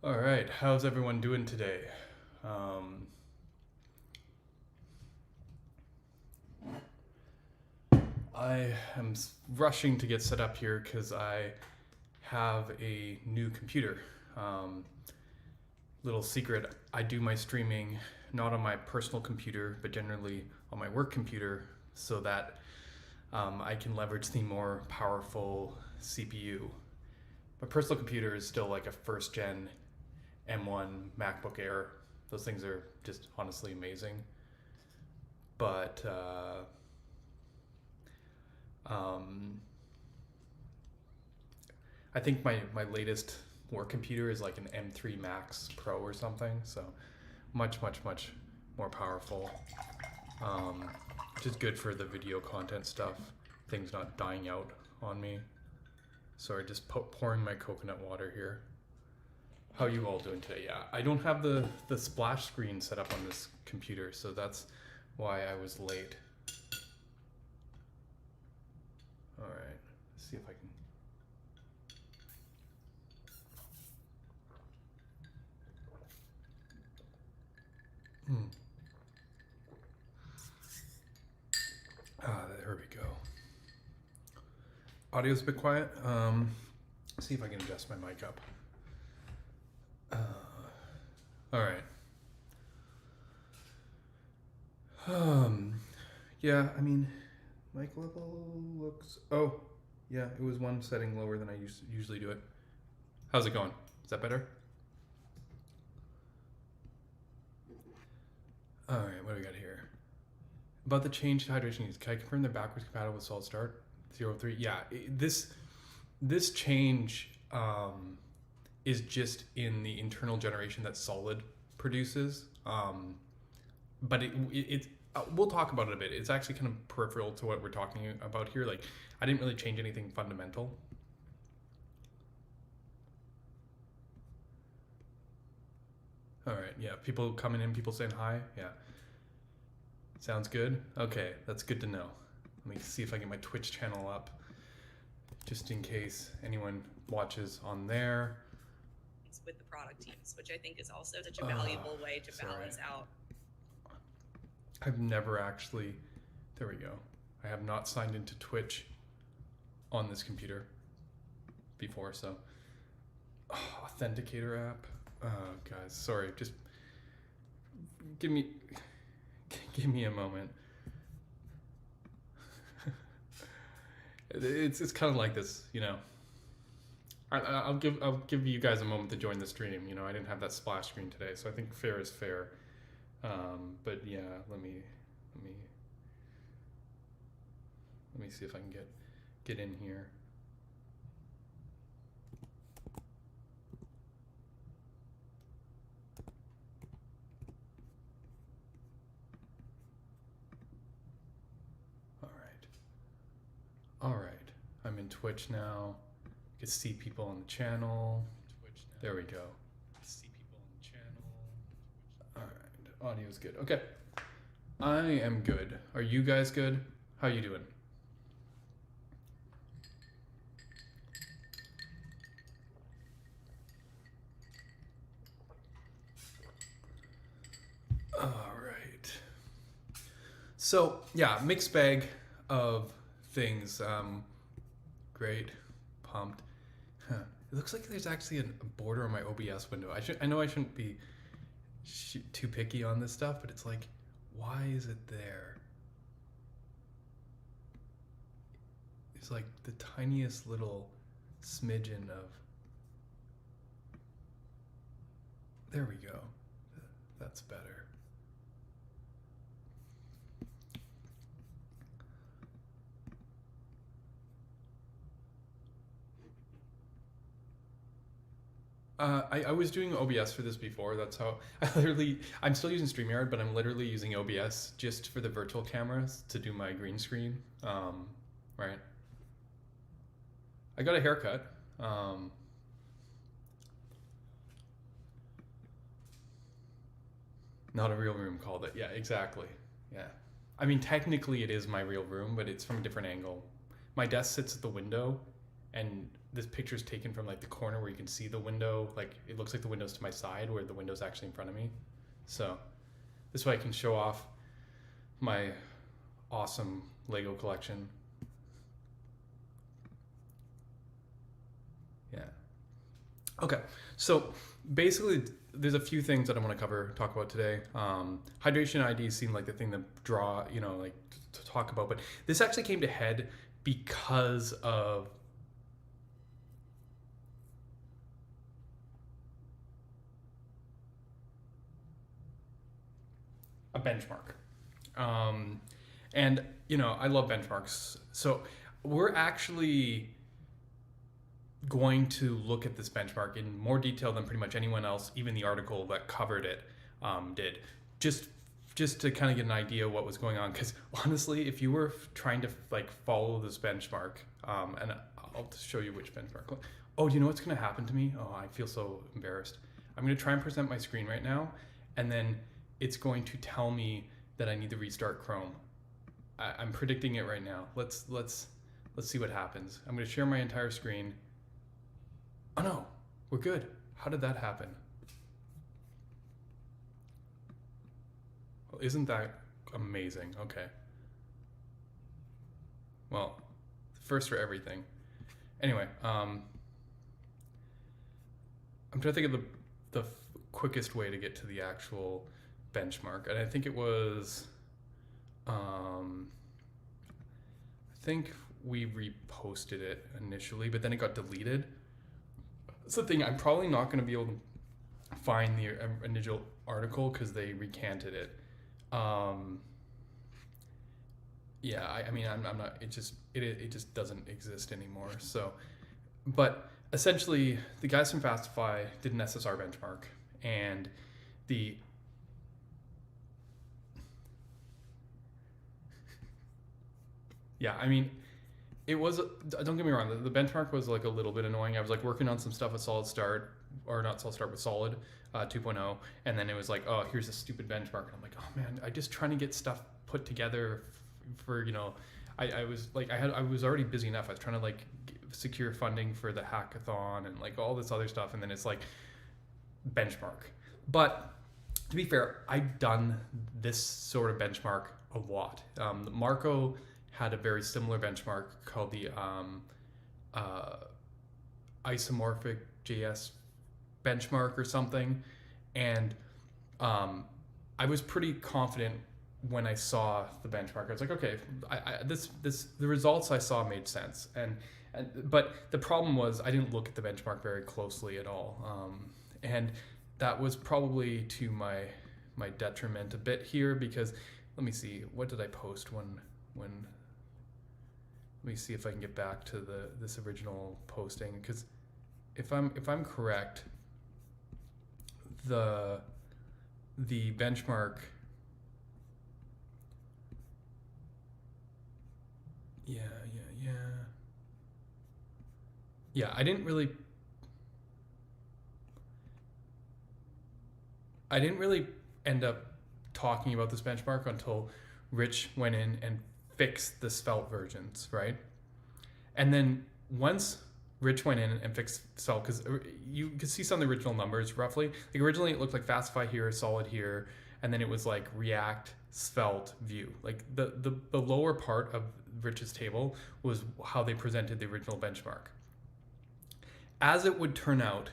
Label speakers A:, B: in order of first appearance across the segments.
A: All right, how's everyone doing today? I am rushing to get set up here because I have a new computer. Little secret, I do my streaming not on my personal computer, but generally on my work computer so that I can leverage the more powerful CPU. My personal computer is still like a first gen M1 MacBook Air. Those things are just honestly amazing. But I think my latest work computer is like an M3 Max Pro or something. So much more powerful. Which is good for the video content stuff. Things not dying out on me. Sorry, just pouring my coconut water here. How are you all doing today? Yeah, I don't have the splash screen set up on this computer, so that's why I was late. All right, let's see if I can. There we go. Audio's a bit quiet. See if I can adjust my mic up. All right. Yeah, I mean, mic level looks. Oh, yeah, it was one setting lower than I usually do it. How's it going? Is that better? All right, what do we got here? About the change to hydration IDs, can I confirm they're backwards compatible with Solid Start 03? Yeah, this change is just in the internal generation that Solid produces. But we'll talk about it a bit. It's actually kind of peripheral to what we're talking about here. Like, I didn't really change anything fundamental. All right, yeah, people coming in, people saying hi, yeah. Sounds good? Okay, that's good to know. Let me see if I get my Twitch channel up, just in case anyone watches on there.
B: With the product teams, which I think is also such a valuable way to balance out.
A: I've never actually, there we go. I have not signed into Twitch on this computer before, so. Authenticator app. Guys, sorry, just give me a moment. It's kind of like this, you know. I'll give you guys a moment to join the stream. You know, I didn't have that splash screen today, so I think fair is fair. But yeah, let me see if I can get in here. All right, I'm in Twitch now. You can see people on the channel. There we go. See people on the channel. All right, audio's good. Okay, I am good. Are you guys good? How you doing? All right. So yeah, mixed bag of things. Great, pumped. Huh. It looks like there's actually a border on my OBS window. I know I shouldn't be too picky on this stuff, but it's like, why is it there? It's like the tiniest little smidgen of. There we go. That's better. I was doing OBS for this before. That's how I'm still using StreamYard, but I'm literally using OBS just for the virtual cameras to do my green screen. Right. I got a haircut. Not a real room called it. Yeah, exactly. Yeah. I mean, technically it is my real room, but it's from a different angle. My desk sits at the window, and this picture is taken from like the corner where you can see the window. Like it looks like the window's to my side where the window's actually in front of me. So this way I can show off my awesome Lego collection. Yeah. Okay, so basically there's a few things that I want to talk about today. Hydration IDs seem like the thing to draw, like to talk about, but this actually came to head because of a benchmark. And I love benchmarks. So we're actually going to look at this benchmark in more detail than pretty much anyone else, even the article that covered it did. Just to kind of get an idea of what was going on, because honestly, if you were trying to like follow this benchmark, and I'll show you which benchmark. Oh, do you know what's going to happen to me? Oh, I feel so embarrassed. I'm going to try and present my screen right now, and then it's going to tell me that I need to restart Chrome. I'm predicting it right now. Let's see what happens. I'm going to share my entire screen. Oh no, we're good. How did that happen? Well, isn't that amazing? Okay. Well, first for everything. Anyway, I'm trying to think of the quickest way to get to the actual benchmark, and I think it was, I think we reposted it initially, but then it got deleted. That's the thing. I'm probably not going to be able to find the initial article because they recanted it. Yeah, I mean, I'm not. It just doesn't exist anymore. So, but essentially, the guys from Fastify did an SSR benchmark, and yeah, I mean, it was, don't get me wrong, the benchmark was like a little bit annoying. I was like working on some stuff with Solid Start, or not Solid Start, with Solid 2.0, and then it was like, oh, here's a stupid benchmark. And I'm like, oh man, I just trying to get stuff put together for I was like, I was already busy enough. I was trying to like secure funding for the hackathon and like all this other stuff, and then it's like benchmark. But to be fair, I've done this sort of benchmark a lot. Marco had a very similar benchmark called the isomorphic JS benchmark or something, and I was pretty confident when I saw the benchmark. I was like, okay, the results I saw made sense, but the problem was I didn't look at the benchmark very closely at all, and that was probably to my detriment a bit here, because let me see, what did I post when let me see if I can get back to this original posting, because if I'm correct, the benchmark, yeah, I didn't really end up talking about this benchmark until Rich went in and fixed the Svelte versions, right? And then once Rich went in and fixed Svelte, because you could see some of the original numbers roughly. Like originally it looked like Fastify here, Solid here, and then it was like React, Svelte, Vue. Like the lower part of Rich's table was how they presented the original benchmark. As it would turn out,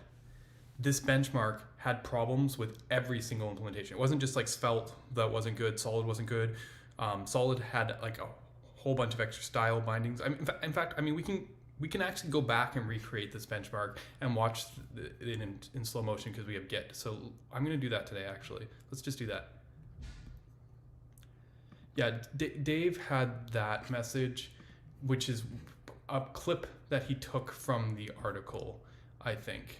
A: this benchmark had problems with every single implementation. It wasn't just like Svelte that wasn't good, Solid wasn't good. Solid had like a whole bunch of extra style bindings. In fact, I mean, we can actually go back and recreate this benchmark and watch it in slow motion because we have Git. So I'm going to do that today, actually. Let's just do that. Yeah, Dave had that message, which is a clip that he took from the article, I think.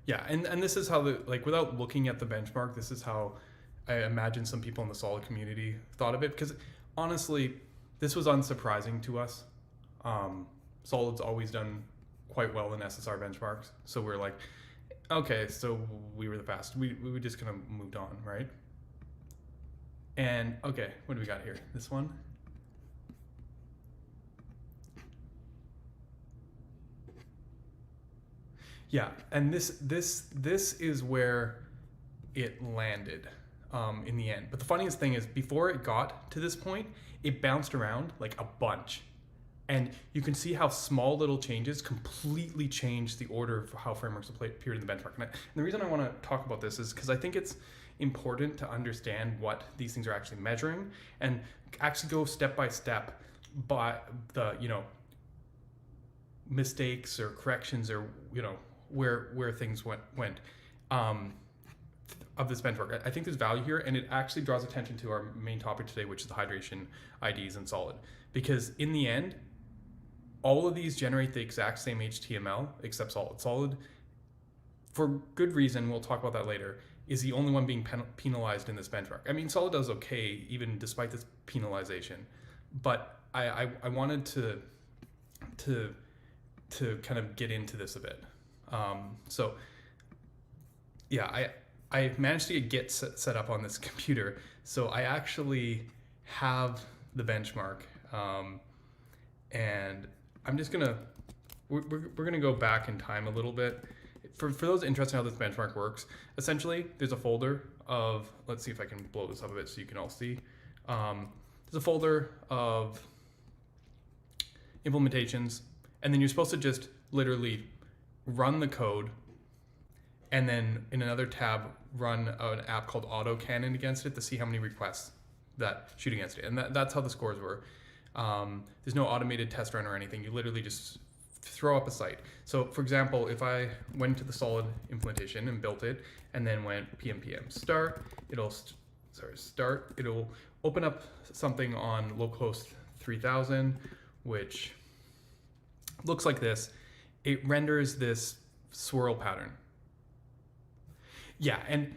A: Yeah, and this is how without looking at the benchmark, this is how I imagine some people in the Solid community thought of it, because honestly, this was unsurprising to us. Solid's always done quite well in SSR benchmarks, so we're like, okay, so we were the fastest. We just kind of moved on, right? And okay, what do we got here? This one. Yeah, and this is where it landed in the end. But the funniest thing is, before it got to this point, it bounced around like a bunch. And you can see how small little changes completely change the order of how frameworks appear in the benchmark. And the reason I want to talk about this is because I think it's important to understand what these things are actually measuring and actually go step by step by the, mistakes or corrections or, where things went of this benchmark. I think there's value here, and it actually draws attention to our main topic today, which is the hydration IDs in Solid. Because in the end, all of these generate the exact same HTML except Solid. Solid, for good reason, we'll talk about that later, is the only one being penalized in this benchmark. I mean, Solid does okay, even despite this penalization. But I wanted to kind of get into this a bit. So yeah, I managed to get Git set up on this computer. So I actually have the benchmark, and I'm just gonna, we're gonna go back in time a little bit. For those interested in how this benchmark works, essentially there's a folder of, let's see if I can blow this up a bit so you can all see. There's a folder of implementations, and then you're supposed to just literally run the code, and then in another tab run an app called AutoCannon against it to see how many requests that shoot against it. And that's how the scores were. There's no automated test run or anything. You literally just throw up a site. So for example, if I went to the Solid implementation and built it and then went pm start, it'll open up something on localhost 3000, which looks like this. It renders this swirl pattern. Yeah, and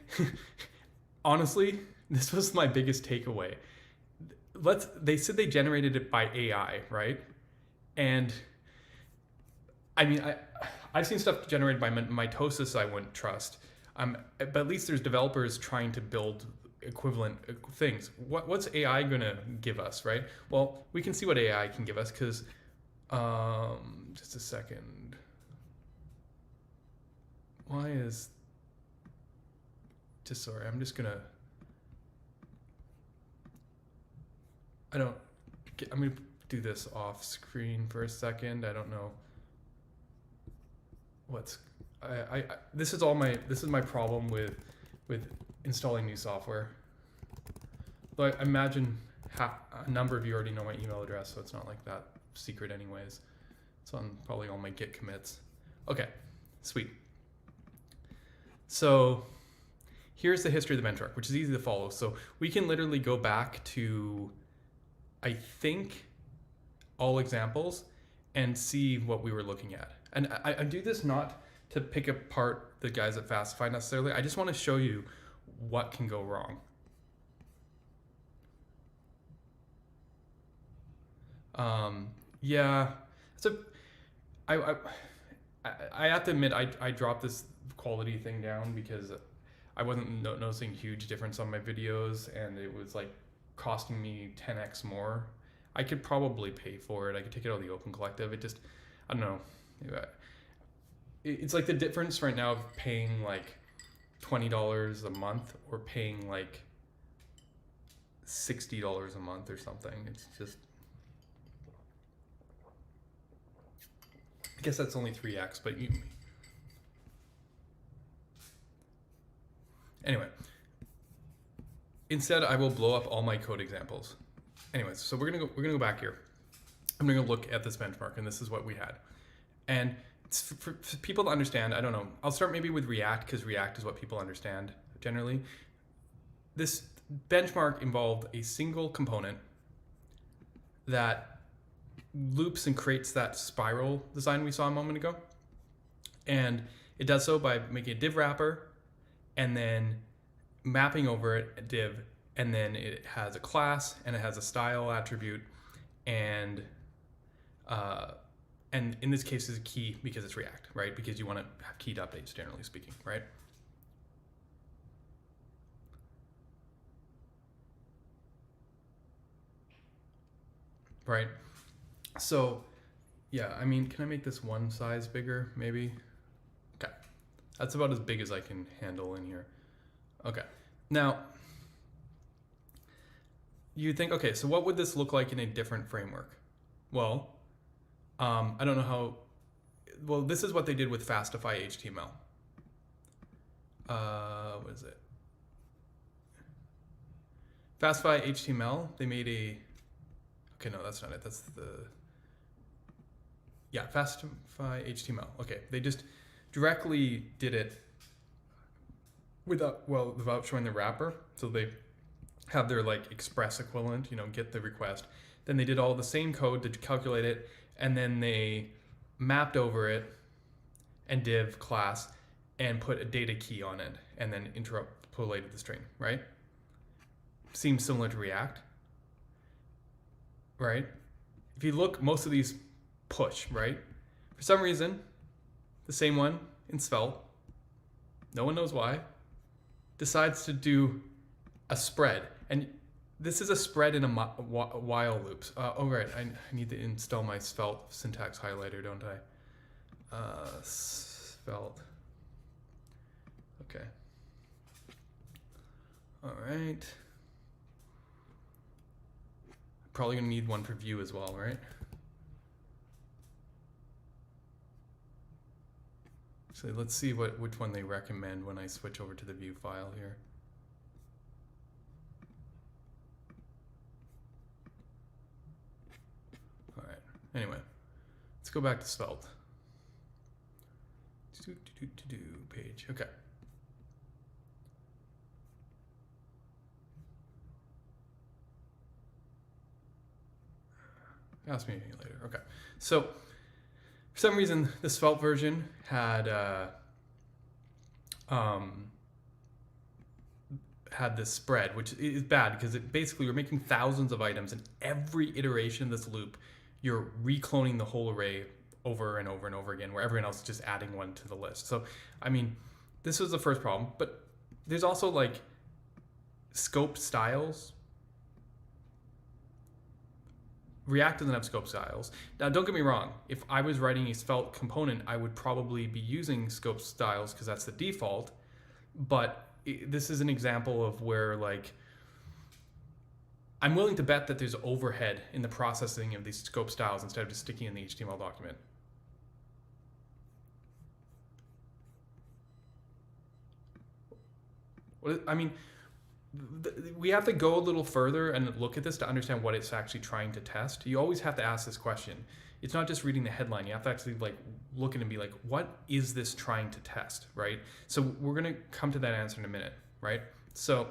A: honestly, this was my biggest takeaway. They said they generated it by AI, right? And I mean, I've seen stuff generated by mitosis I wouldn't trust. But at least there's developers trying to build equivalent things. What's AI gonna give us, right? Well, we can see what AI can give us because, just a second. Why is, just sorry, I'm just gonna, I'm gonna do this off screen for a second. I don't know what's, this is my problem with installing new software. But I imagine a number of you already know my email address, so it's not like that secret anyways. It's on probably all my Git commits. Okay, sweet. So here's the history of the benchmark, which is easy to follow. So we can literally go back to, I think, all examples and see what we were looking at. And I do this not to pick apart the guys at Fastify necessarily. I just want to show you what can go wrong. Yeah, so I have to admit I dropped this quality thing down because I wasn't noticing a huge difference on my videos, and it was like costing me 10x more. I could probably pay for it. I could take it out of the Open Collective. It just, I don't know. It's like the difference right now of paying like $20 a month or paying like $60 a month or something. It's just, I guess that's only 3x, but anyway, instead I will blow up all my code examples. Anyways, so we're gonna go back here. I'm gonna look at this benchmark, and this is what we had. And for people to understand, I don't know, I'll start maybe with React, because React is what people understand generally. This benchmark involved a single component that loops and creates that spiral design we saw a moment ago. And it does so by making a div wrapper and then mapping over it a div, and then it has a class and it has a style attribute, and in this case is a key because it's React, right? Because you want to have keyed updates, generally speaking, right? Right. So yeah, I mean, can I make this one size bigger maybe? Okay. That's about as big as I can handle in here. Okay. Now, you think, okay, so what would this look like in a different framework? Well, I don't know how, well, this is what they did with Fastify HTML. What is it? Fastify HTML, they made a, okay, no, that's not it. That's the, yeah, Fastify HTML. Okay, they just directly did it without showing the wrapper. So they have their like express equivalent, you know, get the request. Then they did all the same code to calculate it, and then they mapped over it and div class and put a data key on it, and then interpolated the string, right? Seems similar to React, right? If you look, most of these push, right? For some reason, the same one in Svelte, no one knows why, decides to do a spread. And this is a spread in a while loops. Oh, right, I need to install my Svelte syntax highlighter, don't I? Svelte. Okay. All right. Probably gonna need one for view as well, right? So let's see which one they recommend when I switch over to the view file here. All right, anyway, let's go back to Svelte. Page, okay. Ask me later, okay. So, for some reason, the Svelte version had this spread, which is bad because it basically we're making thousands of items, and every iteration of this loop, you're recloning the whole array over and over and over again, where everyone else is just adding one to the list. So, I mean, this was the first problem, but there's also like scope styles. React doesn't have scope styles. Now, don't get me wrong. If I was writing a Svelte component, I would probably be using scope styles because that's the default. But this is an example of where, like, I'm willing to bet that there's overhead in the processing of these scope styles instead of just sticking in the HTML document. I mean, we have to go a little further and look at this to understand what it's actually trying to test. You always have to ask this question. It's not just reading the headline. You have to actually like look at it and be like, what is this trying to test, right? So we're going to come to that answer in a minute, right? So,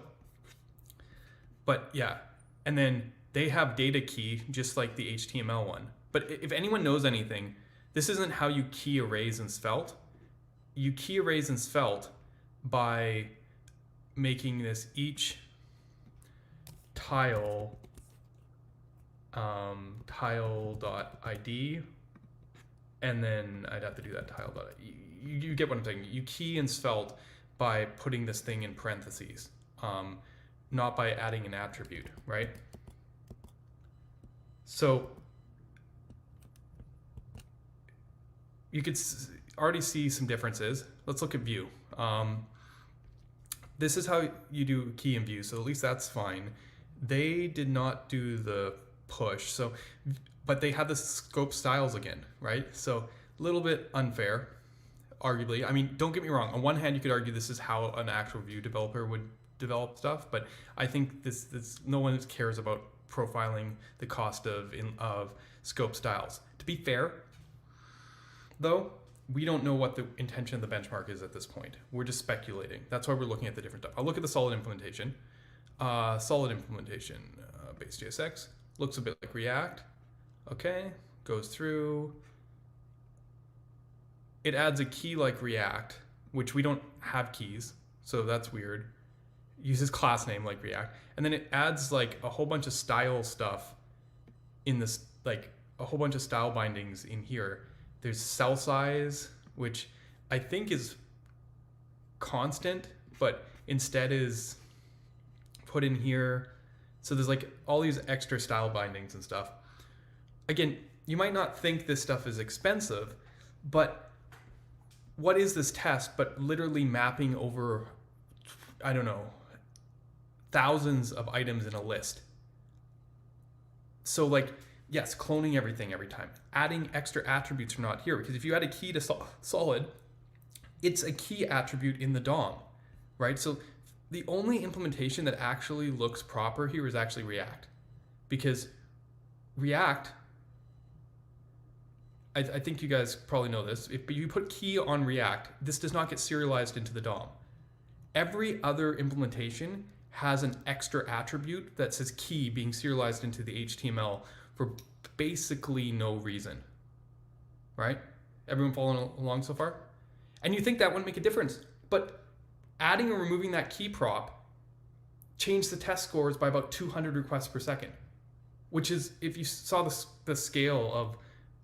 A: but yeah, and then they have data key just like the HTML one. But if anyone knows anything, this isn't how you key arrays in Svelte. You key arrays in Svelte by making this each tile tile.id, and then I'd have to do that tile.id. You get what I'm saying. You key in Svelte by putting this thing in parentheses, not by adding an attribute, right? So you could already see some differences. Let's look at view. This is how you do key in view, so at least that's fine. They did not do the push, so, but they had the scope styles again, right? So a little bit unfair, arguably. I mean, don't get me wrong. On one hand, you could argue this is how an actual view developer would develop stuff, but I think this no one cares about profiling the cost of scope styles. To be fair, though, we don't know what the intention of the benchmark is at this point. We're just speculating. That's why we're looking at the different stuff. I'll look at the solid implementation. Base JSX looks a bit like React. Okay, goes through. It adds a key like React, which we don't have keys, so that's weird. Uses class name like React, and then it adds like a whole bunch of style stuff in this, like a whole bunch of style bindings in here. There's cell size, which I think is constant, but instead is put in here. So there's like all these extra style bindings and stuff. Again, you might not think this stuff is expensive, but what is this test but literally mapping over, I don't know, thousands of items in a list. So like, yes, cloning everything every time. Adding extra attributes are not here, because if you add a key to solid, it's a key attribute in the DOM, right? So the only implementation that actually looks proper here is actually React, because React, I think you guys probably know this, if you put key on React, this does not get serialized into the DOM. Every other implementation has an extra attribute that says key being serialized into the HTML for basically no reason, right? Everyone following along so far? And you think that wouldn't make a difference, but adding or removing that key prop changed the test scores by about 200 requests per second, which is, if you saw the scale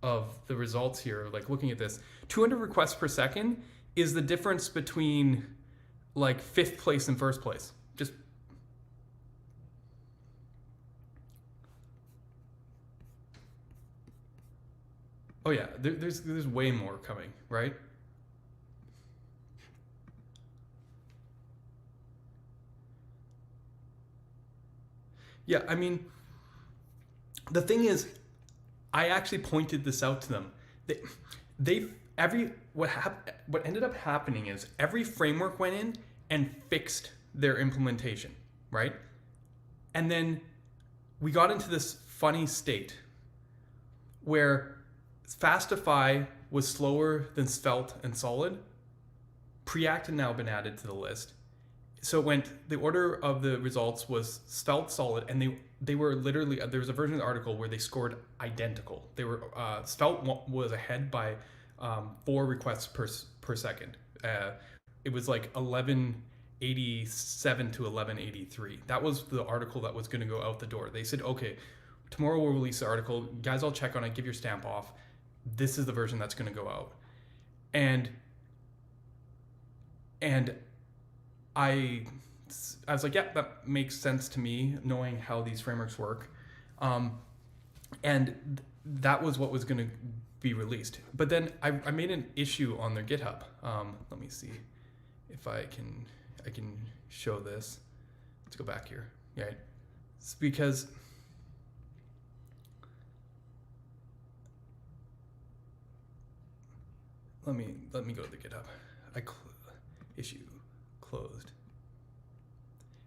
A: of the results here, like looking at this, 200 requests per second is the difference between like 5th place and 1st place. Just oh yeah, there's way more coming, right? Yeah, I mean, the thing is, I actually pointed this out to them. What ended up happening is every framework went in and fixed their implementation, right? And then we got into this funny state where Fastify was slower than Svelte and Solid. Preact had now been added to the list. So it went, the order of the results was Svelte, Solid, and they were literally, there was a version of the article where they scored identical. They were, Svelte was ahead by 4 requests per second. It was like 1187 to 1183. That was the article that was going to go out the door. They said, okay, tomorrow we'll release the article. Guys, I'll check on it, give your stamp off. This is the version that's going to go out. And I was like, yeah, that makes sense to me, knowing how these frameworks work. And that was what was going to be released. But then I made an issue on their GitHub. Let me see if I can show this. Let's go back here. Yeah, it's because let me go to the GitHub. Issue closed.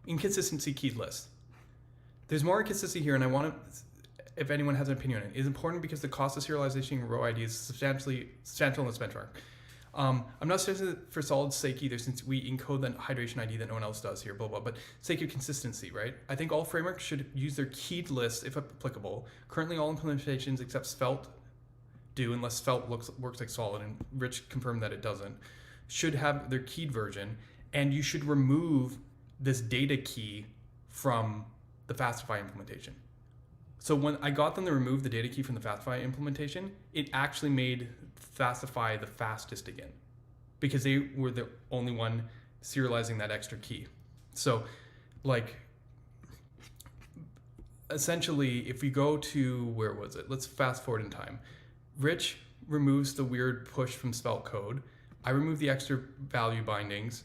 A: Inconsistency keyed list. There's more inconsistency here, and I want to, if anyone has an opinion on it, is important because the cost of serialization row ID is substantial in this benchmark. I'm not suggesting for Solid's sake either, since we encode the Hydration ID that no one else does here, blah, blah, but sake of consistency, right? I think all frameworks should use their keyed list if applicable. Currently, all implementations except Svelte do, unless Svelte works like Solid, and Rich confirmed that it doesn't, should have their keyed version, and you should remove this data key from the Fastify implementation. So when I got them to remove the data key from the Fastify implementation, it actually made Fastify the fastest again, because they were the only one serializing that extra key. So like, essentially, if we go to, where was it? Let's fast forward in time. Rich removes the weird push from Svelte code. I remove the extra value bindings.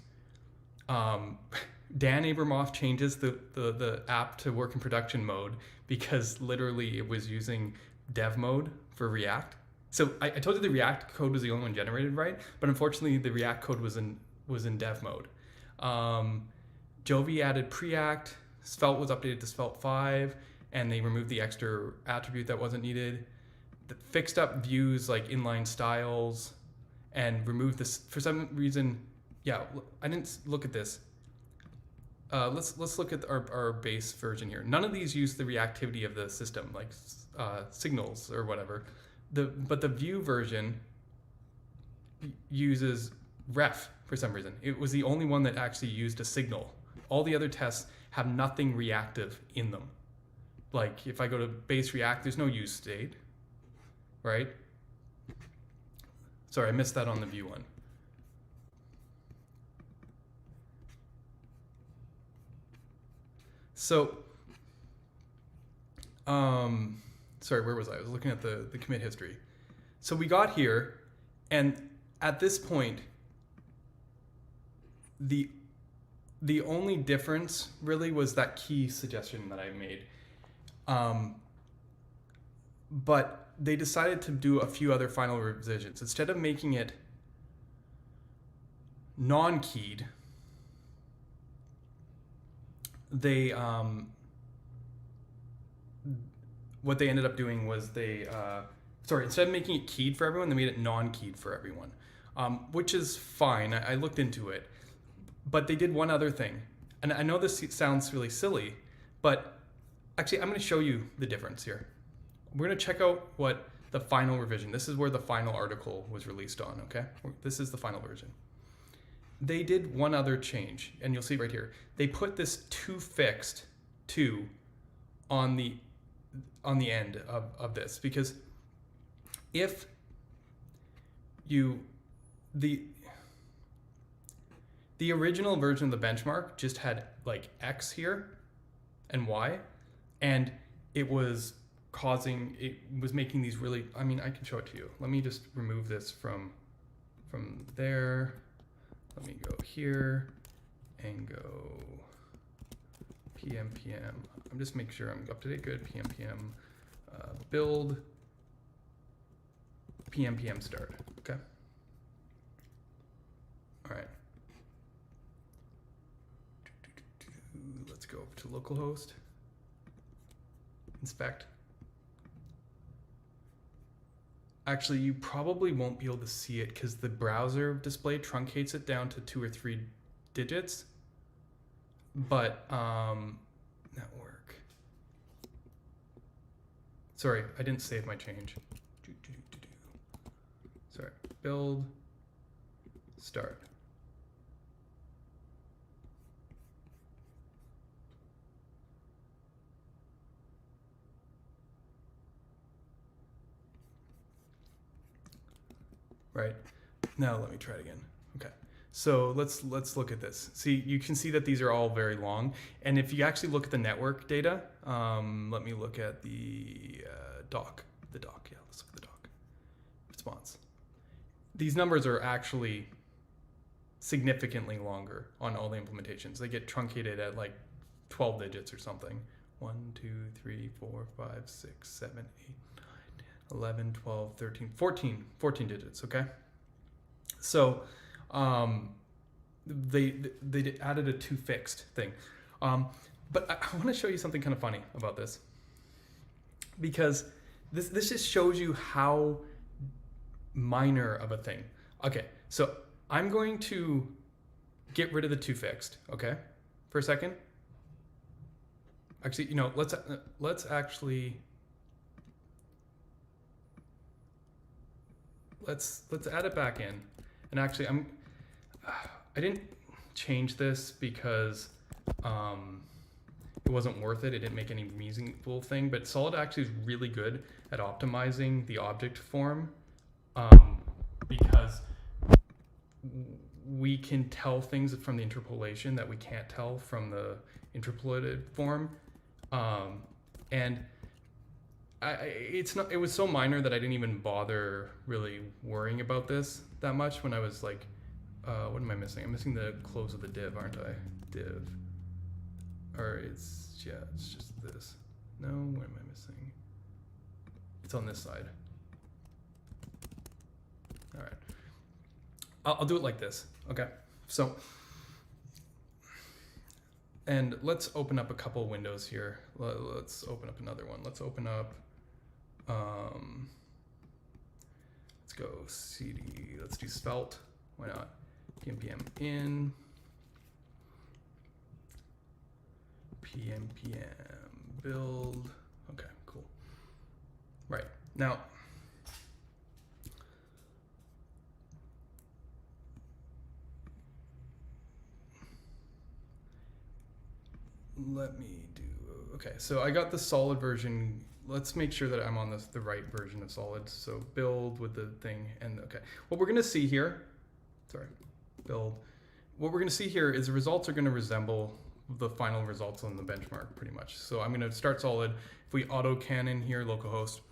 A: Dan Abramoff changes the app to work in production mode because literally it was using dev mode for React. So I told you the React code was the only one generated, right? But unfortunately the React code was in dev mode. Jovi added Preact. Svelte was updated to Svelte 5, and they removed the extra attribute that wasn't needed. They fixed up views like inline styles and removed this for some reason. Yeah, I didn't look at this. Let's look at our base version here. None of these use the reactivity of the system, like signals or whatever. But the view version uses ref for some reason. It was the only one that actually used a signal. All the other tests have nothing reactive in them. Like if I go to base React, there's no use state, right? Sorry, I missed that on the view one. So, sorry, where was I? I was looking at the commit history. So we got here, and at this point, the only difference really was that key suggestion that I made. But they decided to do a few other final revisions. Instead of making it non-keyed, they what they ended up doing was instead of making it keyed for everyone, they made it non-keyed for everyone, which is fine. I looked into it, but they did one other thing, and I know this sounds really silly, but actually I'm going to show you the difference here. We're going to check out what the final revision. This is where the final article was released on. Okay, this is the final version. They did one other change, and you'll see right here. They put this toFixed on the end of this, because if you the original version of the benchmark just had like X here and Y, and it was making these really, I mean, I can show it to you. Let me just remove this from there. Let me go here and go PM. I'm just making sure I'm up to date. Good. PM. Build. PM start. Okay. All right. Let's go over to localhost. Inspect. Actually, you probably won't be able to see it because the browser display truncates it down to 2 or 3 digits. But network. Sorry, I didn't save my change. Sorry, build, start. Right, now let me try it again. Okay, so let's look at this. See, you can see that these are all very long, and if you actually look at the network data, let me look at the doc. Yeah, let's look at the doc response. These numbers are actually significantly longer on all the implementations. They get truncated at like 12 digits or something. 1, 2, 3, 4, 5, 6, 7, 8, 11, 12, 13, 14 digits, okay? So they added a toFixed thing. But I want to show you something kind of funny about this, because this just shows you how minor of a thing. Okay, so I'm going to get rid of the toFixed, okay, for a second. Actually, you know, let's actually let's add it back in. And actually, I didn't change this because it wasn't worth it. It didn't make any meaningful thing. But Solid actually is really good at optimizing the object form, because we can tell things from the interpolation that we can't tell from the interpolated form, and it was so minor that I didn't even bother really worrying about this that much when I was like, what am I missing? I'm missing the close of the div, aren't I? Div. Or it's just this. No, what am I missing? It's on this side. All right. I'll do it like this, okay? So, and let's open up a couple windows here. Let's open up another one. Let's open up, let's go cd, let's do svelte, why not? PM in, PM build, okay, cool. Right, now, let me do, okay, so I got the solid version. Let's make sure that I'm on the right version of solid. So build with the thing, and okay. What we're gonna see here, build. What we're gonna see here is the results are gonna resemble the final results on the benchmark pretty much. So I'm gonna start solid. If we auto canon here, localhost,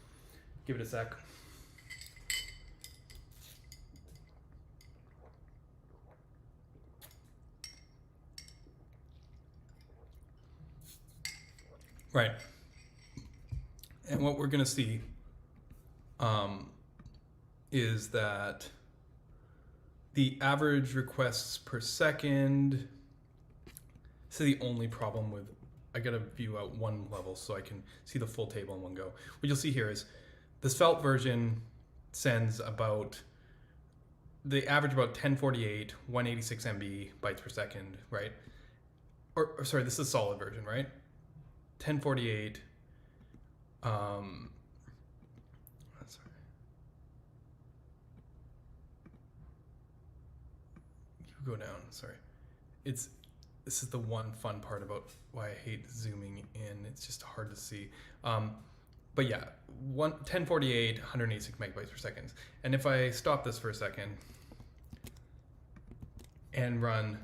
A: give it a sec. right? And what we're going to see is that the average requests per second, this is the only problem with, I got to view out one level so I can see the full table in one go. What you'll see here is the Svelte version sends about, they average about 1048, 186 MB bytes per second, right? Or sorry, this is solid version, right? 1048, sorry. You go down, sorry. This is the one fun part about why I hate zooming in. It's just hard to see. But yeah, 1048, 186 megabytes per second. And if I stop this for a second and run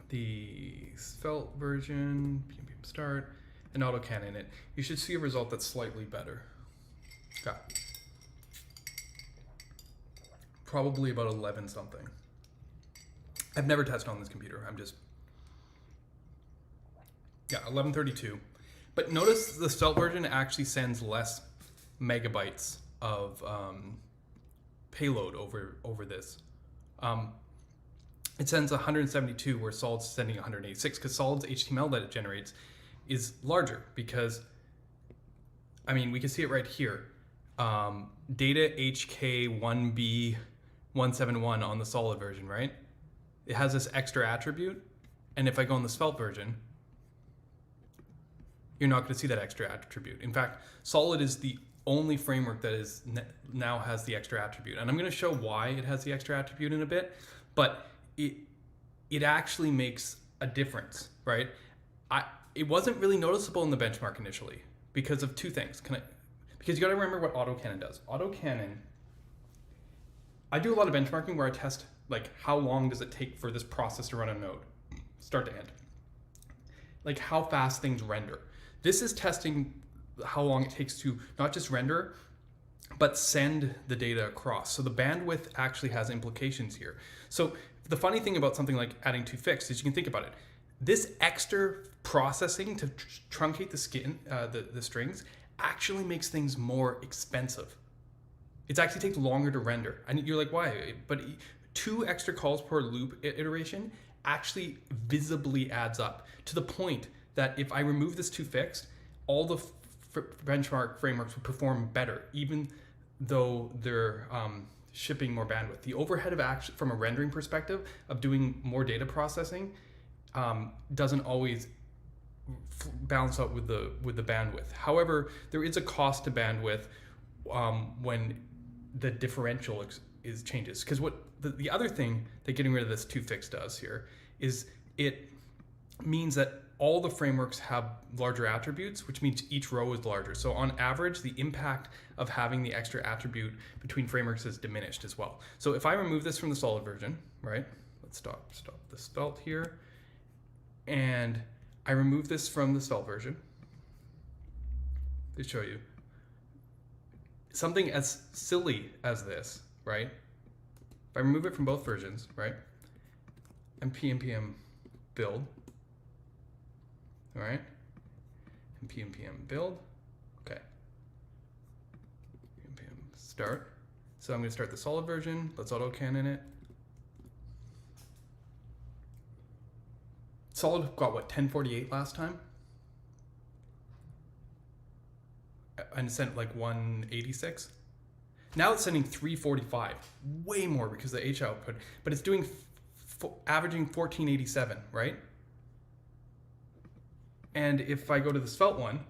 A: the Svelte version, start, and autocannon it, you should see a result that's slightly better. Okay. Probably about 11 something. I've never tested on this computer. I'm just, yeah, 1132. But notice the Svelte version actually sends less megabytes of payload over this. It sends 172 where Solid's sending 186, because Solid's HTML that it generates is larger because, I mean, we can see it right here. Data HK1B171 on the Solid version, right? It has this extra attribute. And if I go on the Svelte version, you're not going to see that extra attribute. In fact, Solid is the only framework that is now has the extra attribute. And I'm going to show why it has the extra attribute in a bit, but it actually makes a difference, right? It wasn't really noticeable in the benchmark initially because of two things. Because you got to remember what autocannon does. Autocannon, I do a lot of benchmarking where I test like how long does it take for this process to run a node, start to end. Like how fast things render. This is testing how long it takes to not just render, but send the data across. So the bandwidth actually has implications here. So the funny thing about something like adding toFixed is you can think about it. This extra processing to truncate the strings actually makes things more expensive. It actually takes longer to render. And you're like, why? But 2 extra calls per loop iteration actually visibly adds up to the point that if I remove this toFixed, all the benchmark frameworks would perform better, even though they're shipping more bandwidth. The overhead of action from a rendering perspective of doing more data processing doesn't always balance out with the bandwidth. However, there is a cost to bandwidth when the differential changes. Because what the other thing that getting rid of this toFixed does here is it means that all the frameworks have larger attributes, which means each row is larger. So on average, the impact of having the extra attribute between frameworks is diminished as well. So if I remove this from the Solid version, right? Let's stop the Svelte here. And I remove this from the Svelte version to show you something as silly as this, right? If I remove it from both versions, right? And npm build, all right? And npm build, okay. npm start. So I'm going to start the Solid version. Let's autocannon it. Solid got what, 1048 last time? And sent like 186. Now it's sending 345, way more because of the H output, but it's doing averaging 1487, right? And if I go to the Svelte one,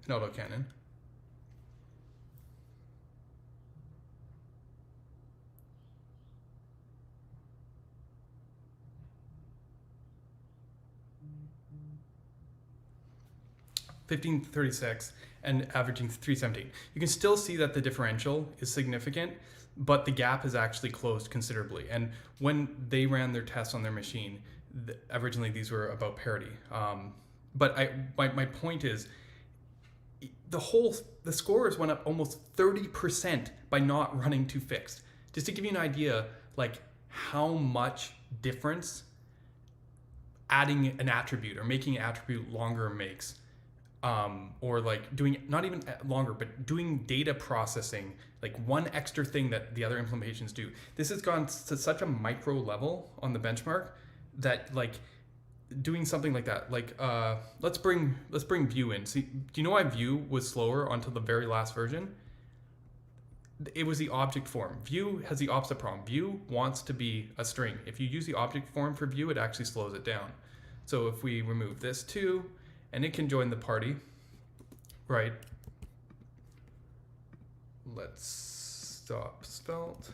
A: an autocannon, $15.36 and averaging 317. You can still see that the differential is significant, but the gap is actually closed considerably. And when they ran their tests on their machine, originally these were about parity. But my point is, the scores went up almost 30% by not running toFixed. Just to give you an idea, like how much difference adding an attribute or making an attribute longer makes. Or like doing, not even longer, but doing data processing, like one extra thing that the other implementations do. This has gone to such a micro level on the benchmark that like doing something like that, like let's bring Vue in. See, do you know why Vue was slower until the very last version? It was the object form. Vue has the opposite problem. Vue wants to be a string. If you use the object form for Vue, it actually slows it down. So if we remove this too, and it can join the party, right? Let's stop Svelte.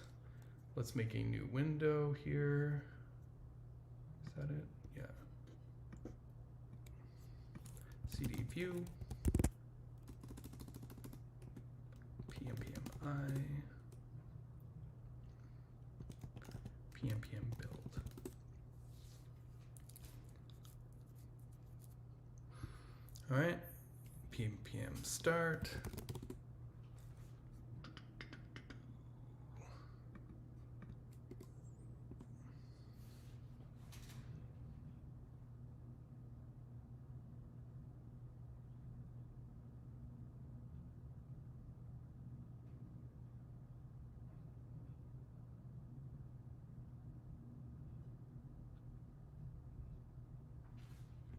A: Let's make a new window here. Is that it? Yeah. CD view. PMPMI. PMPM build. All right, PMPM start.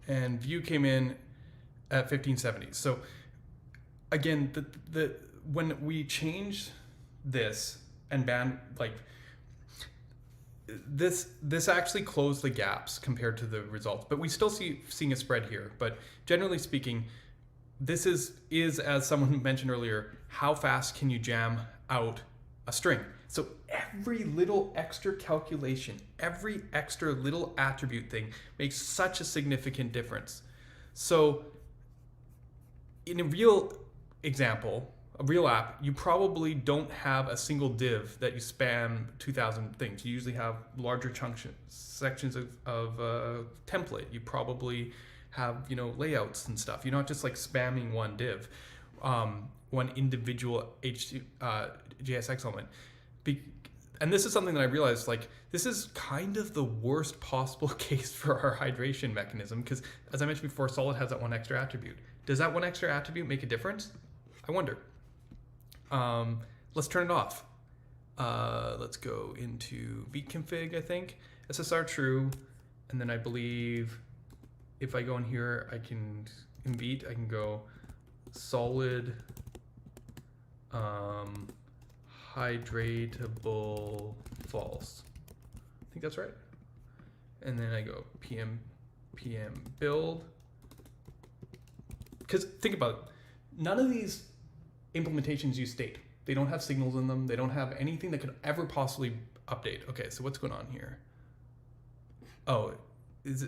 A: And Vue came in at 1570. So again, the when we changed this and banned, like this actually closed the gaps compared to the results, but we still seeing a spread here. But generally speaking, this is as someone mentioned earlier, how fast can you jam out a string? So every little extra calculation, every extra little attribute thing makes such a significant difference. So in a real example, a real app, you probably don't have a single div that you span 2,000 things. You usually have larger sections of template. You probably have, layouts and stuff. You're not just like spamming one div, one individual JSX element. And this is something that I realized, like, this is kind of the worst possible case for our hydration mechanism, because as I mentioned before, Solid has that one extra attribute. Does that one extra attribute make a difference? I wonder. Let's turn it off. Let's go into vconfig, I think. SSR true. And then I believe if I go in here, I can, in Vite, I can go solid hydratable false. I think that's right. And then I go PM build. Because think about it, none of these implementations use state. They don't have signals in them. They don't have anything that could ever possibly update. Okay, so what's going on here? Oh,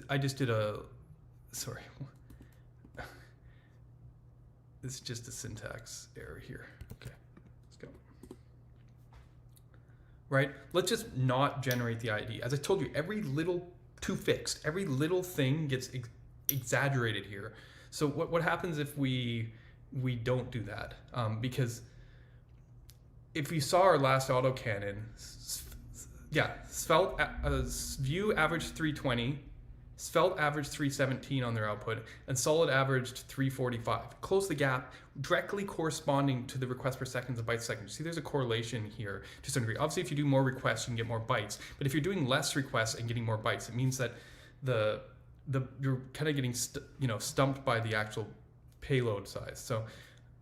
A: I just did a, sorry. It's just a syntax error here. Okay, let's go. Right, let's just not generate the ID. As I told you, every little toFixed, every little thing gets exaggerated here. So what happens if we don't do that? Because if we saw our last autocannon, Svelte Vue averaged 320, Svelte averaged 317 on their output, and Solid averaged 345. Close the gap, directly corresponding to the request per seconds and bytes per second. See, there's a correlation here to some degree. Obviously, if you do more requests, you can get more bytes. But if you're doing less requests and getting more bytes, it means that you're kind of getting stumped by the actual payload size. So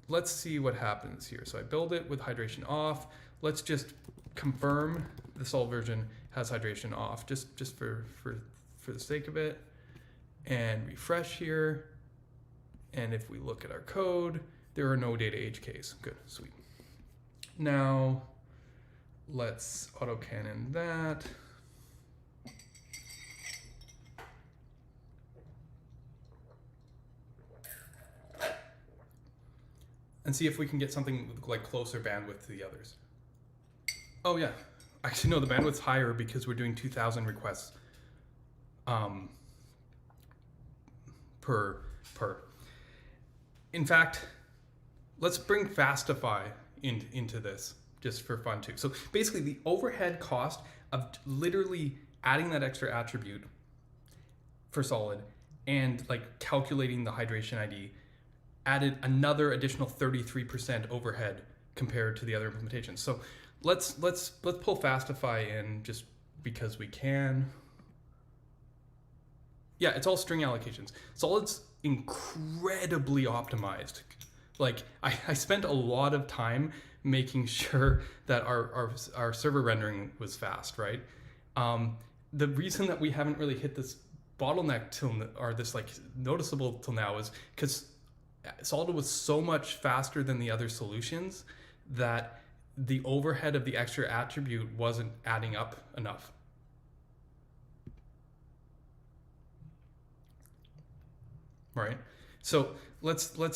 A: let's see what happens here. So I build it with hydration off. Let's just confirm the Solid version has hydration off, just for the sake of it, and refresh here. And if we look at our code, there are no data HKs. Good, sweet. Now let's autocannon that. And see if we can get something with like closer bandwidth to the others. Oh yeah, actually no, the bandwidth's higher because we're doing 2,000 requests per. In fact, let's bring Fastify into this just for fun too. So basically the overhead cost of literally adding that extra attribute for Solid and like calculating the hydration ID added another additional 33% overhead compared to the other implementations. So let's pull Fastify in just because we can. Yeah, it's all string allocations. Solid's incredibly optimized. Like I spent a lot of time making sure that our server rendering was fast, right? The reason that we haven't really hit this bottleneck or this like noticeable till now is because Solid was so much faster than the other solutions that the overhead of the extra attribute wasn't adding up enough. Right? So let's like,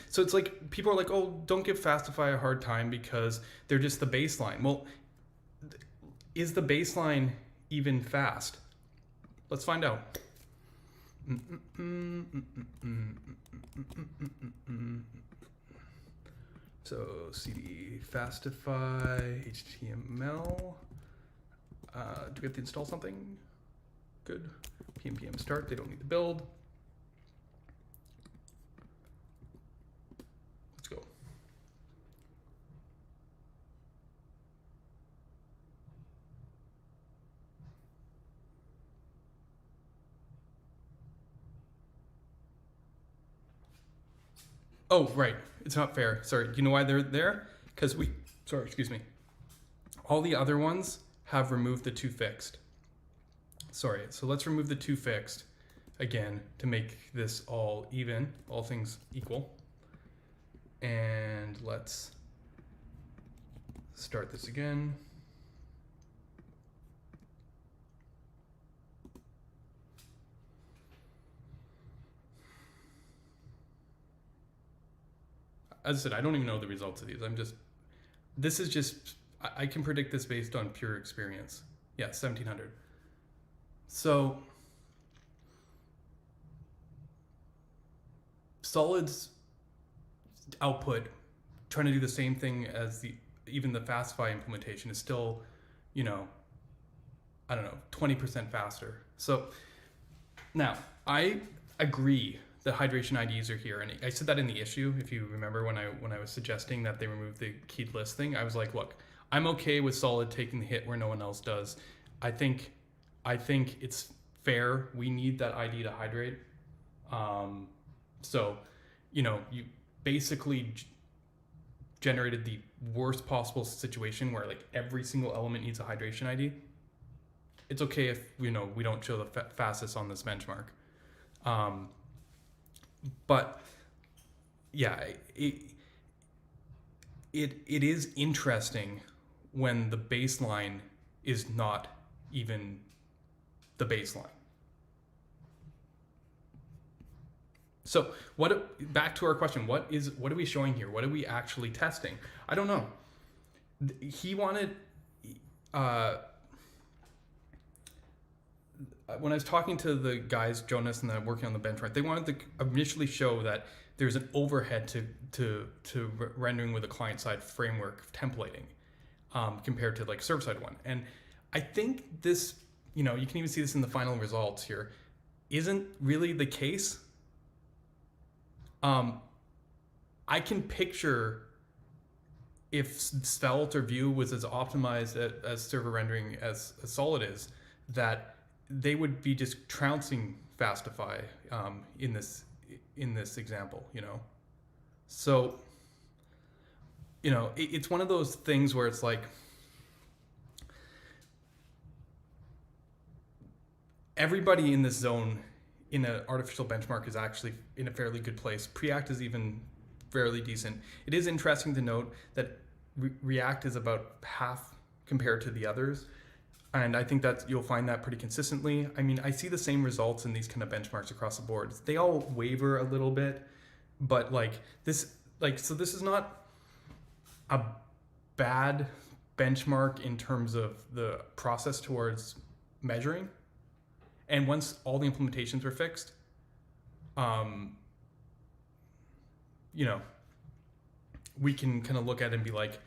A: so it's like people are like, oh, don't give Fastify a hard time because they're just the baseline. Well, is the baseline even fast? Let's find out. So cd Fastify HTML. Do we have to install something? Good. pm start. They don't need to build. Let's go. Oh, right. It's not fair. Sorry. You know why they're there? Because excuse me. All the other ones have removed the toFixed. Sorry. So let's remove the toFixed again to make this all even, all things equal. And let's start this again. As I said, I don't even know the results of these. I can predict this based on pure experience. Yeah, 1700. So Solid's output, trying to do the same thing as even the Fastify implementation is still, I don't know, 20% faster. So now I agree that hydration IDs are here, and I said that in the issue. If you remember when I was suggesting that they remove the keyed list thing, I was like, look, I'm okay with Solid taking the hit where no one else does. I think it's fair. We need that ID to hydrate. So, you basically generated the worst possible situation where like every single element needs a hydration ID. It's okay if we don't show the fastest on this benchmark. But yeah, it is interesting when the baseline is not even the baseline. So back to our question, what are we showing here? What are we actually testing? I don't know. He wanted, when I was talking to the guys, Jonas and working on the benchmark, they wanted to initially show that there's an overhead to rendering with a client-side framework templating compared to like server-side one. And I think this, you can even see this in the final results here, isn't really the case. I can picture if Svelte or Vue was as optimized as server rendering as Solid is, that they would be just trouncing Fastify in this example, So, it's one of those things where it's like everybody in this zone in an artificial benchmark is actually in a fairly good place. Preact is even fairly decent. It is interesting to note that React is about half compared to the others. And I think that you'll find that pretty consistently. I mean, I see the same results in these kind of benchmarks across the board. They all waver a little bit, but so this is not a bad benchmark in terms of the process towards measuring. And once all the implementations were fixed, we can kind of look at it and be like,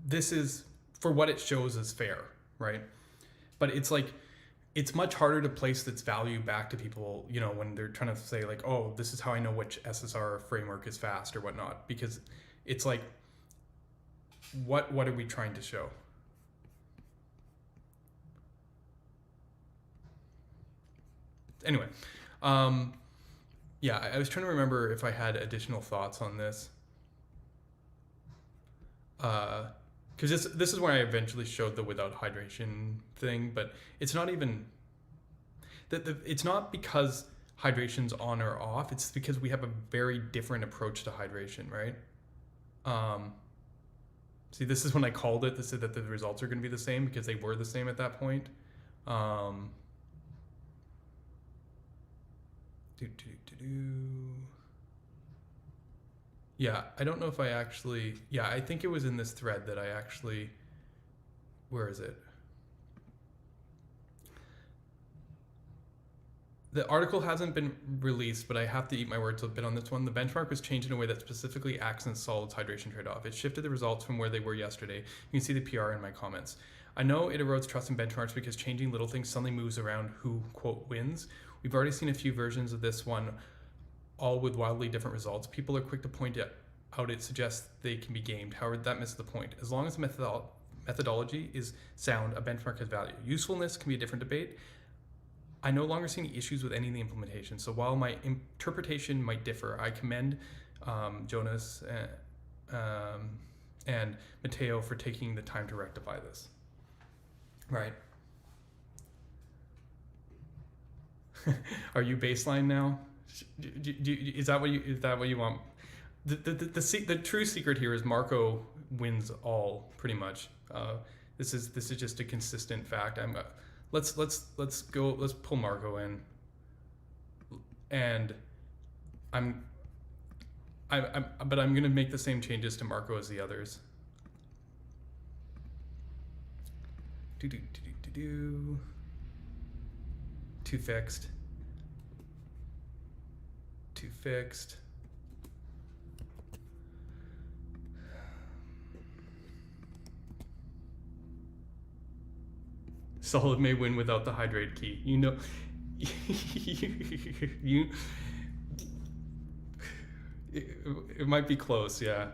A: this is, for what it shows, is fair, right? But it's like, it's much harder to place its value back to people, you know, when they're trying to say like, oh, this is how I know which SSR framework is fast or whatnot, because it's like, what are we trying to show? Anyway, yeah, I was trying to remember if I had additional thoughts on this. Because this is where I eventually showed the without hydration thing, but it's not even, it's not because hydration's on or off, it's because we have a very different approach to hydration, right? See, this is when I called it, this is that the results are going to be the same because they were the same at that point. Yeah, I don't know if I actually, yeah, I think it was in this thread that I actually, where is it? The article hasn't been released, but I have to eat my words a bit on this one. The benchmark was changed in a way that specifically accents Solid's hydration trade-off. It shifted the results from where they were yesterday. You can see the PR in my comments. I know it erodes trust in benchmarks because changing little things suddenly moves around who, quote, wins. We've already seen a few versions of this one, all with wildly different results. People are quick to point out it suggests they can be gamed. However, that misses the point. As long as the methodology is sound, a benchmark has value. Usefulness can be a different debate. I no longer see any issues with any of the implementation. So while my interpretation might differ, I commend Jonas and Matteo for taking the time to rectify this. Right. Are you baseline now? Is that what you want? The true secret here is Marco wins all, pretty much. This is just a consistent fact. Let's pull Marco in, and I'm gonna make the same changes to Marco as the others. toFixed. Solid may win without the hydrate key. You know, it might be close, yeah.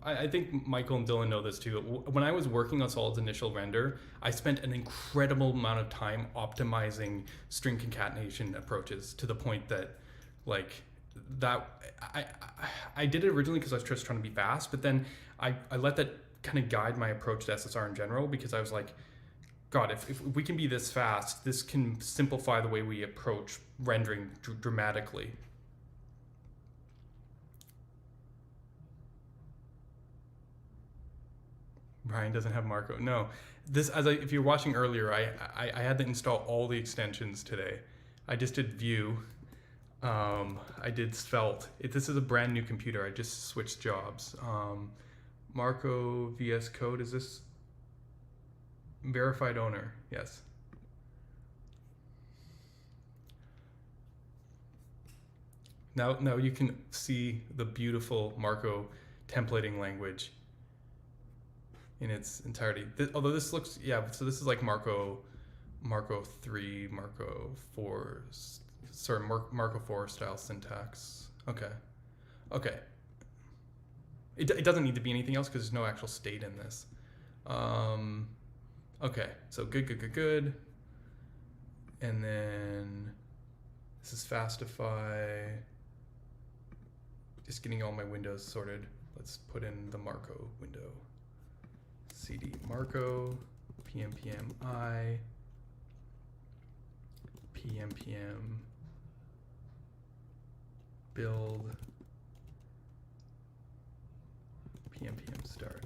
A: I think Michael and Dylan know this too. When I was working on Solid's initial render, I spent an incredible amount of time optimizing string concatenation approaches to the point that, like, that I did it originally because I was just trying to be fast, but then I let that kind of guide my approach to SSR in general, because I was like, God, if we can be this fast, this can simplify the way we approach rendering dramatically. Brian doesn't have Marco. No, if you're watching earlier, I had to install all the extensions today. I just did Vue. I did Svelte. This is a brand new computer. I just switched jobs. Marco VS Code, is this verified owner? Yes. Now you can see the beautiful Marco templating language in its entirety. Although this looks, yeah, so this is like Marco 3, Marco 4, sorry, Marco 4 style syntax. Okay. It doesn't need to be anything else because there's no actual state in this. Okay, so good. And then this is Fastify. Just getting all my windows sorted. Let's put in the Marco window. CD Marco, PMPMI, PMPM, build, PMPM start.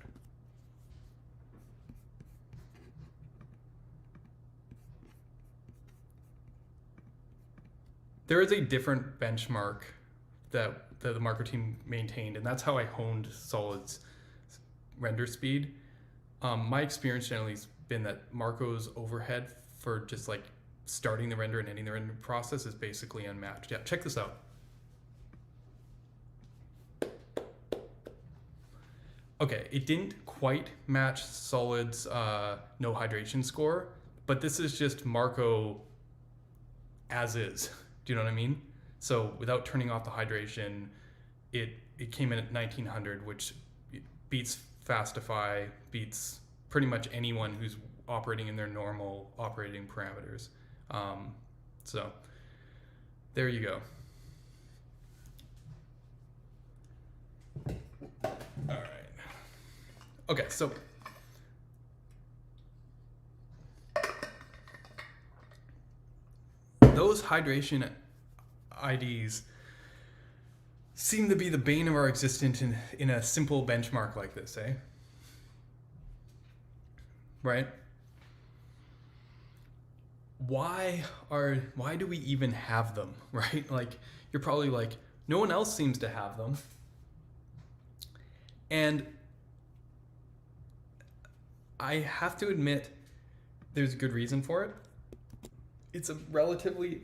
A: There is a different benchmark that the Marco team maintained, and that's how I honed Solid's render speed. My experience generally has been that Marco's overhead for just like starting the render and ending the render process is basically unmatched. Yeah, check this out. Okay, it didn't quite match Solid's no hydration score, but this is just Marco as is. Do you know what I mean? So without turning off the hydration, it came in at 1900, which beats Fastify, beats pretty much anyone who's operating in their normal operating parameters. So there you go. All right. Okay, so those hydration IDs seem to be the bane of our existence in a simple benchmark like this, eh? Right? Why do we even have them, right? Like, you're probably like, no one else seems to have them. And I have to admit, there's a good reason for it. It's a relatively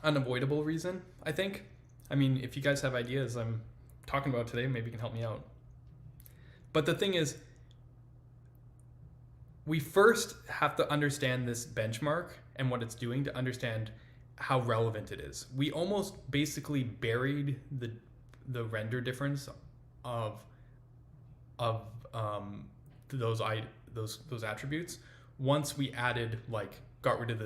A: unavoidable reason, I think. I mean, if you guys have ideas I'm talking about today, maybe you can help me out. But the thing is, we first have to understand this benchmark and what it's doing to understand how relevant it is. We almost basically buried the render difference of those attributes once we added, like, got rid of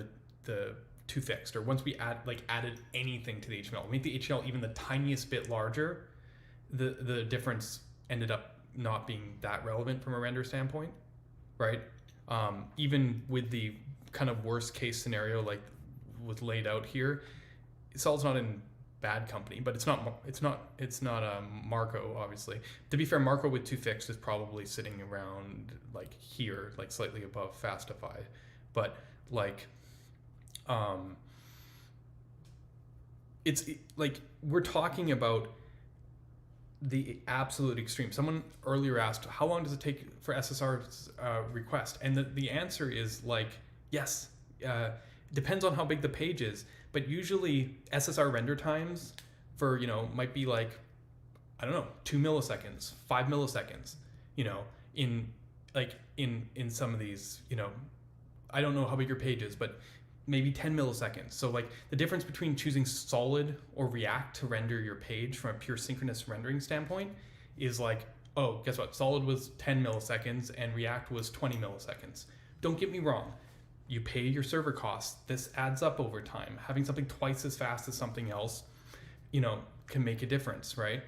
A: the toFixed, or once we added anything to the HTML. Make the HTML even the tiniest bit larger, the difference ended up not being that relevant from a render standpoint, right? Even with the kind of worst case scenario like was laid out here, Solid's not in bad company, but it's not Marco, obviously. To be fair, Marco with toFixed is probably sitting around like here, like slightly above Fastify, but like it's like we're talking about the absolute extreme. Someone earlier asked, how long does it take for SSR's request? And the answer is like, yes, depends on how big the page is, but usually SSR render times for, might be like, I don't know, 2 milliseconds, 5 milliseconds, in some of these, I don't know how big your page is, but maybe 10 milliseconds. So like the difference between choosing Solid or React to render your page from a pure synchronous rendering standpoint is like, oh, guess what? Solid was 10 milliseconds and React was 20 milliseconds. Don't get me wrong. You pay your server costs. This adds up over time. Having something twice as fast as something else, can make a difference, right?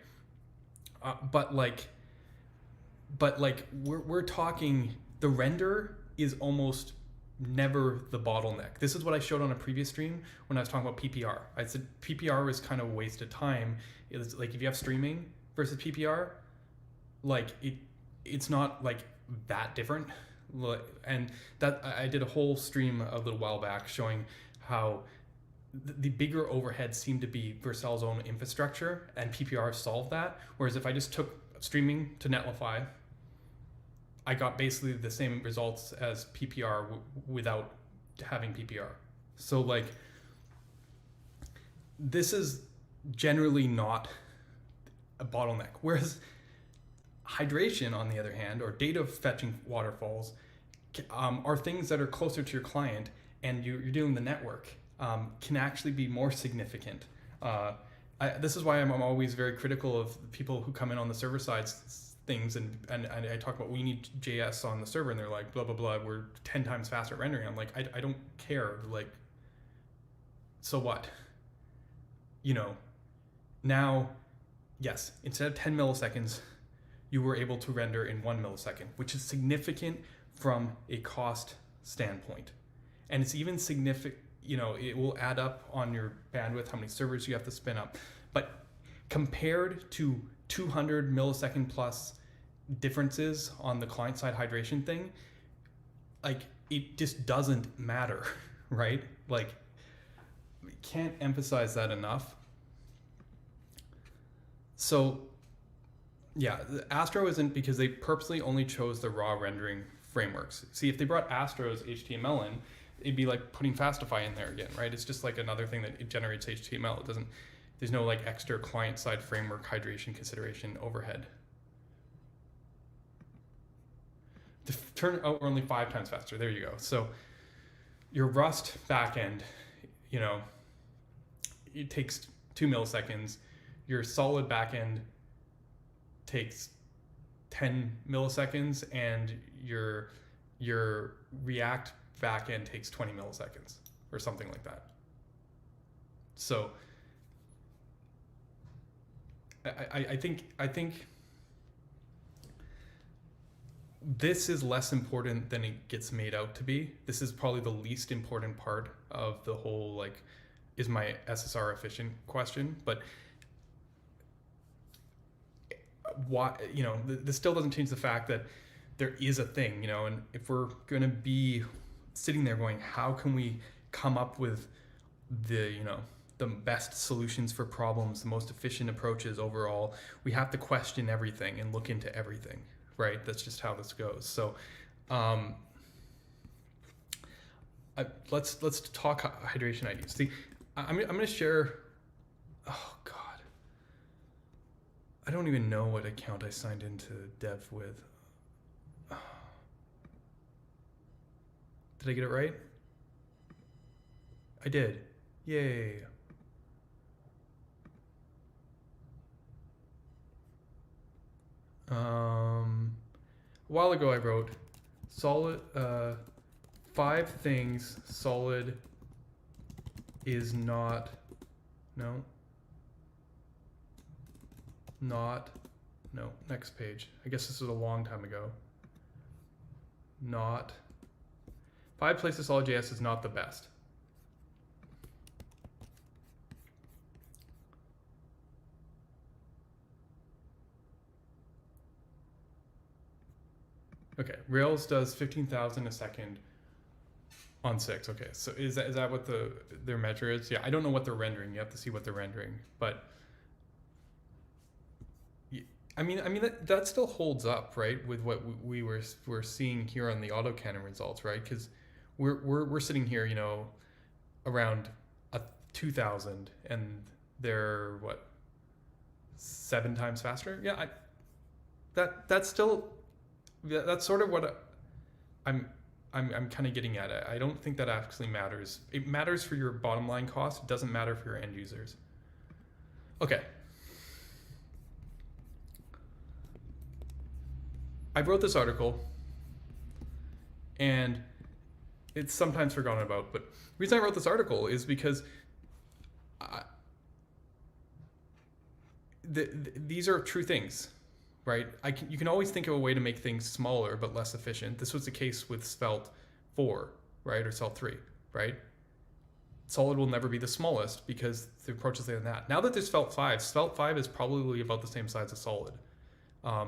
A: But we're talking, the render is almost never the bottleneck. This is what I showed on a previous stream when I was talking about PPR. I said PPR was kind of a waste of time. It's like if you have streaming versus PPR, like it's not like that different. And that I did a whole stream a little while back showing how the bigger overhead seemed to be Vercel's own infrastructure, and PPR solved that. Whereas if I just took streaming to Netlify, I got basically the same results as PPR without having PPR. So like, this is generally not a bottleneck. Whereas hydration, on the other hand, or data fetching waterfalls, are things that are closer to your client and you're doing the network, can actually be more significant. This is why I'm always very critical of people who come in on the server side things and I talk about, we need JS on the server, and they're like, blah, blah, blah, we're 10 times faster at rendering. I'm like, I don't care. Like, so what? Now, yes, instead of 10 milliseconds, you were able to render in 1 millisecond, which is significant from a cost standpoint. And it's even significant, it will add up on your bandwidth, how many servers you have to spin up. But compared to 200 millisecond plus differences on the client side hydration thing, like, it just doesn't matter, right? Like, we can't emphasize that enough. So yeah, the Astro isn't, because they purposely only chose the raw rendering frameworks. See, if they brought Astro's HTML in, it'd be like putting Fastify in there again, right? It's just like another thing that it generates HTML. It doesn't, there's no like extra client side framework hydration consideration overhead. to turn out only 5 times faster. There you go. So your Rust backend, you know, it takes 2 milliseconds. Your Solid backend takes 10 milliseconds, and your React backend takes 20 milliseconds or something like that. So I think this is less important than it gets made out to be. This is probably the least important part of the whole, like, is my SSR efficient question. But why, you know, this still doesn't change the fact that there is a thing, you know, and if we're going to be sitting there going, how can we come up with the, you know, the best solutions for problems, the most efficient approaches overall, we have to question everything and look into everything, right? That's just how this goes. So let's talk hydration IDs. See, I'm going to share, oh God, I don't even know what account I signed into Dev with. Did I get it right? I did. Yay. A while ago I wrote Solid 5 things Solid is not, next page. I guess this was a long time ago. 5 places SolidJS is not the best. Okay, Rails does 15,000 a second on 6. Okay, so is that what their measure is? Yeah, I don't know what they're rendering. You have to see what they're rendering, but I mean that still holds up, right? With what we're seeing here on the autocannon results, right? Because we're sitting here, you know, around 2,000, and they're what, 7 times faster? Yeah, that's still. Yeah, that's sort of what I'm kind of getting at. I don't think that actually matters. It matters for your bottom line cost. It doesn't matter for your end users. Okay. I wrote this article, and it's sometimes forgotten about, but the reason I wrote this article is because these are true things. Right, you can always think of a way to make things smaller but less efficient. This was the case with Svelte 4, right, or Svelte 3, right? Solid will never be the smallest because the approach is later than that. Now that there's Svelte 5 is probably about the same size as Solid.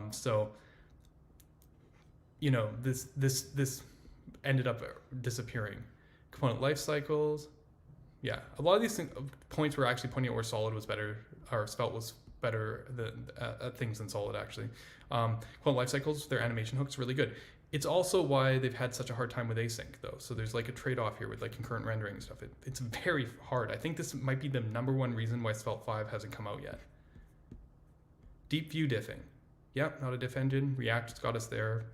A: So, you know, this ended up disappearing. Component life cycles, yeah. A lot of these points were actually pointing out where Solid was better, or Svelte was better at things than Solid, actually. Component life cycles, their animation hook's really good. It's also why they've had such a hard time with async, though. So there's like a trade-off here with like concurrent rendering and stuff. It's very hard. I think this might be the #1 reason why Svelte 5 hasn't come out yet. Deep view diffing. Yep, not a diff engine. React's got us there.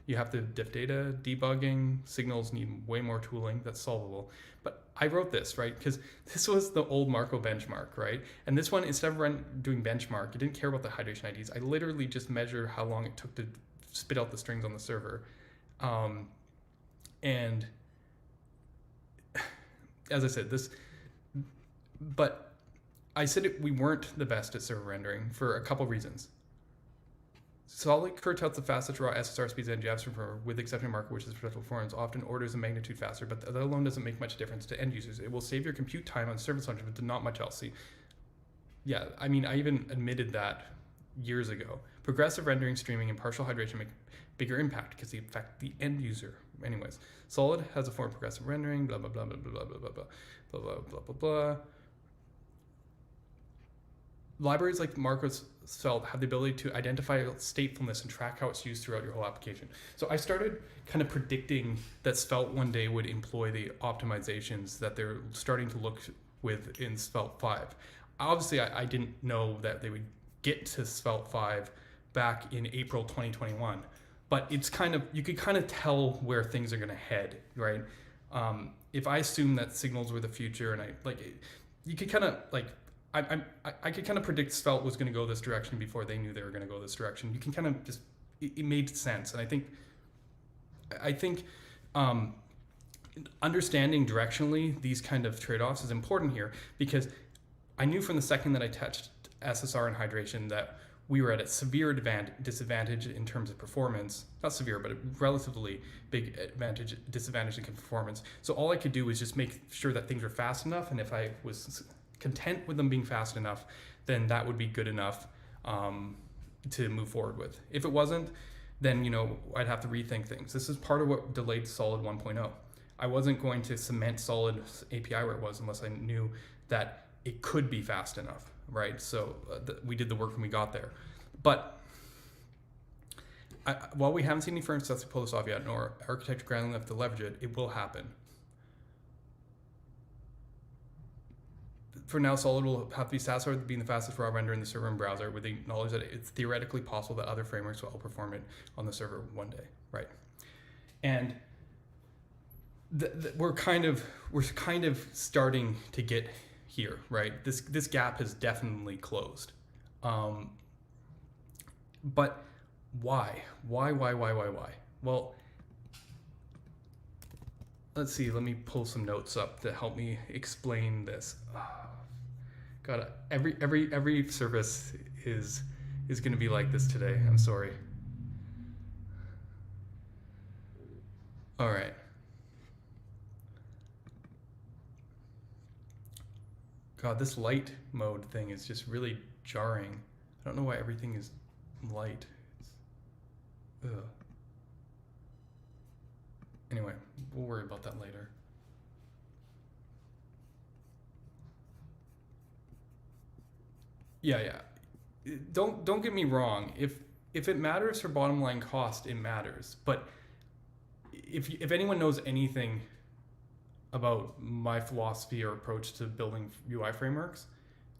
A: You have to diff data, debugging, signals need way more tooling. That's solvable. But I wrote this, right? Because this was the old Marco benchmark, right? And this one, instead of doing benchmark, it didn't care about the hydration IDs. I literally just measure how long it took to spit out the strings on the server. And as I said, but I said we weren't the best at server rendering for a couple reasons. Solid curtails the fastest raw SSR speeds and JavaScript with exception marker, which is professional performance, often orders of magnitude faster, but that alone doesn't make much difference to end users. It will save your compute time on service launcher, but not much else. See, yeah, I mean, I even admitted that years ago. Progressive rendering, streaming, and partial hydration make bigger impact because they affect the end user. Anyways, Solid has a form of progressive rendering, blah, blah, blah, blah, blah, blah, blah, blah, blah, blah, blah, blah, blah. Libraries like Marco's Svelte have the ability to identify statefulness and track how it's used throughout your whole application. So I started kind of predicting that Svelte one day would employ the optimizations that they're starting to look with in Svelte 5. Obviously, I didn't know that they would get to Svelte 5 back in April 2021. but it's kind of, you could kind of tell where things are going to head, right? If I assume that signals were the future, and you could kind of like, I could kind of predict Svelte was going to go this direction before they knew they were going to go this direction. You can kind of just, it made sense. And I think understanding directionally these kind of trade-offs is important here, because I knew from the second that I touched SSR and hydration that we were at a severe disadvantage in terms of performance. Not severe, but a relatively big disadvantage in performance. So all I could do was just make sure that things were fast enough, and if I was content with them being fast enough, then that would be good enough to move forward with. If it wasn't, then I'd have to rethink things. This is part of what delayed Solid 1.0. I wasn't going to cement Solid API where it was unless I knew that it could be fast enough, right? So we did the work when we got there. But while we haven't seen any firms successfully pull this off yet, nor architecture ground enough to leverage it, it will happen. For now, Solid will have to be satisfied with being the fastest raw render in the server and browser, with the knowledge that it's theoretically possible that other frameworks will outperform it on the server one day, right? And we're kind of starting to get here, right? This gap has definitely closed. But why? Why? Well, let's see. Let me pull some notes up to help me explain this. God, every service is going to be like this today. I'm sorry. All right. God, this light mode thing is just really jarring. I don't know why everything is light. Ugh. Anyway, we'll worry about that later. Yeah. Don't get me wrong. If it matters for bottom line cost, it matters. But if anyone knows anything about my philosophy or approach to building UI frameworks,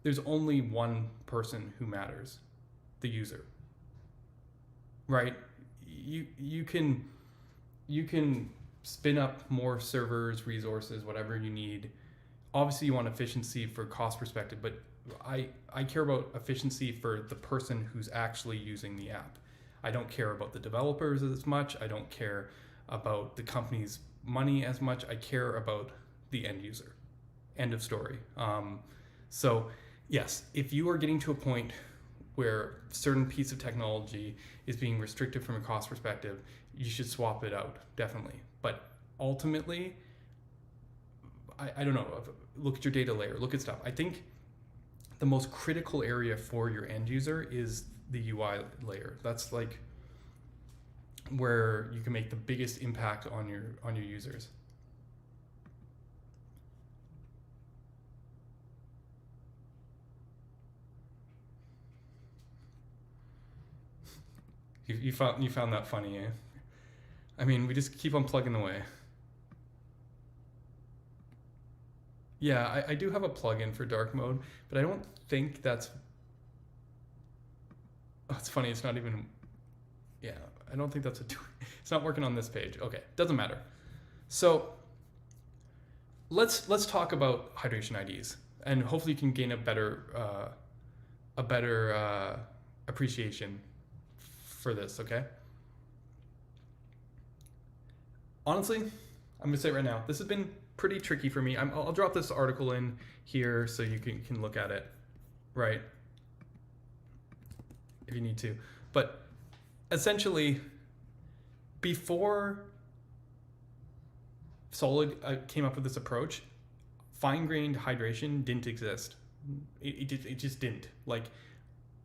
A: there's only one person who matters: the user. Right? You can spin up more servers, resources, whatever you need. Obviously, you want efficiency for cost perspective, but I care about efficiency for the person who's actually using the app. I don't care about the developers as much. I don't care about the company's money as much. I care about the end user. End of story. So yes, if you are getting to a point where a certain piece of technology is being restricted from a cost perspective, you should swap it out, definitely. But ultimately, I don't know, look at your data layer, look at stuff. I think the most critical area for your end user is the UI layer. That's like where you can make the biggest impact on your users. You found that funny, eh? I mean, we just keep on plugging away. Yeah, I do have a plugin for dark mode, but I don't think that's... Oh, it's funny, it's not even... Yeah, I don't think that's it's not working on this page. Okay, doesn't matter. So let's talk about hydration IDs, and hopefully you can gain a better appreciation for this, okay? Honestly, I'm gonna say it right now, this has been pretty tricky for me. I'll drop this article in here so you can look at it, right? If you need to. But essentially, before Solid came up with this approach, fine-grained hydration didn't exist. It just didn't. Like,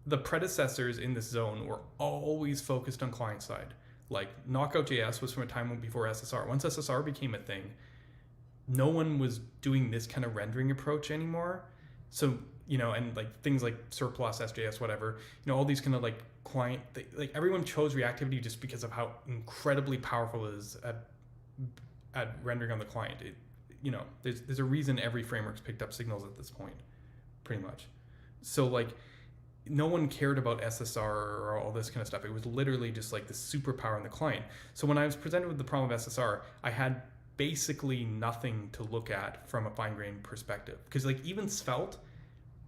A: the predecessors in this zone were always focused on client side. Like, Knockout.js was from a time before SSR. Once SSR became a thing, no one was doing this kind of rendering approach anymore. So, and like things like Surplus, SJS, whatever, all these kind of like client, like everyone chose reactivity just because of how incredibly powerful it is at rendering on the client. There's a reason every framework's picked up signals at this point, pretty much. So like, no one cared about SSR or all this kind of stuff. It was literally just like the superpower in the client. So when I was presented with the problem of SSR, I had basically nothing to look at from a fine-grained perspective. Because like even Svelte,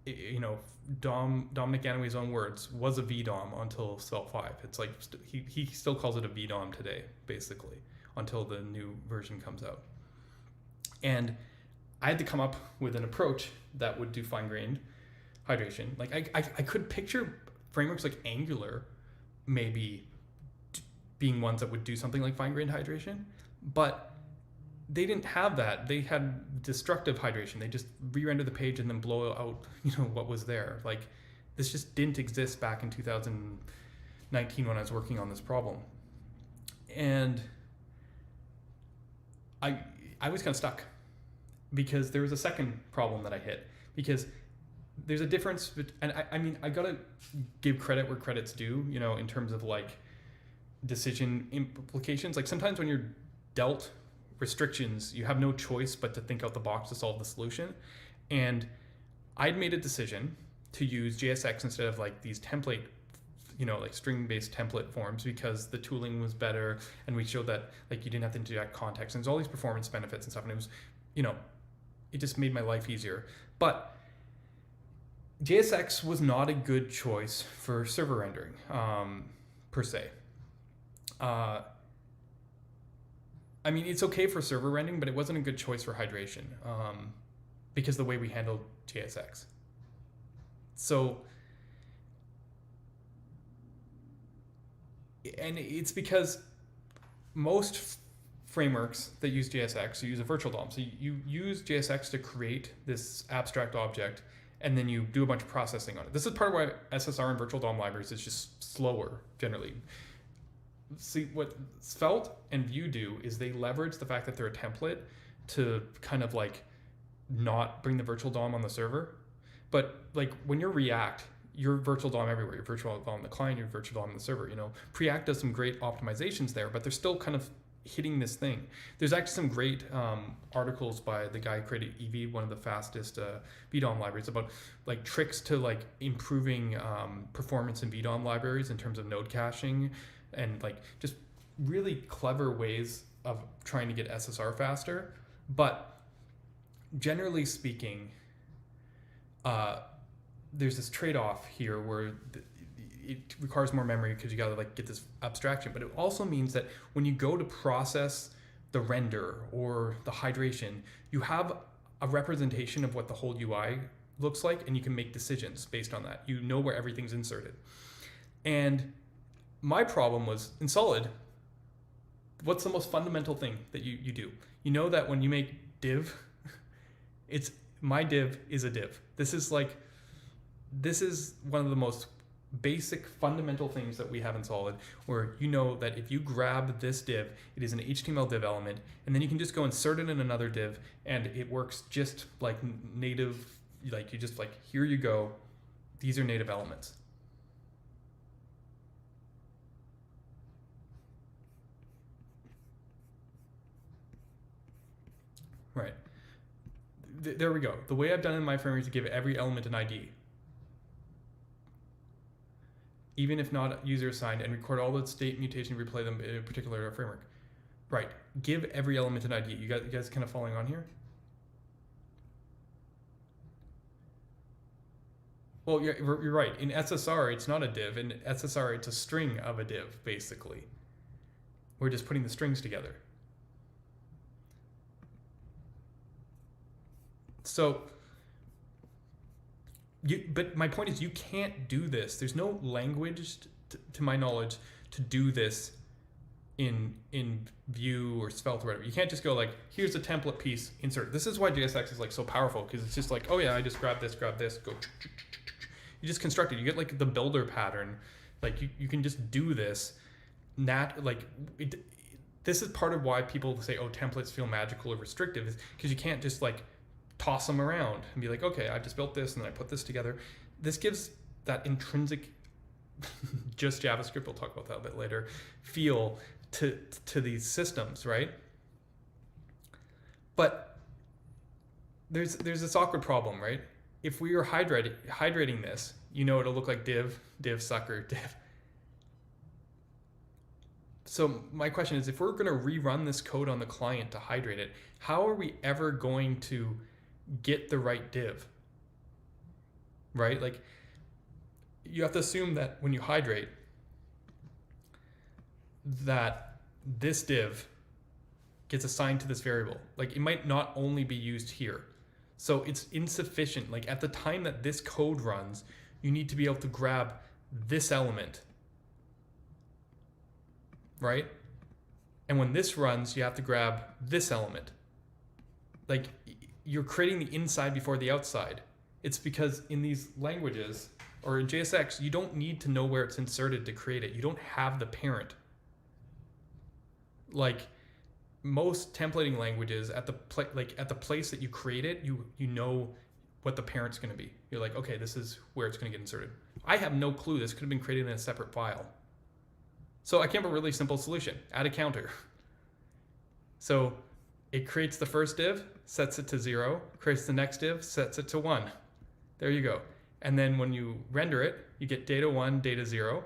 A: you know, Dominic Anaway's own words, was a VDOM until Svelte 5. It's like he still calls it a VDOM today, basically, until the new version comes out. And I had to come up with an approach that would do fine-grained hydration. Like I could picture frameworks like Angular maybe being ones that would do something like fine-grained hydration, but they didn't have that. They had destructive hydration. They just re-render the page and then blow out, you know, what was there. Like this just didn't exist back in 2019 when I was working on this problem. And I was kind of stuck because there was a second problem that I hit, because there's a difference, and I mean, I gotta give credit where credit's due, you know, in terms of like decision implications. Like sometimes when you're dealt restrictions, you have no choice but to think out the box to solve the solution. And I'd made a decision to use JSX instead of like these template, you know, like string-based template forms, because the tooling was better, and we showed that like you didn't have to inject context, and there's all these performance benefits and stuff, and it was, you know, it just made my life easier. But JSX was not a good choice for server rendering, per se. I mean, it's okay for server rendering, but it wasn't a good choice for hydration, because the way we handled JSX. So, and it's because most frameworks that use JSX use a virtual DOM. So you use JSX to create this abstract object, and then you do a bunch of processing on it. This is part of why SSR and virtual DOM libraries is just slower generally. See, what Svelte and Vue do is they leverage the fact that they're a template to kind of like not bring the virtual DOM on the server. But like when you're React, you're virtual DOM everywhere. You're virtual DOM on the client, you're virtual DOM on the server. You know, Preact does some great optimizations there, but they're still kind of hitting this thing. There's actually some great articles by the guy who created EV, one of the fastest VDOM libraries, about like tricks to like improving performance in VDOM libraries in terms of node caching, and like just really clever ways of trying to get SSR faster. But generally speaking, there's this trade-off here where it requires more memory because you got to like get this abstraction, but it also means that when you go to process the render or the hydration, you have a representation of what the whole UI looks like, and you can make decisions based on that. You know where everything's inserted. And my problem was in Solid, what's the most fundamental thing that you do? You know that when you make div, it's myDiv is a div. This is one of the most basic fundamental things that we have in Solid, where you know that if you grab this div, it is an HTML div element, and then you can just go insert it in another div, and it works just like native. Like you just like, here you go, these are native elements. Right. There we go. The way I've done it in my framework is to give every element an ID, even if not user assigned, and record all the state mutation, replay them in a particular framework. Right. Give every element an ID. You guys kind of following on here? Well, you're right. In SSR, it's not a div. In SSR, it's a string of a div, basically. We're just putting the strings together. So, but my point is, you can't do this. There's no language, to my knowledge, to do this in Vue or Svelte or whatever. You can't just go like, here's a template piece, insert. This is why JSX is like so powerful, because it's just like, oh yeah, I just grab this, go. You just construct it. You get like the builder pattern. Like you can just do this. This is part of why people say, oh, templates feel magical or restrictive, is because you can't just like toss them around and be like, okay, I've just built this and then I put this together. This gives that intrinsic, just JavaScript, we'll talk about that a bit later, feel to these systems, right? But there's this awkward problem, right? if we were hydrating this, it'll look like div, sucker, div. So my question is, if we're going to rerun this code on the client to hydrate it, how are we ever going to get the right div? Right? Like, you have to assume that when you hydrate, that this div gets assigned to this variable. Like, it might not only be used here. So it's insufficient. Like, at the time that this code runs, you need to be able to grab this element, right? And when this runs, you have to grab this element. Like, you're creating the inside before the outside. It's because in these languages, or in JSX, you don't need to know where it's inserted to create it. You don't have the parent. Like, most templating languages, at the place that you create it, you know what the parent's going to be. You're like, okay, this is where it's going to get inserted. I have no clue. This could have been created in a separate file. So I came up with a really simple solution. Add a counter. So it creates the first div, sets it to 0, creates the next div, sets it to 1. There you go. And then when you render it, you get data 1, data 0.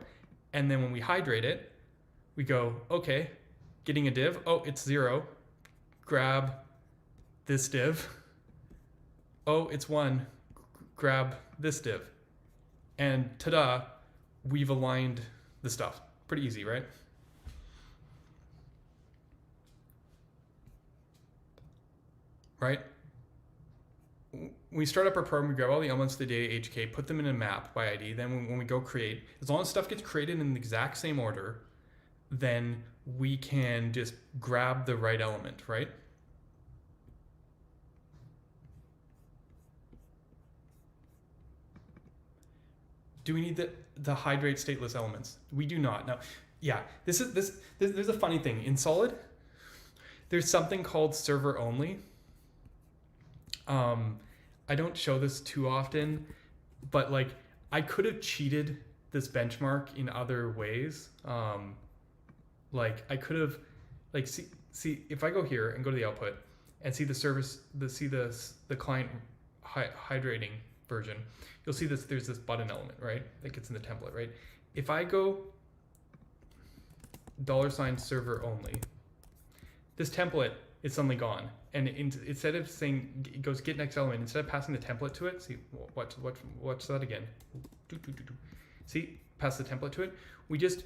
A: And then when we hydrate it, we go, okay, getting a div, oh, it's 0. Grab this div. Oh, it's 1. Grab this div. And ta-da, we've aligned the stuff. Pretty easy, right? Right? We start up our program, we grab all the elements of the data HK, put them in a map by ID. Then when we go create, as long as stuff gets created in the exact same order, then we can just grab the right element, right? Do we need the hydrate stateless elements? We do not. Now, yeah, there's a funny thing. In Solid, there's something called server only. I don't show this too often, but like, I could have cheated this benchmark in other ways. Like, I could have, like, see if I go here and go to the output and see the service, the client hydrating version, you'll see this. There's this button element, right? That gets in the template, right? If I go $server only, this template is suddenly gone. And instead of saying, it goes get next element, instead of passing the template to it, see, what's that again? See, pass the template to it. We just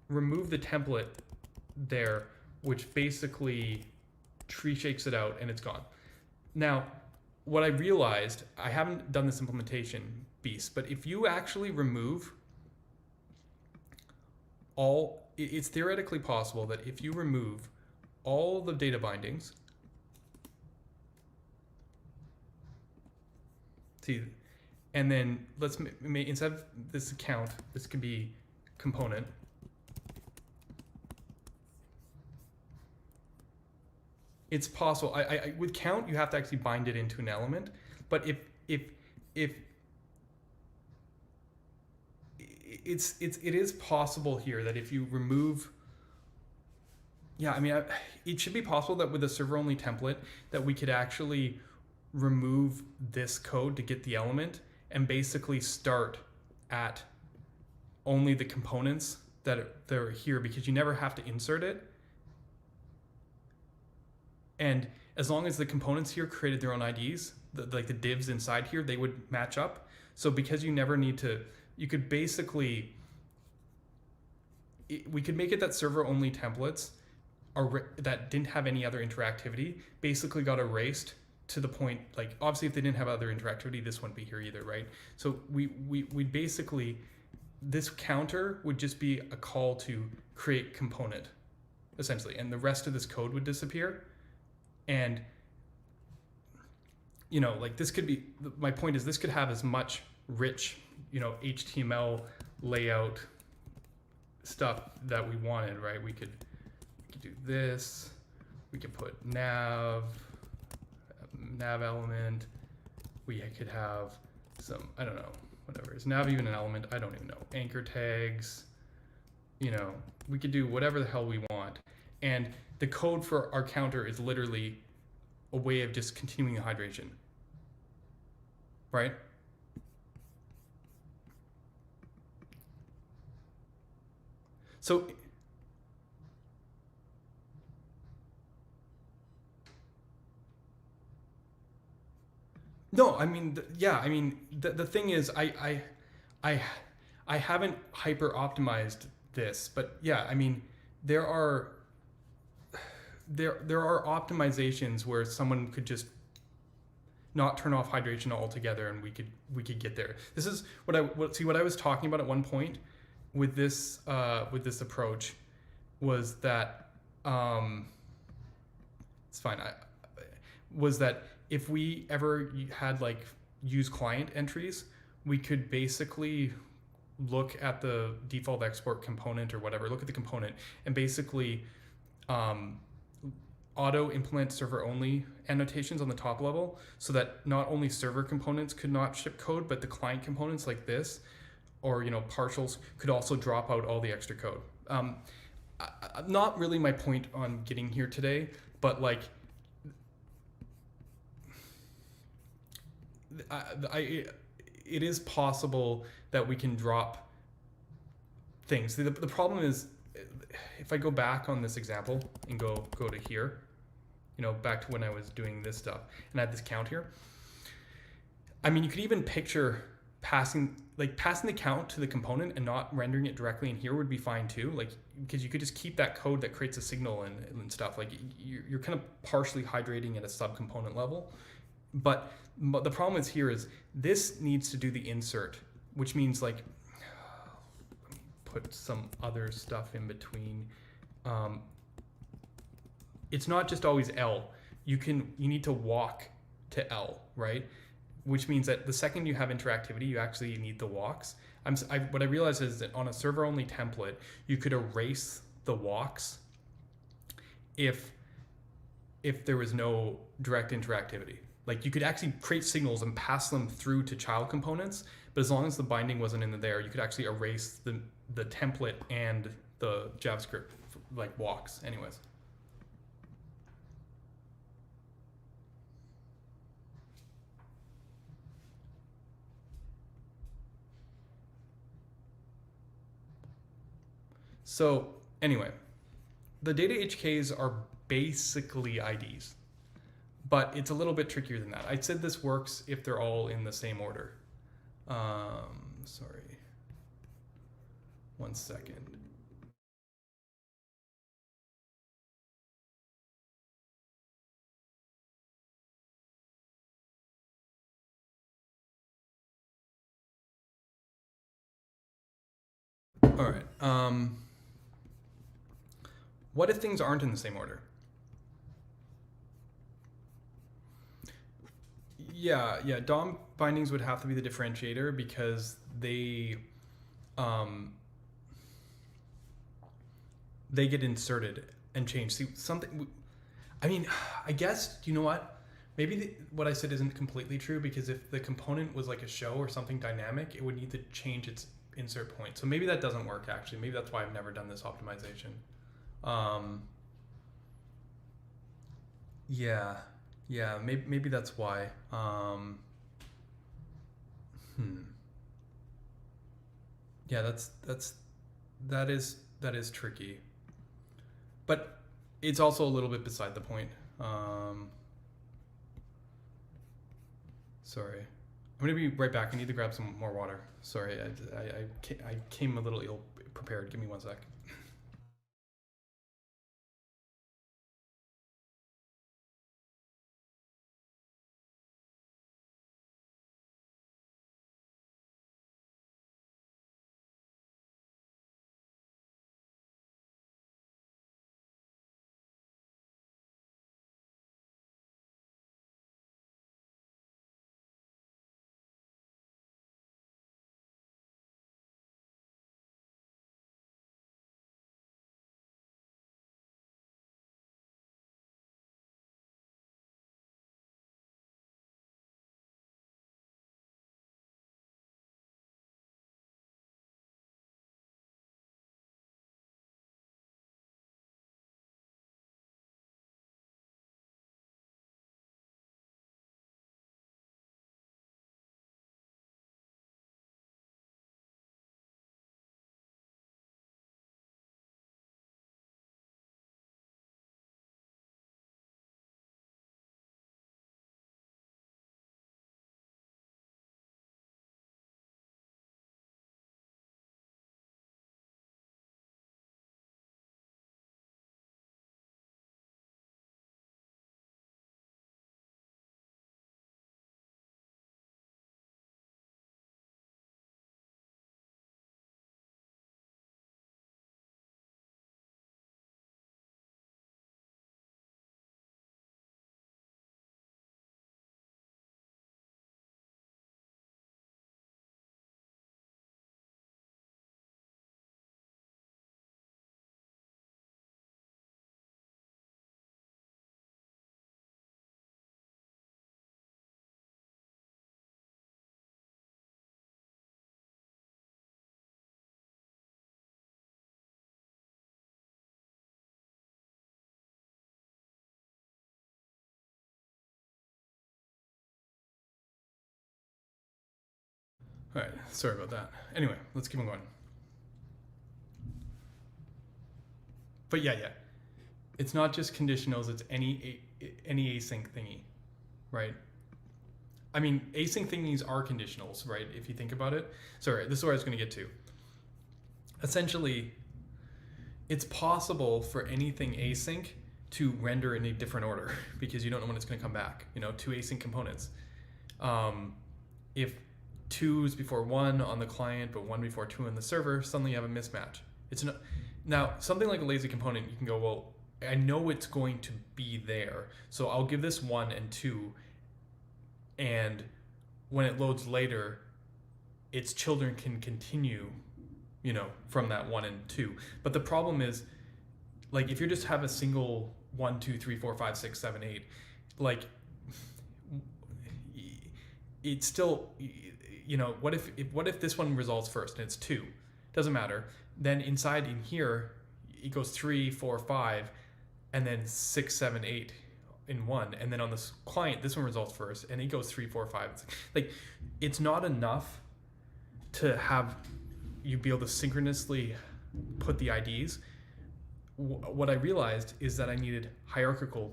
A: remove the template there, which basically tree shakes it out and it's gone. Now, what I realized, I haven't done this implementation piece, but if you actually remove it's theoretically possible that if you remove all the data bindings, see, and then let's make, instead of this account, this could be component. It's possible. With count, you have to actually bind it into an element. But if it is possible here that if you remove, yeah, I mean, it should be possible that with a server only template that we could actually remove this code to get the element and basically start at only the components that are here, because you never have to insert it. And as long as the components here created their own IDs, like the divs inside here, they would match up. So because you never need to, you could basically, we could make it that server only templates that didn't have any other interactivity basically got erased to the point, like, obviously if they didn't have other interactivity, this wouldn't be here either, right? So we basically, this counter would just be a call to create component, essentially, and the rest of this code would disappear. And, you know, like, this could be, my point is this could have as much rich, you know, HTML layout stuff that we wanted, right? We could do this, we could put nav element, we could have some, I don't know, whatever. Is nav even an element? I don't even know. Anchor tags, you know, we could do whatever the hell we want. And the code for our counter is literally a way of just continuing the hydration, right? So no, I mean, yeah, I mean, the thing is, I, I haven't hyper optimized this, but yeah, I mean, there are there are optimizations where someone could just not turn off hydration altogether, and we could get there. This is what I was talking about at one point with this approach was that it's fine. Was that if we ever had like use client entries, we could basically look at the default export component or whatever, look at the component and basically auto implement server only annotations on the top level so that not only server components could not ship code, but the client components like this or partials could also drop out all the extra code. Not really my point on getting here today, but like it is possible that we can drop things. The problem is, if I go back on this example and go to here, back to when I was doing this stuff and I had this count here. I mean, you could even picture passing the count to the component and not rendering it directly in here would be fine too. Like, because you could just keep that code that creates a signal and stuff. Like you're kind of partially hydrating at a subcomponent level. But the problem is here is this needs to do the insert, which means like, let me put some other stuff in between. It's not just always L. You need to walk to L, right? Which means that the second you have interactivity, you actually need the walks. What I realized is that on a server-only template, you could erase the walks if there was no direct interactivity. Like you could actually create signals and pass them through to child components, but as long as the binding wasn't in there, you could actually erase the template and the JavaScript like walks anyways. So anyway, the data HKs are basically IDs, but it's a little bit trickier than that. I said this works if they're all in the same order. Sorry. 1 second. All right. What if things aren't in the same order? Yeah, DOM bindings would have to be the differentiator because they get inserted and changed. See, something, I mean, I guess, you know what? Maybe what I said isn't completely true because if the component was like a show or something dynamic, it would need to change its insert point. So maybe that doesn't work actually. Maybe that's why I've never done this optimization. Yeah, maybe that's why. Yeah, that is tricky, but it's also a little bit beside the point. Sorry, I'm gonna be right back. I need to grab some more water. Sorry, I came a little ill prepared. Give me 1 sec. All right, sorry about that. Anyway, let's keep on going. But yeah, it's not just conditionals, it's any async thingy, right? I mean, async thingies are conditionals, right? If you think about it. Sorry, this is where I was going to get to. Essentially, it's possible for anything async to render in a different order because you don't know when it's going to come back. You know, two async components. If 2 is before 1 on the client, but 1 before 2 on the server, suddenly you have a mismatch. It's not, now, something like a lazy component, you can go, well, I know it's going to be there, so I'll give this 1 and 2, and when it loads later, its children can continue, you know, from that 1 and 2. But the problem is, like, if you just have a single 1, 2, 3, 4, 5, 6, 7, 8, like, it's still, you know, what if this one resolves first and it's 2? Doesn't matter. Then inside in here, it goes 3, 4, 5, and then 6, 7, 8 in 1. And then on this client, this one resolves first, and it goes 3, 4, 5. Like, it's not enough to have you be able to synchronously put the IDs. What I realized is that I needed hierarchical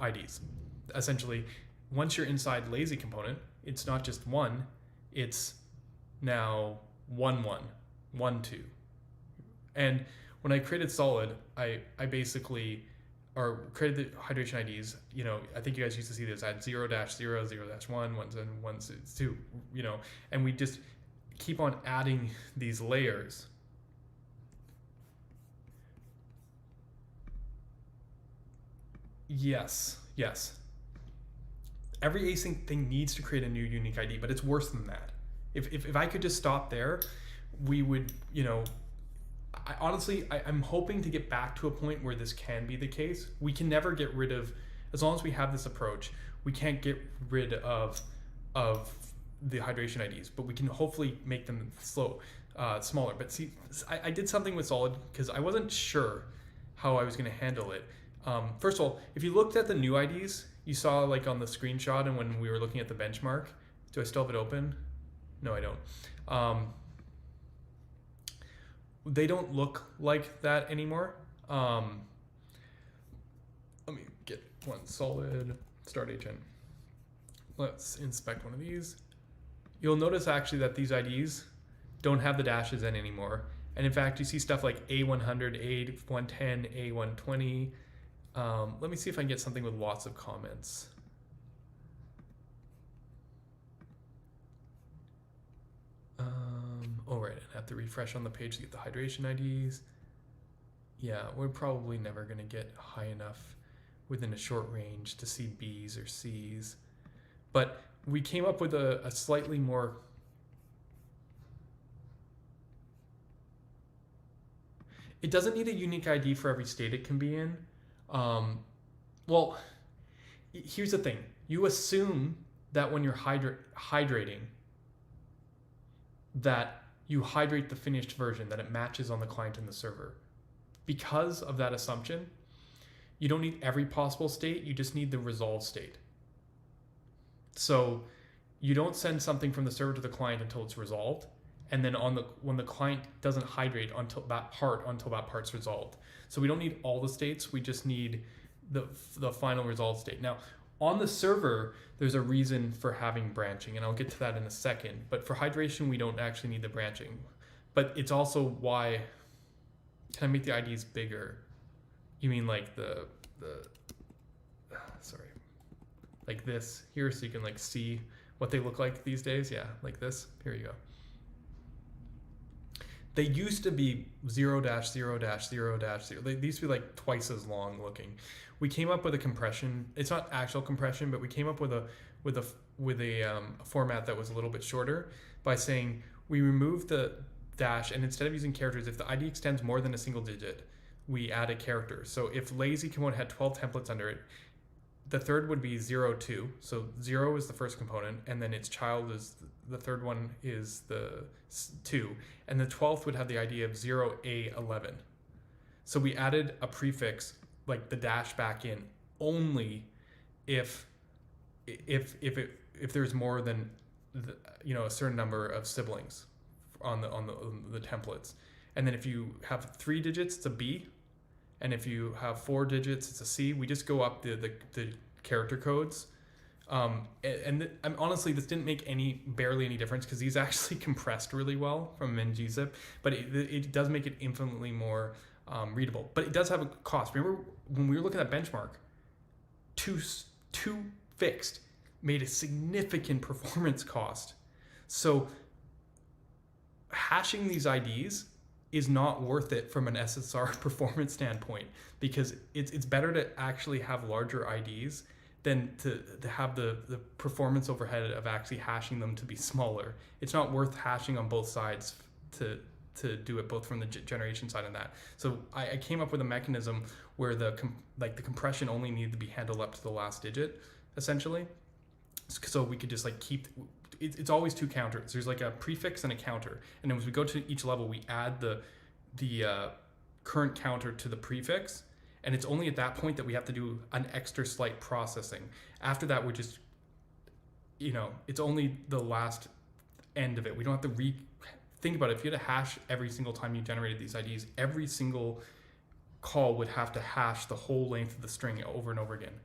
A: IDs. Essentially, once you're inside lazy component, it's not just 1, it's now 1, 1, 1, 2. And when I created Solid, I basically, or created the hydration IDs, you know, I think you guys used to see this. I had 0-0, 0-1, 1, 2, you know, and we just keep on adding these layers. Yes. Every async thing needs to create a new unique ID, but it's worse than that. If I could just stop there, we would, you know, I'm hoping to get back to a point where this can be the case. We can never get rid of, as long as we have this approach, we can't get rid of the hydration IDs, but we can hopefully make them smaller. But see, I did something with Solid because I wasn't sure how I was going to handle it. First of all, if you looked at the new IDs, you saw like on the screenshot and when we were looking at the benchmark, do I still have it open? No, I don't. They don't look like that anymore. Let me get one solid start agent. Let's inspect one of these. You'll notice actually that these IDs don't have the dashes in anymore. And in fact, you see stuff like A100, A110, A120. Let me see if I can get something with lots of comments. Oh, right, I have to refresh on the page to get the hydration IDs. Yeah, we're probably never going to get high enough within a short range to see B's or C's. But we came up with a slightly more... It doesn't need a unique ID for every state it can be in. Well, here's the thing. You assume that when you're hydrating, that you hydrate the finished version, that it matches on the client and the server. Because of that assumption, you don't need every possible state, you just need the resolved state. So you don't send something from the server to the client until it's resolved, and then when the client doesn't hydrate until that part's resolved. So we don't need all the states, we just need the final resolved state. Now, on the server, there's a reason for having branching, and I'll get to that in a second. But for hydration, we don't actually need the branching. But it's also why, can I make the IDs bigger? You mean like sorry, like this here, so you can like see what they look like these days? Yeah, like this. Here you go. They used to be 0-0-0-0. They used to be like twice as long looking. We came up with a compression. It's not actual compression, but we came up with a format that was a little bit shorter by saying we remove the dash, and instead of using characters, if the ID extends more than a single digit, we add a character. So if lazy component had 12 templates under it, the third would be 0, 2. So 0 is the first component, and then its child is the third one is the 2, and the 12th would have the ID of 0A11. So we added a prefix like the dash back in only if there's more than a certain number of siblings on the templates. And then if you have 3 digits, it's a B. And if you have 4 digits, it's a C. We just go up the character codes. Honestly, this didn't make barely any difference because these actually compressed really well from min-gzip, but it does make it infinitely more readable. But it does have a cost. Remember when we were looking at benchmark, toFixed made a significant performance cost. So hashing these IDs is not worth it from an SSR performance standpoint, because it's better to actually have larger IDs than to have the performance overhead of actually hashing them to be smaller. It's not worth hashing on both sides to do it both from the generation side and that. So I came up with a mechanism where the compression only needed to be handled up to the last digit, essentially. So we could just like keep, it's always 2 counters. There's like a prefix and a counter. And then as we go to each level, we add the current counter to the prefix. And it's only at that point that we have to do an extra slight processing. After that, we're just, it's only the last end of it. We don't have to think about it. If you had to hash every single time you generated these IDs, every single call would have to hash the whole length of the string over and over again.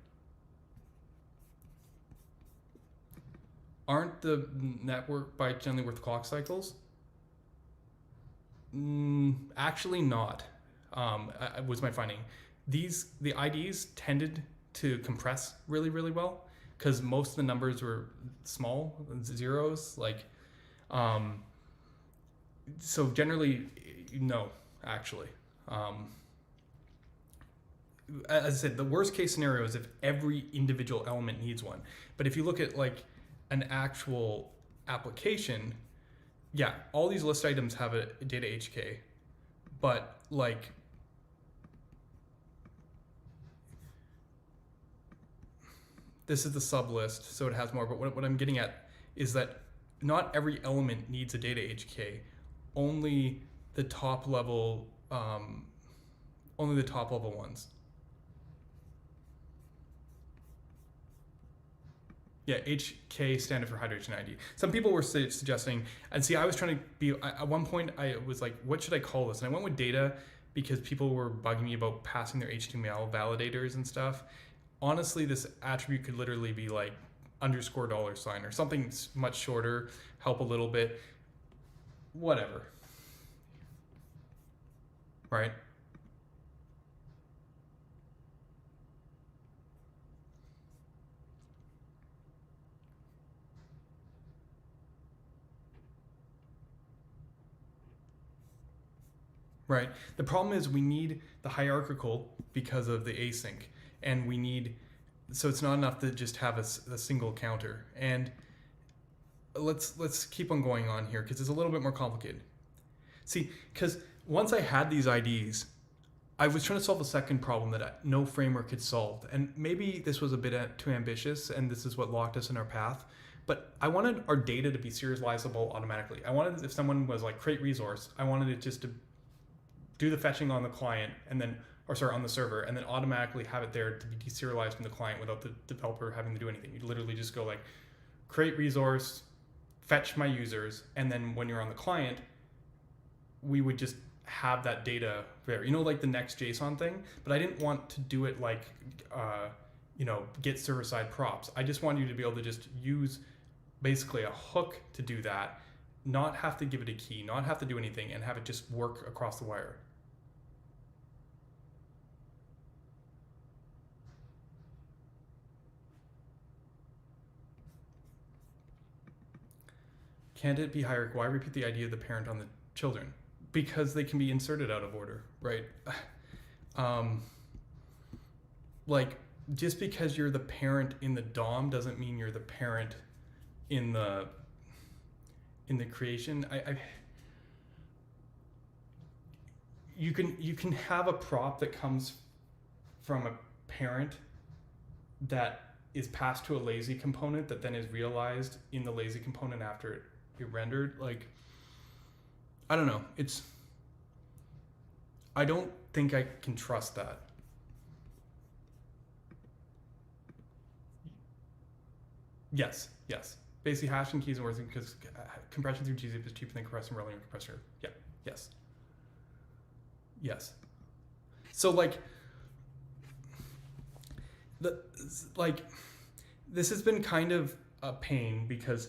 A: Aren't the network bytes generally worth clock cycles? Actually not, was my finding. The IDs tended to compress really, really well because most of the numbers were small, zeros, so generally, no, actually. As I said, the worst case scenario is if every individual element needs one. But if you look at like an actual application, yeah, all these list items have a data HK, but like this is the sub list, so it has more. But what I'm getting at is that not every element needs a data HK. Only the top level ones. Yeah, HK standard for Hydration ID. Some people were suggesting, and see, I was trying to be, at one point I was like, what should I call this? And I went with data because people were bugging me about passing their HTML validators and stuff. Honestly, this attribute could literally be like $_ or something much shorter, help a little bit, whatever, right? Right. The problem is we need the hierarchical because of the async, and we need, so it's not enough to just have a single counter. And let's keep on going on here because it's a little bit more complicated. See, because once I had these IDs, I was trying to solve a second problem that no framework had solved. And maybe this was a bit too ambitious, and this is what locked us in our path. But I wanted our data to be serializable automatically. I wanted, if someone was like create resource, I wanted it just to do the fetching on the client and then, or sorry, on the server, and then automatically have it there to be deserialized from the client without the developer having to do anything. You'd literally just go like, create resource, fetch my users, and then when you're on the client, we would just have that data there. Like the next JSON thing, but I didn't want to do it like, get server-side props. I just wanted you to be able to just use basically a hook to do that, not have to give it a key, not have to do anything, and have it just work across the wire. Can't it be hierarchical? Why repeat the idea of the parent on the children? Because they can be inserted out of order, right? Like, just because you're the parent in the DOM doesn't mean you're the parent in the creation. You can have a prop that comes from a parent that is passed to a lazy component that then is realized in the lazy component after it rendered. Like, I don't know. I don't think I can trust that. Yes. basically hashing keys and working because compression through gzip is cheaper than compressing rolling compressor. Yeah. Yes. Yes. So like this has been kind of a pain because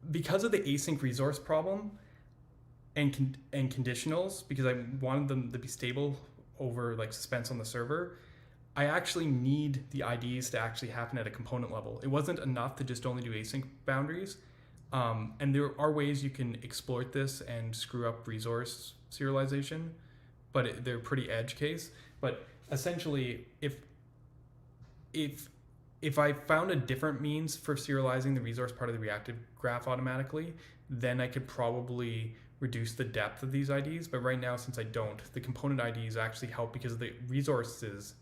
A: of the async resource problem and conditionals, because I wanted them to be stable over like suspense on the server. I actually need the IDs to actually happen at a component level. It wasn't enough to just only do async boundaries. And there are ways you can exploit this and screw up resource serialization, but they're pretty edge case. But essentially, if I found a different means for serializing the resource part of the reactive graph automatically, then I could probably reduce the depth of these IDs. But right now, since I don't, the component IDs actually help because the resources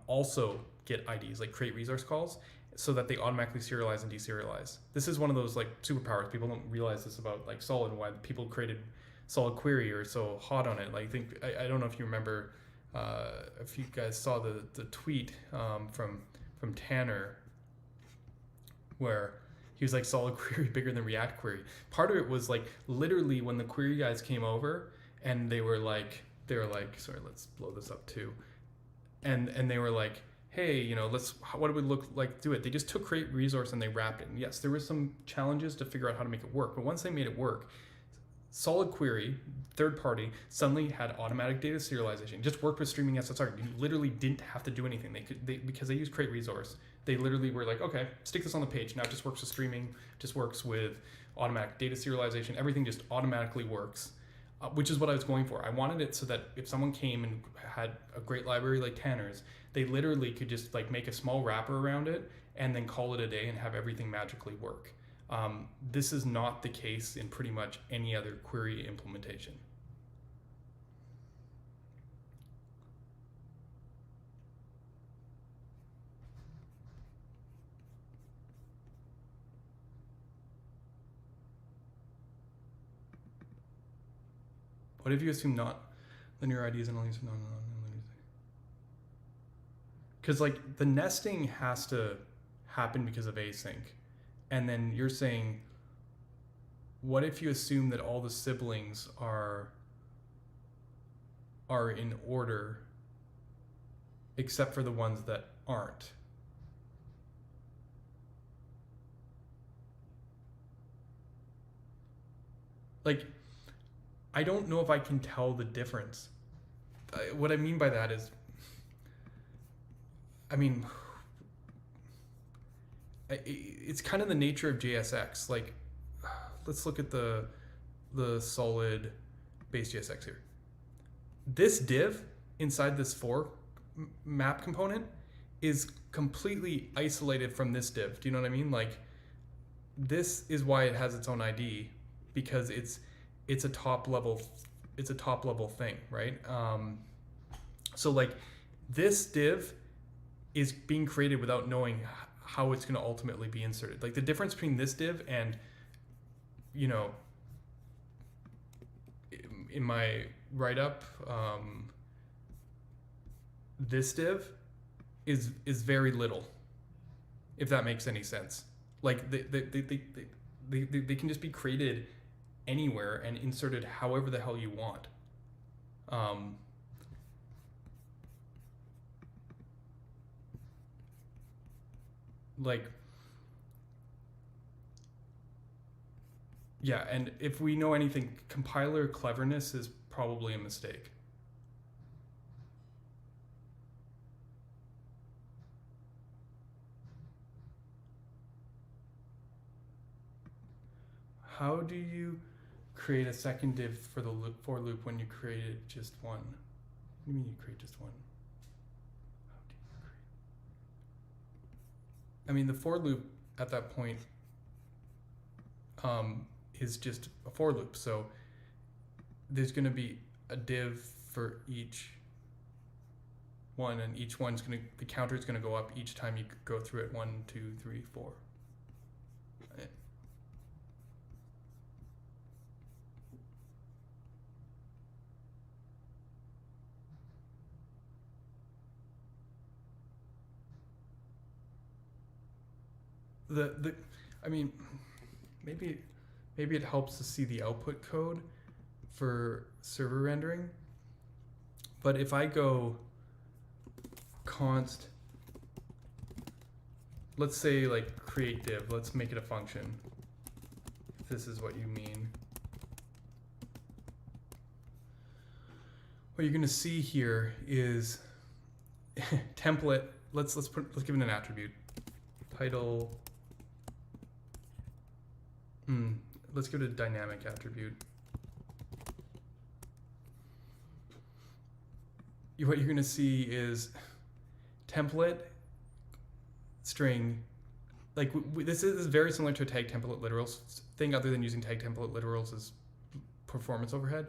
A: also get IDs, like create resource calls, so that they automatically serialize and deserialize. This is one of those like superpowers. People don't realize this about like Solid, and why people created Solid Query or so hot on it. Like I don't know if you remember, if you guys saw the tweet from Tanner, where he was like, Solid Query bigger than React Query. Part of it was like literally when the query guys came over and they were like, sorry, let's blow this up too. And they were like, hey, you know, what do we look like, do it. They just took create resource and they wrapped it. And yes, there were some challenges to figure out how to make it work. But once they made it work, Solid Query, third party, suddenly had automatic data serialization. It just worked with streaming SSR. You literally didn't have to do anything. Because they used create resource, they literally were like, okay, stick this on the page. Now it just works with streaming, just works with automatic data serialization. Everything just automatically works, which is what I was going for. I wanted it so that if someone came and had a great library like Tanner's, they literally could just like make a small wrapper around it and then call it a day and have everything magically work. This is not the case in pretty much any other query implementation. What if you assume not linear IDs and only use non-linear? Because like the nesting has to happen because of async. And then you're saying, what if you assume that all the siblings are in order except for the ones that aren't? Like, I don't know if I can tell the difference. What I mean by that is, I mean, it's kind of the nature of JSX. Like, let's look at the solid base JSX here. This div inside this for map component is completely isolated from this div. Do you know what I mean? Like, this is why it has its own ID, because it's a top level thing, right? So like this div is being created without knowing how it's going to ultimately be inserted. Like the difference between this div and, you know, in my write-up, this div is very little, if that makes any sense. Like they can just be created anywhere and inserted however the hell you want. Like, yeah, and if we know anything, compiler cleverness is probably a mistake. How do you create a second div for the for loop when you created just one? What do you mean you create just one? How do you create? I mean, the for loop at that point is just a for loop. So there's going to be a div for each one, and each one's going to, the counter is going to go up each time you go through it. 1, 2, 3, 4. Right. I mean, maybe it helps to see the output code for server rendering. But if I go const, let's say like createDiv, let's make it a function. If this is what you mean. What you're going to see here is template. Let's give it an attribute. Title. Let's give it a dynamic attribute. What you're going to see is template string. Like this is very similar to a tag template literals thing, other than using tag template literals as performance overhead,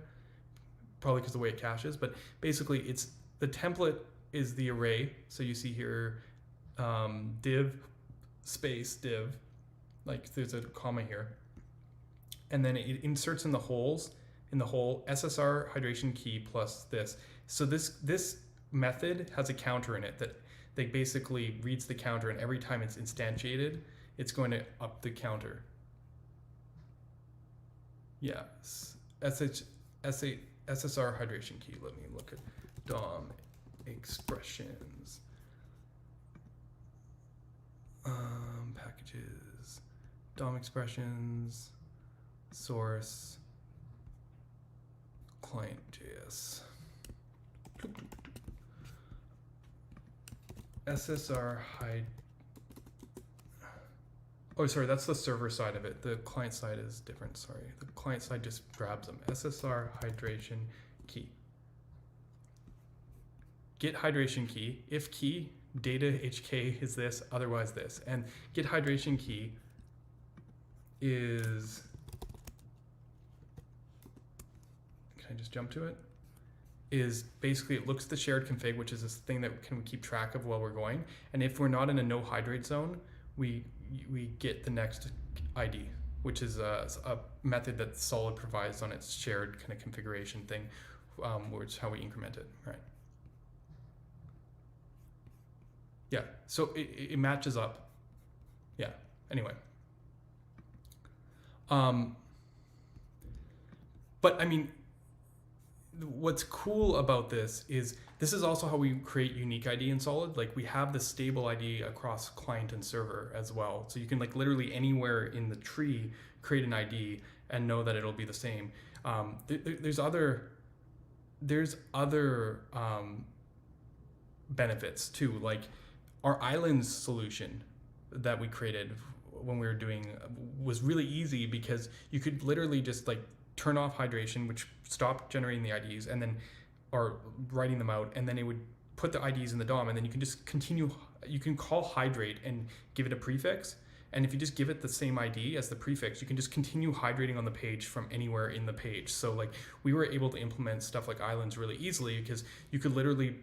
A: probably because the way it caches. But basically, it's the template is the array. So you see here, div space div, like there's a comma here, and then it inserts in the holes in the whole SSR hydration key plus this. So this method has a counter in it that they basically reads the counter, and every time it's instantiated, it's going to up the counter. Yeah, SSR hydration key. Let me look at DOM expressions. Packages, DOM expressions, source, client.js. SSR hide. Oh, sorry, that's the server side of it. The client side is different. Sorry, the client side just grabs them. SSR hydration key. Get hydration key. If key data HK is this, otherwise this. And get hydration key is. Can I just jump to it? Is basically it looks at the shared config, which is this thing that can keep track of while we're going. And if we're not in a no hydrate zone, we get the next ID, which is a method that Solid provides on its shared kind of configuration thing, which is how we increment it, right? Yeah, so it matches up. Yeah, anyway. But I mean, what's cool about this is also how we create unique ID in Solid. Like we have the stable ID across client and server as well. So you can like literally anywhere in the tree create an ID and know that it'll be the same. There's other benefits too. Like our islands solution that we created when we were doing was really easy because you could literally just like turn off hydration, which stopped generating the IDs, and then, or writing them out, and then it would put the IDs in the DOM, and then you can just continue, you can call hydrate and give it a prefix, and if you just give it the same ID as the prefix, you can just continue hydrating on the page from anywhere in the page. So like we were able to implement stuff like islands really easily because you could literally,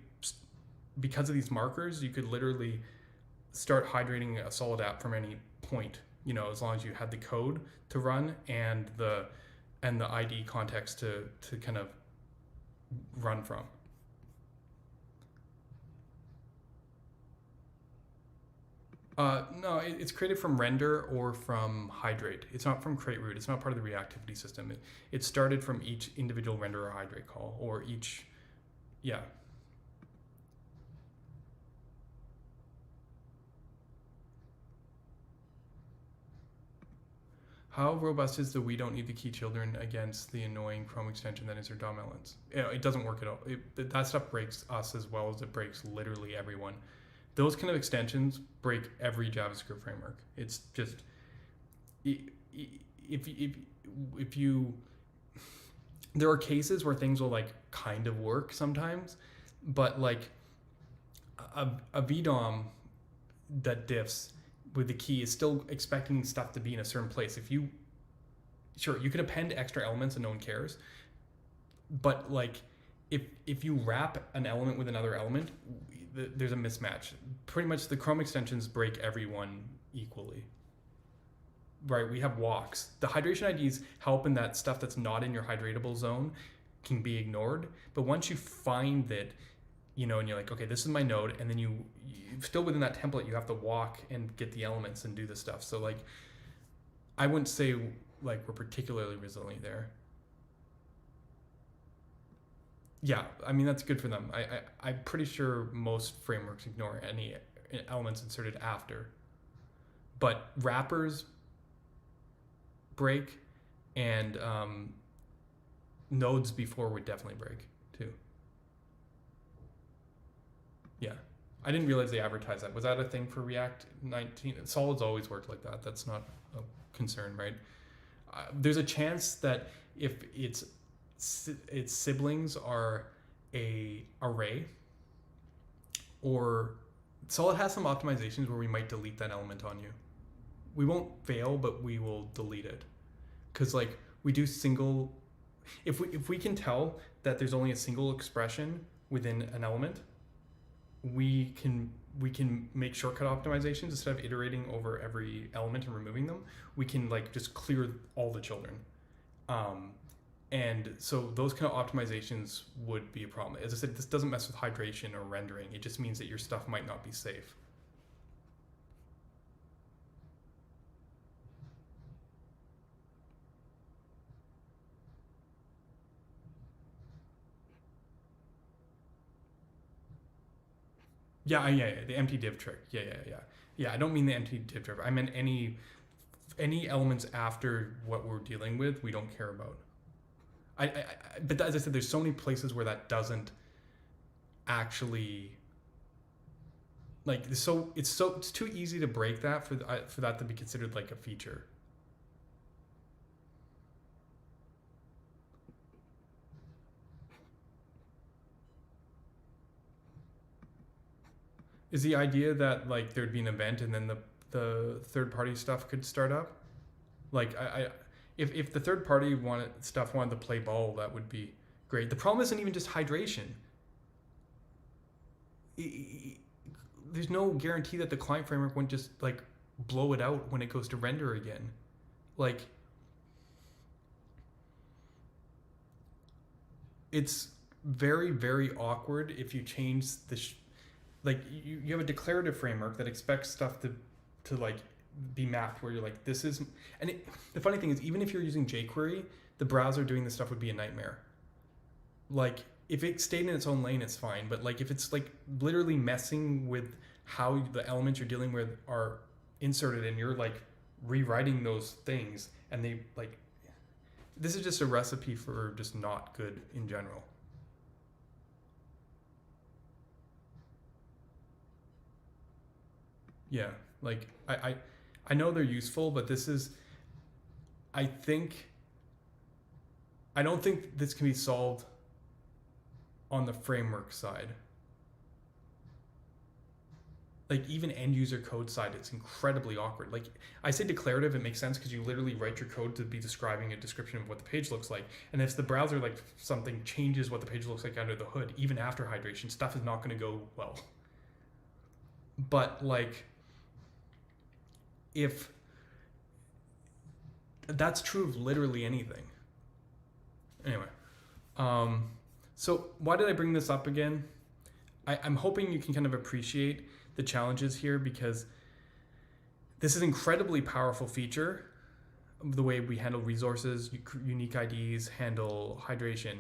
A: because of these markers, you could literally start hydrating a Solid app from any point, you know, as long as you had the code to run and the ID context to kind of run from. No, it's created from render or from hydrate. It's not from create root. It's not part of the reactivity system. It started from each individual render or hydrate call, or each, yeah. How robust is the we don't need the key children against the annoying Chrome extension that is your DOM elements? It doesn't work at all. That stuff breaks us as well as it breaks literally everyone. Those kind of extensions break every JavaScript framework. It's just, if you, there are cases where things will like kind of work sometimes, but like a VDOM that diffs with the key is still expecting stuff to be in a certain place. Sure, you can append extra elements and no one cares, but like if you wrap an element with another element, there's a mismatch. Pretty much the Chrome extensions break everyone equally. Right, we have walks. The hydration IDs help in that stuff that's not in your hydratable zone can be ignored, but once you find that, you know, and you're like, okay, this is my node, and then you still within that template, you have to walk and get the elements and do the stuff. So like, I wouldn't say like we're particularly resilient there. Yeah, I mean, that's good for them. I'm pretty sure most frameworks ignore any elements inserted after. But wrappers break, and nodes before would definitely break too. Yeah. I didn't realize they advertised that. Was that a thing for React 19? Solid's always worked like that. That's not a concern, right? There's a chance that if its siblings are a array, or Solid has some optimizations where we might delete that element on you. We won't fail, but we will delete it. Because like we do single, if we can tell that there's only a single expression within an element, we can make shortcut optimizations. Instead of iterating over every element and removing them, we can like just clear all the children. And so those kind of optimizations would be a problem. As I said, this doesn't mess with hydration or rendering. It just means that your stuff might not be safe. Yeah, the empty div trick. Yeah, I don't mean the empty div trick. I meant any elements after what we're dealing with, we don't care about. But as I said, there's so many places where that doesn't actually, like, it's too easy to break that for that to be considered like a feature. Is the idea that like there'd be an event and then the third party stuff could start up? Like if the third party wanted to play ball, that would be great. The problem isn't even just hydration. There's no guarantee that the client framework wouldn't just like blow it out when it goes to render again. Like it's very, very awkward if you change the like you have a declarative framework that expects stuff to like be mapped where you're like, this is, and the funny thing is, even if you're using jQuery, the browser doing this stuff would be a nightmare. Like if it stayed in its own lane, it's fine. But like if it's like literally messing with how the elements you're dealing with are inserted and you're like rewriting those things, and they like, this is just a recipe for just not good in general. Yeah, like I know they're useful, but this is, I don't think this can be solved on the framework side. Like even end user code side, it's incredibly awkward. Like I say declarative, it makes sense because you literally write your code to be describing a description of what the page looks like. And if the browser like something changes what the page looks like under the hood, even after hydration, stuff is not going to go well. But like, if that's true of literally anything. Anyway, so why did I bring this up again? I'm hoping you can kind of appreciate the challenges here, because this is an incredibly powerful feature of the way we handle resources, unique IDs, handle hydration.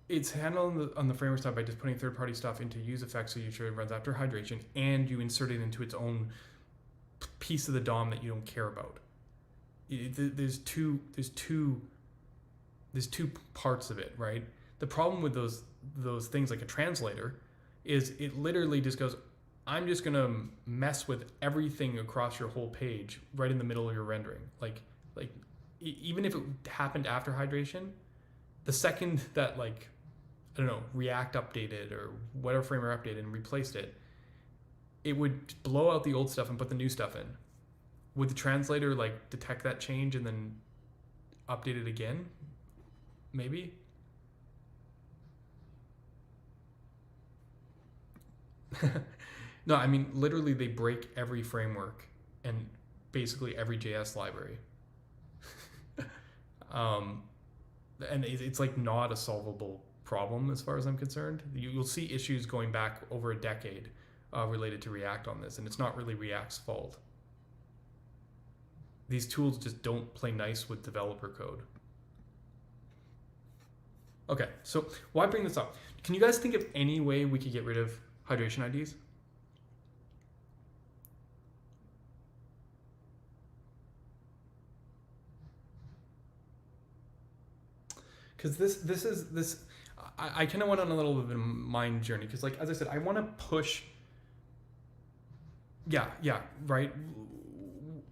A: It's handled on the framework side by just putting third-party stuff into use effects, so you sure it runs after hydration, and you insert it into its own piece of the DOM that you don't care about. There's two parts of it, right? The problem with those things like a translator is it literally just goes, I'm just gonna mess with everything across your whole page right in the middle of your rendering. Like even if it happened after hydration, the second that like, I don't know, React updated or whatever framework updated and replaced it, it would blow out the old stuff and put the new stuff in. Would the translator like detect that change and then update it again? Maybe. No, I mean, literally they break every framework and basically every JS library. And it's like not a solvable problem as far as I'm concerned. You'll see issues going back over a decade related to React on this, and it's not really React's fault. These tools just don't play nice with developer code. Okay, so why bring this up? Can you guys think of any way we could get rid of hydration IDs? Because I kind of went on a little bit of a mind journey, because like, as I said, I want to push. Yeah, right.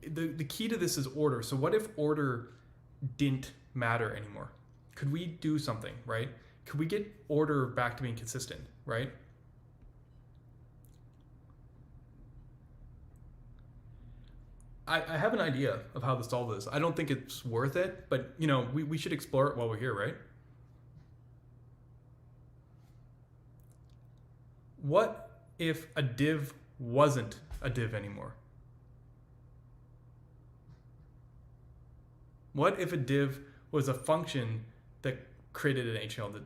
A: The key to this is order. So what if order didn't matter anymore? Could we do something, right? Could we get order back to being consistent, right? I have an idea of how to solve this. I don't think it's worth it, but you know, we should explore it while we're here, right? What if a div wasn't a div anymore? What if a div was a function that created an HTML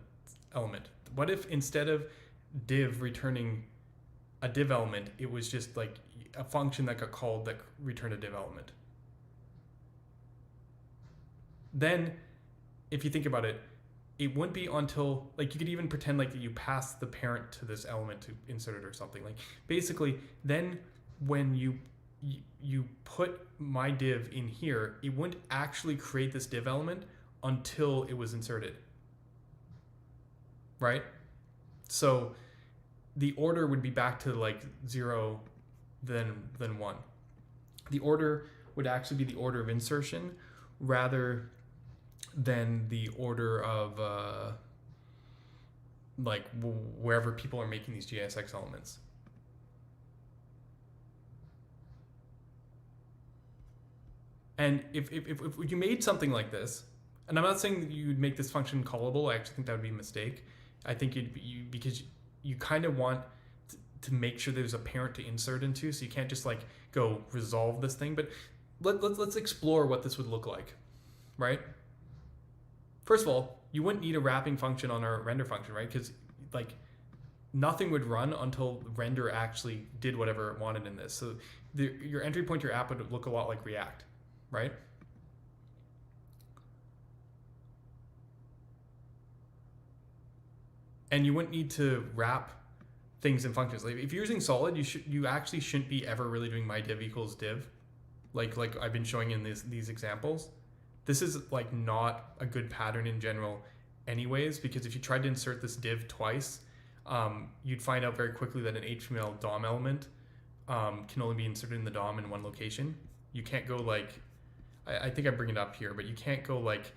A: element? What if instead of div returning a div element, it was just like a function that got called that returned a div element? Then, if you think about it, it wouldn't be until, like, you could even pretend like you pass the parent to this element to insert it or something. Like, basically, then when you put myDiv in here, it wouldn't actually create this div element until it was inserted, right? So the order would be back to like 0, then 1. The order would actually be the order of insertion rather than the order of like wherever people are making these JSX elements. And if you made something like this, and I'm not saying that you'd make this function callable, I actually think that would be a mistake. I think because you kind of want to make sure there's a parent to insert into, so you can't just like go resolve this thing. But let's explore what this would look like, right? First of all, you wouldn't need a wrapping function on our render function, right? Because like nothing would run until render actually did whatever it wanted in this. So your entry point to your app would look a lot like React, right? And you wouldn't need to wrap things in functions. Like if you're using Solid, you actually shouldn't be ever really doing myDiv equals div, like I've been showing in these examples. This is like not a good pattern in general, anyways, because if you tried to insert this div twice, you'd find out very quickly that an HTML DOM element can only be inserted in the DOM in one location. You can't go like, I think I bring it up here, but you can't go like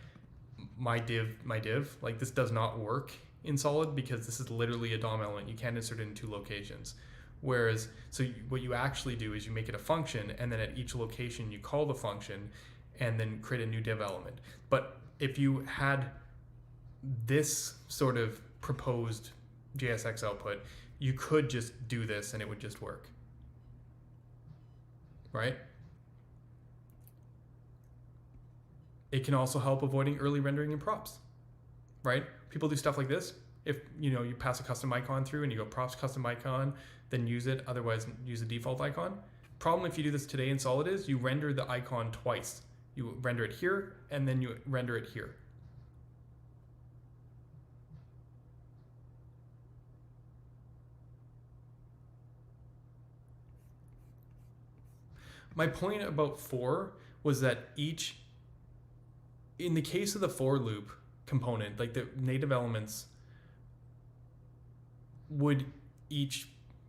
A: myDiv. Like this does not work in Solid because this is literally a DOM element. You can't insert it in 2 locations. Whereas, so what you actually do is you make it a function, and then at each location you call the function and then create a new div element. But if you had this sort of proposed JSX output, you could just do this and it would just work, right? It can also help avoiding early rendering in props, right? People do stuff like this. If you pass a custom icon through and you go props custom icon, then use it, otherwise use the default icon. Problem if you do this today in Solid is you render the icon twice. You render it here and then you render it here. My point about for was that in the case of the for loop component, like the native elements would each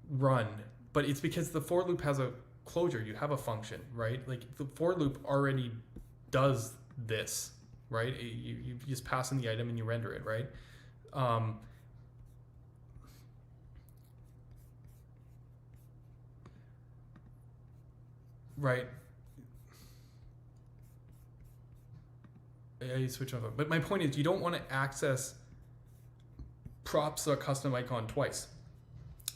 A: run, but it's because the for loop has a closure. You have a function, right? Like the for loop already does this, right? You just pass in the item and you render it, right? Right. I switch off, but my point is you don't want to access props or custom icon twice.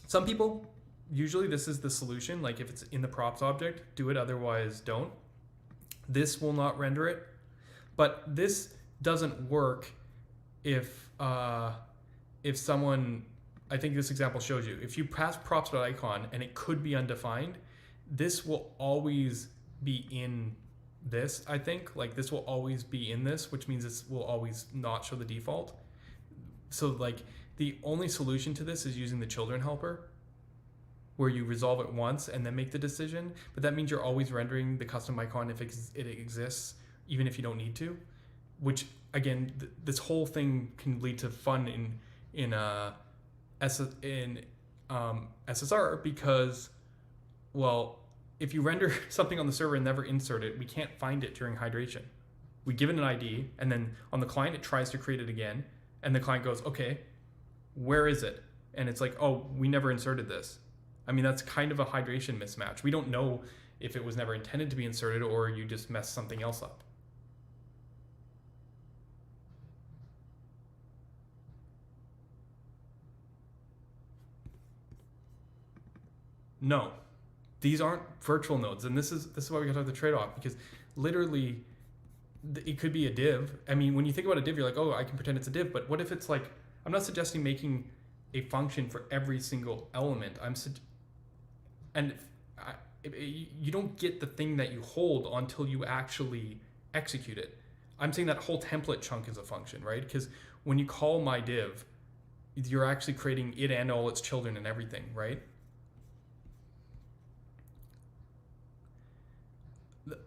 A: Some people, usually this is the solution, like if it's in the props object, do it, otherwise don't. This will not render it, but this doesn't work if someone I think this example shows you, if you pass props.icon and it could be undefined, this will always be in this, I think. Like this will always be in this, which means this will always not show the default. So like the only solution to this is using the children helper, where you resolve it once and then make the decision. But that means you're always rendering the custom icon if it exists, even if you don't need to, which again, this whole thing can lead to fun in SSR, because, well, if you render something on the server and never insert it, we can't find it during hydration. We give it an ID, and then on the client, it tries to create it again, and the client goes, okay, where is it? And it's like, oh, we never inserted this. I mean, that's kind of a hydration mismatch. We don't know if it was never intended to be inserted or you just messed something else up. No, these aren't virtual nodes, and this is why we got to have the trade-off, because literally it could be a div. I mean, when you think about a div, you're like, oh, I can pretend it's a div, but what if it's like, I'm not suggesting making a function for every single element. You don't get the thing that you hold until you actually execute it. I'm saying that whole template chunk is a function, right? Because when you call myDiv, you're actually creating it and all its children and everything, right?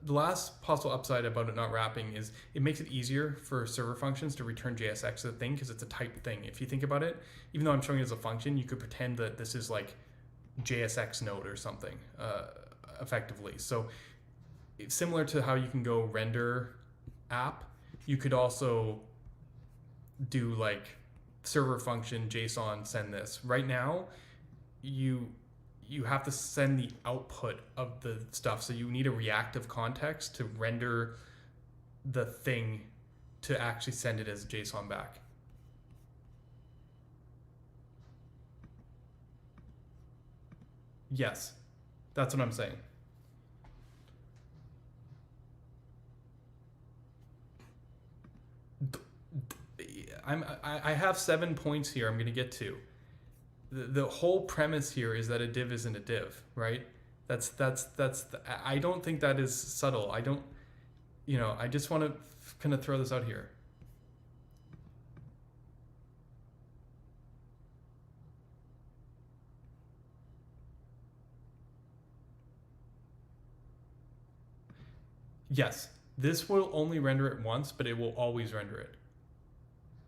A: The last possible upside about it not wrapping is it makes it easier for server functions to return JSX as a thing, because it's a typed thing. If you think about it, even though I'm showing it as a function, you could pretend that this is like JSX node or something, effectively. So it's similar to how you can go render app, you could also do like server function JSON send this. Right now, you have to send the output of the stuff. So you need a reactive context to render the thing to actually send it as JSON back. Yes, that's what I'm saying. I have 7 points here I'm going to get to. The whole premise here is that a div isn't a div, right? I don't think that is subtle. I don't, I just want to kind of throw this out here. Yes, this will only render it once, but it will always render it,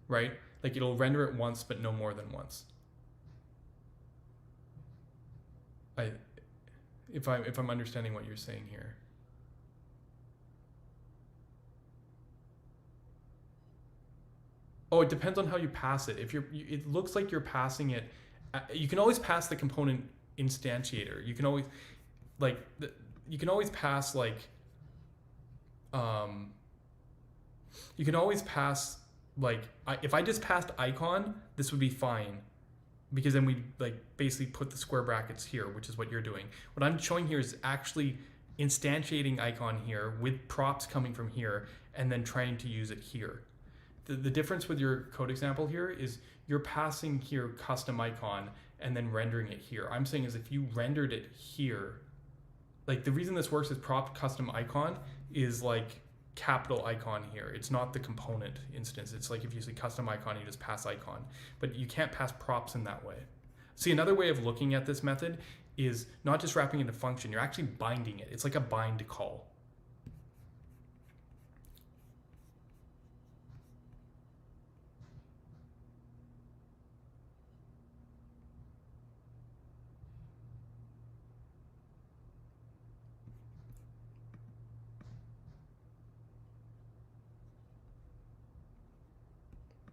A: right? Like it'll render it once, but no more than once. If I'm understanding what you're saying here. Oh, it depends on how you pass it. It looks like you're passing it. You can always pass the component instantiator. You can always, you can always pass you can always pass if I just passed icon, this would be fine, because then we basically put the square brackets here, which is what you're doing. What I'm showing here is actually instantiating icon here with props coming from here and then trying to use it here. The difference with your code example here is you're passing here custom icon and then rendering it here. I'm saying is if you rendered it here, the reason this works is prop custom icon is capital icon here. It's not the component instance. It's like if you say custom icon, you just pass icon, but you can't pass props in that way. See, another way of looking at this method is not just wrapping it in a function, you're actually binding it. It's like a bind call.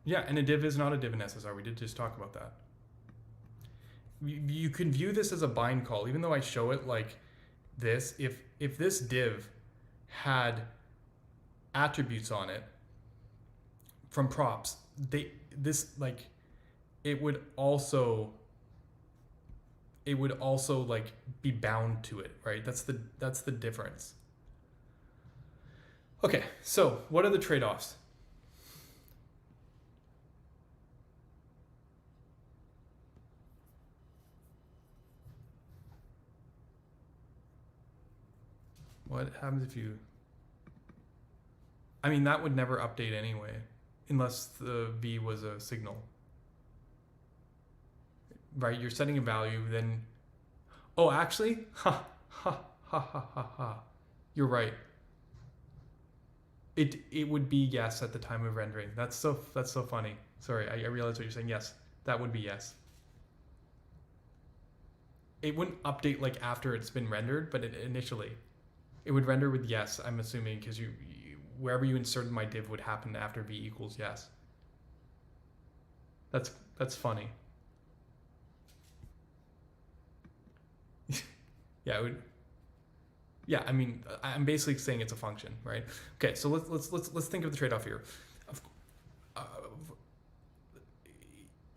A: Yeah, and a div is not a div in SSR. We did just talk about that. You can view this as a bind call, even though I show it like this. If this div had attributes on it from props, it would also be bound to it, right? That's the difference. Okay, so what are the trade-offs? what happens if you... I mean, that would never update anyway, unless the V was a signal. Right, you're setting a value, then... Oh, actually? Ha, ha, ha, ha, ha, ha. You're right. It would be yes at the time of rendering. That's so funny. Sorry, I realized what you're saying. Yes, that would be yes. It wouldn't update like after it's been rendered, but initially it would render with yes, I'm assuming, because you wherever you inserted myDiv would happen after v equals yes. That's funny. Yeah, it would. Yeah, I mean, I'm basically saying it's a function, right? Okay, so let's think of the trade-off here.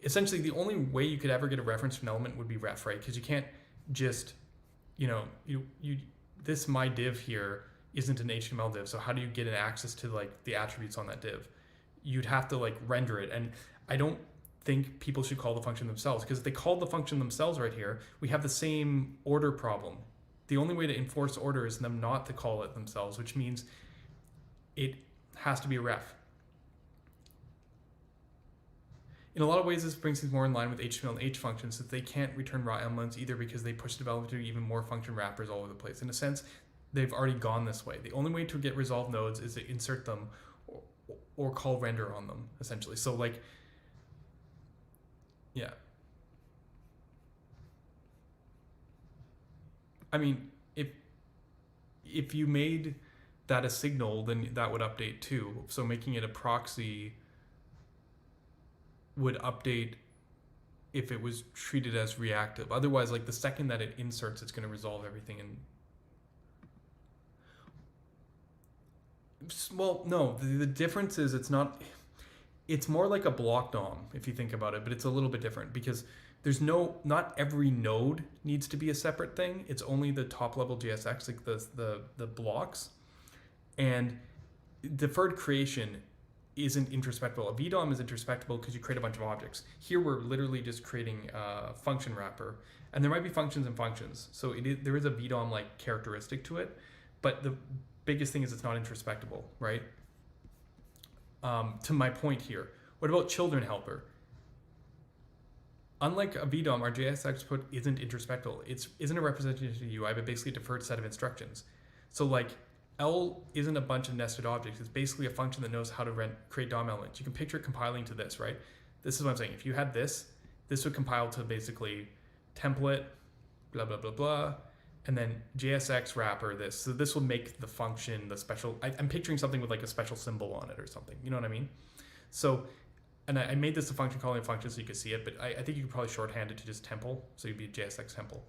A: Essentially, the only way you could ever get a reference to an element would be ref, right? Because you can't just, this myDiv here isn't an HTML div, so how do you get an access to like the attributes on that div? You'd have to like render it, and I don't think people should call the function themselves, because if they called the function themselves right here, we have the same order problem. The only way to enforce order is them not to call it themselves, which means it has to be a ref. In a lot of ways, this brings things more in line with HTML and H functions, that they can't return raw elements either, because they push development to even more function wrappers all over the place. In a sense, they've already gone this way. The only way to get resolved nodes is to insert them or call render on them, essentially. So like, yeah. I mean, if you made that a signal, then that would update too. So making it a proxy would update if it was treated as reactive. Otherwise, like the second that it inserts, it's going to resolve everything. And well, no, the difference is it's more like a block DOM if you think about it, but it's a little bit different because there's not every node needs to be a separate thing. It's only the top level JSX, like the blocks, and deferred creation isn't introspectable. A VDOM is introspectable because you create a bunch of objects. Here we're literally just creating a function wrapper, and there might be functions and functions. So there is a VDOM like characteristic to it, but the biggest thing is it's not introspectable, right? To my point here, what about children helper? Unlike a VDOM, our JS output isn't introspectable. It isn't a representation of the UI, but basically a deferred set of instructions. So like L isn't a bunch of nested objects. It's basically a function that knows how to create DOM elements. You can picture it compiling to this, right? This is what I'm saying. If you had this would compile to basically template, blah, blah, blah, blah, and then JSX wrapper this. So this will make the function the special. I'm picturing something with like a special symbol on it or something. You know what I mean? So, and I made this a function calling a function so you could see it, but I think you could probably shorthand it to just temple. So you'd be a JSX temple.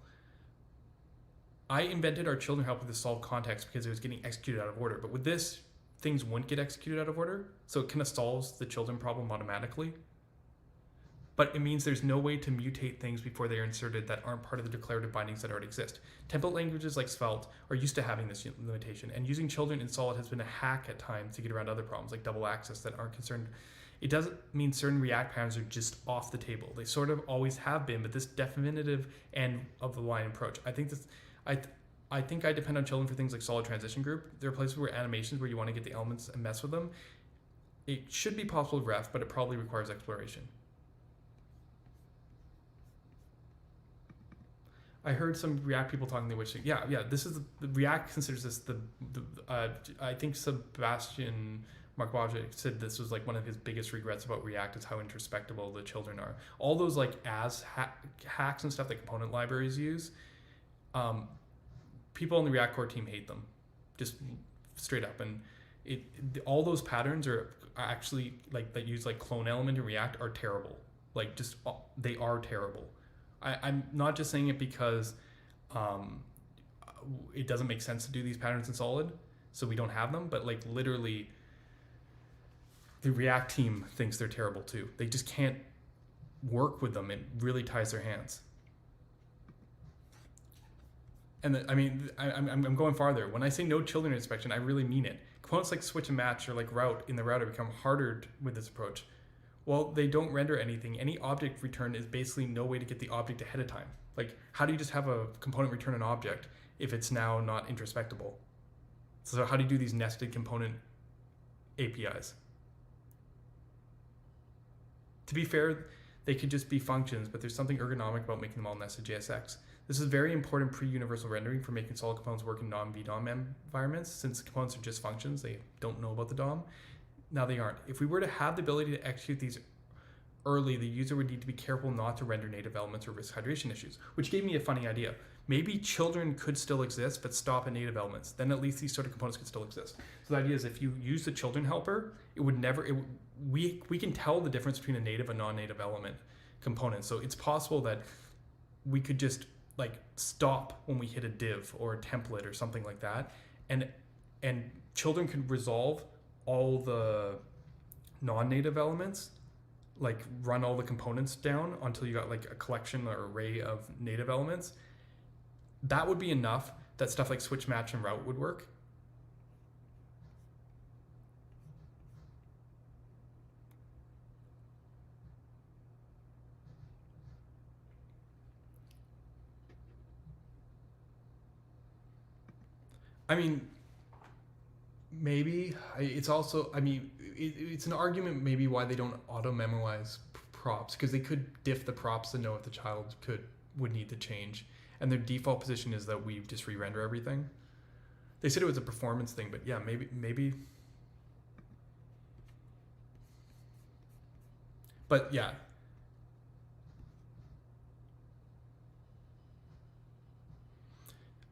A: I invented our children helper to solve context because it was getting executed out of order. But with this, things wouldn't get executed out of order. So it kind of solves the children problem automatically. But it means there's no way to mutate things before they are inserted that aren't part of the declarative bindings that already exist. Template languages like Svelte are used to having this limitation, and using children in Solid has been a hack at times to get around other problems like double access that aren't concerned. It doesn't mean certain React patterns are just off the table. They sort of always have been, but this definitive end of the line approach. I think I depend on children for things like solid transition group. There are places where animations where you want to get the elements and mess with them. It should be possible with ref, but it probably requires exploration. I heard some React people talking, they wish, yeah, this is the React considers this I think Sebastian Markwaje said this was like one of his biggest regrets about React is how introspectable the children are. All those like hacks and stuff that component libraries use, people on the React core team hate them, just straight up. And all those patterns are actually like that use like clone element in React are terrible. Like just they are terrible. I'm not just saying it because it doesn't make sense to do these patterns in Solid, so we don't have them, but like literally the React team thinks they're terrible too. They just can't work with them. It really ties their hands. And I mean, I'm going farther. When I say no children inspection, I really mean it. Components like switch and match or like route in the router become harder with this approach. Well, they don't render anything. Any object return is basically no way to get the object ahead of time. Like, how do you just have a component return an object if it's now not introspectable? So how do you do these nested component APIs? To be fair, they could just be functions, but there's something ergonomic about making them all nested JSX. This is very important pre-universal rendering for making solid components work in non-VDOM environments. Since components are just functions, they don't know about the DOM. Now they aren't. If we were to have the ability to execute these early, the user would need to be careful not to render native elements or risk hydration issues, which gave me a funny idea. Maybe children could still exist, but stop at native elements. Then at least these sort of components could still exist. So the idea is if you use the children helper, we can tell the difference between a native and non-native element component. So it's possible that we could just like stop when we hit a div or a template or something like that, and children could resolve all the non-native elements, like run all the components down until you got like a collection or array of native elements. That would be enough that stuff like switch, match, and route would work. I mean, maybe it's also, I mean, it's an argument maybe why they don't auto-memorize props, because they could diff the props to know if the child would need to change. And their default position is that we just re-render everything. They said it was a performance thing, but yeah, maybe. But yeah.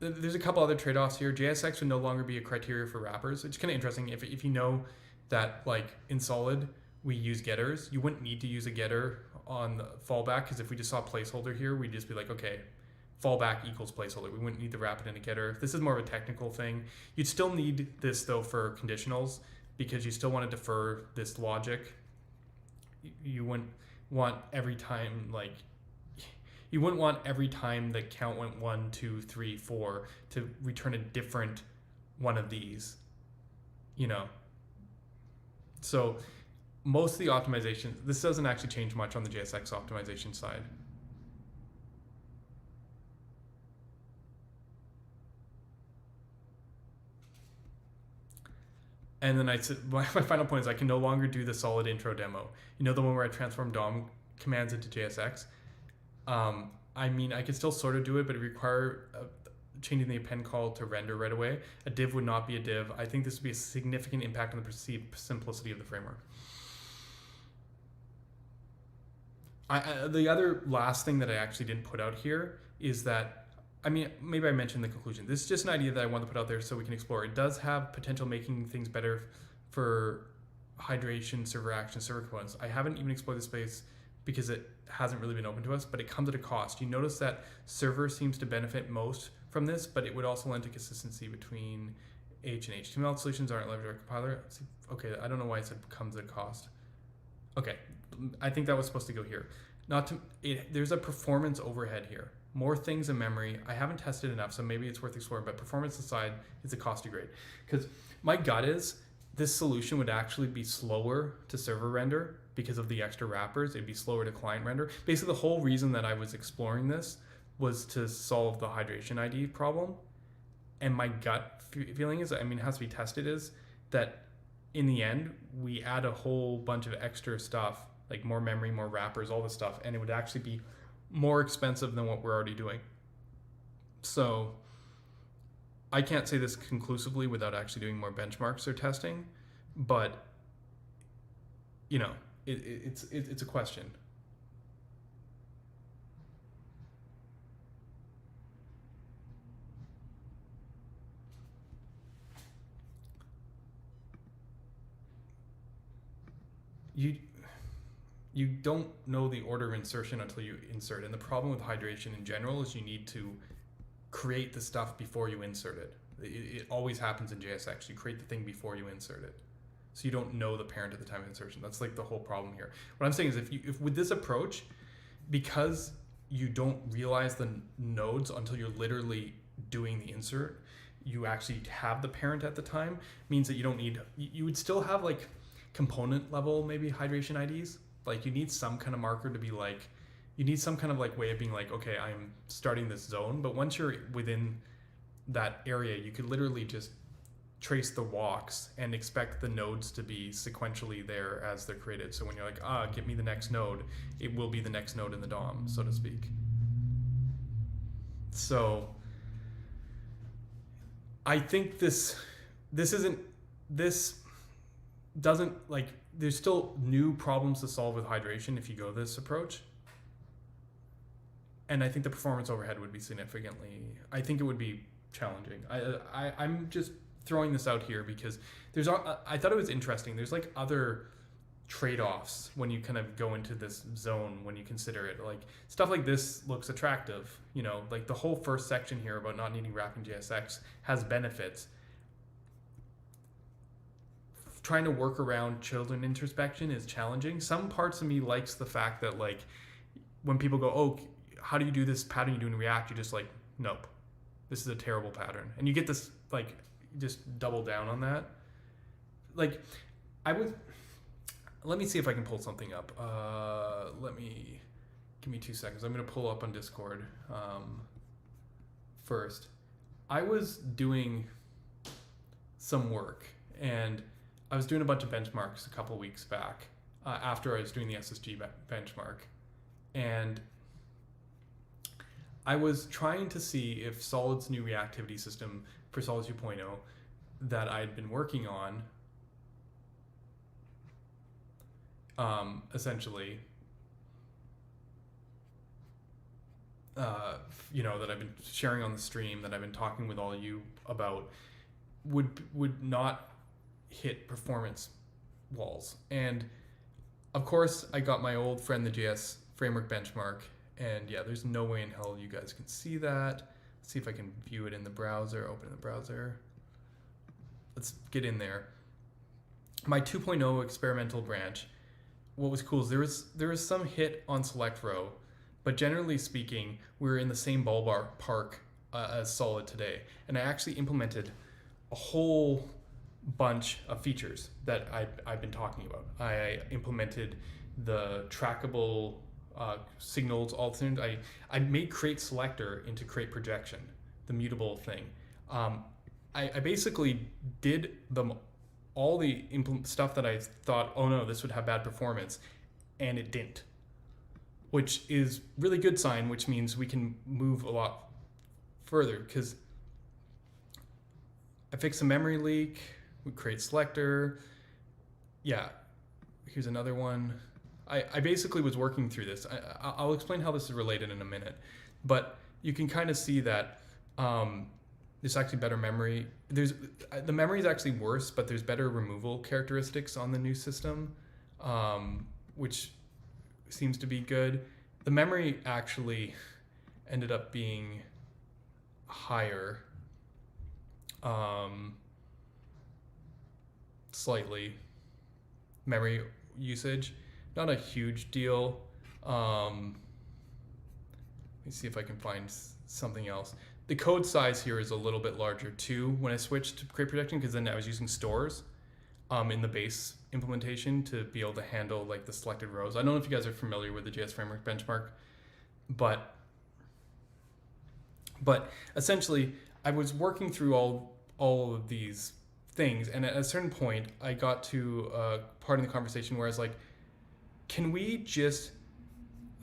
A: There's a couple other trade-offs here. JSX would no longer be a criteria for wrappers. It's kind of interesting if you know that like in Solid we use getters, you wouldn't need to use a getter on the fallback, because if we just saw placeholder here, we'd just be like, okay, fallback equals placeholder. We wouldn't need to wrap it in a getter. This is more of a technical thing. You'd still need this though for conditionals, because you still want to defer this logic. You wouldn't want every time the count went 1, 2, 3, 4 to return a different one of these, you know. So most of the optimization, this doesn't actually change much on the JSX optimization side. And then I said, my final point is I can no longer do the solid intro demo. You know, the one where I transform DOM commands into JSX? I mean, I could still sort of do it, but it require changing the append call to render right away. A div would not be a div. I think this would be a significant impact on the perceived simplicity of the framework. The other last thing that I actually didn't put out here is that, I mean, maybe I mentioned the conclusion. This is just an idea that I want to put out there so we can explore. It does have potential making things better for hydration, server action, server components. I haven't even explored this space because it hasn't really been open to us, but it comes at a cost. You notice that server seems to benefit most from this, but it would also lend to consistency between H and HTML solutions aren't leveraged our compiler. Okay, I don't know why it said comes at a cost. Okay, I think that was supposed to go here. There's a performance overhead here. More things in memory. I haven't tested enough, so maybe it's worth exploring, but performance aside, it's a cost degrade. Because my gut is this solution would actually be slower to server render because of the extra wrappers. It'd be slower to client render. Basically, the whole reason that I was exploring this was to solve the hydration ID problem. And my gut feeling is, I mean, it has to be tested, is that in the end, we add a whole bunch of extra stuff, like more memory, more wrappers, all this stuff, and it would actually be more expensive than what we're already doing. So I can't say this conclusively without actually doing more benchmarks or testing, but you know, it's a question. You don't know the order of insertion until you insert. And the problem with hydration in general is you need to create the stuff before you insert it. It always happens in JSX. You create the thing before you insert it. So you don't know the parent at the time of insertion. That's like the whole problem here. What I'm saying is if with this approach, because you don't realize the nodes until you're literally doing the insert, you actually have the parent at the time, means that you don't need, you would still have like component level maybe hydration IDs. Like you need some kind of marker to be like, you need some kind of like way of being like, okay, I'm starting this zone. But once you're within that area, you could literally just trace the walks and expect the nodes to be sequentially there as they're created. So when you're like, get me the next node, it will be the next node in the DOM, so to speak. So I think this doesn't, like, there's still new problems to solve with hydration if you go this approach. And I think the performance overhead would be significantly, I think it would be challenging. I'm just throwing this out here because I thought it was interesting. There's like other trade-offs when you kind of go into this zone, when you consider it. Like stuff like this looks attractive, you know, like the whole first section here about not needing wrapping JSX has benefits. Trying to work around children introspection is challenging. Some parts of me likes the fact that, like, when people go, oh, how do you do this pattern you do in React? You're just like, nope, this is a terrible pattern. And you get this, like, just double down on that. Like, let me see if I can pull something up. Give me 2 seconds. I'm going to pull up on Discord first. I was doing some work, and I was doing a bunch of benchmarks a couple weeks back after I was doing the SSG benchmark. And I was trying to see if Solid's new reactivity system for Solid 2.0 that I'd been working on, essentially, you know, that I've been sharing on the stream, that I've been talking with all of you about, would not hit performance walls. And of course, I got my old friend, the JS framework benchmark, and yeah, there's no way in hell you guys can see that. Let's see if I can view it in the browser, open the browser. Let's get in there. My 2.0 experimental branch, what was cool is there was some hit on select row, but generally speaking, we're in the same ballpark as Solid today. And I actually implemented a whole bunch of features that I've been talking about. I implemented the trackable signals alternate. I made create selector into createProjection, the mutable thing. I basically did all the stuff that I thought, oh no, this would have bad performance, and it didn't, which is really good sign, which means we can move a lot further, because I fixed a memory leak. We create selector. Yeah, here's another one. I basically was working through this. I'll explain how this is related in a minute, but you can kind of see that there's actually better memory. The memory is actually worse, but there's better removal characteristics on the new system, which seems to be good. The memory actually ended up being higher, slightly, memory usage. Not a huge deal. Let me see if I can find something else. The code size here is a little bit larger too when I switched to createProjection, because then I was using stores in the base implementation to be able to handle like the selected rows. I don't know if you guys are familiar with the JS framework benchmark, but essentially I was working through all of these things, and at a certain point I got to a part in the conversation where I was like, can we just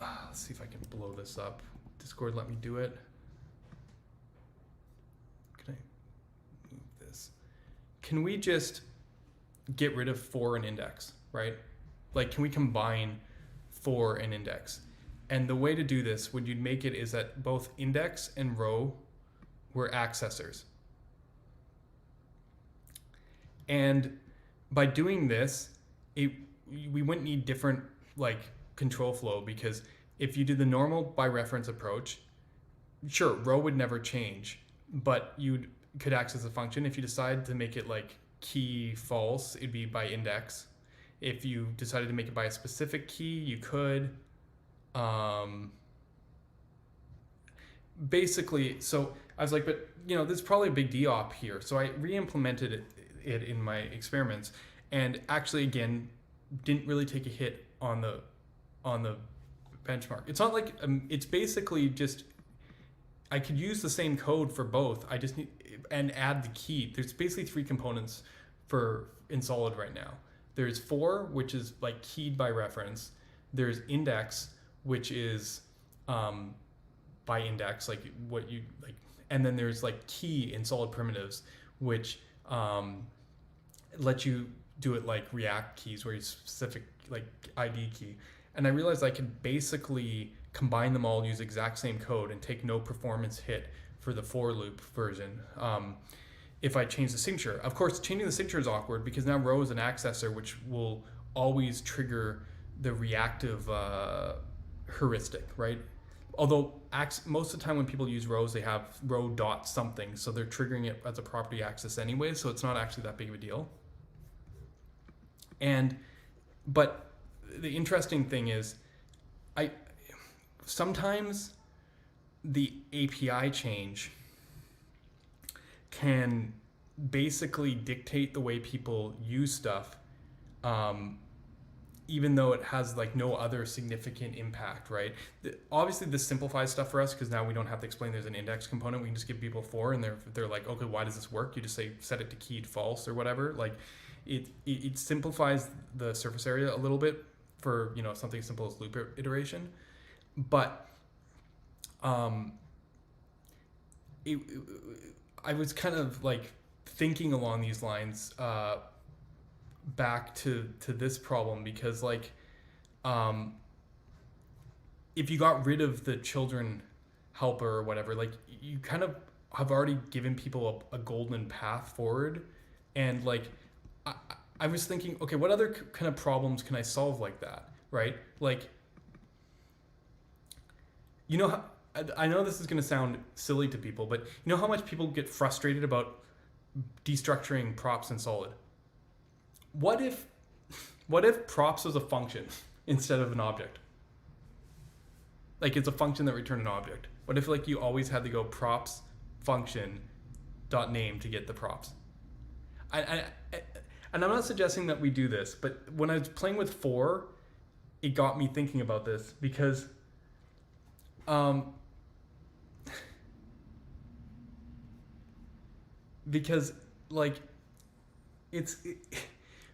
A: let's see if I can blow this up. Discord, let me do it. Can I move this? Can we just get rid of for and index, right? Like, can we combine for and index? And the way to do this, what you'd make it is that both index and row were accessors. And by doing this, we wouldn't need different like control flow, because if you do the normal by reference approach, sure, row would never change, but you could access a function. If you decide to make it like key false, it'd be by index. If you decided to make it by a specific key, you could. Basically, so I was like, but you know, there's probably a big deop here. So I re-implemented it in my experiments, and actually again didn't really take a hit on the benchmark. It's not like it's basically just I could use the same code for both. I just need and add the key. There's basically 3 components in Solid right now. There's for, which is like keyed by reference. There's index, which is by index, like what you like, and then there's like key in Solid primitives, which let you do it like React keys, where you specific like ID key. And I realized I could basically combine them all, use exact same code, and take no performance hit for the for loop version. If I change the signature, of course, changing the signature is awkward because now row is an accessor, which will always trigger the reactive heuristic, right? Although most of the time when people use rows, they have row dot something, so they're triggering it as a property access anyway, so it's not actually that big of a deal. But the interesting thing is, sometimes the API change can basically dictate the way people use stuff, even though it has like no other significant impact, right? Obviously this simplifies stuff for us because now we don't have to explain there's an index component. We can just give people for, and they're like, okay, why does this work? You just say set it to keyed false or whatever. Like it simplifies the surface area a little bit for, you know, something as simple as loop iteration. But I was kind of like thinking along these lines back to this problem, because like if you got rid of the children helper or whatever, like you kind of have already given people a golden path forward. And like I was thinking, okay, what other kind of problems can I solve like that, right? Like, you know how, I know this is going to sound silly to people, but you know how much people get frustrated about destructuring props in Solid? What if props was a function instead of an object? Like it's a function that returned an object. What if like you always had to go props function dot name to get the props? And I'm not suggesting that we do this, but when I was playing with for, it got me thinking about this because like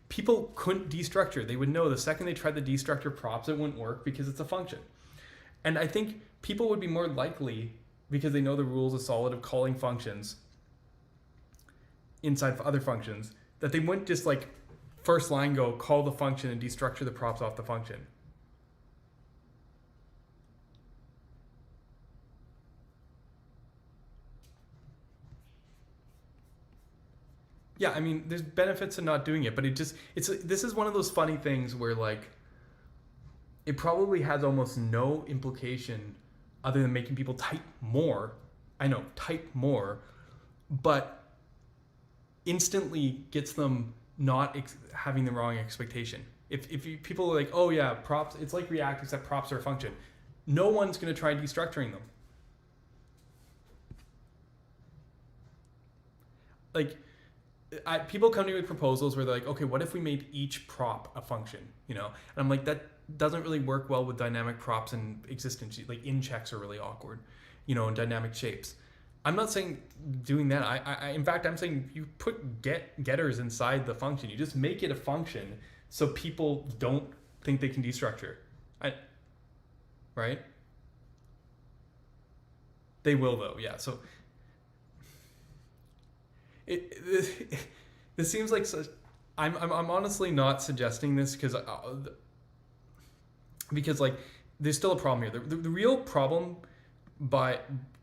A: people couldn't destructure. They would know the second they tried to destructure props, it wouldn't work because it's a function. And I think people would be more likely, because they know the rules of Solid of calling functions inside of other functions, that they wouldn't just like first line go call the function and destructure the props off the function. Yeah, I mean, there's benefits to not doing it, but this is one of those funny things where like it probably has almost no implication other than making people type more. I know, type more, but instantly gets them not having the wrong expectation. If people are like, oh yeah, props, it's like React except props are a function. No one's going to try destructuring them. Like, people come to me with proposals where they're like, okay, what if we made each prop a function, you know? And I'm like, that doesn't really work well with dynamic props and existence. Like in checks are really awkward, you know, and dynamic shapes. I'm not saying doing that. I in fact, I'm saying you put getters inside the function. You just make it a function so people don't think they can destructure. Right? They will though, yeah. So this seems like such. I'm honestly not suggesting this because like there's still a problem here. The real problem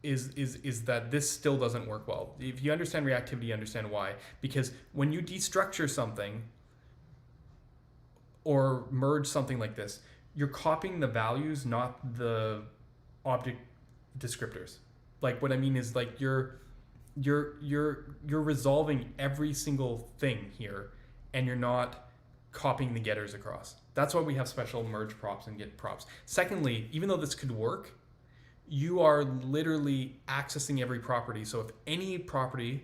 A: is that this still doesn't work well. If you understand reactivity, you understand why. Because when you destructure something or merge something like this, you're copying the values, not the object descriptors. Like what I mean is like you're resolving every single thing here, and you're not copying the getters across. That's why we have special merge props and get props. Secondly, even though this could work, you are literally accessing every property. So if any property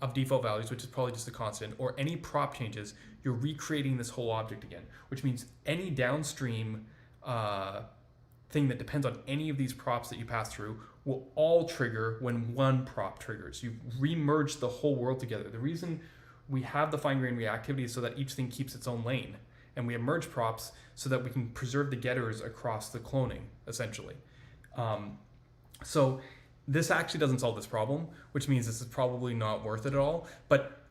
A: of default values, which is probably just a constant, or any prop changes, you're recreating this whole object again, which means any downstream thing that depends on any of these props that you pass through will all trigger when one prop triggers. You remerge the whole world together. The reason we have the fine-grained reactivity is so that each thing keeps its own lane. And we have merge props so that we can preserve the getters across the cloning, essentially. So this actually doesn't solve this problem, which means this is probably not worth it at all. But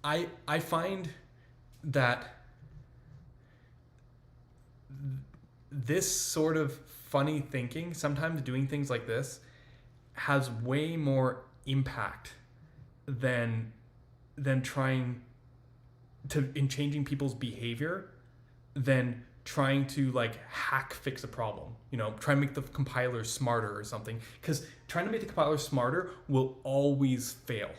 A: I find that this sort of funny thinking, sometimes doing things like this, has way more impact than trying to in changing people's behavior than trying to like hack fix a problem, you know, try and make the compiler smarter or something, because trying to make the compiler smarter will always fail.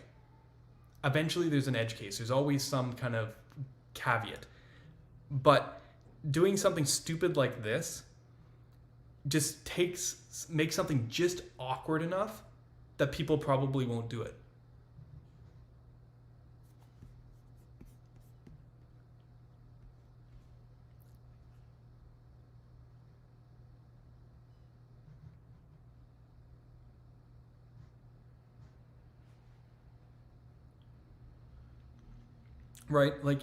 A: Eventually there's an edge case, there's always some kind of caveat, but doing something stupid like this just makes something just awkward enough that people probably won't do it. Right? Like,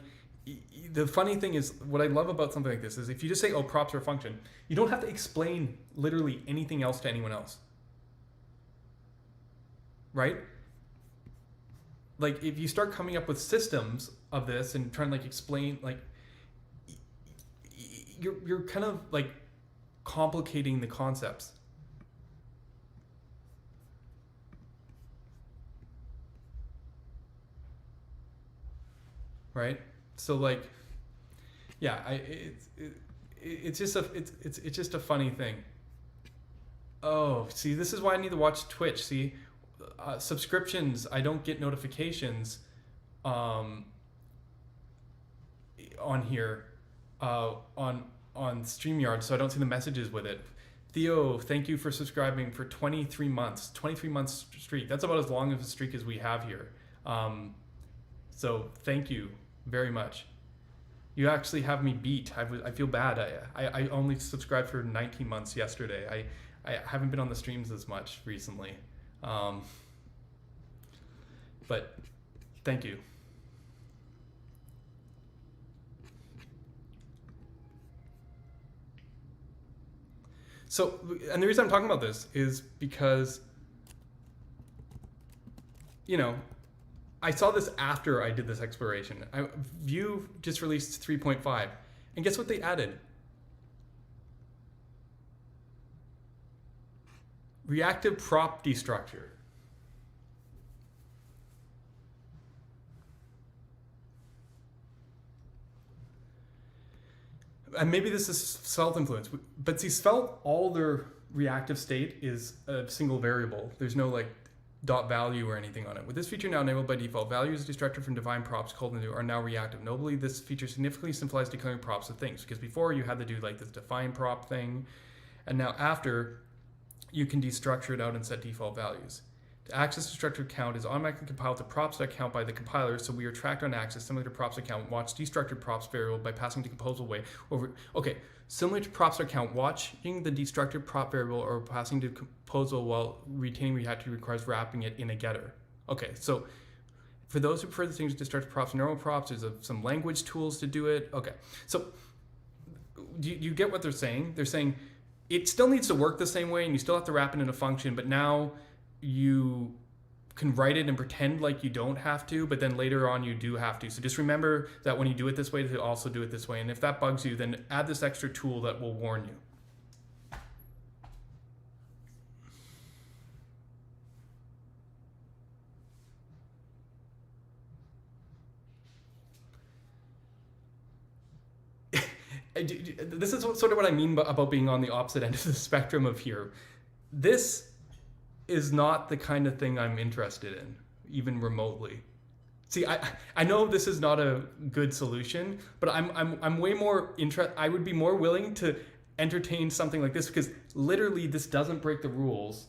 A: the funny thing is, what I love about something like this is if you just say, oh, props are a function, you don't have to explain literally anything else to anyone else. Right? Like, if you start coming up with systems of this and trying to like explain, like, you're kind of like complicating the concepts. Right? So like, yeah, it's just a funny thing. Oh, see, this is why I need to watch Twitch. See, subscriptions, I don't get notifications on here on StreamYard, so I don't see the messages with it. Theo, thank you for subscribing for 23 months. 23 months streak. That's about as long of a streak as we have here. So thank you very much. You actually have me beat. I feel bad. I only subscribed for 19 months yesterday. I haven't been on the streams as much recently. But thank you. So, and the reason I'm talking about this is because, you know, I saw this after I did this exploration. Vue just released 3.5, and guess what they added? Reactive prop destructure. And maybe this is Svelte-influenced, but see, Svelte, all their reactive state is a single variable. There's no like dot value or anything on it. With this feature now enabled by default, values destructed from defined props called into are now reactive. Notably, this feature significantly simplifies declaring props of things, because before you had to do like this define prop thing, and now after you can destructure it out and set default values. To access the structured count is automatically compiled to props.count by the compiler, so we are tracked on access similar to props.count. Watch destructed props variable by passing the composable way over. Okay, similar to props.count, watching the destructed prop variable or passing to composable while retaining reactive requires wrapping it in a getter. Okay, so for those who prefer the things destructed props and normal props, there's some language tools to do it. Okay, so you get what they're saying? They're saying it still needs to work the same way and you still have to wrap it in a function, but now you can write it and pretend like you don't have to, but then later on you do have to. So just remember that when you do it this way, to also do it this way. And if that bugs you, then add this extra tool that will warn you. This is sort of what I mean about being on the opposite end of the spectrum of here. This is not the kind of thing I'm interested in, even remotely. See, I know this is not a good solution, but I'm way more I would be more willing to entertain something like this, because literally this doesn't break the rules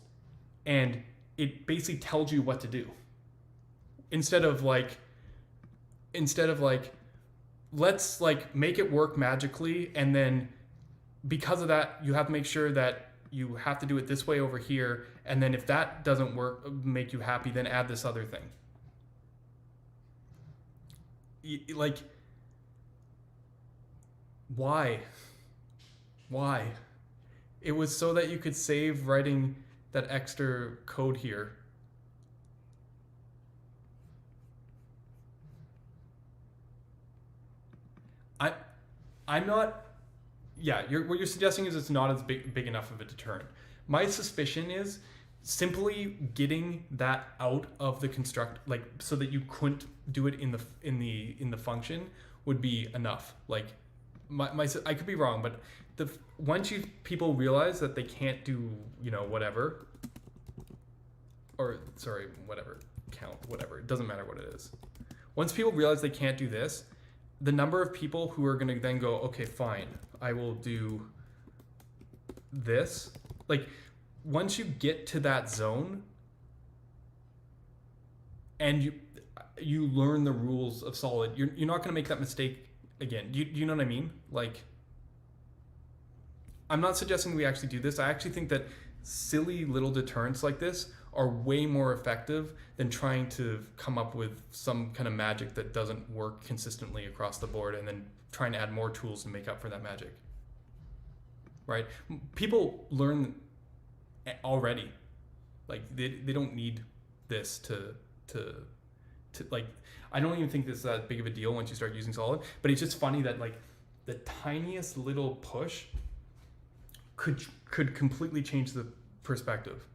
A: and it basically tells you what to do. Instead of like let's like make it work magically, and then because of that you have to make sure that you have to do it this way over here, and then if that doesn't work, make you happy, then add this other thing. Like, why? It was so that you could save writing that extra code here. I'm not, yeah, what you're suggesting is it's not as big enough of a deterrent. My suspicion is simply getting that out of the construct, like, so that you couldn't do it in the function would be enough. Like, I could be wrong, but once people realize that they can't do, whatever, or sorry, whatever, count, whatever, it doesn't matter what it is. Once people realize they can't do this, the number of people who are going to then go, okay, fine, I will do this. Like, once you get to that zone and you learn the rules of Solid, you're not going to make that mistake again. Do you know what I mean? Like, I'm not suggesting we actually do this. I actually think that silly little deterrents like this are way more effective than trying to come up with some kind of magic that doesn't work consistently across the board and then trying to add more tools to make up for that magic. Right? People learn already. Like, they don't need this to like, I don't even think this is that big of a deal once you start using Solid, but it's just funny that, like, the tiniest little push could completely change the perspective.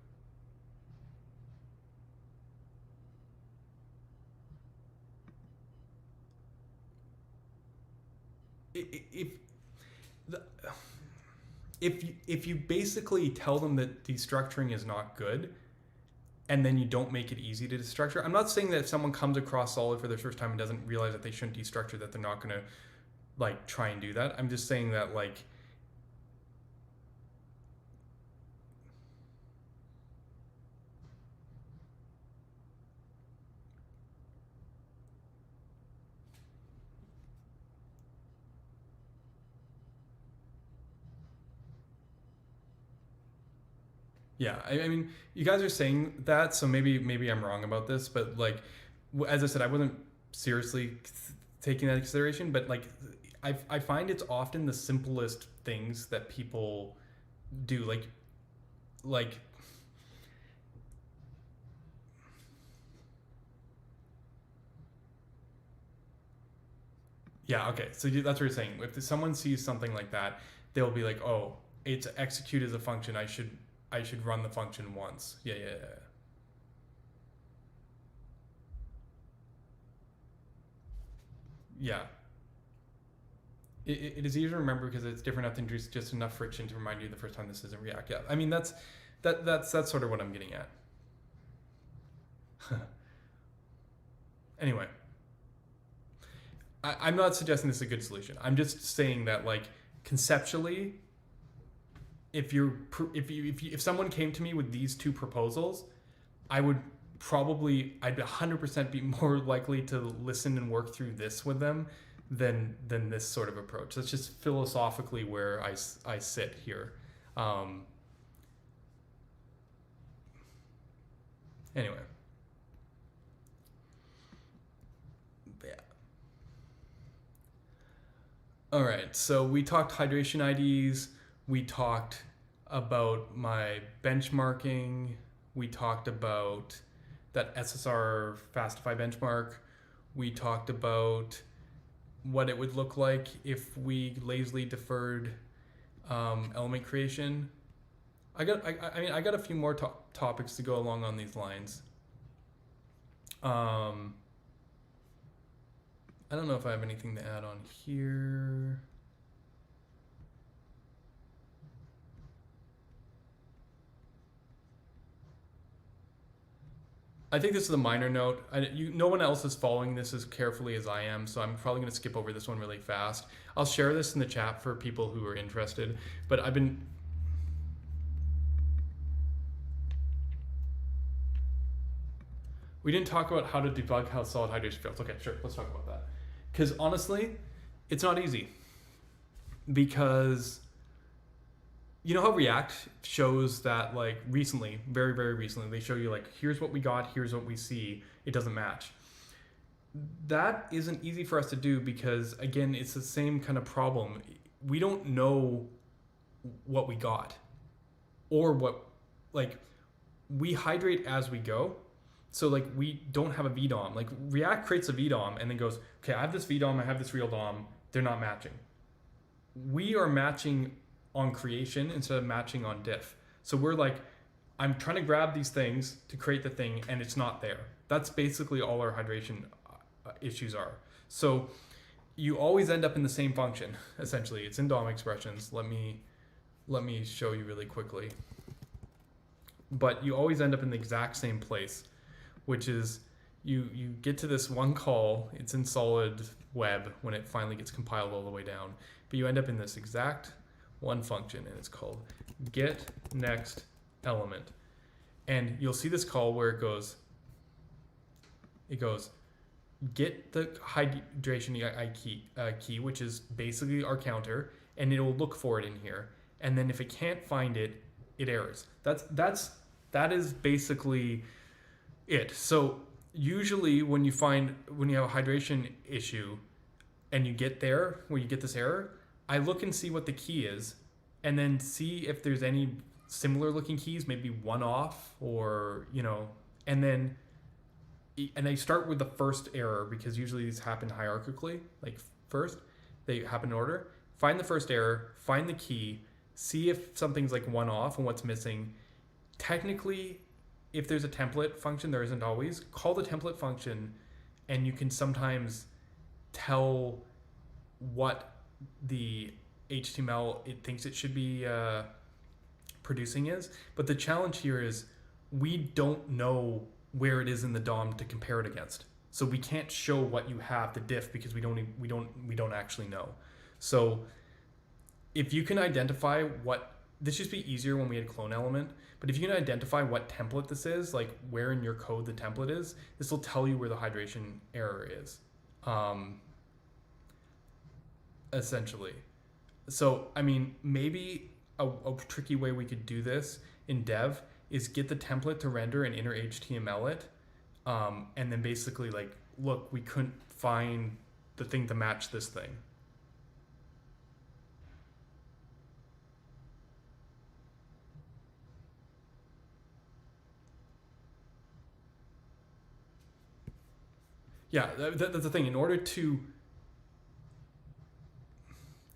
A: If you basically tell them that destructuring is not good, and then you don't make it easy to destructure. I'm not saying that if someone comes across Solid for the first time and doesn't realize that they shouldn't destructure, that they're not going to, like, try and do that. I'm just saying that, like, yeah, I mean, you guys are saying that, so maybe I'm wrong about this, but, like, as I said, I wasn't seriously taking that into consideration, but, like, I find it's often the simplest things that people do, like yeah, okay, so that's what you're saying. If someone sees something like that, they'll be like, oh, it's execute as a function, I should run the function once. Yeah. Yeah. It is easy to remember because it's different enough to introduce just enough friction to remind you the first time this isn't React. Yeah, I mean, that's sort of what I'm getting at. Anyway, I'm not suggesting this is a good solution. I'm just saying that, like, conceptually, if someone came to me with these two proposals, I'd 100% be more likely to listen and work through this with them than this sort of approach. That's just philosophically where I sit here. Anyway. Yeah. All right, so we talked hydration IDs. We talked about my benchmarking. We talked about that SSR Fastify benchmark. We talked about what it would look like if we lazily deferred element creation. I got a few more topics to go along on these lines. I don't know if I have anything to add on here. I think this is a minor note. No one else is following this as carefully as I am, so I'm probably going to skip over this one really fast. I'll share this in the chat for people who are interested, but we didn't talk about how to debug how solid hydration fails. Okay, sure, let's talk about that. Because honestly, it's not easy. Because you know how React shows that, like, recently, very, very recently, they show you, like, here's what we got, here's what we see, it doesn't match. That isn't easy for us to do because, again, it's the same kind of problem. We don't know what we got, or what, like, we hydrate as we go. So, like, we don't have a VDOM. Like, React creates a VDOM and then goes, okay, I have this VDOM, I have this real DOM, they're not matching. We are matching on creation instead of matching on diff. So we're like, I'm trying to grab these things to create the thing and it's not there. That's basically all our hydration issues are. So you always end up in the same function, essentially. It's in DOM expressions. Let me show you really quickly. But you always end up in the exact same place, which is you get to this one call. It's in solid web when it finally gets compiled all the way down. But you end up in this exact one function, and it's called get next element. And you'll see this call where it goes get the hydration key, which is basically our counter, and it will look for it in here. And then if it can't find it, it errors. That is basically it. So usually when you have a hydration issue and you get there where you get this error, I look and see what the key is, and then see if there's any similar looking keys, maybe one off, or, you know, and I start with the first error because usually these happen hierarchically. Like, first they happen in order. Find the first error, find the key, see if something's like one off and what's missing. Technically, if there's a template function, there isn't always. Call the template function, and you can sometimes tell what the HTML it thinks it should be producing is. But the challenge here is we don't know where it is in the DOM to compare it against. So we can't show what you have, the diff, because we don't actually know. So if you can identify what, this used to be easier when we had clone element, but if you can identify what template this is, like where in your code the template is, this will tell you where the hydration error is, essentially. So, I mean, maybe a tricky way we could do this in dev is get the template to render and inner HTML it, and then basically, like, look, we couldn't find the thing to match this thing. Yeah, that's the thing. In order to,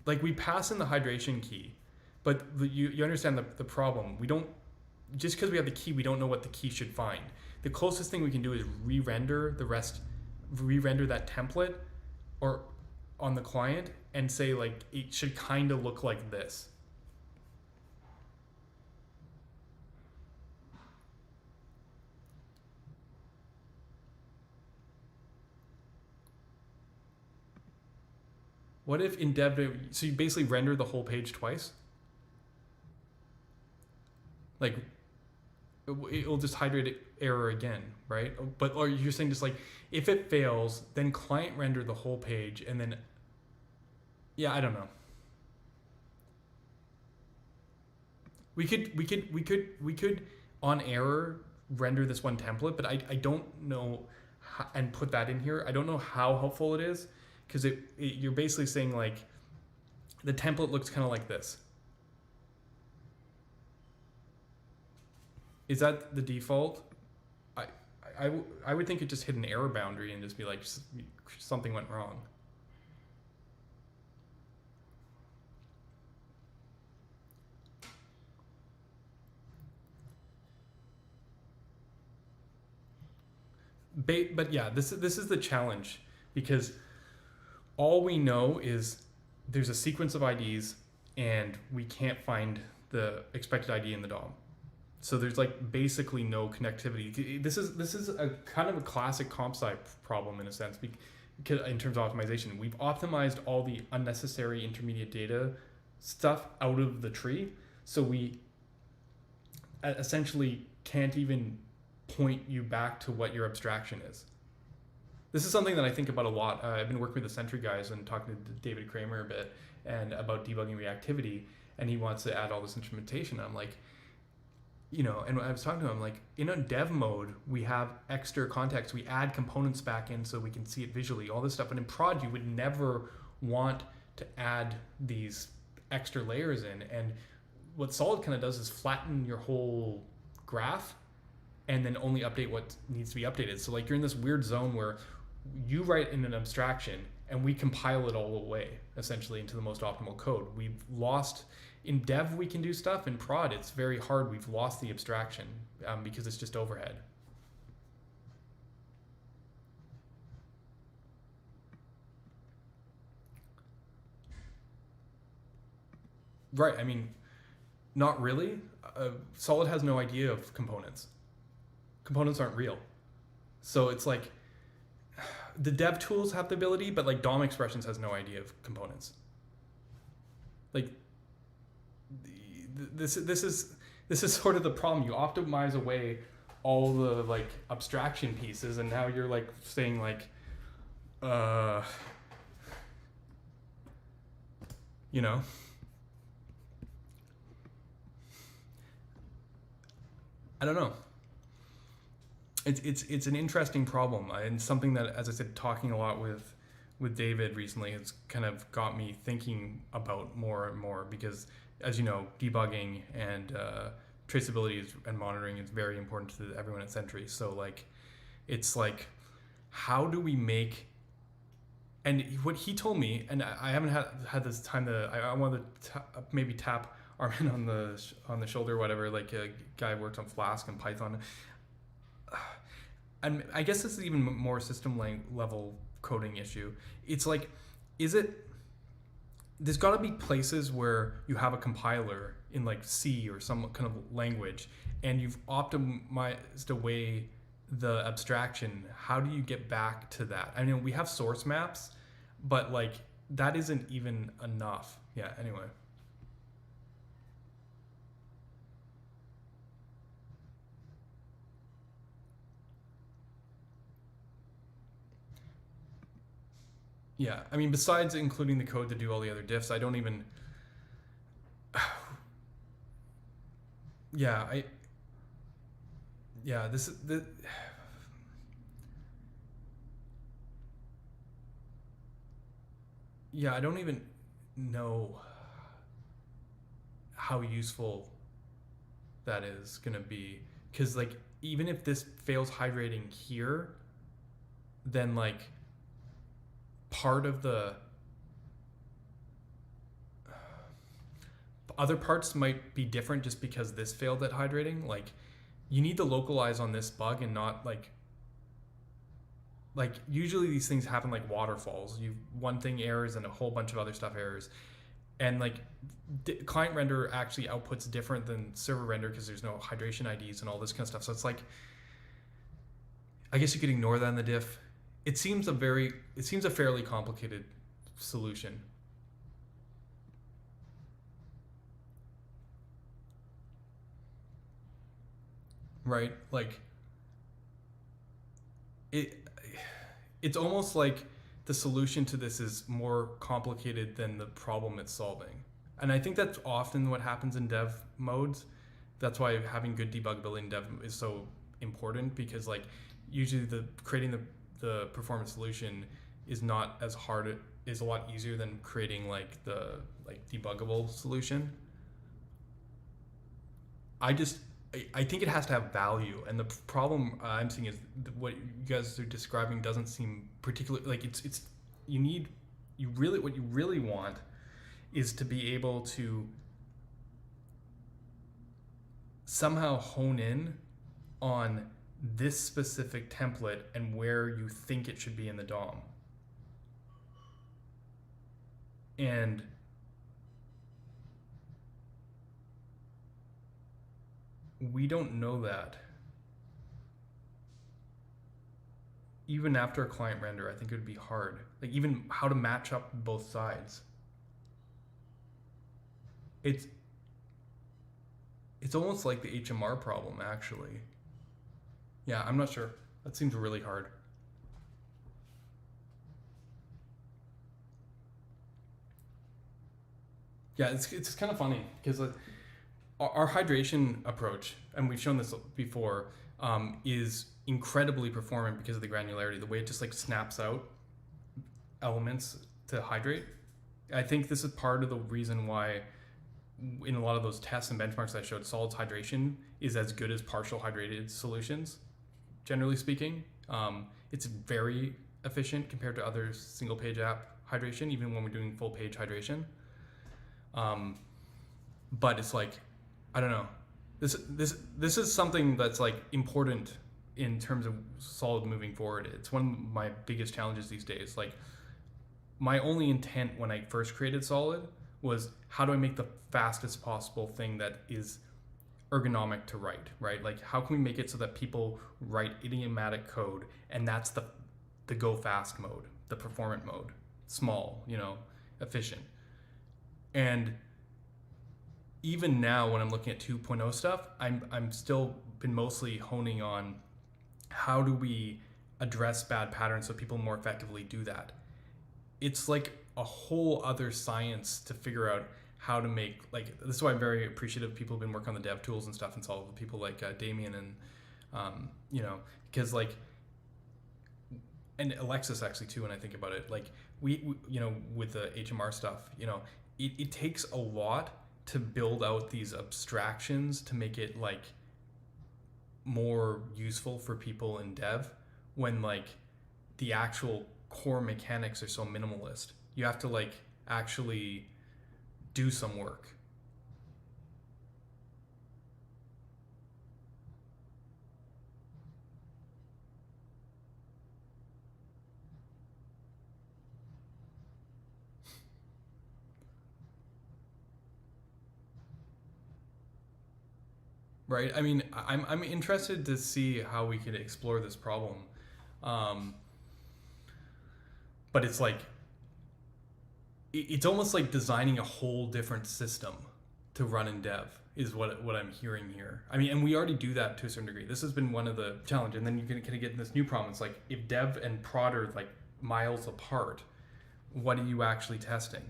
A: like, we pass in the hydration key, but you understand the problem. We don't, just because we have the key, we don't know what the key should find. The closest thing we can do is re-render that template or on the client and say, like, it should kind of look like this. What if in dev, so you basically render the whole page twice? Like, it'll just hydrate error again, right? But, or you're saying just like, if it fails, then client render the whole page, and then, yeah, I don't know. We could on error render this one template, but I don't know how, and put that in here. I don't know how helpful it is, because you're basically saying, like, the template looks kind of like this. Is that the default? I would think it just hit an error boundary and just be like, something went wrong. But yeah, this is the challenge, because all we know is there's a sequence of IDs and we can't find the expected ID in the DOM. So there's, like, basically no connectivity. This is a kind of a classic comp sci problem in a sense, because in terms of optimization, we've optimized all the unnecessary intermediate data stuff out of the tree. So we essentially can't even point you back to what your abstraction is. This is something that I think about a lot. I've been working with the Sentry guys and talking to David Kramer a bit and about debugging reactivity. and he wants to add all this instrumentation. I'm like, you know, and I was talking to him, like, in a dev mode, we have extra context. We add components back in so we can see it visually, all this stuff. And in prod, you would never want to add these extra layers in. And what Solid kind of does is flatten your whole graph and then only update what needs to be updated. So like you're in this weird zone where you write in an abstraction and we compile it all away essentially into the most optimal code. We've lost, in dev we can do stuff, in prod it's very hard. We've lost the abstraction because it's just overhead. Right, I mean, not really. Solid has no idea of components. Components aren't real. So it's like, the dev tools have the ability, but like DOM expressions has no idea of components. Like, this is sort of the problem. You optimize away all the like abstraction pieces, and now you're like saying like, you know. I don't know. It's an interesting problem, and something that, as I said, talking a lot with David recently has kind of got me thinking about more and more, because, as you know, debugging and traceability and monitoring is very important to everyone at Sentry. So like, it's like, how do we make? And what he told me, and I haven't had this time to, I wanted to maybe tap Armin on the shoulder or whatever, like a guy who worked on Flask and Python. And I guess this is even more system level coding issue. It's like, there's got to be places where you have a compiler in like C or some kind of language, and you've optimized away the abstraction. How do you get back to that? I mean, we have source maps, but like that isn't even enough. Yeah, anyway. Yeah, I mean, besides including the code to do all the other diffs, I don't even. Yeah, this is the. Yeah, I don't even know how useful that is gonna be, because like, even if this fails hydrating here, then like, part of the other parts might be different just because this failed at hydrating. Like, you need to localize on this bug and not like usually these things happen like waterfalls. One thing errors and a whole bunch of other stuff errors, and like client render actually outputs different than server render because there's no hydration IDs and all this kind of stuff. So it's like, I guess you could ignore that in the diff. It seems a fairly complicated solution. Right? Like, it's almost like the solution to this is more complicated than the problem it's solving. And I think that's often what happens in dev modes. That's why having good debuggability in dev is so important, because like usually creating the performance solution is not as hard, is a lot easier than creating like the debuggable solution. I think it has to have value, and the problem I'm seeing is what you guys are describing doesn't seem particularly like what you really want is to be able to somehow hone in on this specific template and where you think it should be in the DOM. And we don't know that. Even after a client render, I think it would be hard. Like, even how to match up both sides. It's almost like the HMR problem, actually. Yeah, I'm not sure. That seems really hard. Yeah, it's kind of funny because our hydration approach, and we've shown this before, is incredibly performant because of the granularity, the way it just like snaps out elements to hydrate. I think this is part of the reason why in a lot of those tests and benchmarks I showed, Solid's hydration is as good as partial hydrated solutions, generally speaking. It's very efficient compared to other single page app hydration, even when we're doing full page hydration. But it's like, I don't know. This is something that's like important in terms of Solid moving forward. It's one of my biggest challenges these days. Like, my only intent when I first created Solid was how do I make the fastest possible thing that is ergonomic to write, right? Like, how can we make it so that people write idiomatic code, and that's the go fast mode, the performant mode, small, efficient. And even now when I'm looking at 2.0 stuff, I'm still been mostly honing on how do we address bad patterns so people more effectively do that. It's like a whole other science to figure out how to make, like, this is why I'm very appreciative of people who've been working on the dev tools and stuff and Solid, people like Damien and because like, and Alexis actually too, when I think about it, like we with the HMR stuff, it takes a lot to build out these abstractions to make it like more useful for people in dev when like the actual core mechanics are so minimalist. You have to like actually do some work. Right. I mean, I'm interested to see how we could explore this problem. But it's like, it's almost like designing a whole different system to run in dev is what I'm hearing here. I mean, and we already do that to a certain degree. This has been one of the challenge. And then you can kind of get in this new problem. It's like, if dev and prod are like miles apart, what are you actually testing?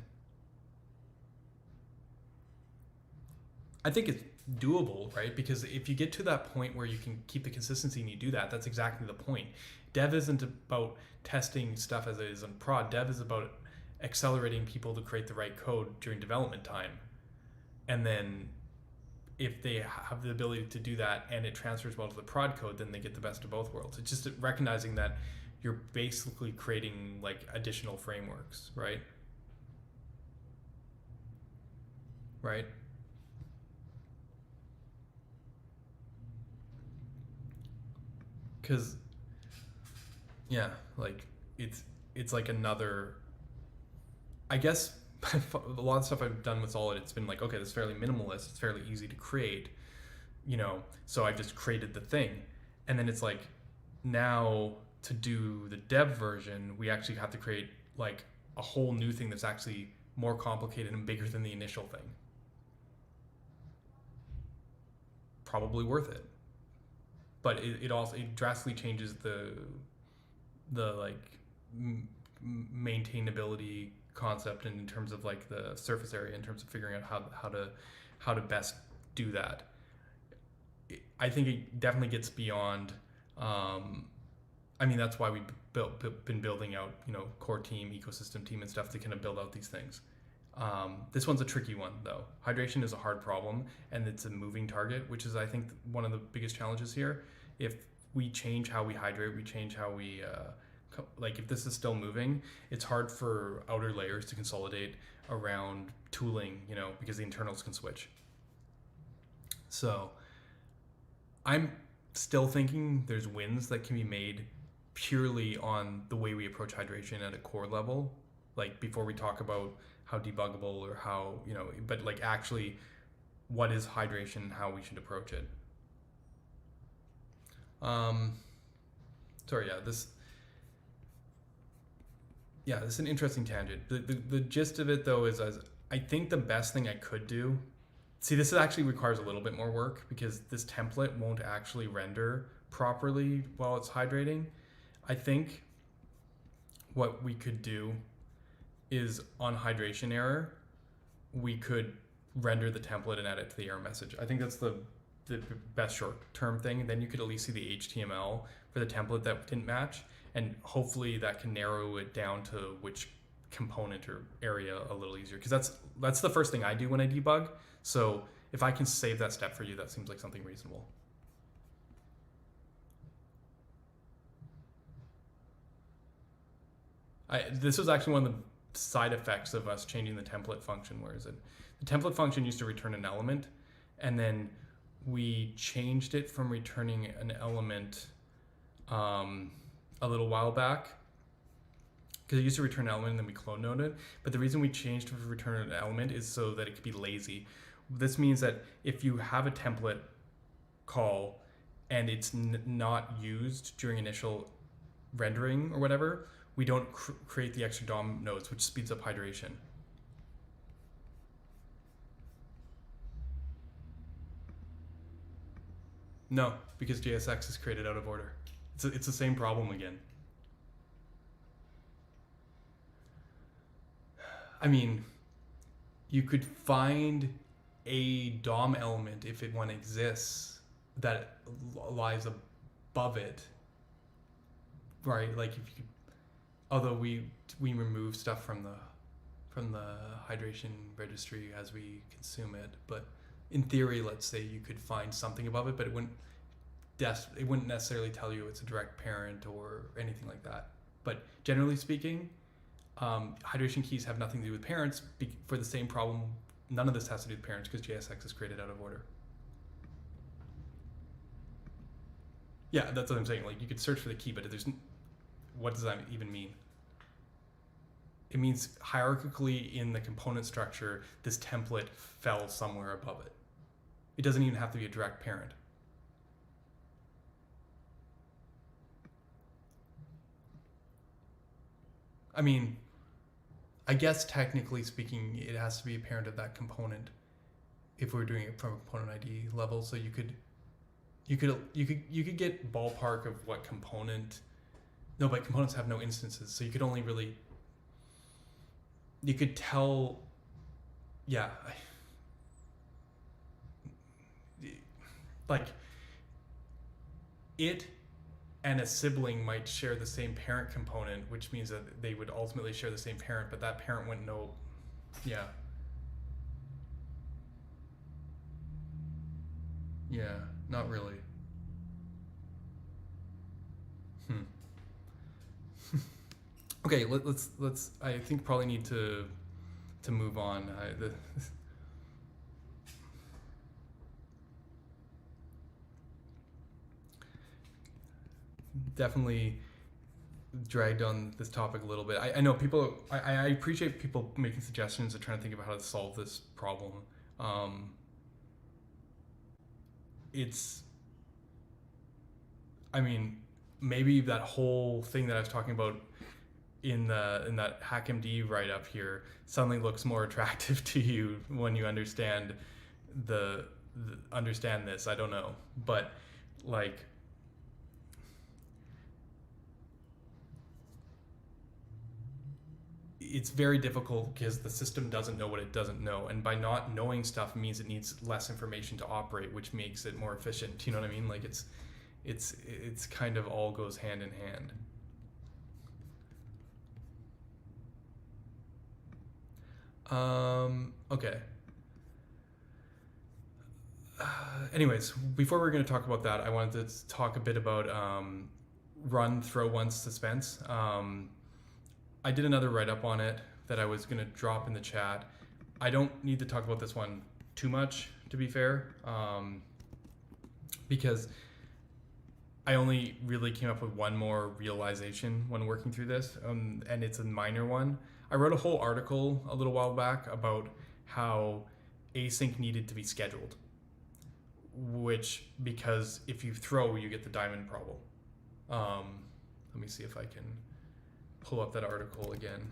A: I think it's doable, right? Because if you get to that point where you can keep the consistency and you do that, that's exactly the point. Dev isn't about testing stuff as it is in prod. Dev is about accelerating people to create the right code during development time. And then if they have the ability to do that and it transfers well to the prod code, then they get the best of both worlds. It's just recognizing that you're basically creating like additional frameworks, right? Right? Because yeah, like it's like another, I guess a lot of stuff I've done with Solid, it's been like, okay, this is fairly minimalist, it's fairly easy to create, so I just created the thing. And then it's like, now to do the dev version, we actually have to create like a whole new thing that's actually more complicated and bigger than the initial thing. Probably worth it. But it also drastically changes the like maintainability concept, and in terms of like the surface area, in terms of figuring out how to best do that. I think it definitely gets beyond. I mean, that's why we've been building out core team, ecosystem team, and stuff to kind of build out these things. This one's a tricky one though. Hydration is a hard problem, and it's a moving target, which is, I think, one of the biggest challenges here. If we change how we hydrate, we change how we, like if this is still moving, it's hard for outer layers to consolidate around tooling, because the internals can switch. So I'm still thinking there's wins that can be made purely on the way we approach hydration at a core level, like before we talk about how debuggable or how, but like actually what is hydration and how we should approach it. Sorry, this is an interesting tangent. The gist of it though is, I think the best thing I could do, this actually requires a little bit more work because this template won't actually render properly while it's hydrating. I think what we could do is on hydration error, we could render the template and add it to the error message. I think that's the best short-term thing. Then you could at least see the HTML for the template that didn't match, and hopefully that can narrow it down to which component or area a little easier, because that's the first thing I do when I debug. So if I can save that step for you, that seems like something reasonable. This was actually one of the side effects of us changing the template function. Where is it? The template function used to return an element, and then we changed it from returning an element a little while back, because it used to return an element and then we clone node it. But the reason we changed to return an element is so that it could be lazy. This means that if you have a template call and it's not used during initial rendering or whatever, we don't create the extra DOM nodes, which speeds up hydration. No, because JSX is created out of order. It's the same problem again. I mean, you could find a DOM element if one exists that lies above it, right? Like if you, although we remove stuff from the hydration registry as we consume it, but in theory, let's say you could find something above it, but it wouldn't necessarily tell you it's a direct parent or anything like that. But generally speaking, hydration keys have nothing to do with parents for the same problem. None of this has to do with parents because JSX is created out of order. Yeah, that's what I'm saying. Like you could search for the key, but what does that even mean? It means hierarchically in the component structure, this template fell somewhere above it. It doesn't even have to be a direct parent. I mean, I guess technically speaking, it has to be a parent of that component if we're doing it from a component ID level. So you could get ballpark of what component. No, but components have no instances, so you could only really. You could tell. Yeah. Like it and a sibling might share the same parent component, which means that they would ultimately share the same parent, but that parent wouldn't know. Yeah. Yeah, not really. Okay, let's. I think probably need to move on. Definitely dragged on this topic a little bit. I know people. I appreciate people making suggestions and trying to think about how to solve this problem. I mean, maybe that whole thing that I was talking about in that HackMD write-up here suddenly looks more attractive to you when you understand understand this. I don't know, but like it's very difficult because the system doesn't know what it doesn't know, and by not knowing stuff means it needs less information to operate, which makes it more efficient. You know what I mean? Like it's kind of all goes hand in hand. Okay. Anyways, before we're going to talk about that, I wanted to talk a bit about run throw once suspense. I did another write-up on it that I was going to drop in the chat. I don't need to talk about this one too much, to be fair, because I only really came up with one more realization when working through this, and it's a minor one. I wrote a whole article a little while back about how async needed to be scheduled, which, because if you throw, you get the diamond problem. Let me see if I can pull up that article again.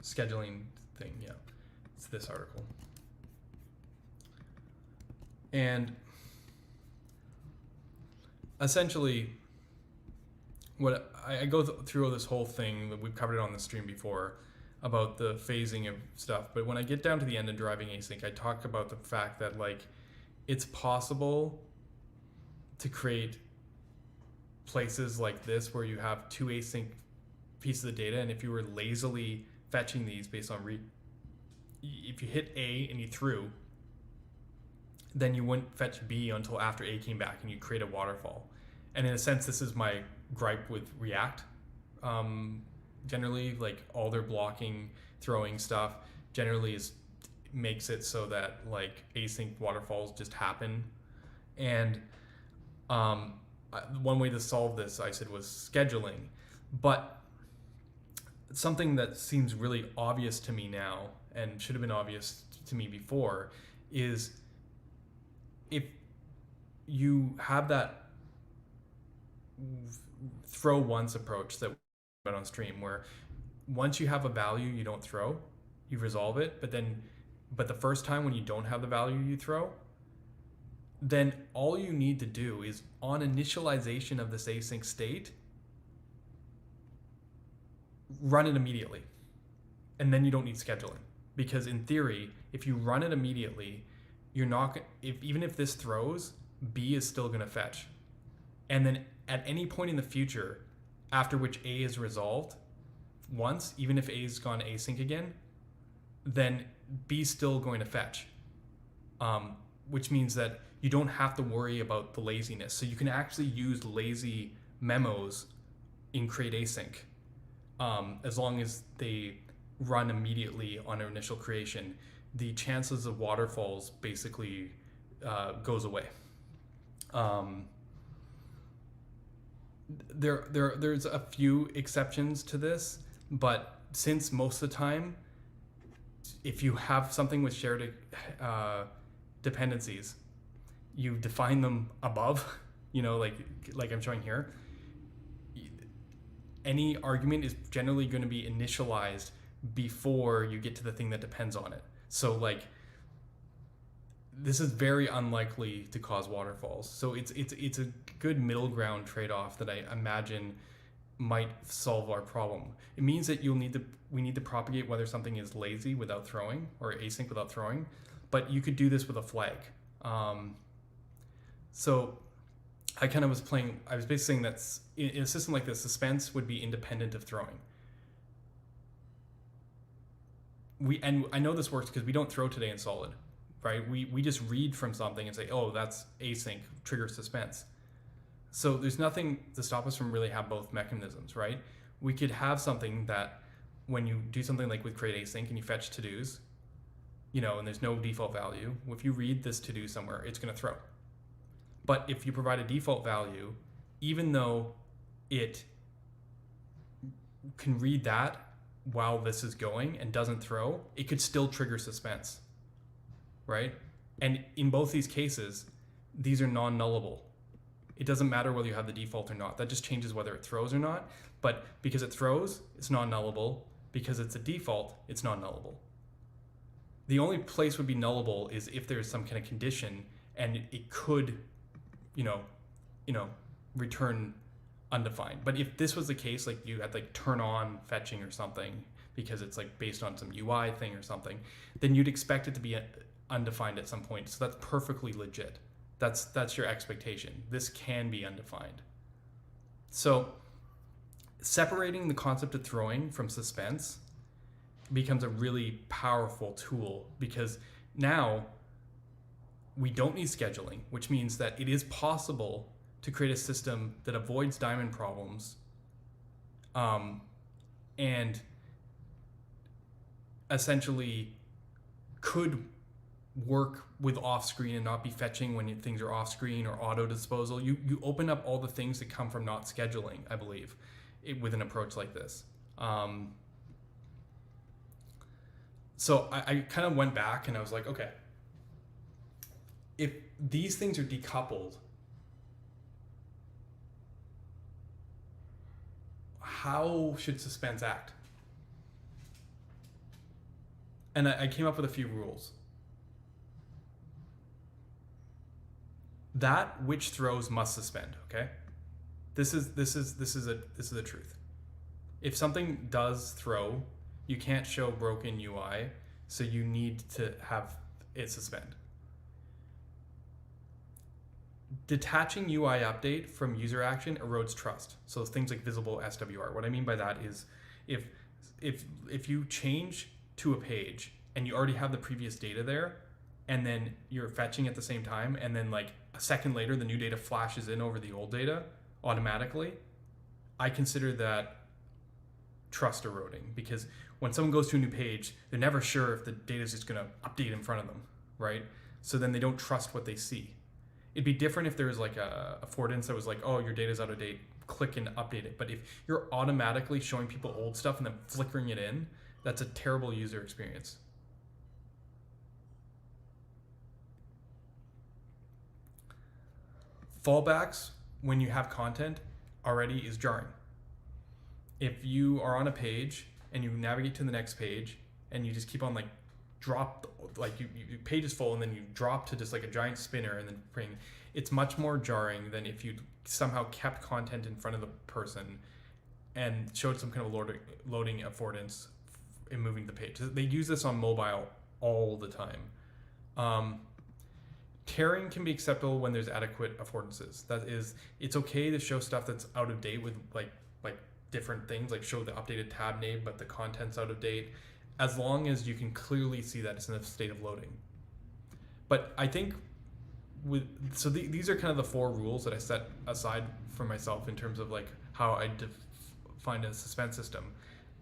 A: Scheduling thing, yeah, it's this article. And essentially, what I go through this whole thing that we've covered it on the stream before about the phasing of stuff, but when I get down to the end of driving async, I talk about the fact that like it's possible to create places like this where you have two async pieces of data, and if you were lazily fetching these based on if you hit A and you threw, then you wouldn't fetch B until after A came back, and you create a waterfall. And in a sense, this is my gripe with React. Generally, like all their blocking, throwing stuff generally makes it so that like async waterfalls just happen. And one way to solve this, I said, was scheduling. But something that seems really obvious to me now, and should have been obvious to me before, is if you have that throw once approach that we went on stream, where once you have a value you don't throw, you resolve it, but the first time when you don't have the value you throw, then all you need to do is on initialization of this async state, run it immediately. And then you don't need scheduling, because in theory, if you run it immediately, you're not, even if this throws, B is still going to fetch. And then at any point in the future, after which A is resolved once, even if A's gone async again, then B's still going to fetch, which means that you don't have to worry about the laziness. So you can actually use lazy memos in createAsync, as long as they run immediately on an initial creation. The chances of waterfalls basically goes away. There's a few exceptions to this, but since most of the time, if you have something with shared dependencies, you define them above, like I'm showing here. Any argument is generally going to be initialized before you get to the thing that depends on it. So like, this is very unlikely to cause waterfalls. So it's a good middle ground trade-off that I imagine might solve our problem. It means that we need to propagate whether something is lazy without throwing or async without throwing, but you could do this with a flag. So I was basically saying that in a system like this, suspense would be independent of throwing. And I know this works because we don't throw today in Solid, right? We just read from something and say, oh, that's async, trigger suspense. So there's nothing to stop us from really have both mechanisms, right? We could have something that when you do something like with createAsync and you fetch to-dos, and there's no default value, if you read this to-do somewhere, it's going to throw. But if you provide a default value, even though it can read that while this is going and doesn't throw, it could still trigger suspense, right? And in both these cases, these are non-nullable. It doesn't matter whether you have the default or not. That just changes whether it throws or not. But because it throws, it's non-nullable. Because it's a default, it's non-nullable. The only place would be nullable is if there's some kind of condition and it could, return undefined. But if this was the case, like you had like turn on fetching or something because it's like based on some UI thing or something, then you'd expect it to be undefined at some point. So that's perfectly legit. That's your expectation. This can be undefined. So separating the concept of throwing from suspense becomes a really powerful tool, because now we don't need scheduling, which means that it is possible to create a system that avoids diamond problems, and essentially could work with off-screen and not be fetching when things are off-screen, or auto disposal. You open up all the things that come from not scheduling, I believe, with an approach like this. So I kind of went back and I was like, okay, if these things are decoupled, how should suspense act? And I came up with a few rules. That which throws must suspend, okay? This is the truth. If something does throw, you can't show broken UI, so you need to have it suspend. Detaching UI update from user action erodes trust. So things like visible SWR. What I mean by that is if you change to a page and you already have the previous data there, and then you're fetching at the same time, and then like a second later the new data flashes in over the old data automatically, I consider that trust eroding, because when someone goes to a new page, they're never sure if the data is just going to update in front of them, right? So then they don't trust what they see. It'd be different if there was like a affordance that was like, oh, your data's out of date, click and update it. But if you're automatically showing people old stuff and then flickering it in, that's a terrible user experience. Fallbacks when you have content already is jarring. If you are on a page and you navigate to the next page and you just keep on like drop, like your page is full and then you drop to just like a giant spinner and then bring, it's much more jarring than if you somehow kept content in front of the person and showed some kind of loading affordance in moving the page. They use this on mobile all the time. Tearing can be acceptable when there's adequate affordances. That is, it's okay to show stuff that's out of date with like different things, like show the updated tab name, but the content's out of date, as long as you can clearly see that it's in a state of loading. But I think these are kind of the 4 rules that I set aside for myself in terms of like how I define a suspense system.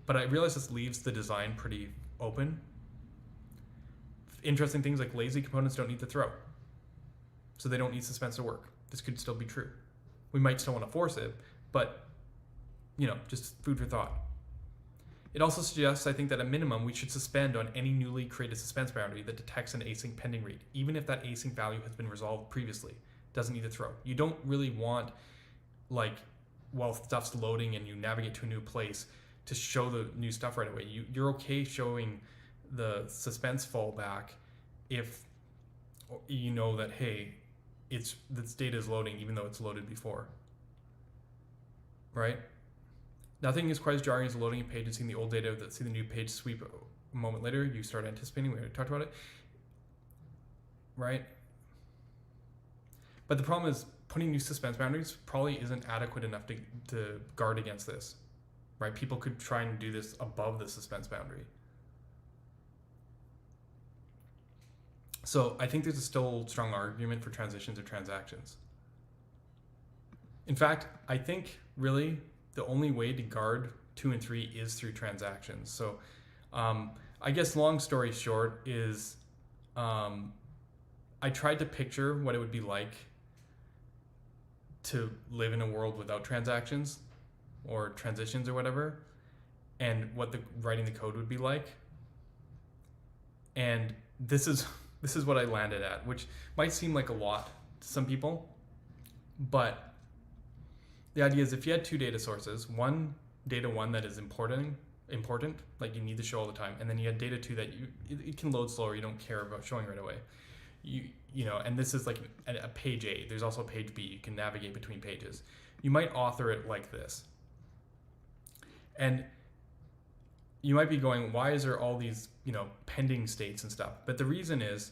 A: But I realize this leaves the design pretty open. Interesting things like lazy components don't need to throw, so they don't need suspense to work. This could still be true. We might still want to force it, but you know, just food for thought. It also suggests, I think, that at minimum we should suspend on any newly created suspense boundary that detects an async pending read, even if that async value has been resolved previously. Doesn't need to throw. You don't really want, like, while stuff's loading and you navigate to a new place, to show the new stuff right away. You're okay showing the suspense fallback if you know that, hey, this data is loading even though it's loaded before, right? Nothing is quite as jarring as loading a page and seeing the old data that see the new page sweep a moment later. You start anticipating. We already talked about it, right? But the problem is putting new suspense boundaries probably isn't adequate enough to guard against this, right? People could try and do this above the suspense boundary. So I think there's a still strong argument for transitions or transactions. In fact, I think really the only way to guard 2 and 3 is through transactions. So I guess long story short is I tried to picture what it would be like to live in a world without transactions or transitions or whatever, and what writing the code would be like. And this is what I landed at, which might seem like a lot to some people, but the idea is if you had 2 data sources, data 1 that is important, like you need to show all the time, and then you had data 2 that it can load slower, you don't care about showing right away. You know, and this is like a page A. There's also a page B. You can navigate between pages. You might author it like this. And you might be going, why is there all these, you know, pending states and stuff? But the reason is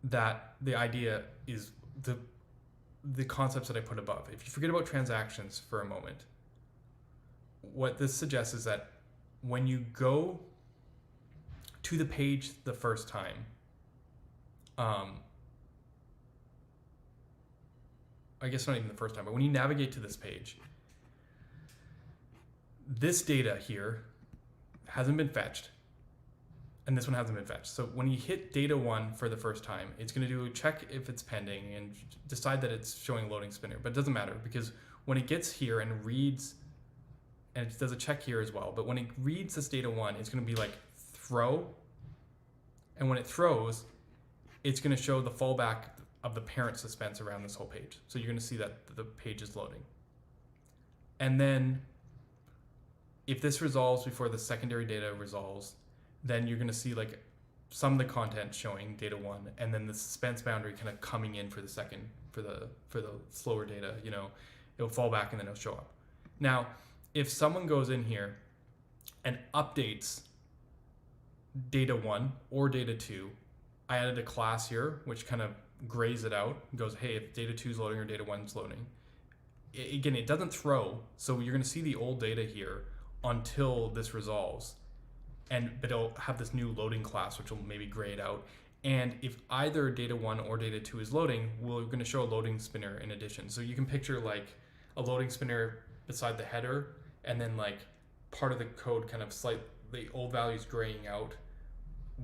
A: that the idea is the concepts that I put above. If you forget about transactions for a moment, what this suggests is that when you go to the page the first time, I guess not even the first time, but when you navigate to this page, this data here hasn't been fetched, and this one hasn't been fetched. So when you hit data 1 for the first time, it's going to do a check if it's pending and decide that it's showing a loading spinner. But it doesn't matter, because when it gets here and reads, and it does a check here as well, but when it reads this data 1, it's going to be like throw, and when it throws, it's going to show the fallback of the parent suspense around this whole page. So you're going to see that the page is loading. And then if this resolves before the secondary data resolves, then you're going to see like some of the content showing data 1, and then the suspense boundary kind of coming in for the second, for the slower data, you know, It'll fall back and then it'll show up. Now, if someone goes in here and updates data 1 or data 2, I added a class here which kind of grays it out, goes, hey, if data 2 is loading or data 1 is loading. Again, it doesn't throw, so you're going to see the old data here until this resolves. But it'll have this new loading class which will maybe gray it out. And if either data 1 or data 2 is loading, we're going to show a loading spinner in addition. So you can picture like a loading spinner beside the header, and then like part of the code kind of the old values graying out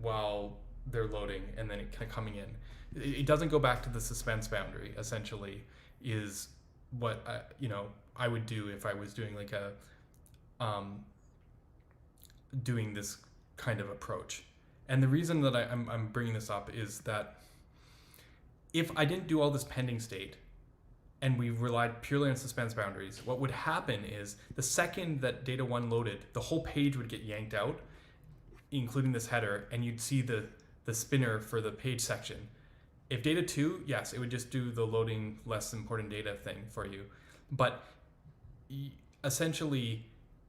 A: while they're loading, and then it kind of coming in. It doesn't go back to the suspense boundary, essentially, is what I would do if I was doing like a doing this kind of approach. And the reason that I'm bringing this up is that if I didn't do all this pending state and we relied purely on suspense boundaries, what would happen is the second that data 1 loaded, the whole page would get yanked out, including this header, and you'd see the spinner for the page section. If data 2, yes, it would just do the loading less important data thing for you. But essentially,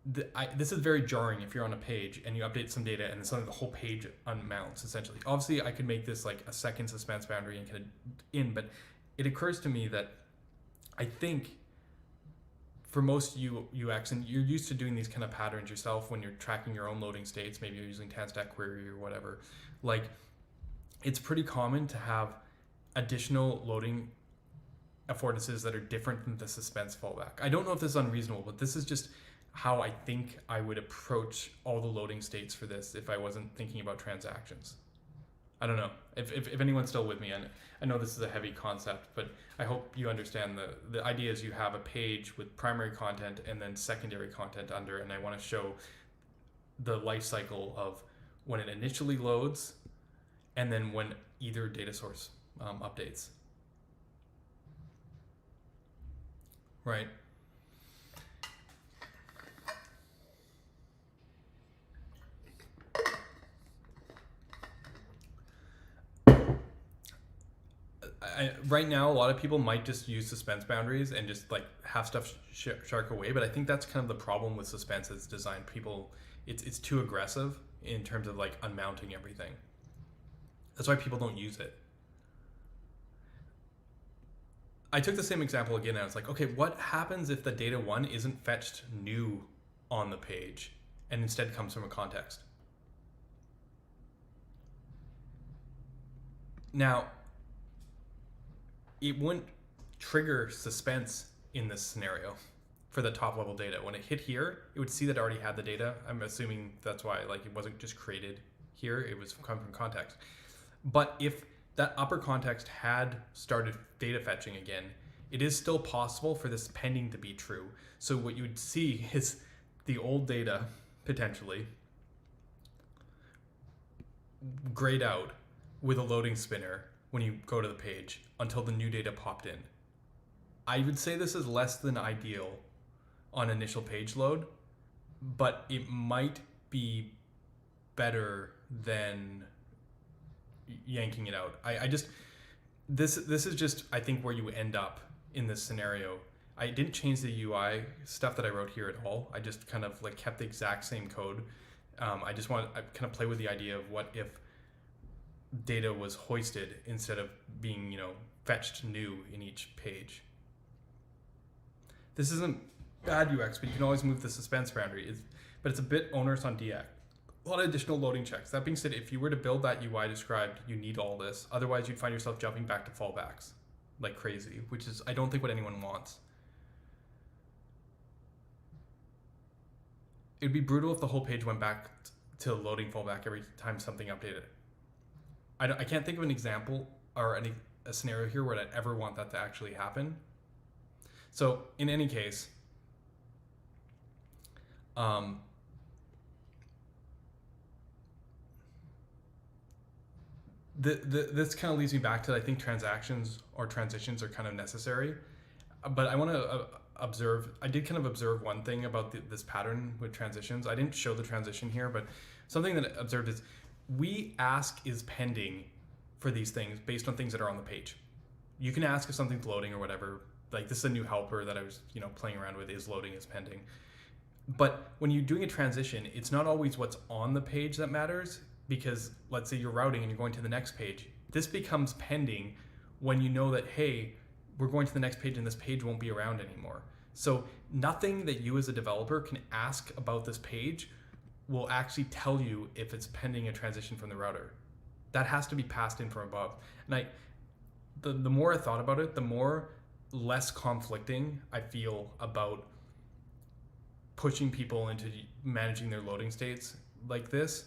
A: this is very jarring if you're on a page and you update some data and then suddenly the whole page unmounts, essentially. Obviously, I could make this like a second suspense boundary and kind of but it occurs to me that I think for most UX, and you're used to doing these kind of patterns yourself when you're tracking your own loading states, maybe you're using TanStack query or whatever, like it's pretty common to have additional loading affordances that are different than the suspense fallback. I don't know if this is unreasonable, but this is just how I think I would approach all the loading states for this if I wasn't thinking about transactions. I don't know if anyone's still with me, and I know this is a heavy concept, but I hope you understand the idea is you have a page with primary content and then secondary content under, and I want to show the life cycle of when it initially loads and then when either data source updates. Right. Right now, a lot of people might just use suspense boundaries and just like have stuff shark away, but I think that's kind of the problem with suspense as design. It's too aggressive in terms of like unmounting everything. That's why people don't use it. I took the same example again and I was like, okay, what happens if the data 1 isn't fetched new on the page and instead comes from a context? Now, it wouldn't trigger suspense in this scenario for the top level data. When it hit here, it would see that it already had the data. I'm assuming that's why like it wasn't just created here, it was come from context. But if that upper context had started data fetching again, it is still possible for this pending to be true. So what you would see is the old data potentially grayed out with a loading spinner when you go to the page until the new data popped in. I would say this is less than ideal on initial page load, but it might be better than yanking it out. This is just, I think, where you end up in this scenario. I didn't change the UI stuff that I wrote here at all. I just kind of like kept the exact same code. I kind of play with the idea of what if data was hoisted instead of being, fetched new in each page. This isn't bad UX, but you can always move the suspense boundary. But it's a bit onerous on DX. A lot of additional loading checks. That being said, if you were to build that UI described, you need all this. Otherwise, you'd find yourself jumping back to fallbacks like crazy, which is, I don't think, what anyone wants. It'd be brutal if the whole page went back to loading fallback every time something updated. I can't think of an example or a scenario here where I'd ever want that to actually happen. So in any case, this kind of leads me back to, I think transactions or transitions are kind of necessary. But I want to I did kind of observe one thing about this pattern with transitions. I didn't show the transition here, but something that I observed is we ask is pending for these things based on things that are on the page. You can ask if something's loading or whatever like this is a new helper that I was, playing around with, is loading is pending. But when you're doing a transition, it's not always what's on the page that matters, because let's say you're routing and you're going to the next page. This becomes pending when you know that, hey, we're going to the next page and this page won't be around anymore. So nothing that you as a developer can ask about this page will actually tell you if it's pending a transition from the router. That has to be passed in from above. And the more I thought about it, the more less conflicting I feel about pushing people into managing their loading states like this,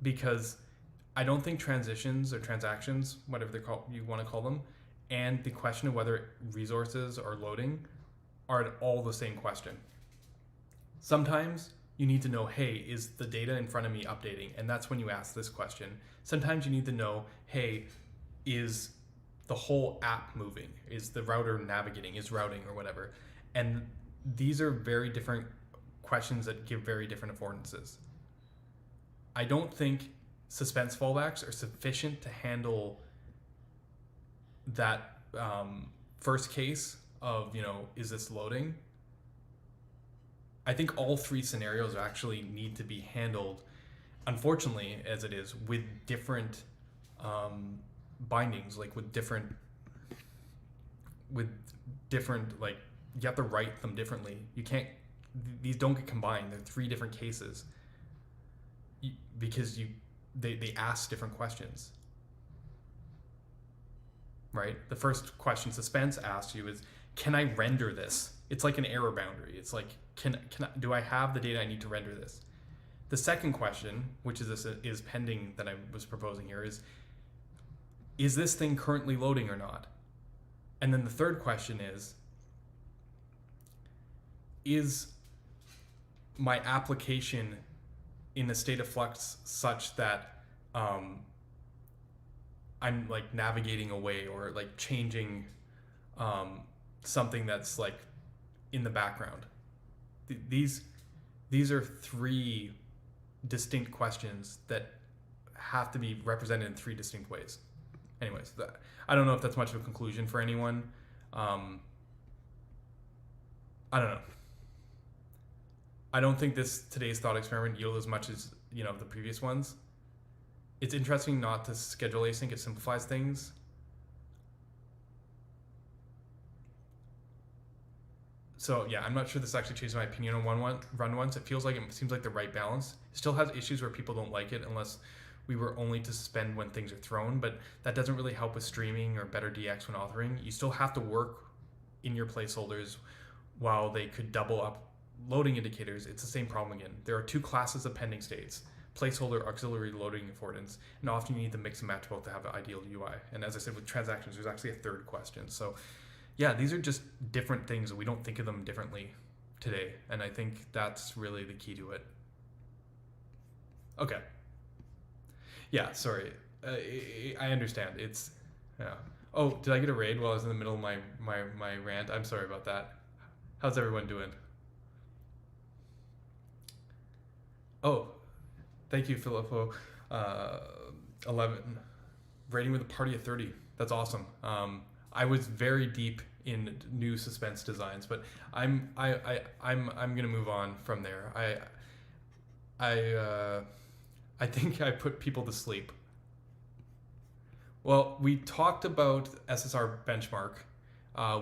A: because I don't think transitions or transactions, whatever you want to call them, and the question of whether resources are loading are all the same question. Sometimes you need to know, hey, is the data in front of me updating? And that's when you ask this question. Sometimes you need to know, hey, is the whole app moving? Is the router navigating? Is routing or whatever? And these are very different questions that give very different affordances. I don't think suspense fallbacks are sufficient to handle that first case of, is this loading? I think all three scenarios actually need to be handled, unfortunately, as it is, with different bindings, like with different, like, you have to write them differently. You can't, these don't get combined. They're three different cases because they ask different questions, right? The first question Suspense asks you is, can I render this? It's like an error boundary. It's like, do I have the data I need to render this? The second question, which is pending that I was proposing here, is this thing currently loading or not? And then the third question is my application in a state of flux such that I'm like navigating away or like changing something that's like in the background? These are three distinct questions that have to be represented in three distinct ways. Anyways, I don't know if that's much of a conclusion for anyone. I don't know. I don't think today's thought experiment yielded as much as the previous ones. It's interesting not to schedule async. It simplifies things. So yeah, I'm not sure this actually changes my opinion on run once. It seems like the right balance. It still has issues where people don't like it unless we were only to suspend when things are thrown, but that doesn't really help with streaming or better DX when authoring. You still have to work in your placeholders while they could double up loading indicators. It's the same problem again. There are two classes of pending states: placeholder, auxiliary loading affordance, and often you need to mix and match both to have an ideal UI. And as I said, with transactions, there's actually a third question. So yeah, these are just different things. We don't think of them differently today. And I think that's really the key to it. Okay. Yeah, sorry. I understand. Yeah. Oh, did I get a raid while I was in the middle of my rant? I'm sorry about that. How's everyone doing? Oh, thank you, Filippo. 11. Rating with a party of 30. That's awesome. I was very deep in new suspense designs, but I'm gonna move on from there. I think I put people to sleep. Well, we talked about SSR Benchmark.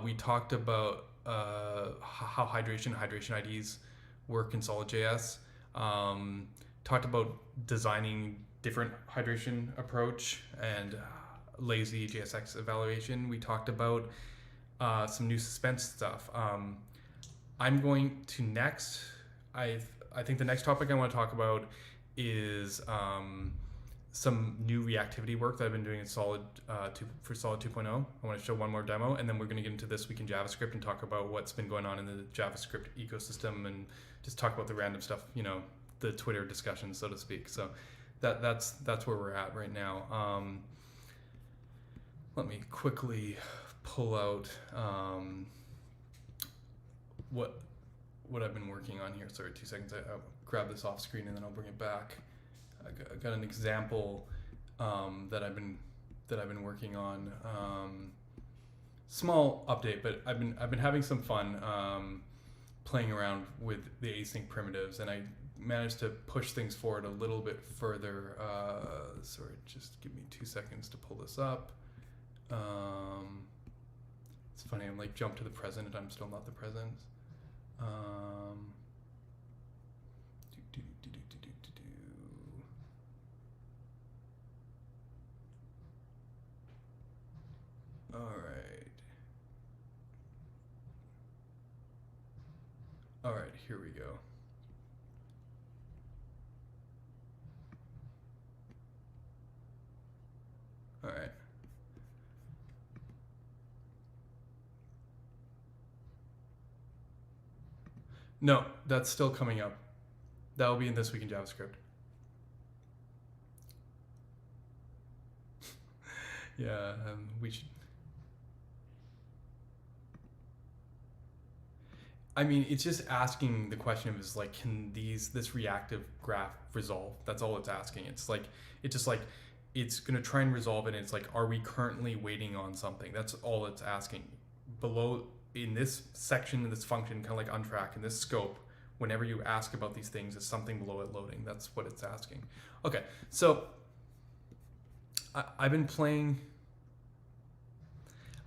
A: We talked about how Hydration IDs work in SolidJS. Talked about designing different hydration approach and lazy JSX evaluation. We talked about some new suspense stuff. I'm going to next. I think the next topic I want to talk about is some new reactivity work that I've been doing in Solid for Solid 2.0. I want to show one more demo, and then we're going to get into this week in JavaScript and talk about what's been going on in the JavaScript ecosystem and just talk about the random stuff, the Twitter discussion, so to speak. So that's where we're at right now. Let me quickly pull out what I've been working on here. Sorry, 2 seconds. I'll grab this off screen and then I'll bring it back. I got an example that I've been working on. small update, but I've been having some fun playing around with the async primitives, and I managed to push things forward a little bit further. Sorry, just give me 2 seconds to pull this up. It's funny, I'm like jump to the present and I'm still not the present. All right, here we go. All right. No, that's still coming up. That will be in This Week in JavaScript. Yeah, we should. I mean, it's just asking the question of is like, can this reactive graph resolve? That's all it's asking. It's gonna try and resolve it. And it's like, are we currently waiting on something? That's all it's asking. Below in this section, in this function, kind of like untrack in this scope, whenever you ask about these things, is something below it loading. That's what it's asking. Okay, so I've been playing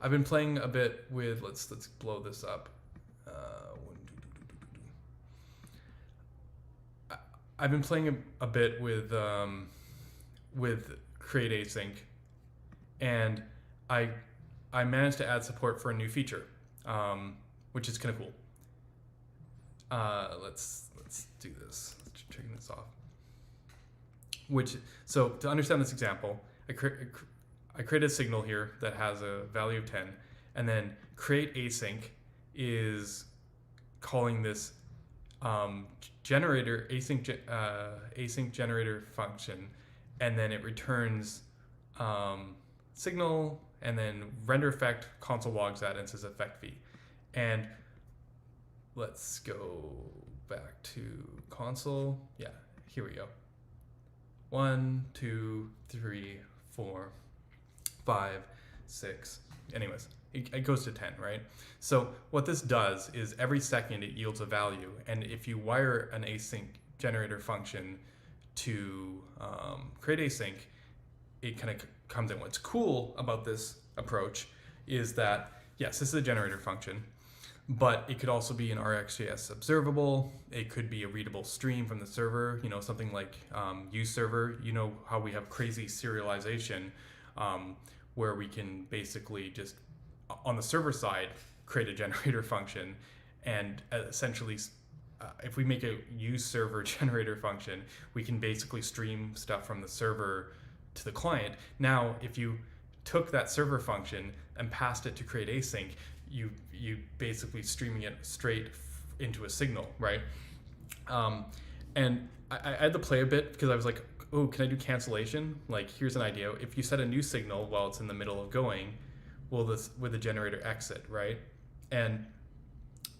A: a bit with, let's blow this up. I've been playing a bit with createAsync, and I managed to add support for a new feature, which is kind of cool. Let's do this. Let's turn this off. So to understand this example, I created a signal here that has a value of 10, and then createAsync is calling this async generator function, and then it returns signal, and then render effect console logs that and says effect v. And let's go back to console. Yeah, here we go. 1, 2, 3, 4, 5, 6. Anyways, it goes to 10, right? So what this does is every second it yields a value, and if you wire an async generator function to createAsync, it kind of comes in. What's cool about this approach is that, yes, this is a generator function, but it could also be an RxJS observable. It could be a readable stream from the server, something like use server. You know how we have crazy serialization, where we can basically just, on the server side, create a generator function, and essentially, if we make a use server generator function, we can basically stream stuff from the server to the client. Now, if you took that server function and passed it to createAsync, you basically streaming it straight into a signal, right? And I had to play a bit because I was like, oh, can I do cancellation? Like, here's an idea. If you set a new signal while it's in the middle of going, will the generator exit, right? And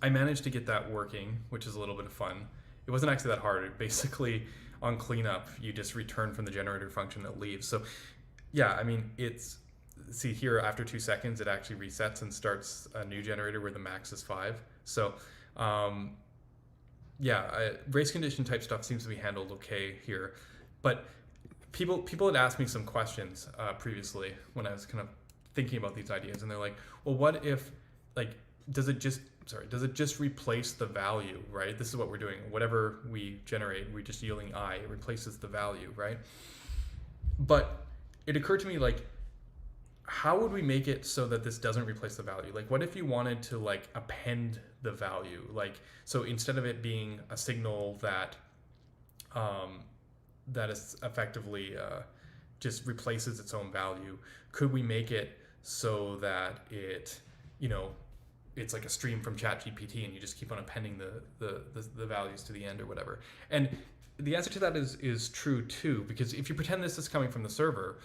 A: I managed to get that working, which is a little bit of fun. It wasn't actually that hard. It basically, on cleanup, you just return from the generator function that leaves. So yeah, I mean, see here, after 2 seconds, it actually resets and starts a new generator where the max is 5. So yeah, race condition type stuff seems to be handled okay here. But people had asked me some questions previously when I was kind of thinking about these ideas, and they're like, well, what if, like, does it just replace the value, right? This is what we're doing. Whatever we generate, we're just yielding I. It replaces the value, right? But it occurred to me, like, how would we make it so that this doesn't replace the value? Like, what if you wanted to, like, append the value? Like, so instead of it being a signal that that is effectively just replaces its own value, could we make it so that it, it's like a stream from ChatGPT, and you just keep on appending the values to the end or whatever? And the answer to that is true too, because if you pretend this is coming from the server,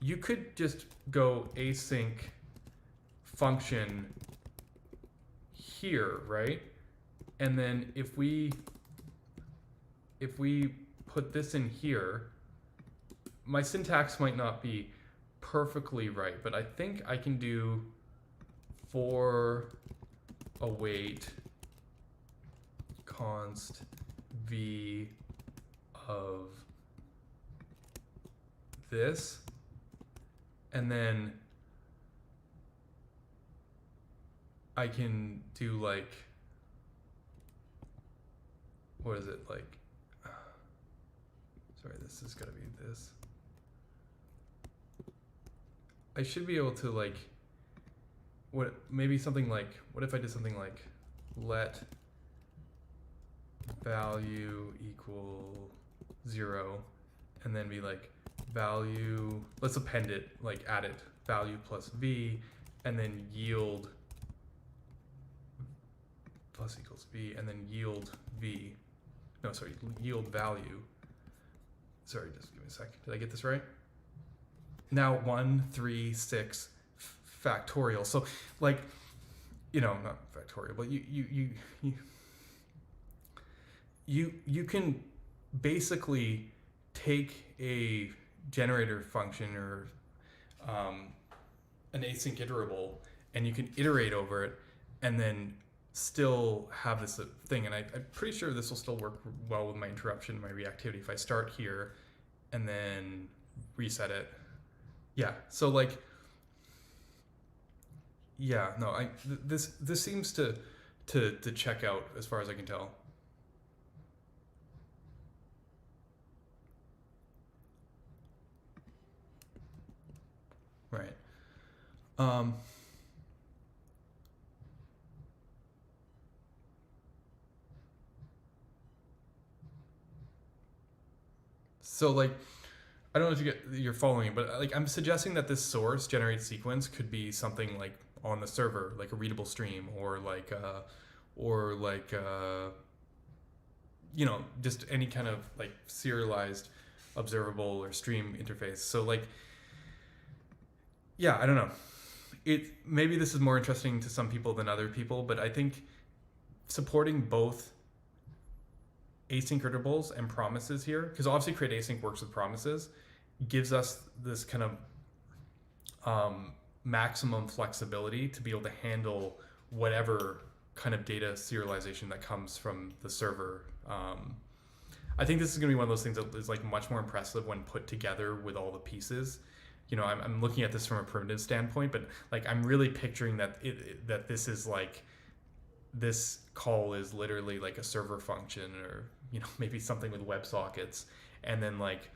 A: you could just go async function here, right? And then if we put this in here, my syntax might not be perfectly right, but I think I can do for await const v of this, and then I can do like, what is it like? Sorry, this is gotta be this. I should be able to like, what, maybe something like, what if I did something like let value equal 0, and then be like value, let's append it, like add it, value plus v, and then yield plus equals v, and then yield v. No, sorry, yield value. Sorry, just give me a second. Did I get this right? Now 1, 3, 6 factorial. So like, you know, not factorial, but you can basically take a generator function or an async iterable, and you can iterate over it, and then still have this thing. And I'm pretty sure this will still work well with my interruption, my reactivity. If I start here and then reset it, yeah. So like, yeah, no, this seems to check out as far as I can tell. Right. So like, I don't know if you're following, but like I'm suggesting that this source generate sequence could be something like on the server, like a readable stream, or like you know, just any kind of like serialized observable or stream interface. So like, yeah, I don't know. Maybe this is more interesting to some people than other people, but I think supporting both async iterables and promises here, because obviously createAsync works with promises, gives us this kind of maximum flexibility to be able to handle whatever kind of data serialization that comes from the server. I think this is going to be one of those things that is like much more impressive when put together with all the pieces. You know, I'm looking at this from a primitive standpoint, but like I'm really picturing that that this is like, this call is literally like a server function, or you know, maybe something with WebSockets, and then like,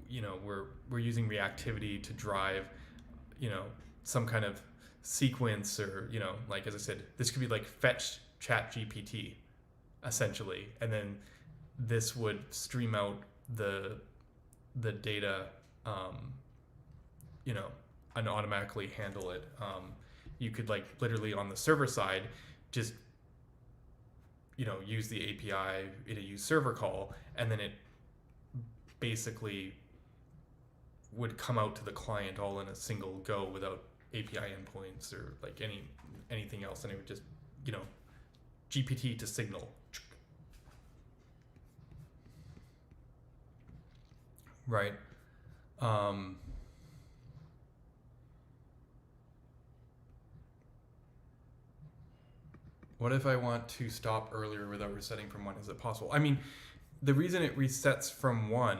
A: you know, we're using reactivity to drive, you know, some kind of sequence, or you know, like as I said, this could be like fetch ChatGPT essentially, and then this would stream out the data, you know, and automatically handle it. You could like literally on the server side just, you know, use the API in a use server call, and then it basically would come out to the client all in a single go without API endpoints or like anything else, and it would just, you know, GPT to signal. Right. What if I want to stop earlier without resetting from 1? Is it possible? I mean, the reason it resets from 1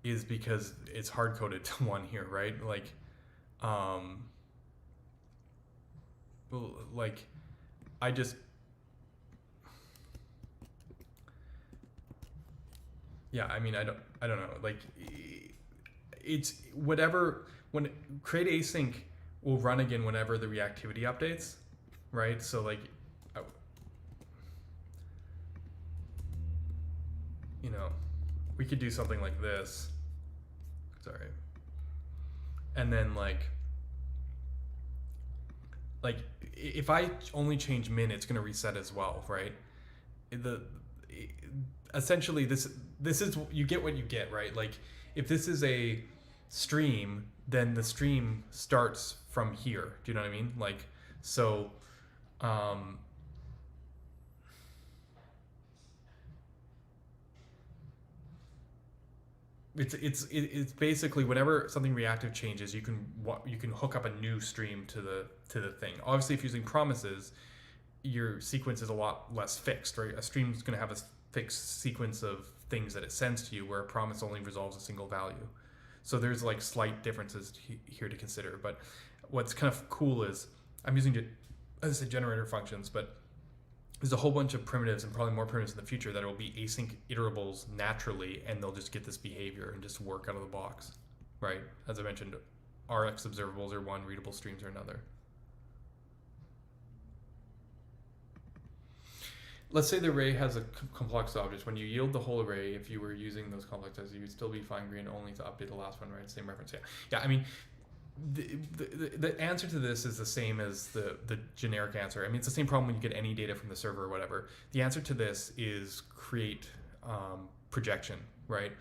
A: is because it's hard-coded to 1 here, right? Like, I just, yeah, I mean, I don't know. Like, it's whatever, when createAsync will run again whenever the reactivity updates, right? So like, you know, we could do something like this. Sorry. And then like if I only change min, it's going to reset as well, right? Essentially this is, you get what you get, right? Like if this is a stream, then the stream starts from here. Do you know what I mean? Like, so it's basically whenever something reactive changes, you can hook up a new stream to the thing. Obviously, if you're using promises, your sequence is a lot less fixed, right? A stream is going to have a fixed sequence of things that it sends to you, where a promise only resolves a single value. So there's like slight differences here to consider. But what's kind of cool is I'm using, as I said, generator functions, but there's a whole bunch of primitives and probably more primitives in the future that will be async iterables naturally, and they'll just get this behavior and just work out of the box, right? As I mentioned, Rx observables are one, readable streams are another. Let's say the array has a complex object. When you yield the whole array, if you were using those complexes, you would still be fine-grained only to update the last one, right? Same reference, yeah. I mean, the answer to this is the same as the generic answer. I mean, it's the same problem when you get any data from the server or whatever. The answer to this is create projection, right?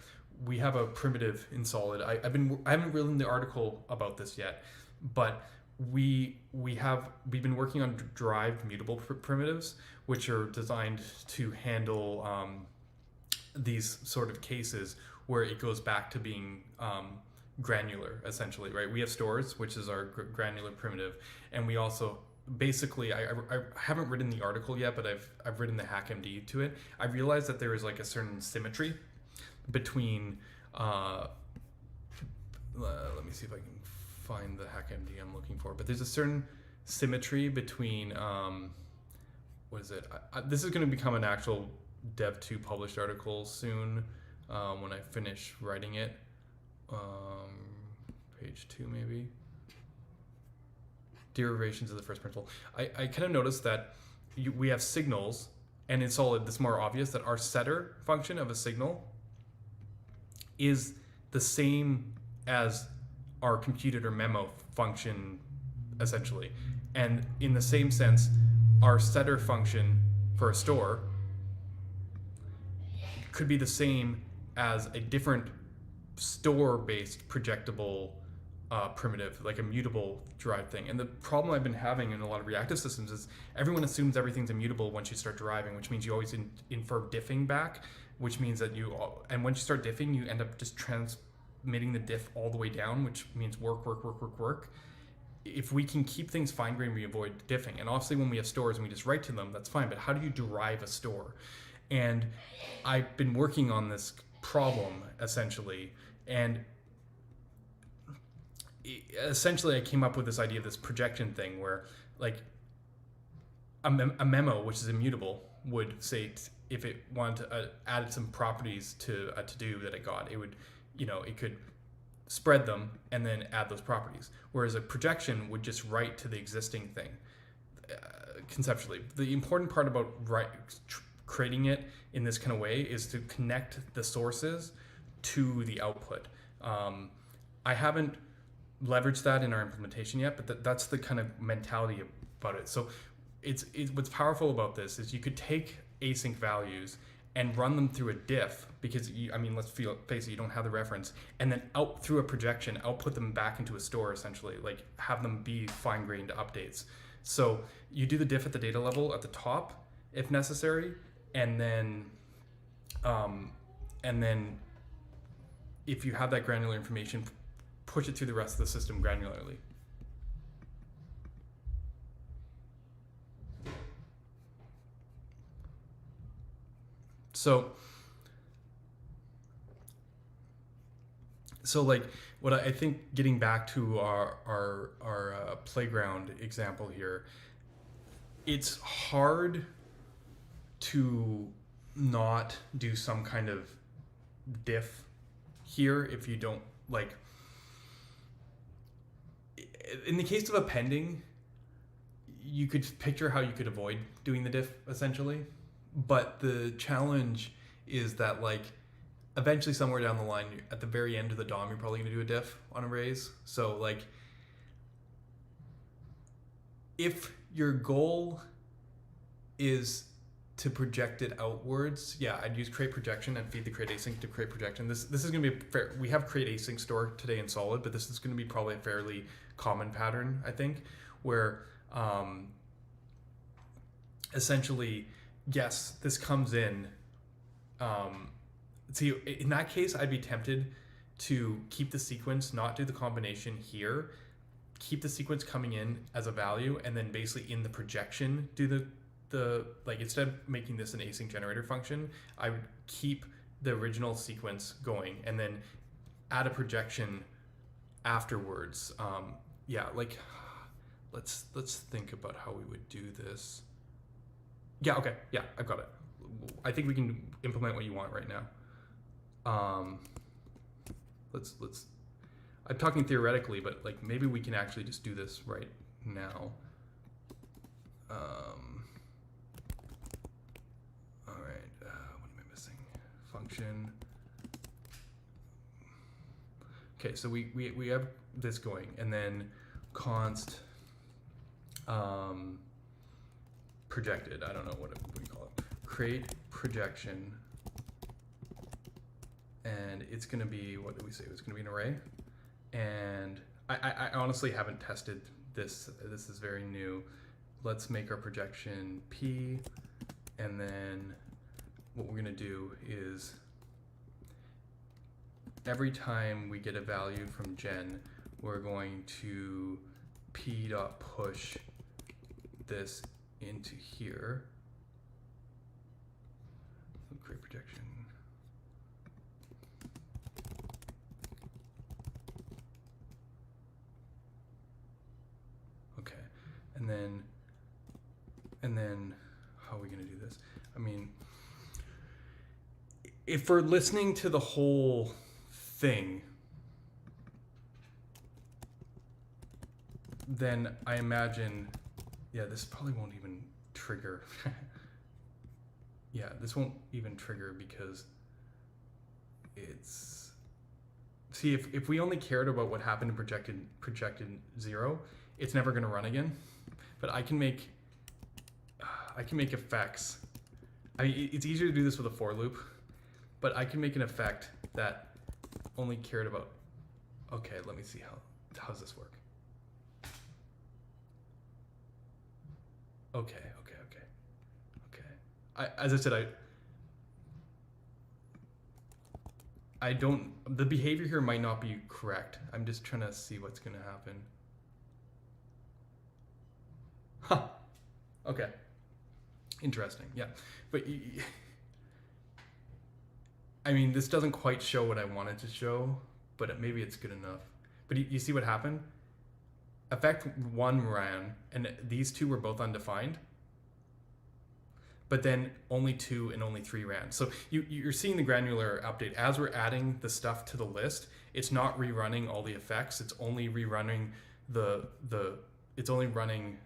A: We have a primitive in Solid. I haven't written the article about this yet, but we've been working on derived mutable primitives, which are designed to handle these sort of cases where it goes back to being granular, essentially, right? We have stores, which is our granular primitive, and we also basically, I haven't written the article yet, but I've written the hackmd to it. I realized that there is like a certain symmetry between let me see if I can find the hackmd I'm looking for, but there's a certain symmetry between what is it? This is going to become an actual Dev2 published article soon when I finish writing it. Page 2 maybe. Derivations of the first principle. I kind of noticed that we have signals, and in Solid this is more obvious, that our setter function of a signal is the same as our computed or memo function, essentially. And in the same sense, our setter function for a store could be the same as a different store-based projectable primitive, like a mutable derived thing. And the problem I've been having in a lot of reactive systems is everyone assumes everything's immutable once you start deriving, which means you always infer diffing back, which means that and once you start diffing, you end up just transmitting the diff all the way down, which means work. If we can keep things fine-grained, we avoid diffing. And obviously when we have stores and we just write to them, that's fine, but how do you derive a store? And I've been working on this problem, essentially, and essentially I came up with this idea of this projection thing where, like, a memo, which is immutable, would say if it wanted to add some properties to a to-do that it got, it would, it could spread them and then add those properties. Whereas a projection would just write to the existing thing, conceptually. The important part about creating it in this kind of way is to connect the sources to the output. I haven't leveraged that in our implementation yet, but that's the kind of mentality about it. So it's what's powerful about this is you could take async values and run them through a diff, because let's face it, you don't have the reference, and then out through a projection, output them back into a store, essentially, like have them be fine-grained updates. So you do the diff at the data level at the top, if necessary, and then if you have that granular information, push it through the rest of the system granularly. So like what I think, getting back to our playground example here, it's hard to not do some kind of diff here if you don't, like, in the case of appending, you could picture how you could avoid doing the diff, essentially. But the challenge is that, like, eventually somewhere down the line, at the very end of the DOM, you're probably going to do a diff on arrays. So, like, if your goal is to project it outwards, yeah, I'd use createProjection and feed the createAsync to createProjection. This is going to be fair. We have createAsync store today in Solid, but this is going to be probably a fairly common pattern, I think, where essentially, yes, this comes in. See, in that case, I'd be tempted to keep the sequence, not do the combination here, keep the sequence coming in as a value, and then basically in the projection do the like, instead of making this an async generator function, I would keep the original sequence going and then add a projection afterwards. Yeah, like let's think about how we would do this. Yeah, okay, yeah, I've got it. I think we can implement what you want right now. Let's I'm talking theoretically, but like maybe we can actually just do this right now. All right, what am I missing? Function. Okay, so we have this going, and then const projected. I don't know what do you call it? createProjection, and it's going to be, what did we say? It's going to be an array. And I honestly haven't tested this. This is very new. Let's make our projection P, and then what we're going to do is every time we get a value from gen, we're going to p.push this into here. Create projection. Okay, and then how are we going to do this? I mean, if we're listening to the whole thing, then I imagine, yeah, this probably won't even trigger. Yeah, this won't even trigger because it's, see, if we only cared about what happened in projected 0, it's never going to run again. But I can make effects. I mean, it's easier to do this with a for loop, but I can make an effect that only cared about, okay, let me see how does this work? Okay. As I said, I don't, the behavior here might not be correct. I'm just trying to see what's going to happen. Huh. Okay. Interesting. Yeah. But I mean, this doesn't quite show what I wanted to show, but maybe it's good enough. But you see what happened? Effect 1 ran, and these two were both undefined. But then only 2 and only 3 ran. So you're seeing the granular update. As we're adding the stuff to the list, it's not rerunning all the effects. It's only rerunning it's only running,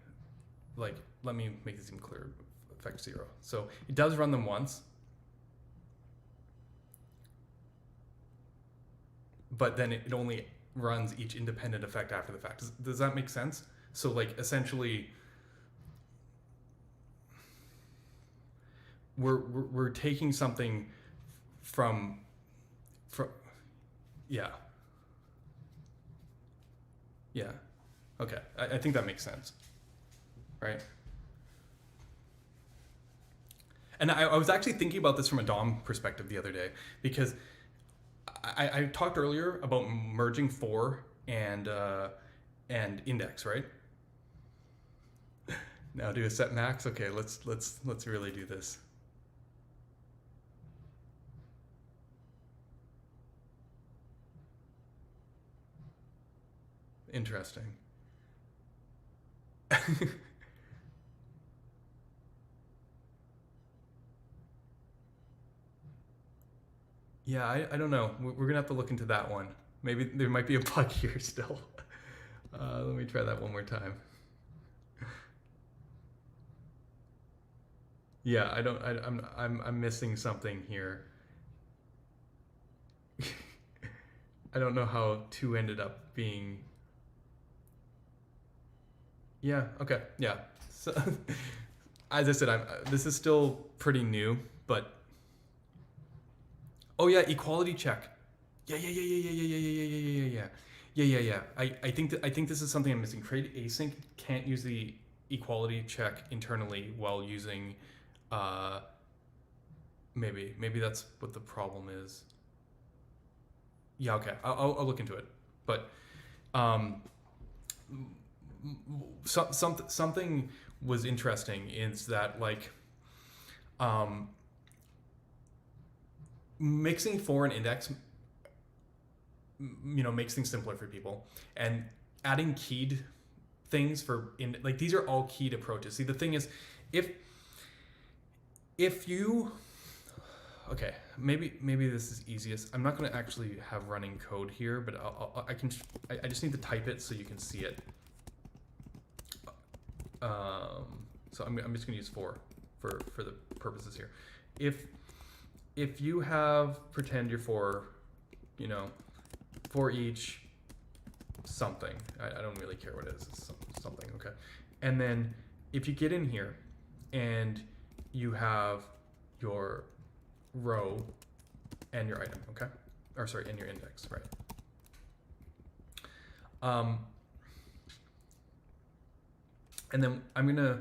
A: like, let me make this even clearer, effect 0. So it does run them once, but then it only runs each independent effect after the fact. Does that make sense? So like essentially, we're taking something from yeah okay, I think that makes sense, right? And I was actually thinking about this from a DOM perspective the other day, because I talked earlier about merging for and index, right? Now do a set max. Okay, let's really do this. Interesting. Yeah, I don't know. We're gonna have to look into that one. Maybe there might be a bug here still. Let me try that one more time. Yeah, I'm missing something here. I don't know how 2 ended up being. Yeah, okay, yeah. So as I said, this is still pretty new, but oh yeah, equality check. Yeah. I think this is something I'm missing. createAsync can't use the equality check internally while using maybe that's what the problem is. Yeah, okay, I'll look into it. But something was interesting is that like mixing for and index, makes things simpler for people, and adding keyed things like these are all keyed approaches. See, the thing is, if you, okay, maybe this is easiest. I'm not going to actually have running code here, but I just need to type it so you can see it. So I'm just going to use for the purposes here. If you have, pretend you're for each something. I don't really care what it is. It's something, okay? And then if you get in here and you have your row and your item, okay? Or sorry, and your index, right? And then I'm gonna,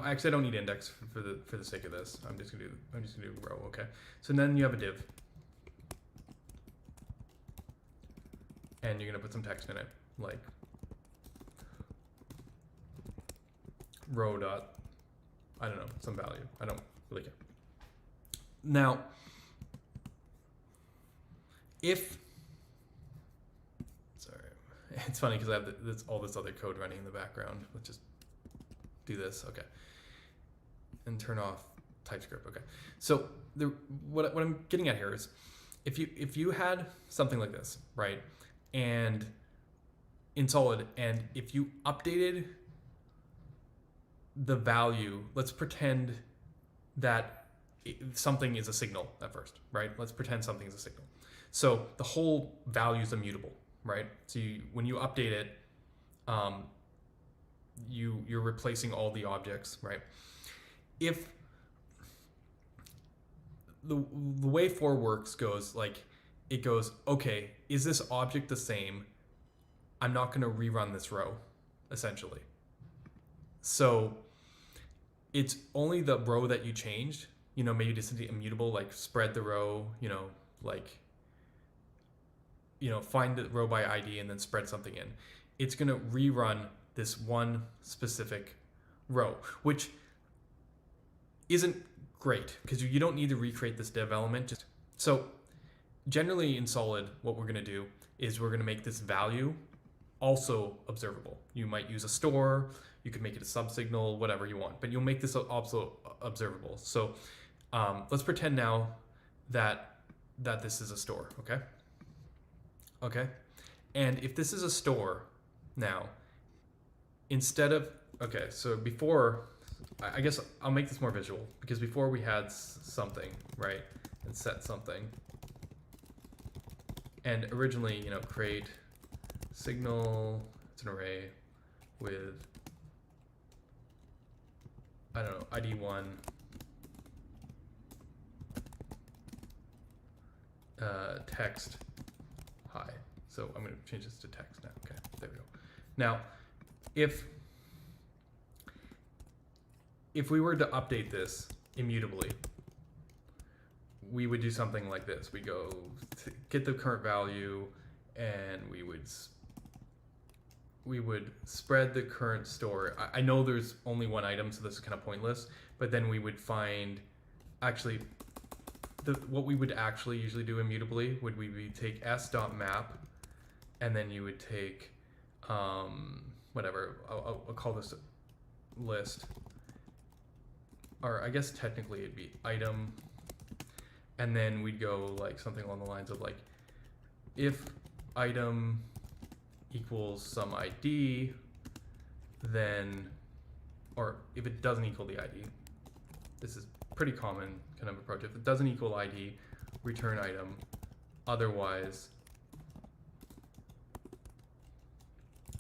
A: actually I don't need index for the sake of this. I'm just gonna do row, okay? So then you have a div, and you're gonna put some text in it, like row dot, I don't know, some value. I don't really care. Now, it's funny because I have all this other code running in the background. Let's just do this, okay, and turn off TypeScript, okay. So what I'm getting at here is, if you had something like this, right, and in Solid, and if you updated the value, let's pretend that something is a signal at first, right? Let's pretend something is a signal. So the whole value is immutable, right? So when you update it, you're replacing all the objects, right? If the way for works goes, like, it goes, okay, is this object the same? I'm not going to rerun this row, essentially. So it's only the row that you changed, maybe just the immutable, like spread the row, find the row by ID and then spread something in. It's going to rerun this one specific row, which isn't great because you don't need to recreate this div element. So generally in Solid, what we're going to do is we're going to make this value also observable. You might use a store, you could make it a subsignal, whatever you want, but you'll make this also observable. So let's pretend now that this is a store, okay? Okay, and if this is a store now, instead of, okay, so before, I guess I'll make this more visual, because before we had something, right, and set something, and originally, create signal, it's an array with, I don't know, ID1, text, hi. So I'm going to change this to text now. Okay, there we go. Now, if we were to update this immutably, we would do something like this. We go to get the current value, and we would spread the current store. I know there's only one item, so this is kind of pointless, but then we would find, actually, what we would actually usually do immutably would we take s.map, and then you would take whatever, I'll call this list, or I guess technically it'd be item, and then we'd go like something along the lines of like, if item equals some ID, then, or if it doesn't equal the ID, this is pretty common kind of approach. If it doesn't equal ID, return item. Otherwise,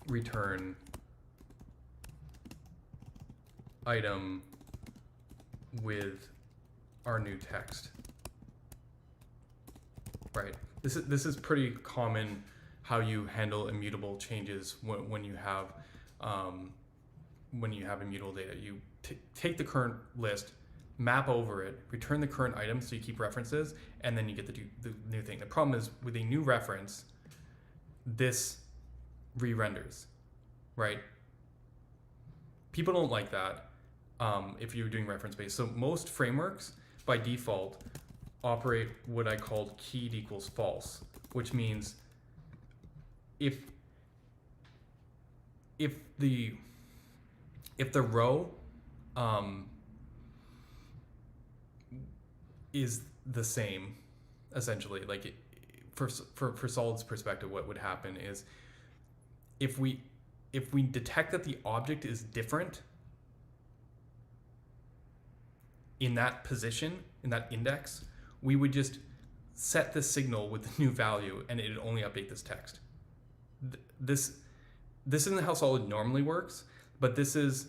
A: return item with our new text. Right. This is pretty common how you handle immutable changes when you have immutable data. You take the current list, map over it, return the current item so you keep references, and then you get the new thing. The problem is with a new reference, this re-renders, right? People don't like that if you're doing reference-based. So most frameworks, by default, operate what I called keyed equals false, which means if the row is the same, essentially, like for Solid's perspective, what would happen is if we detect that the object is different in that position, in that index, we would just set the signal with the new value and it would only update this text. This isn't how Solid normally works, but this is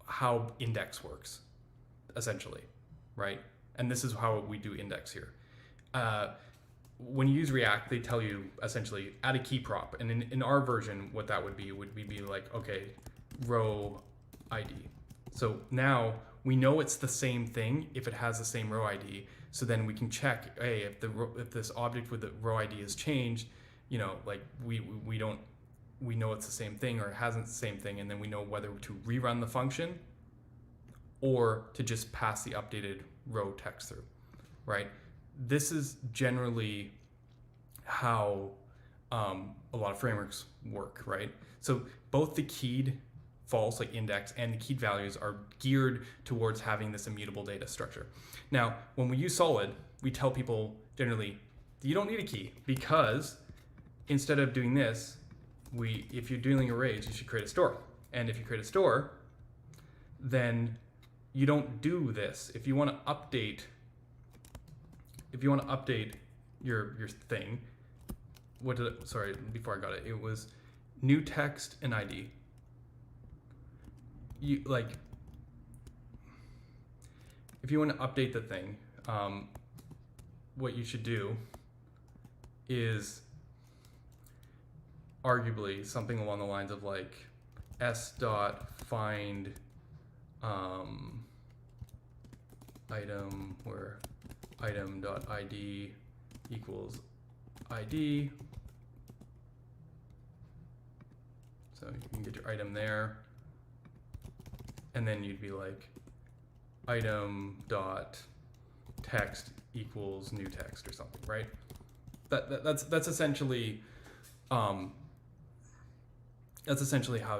A: how index works, essentially, right? And this is how we do index here. When you use React, they tell you essentially add a key prop. And in our version, what that would be like, okay, row ID. So now we know it's the same thing if it has the same row ID. So then we can check, hey, if this object with the row ID has changed, you know, like we know it's the same thing or it hasn't the same thing, and then we know whether to rerun the function or to just pass the updated row text through, right? This is generally how a lot of frameworks work, right? So both the keyed false, like index, and the keyed values are geared towards having this immutable data structure. Now, when we use Solid, we tell people generally, you don't need a key, because instead of doing this, if you're doing arrays, you should create a store. And if you create a store, then you don't do this. If you want to update your thing, sorry, before I got it, it was new text and ID. If you want to update the thing, what you should do is arguably something along the lines of like s.find item, where item.id equals ID. So you can get your item there. And then you'd be like item.text equals new text or something, right? That's essentially how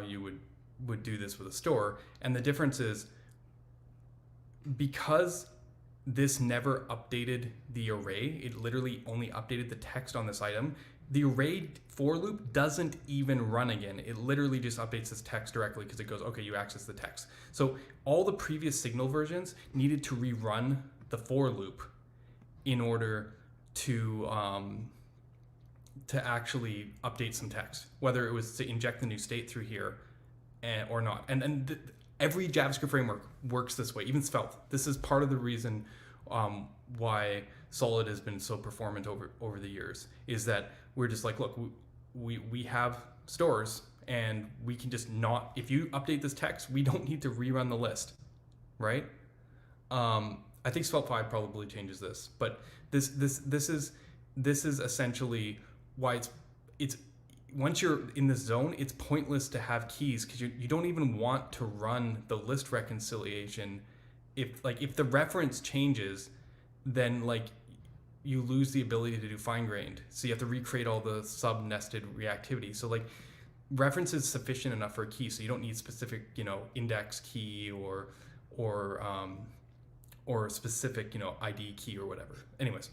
A: you would do this with a store. And the difference is, because this never updated the array, it literally only updated the text on this item, the array for loop doesn't even run again. It literally just updates this text directly because it goes, okay, you access the text. So all the previous Signal versions needed to rerun the for loop in order to actually update some text, whether it was to inject the new state through here or not. And every JavaScript framework works this way, even Svelte. This is part of the reason why Solid has been so performant over the years, is that we're just like, look, we have stores and we can just not, if you update this text, we don't need to rerun the list, right? I think Svelte 5 probably changes this, but this is essentially why it's once you're in this zone, it's pointless to have keys, because you don't even want to run the list reconciliation. If the reference changes, then like you lose the ability to do fine-grained. So you have to recreate all the sub-nested reactivity. So like reference is sufficient enough for a key, so you don't need specific, index key or specific, ID key or whatever. Anyways.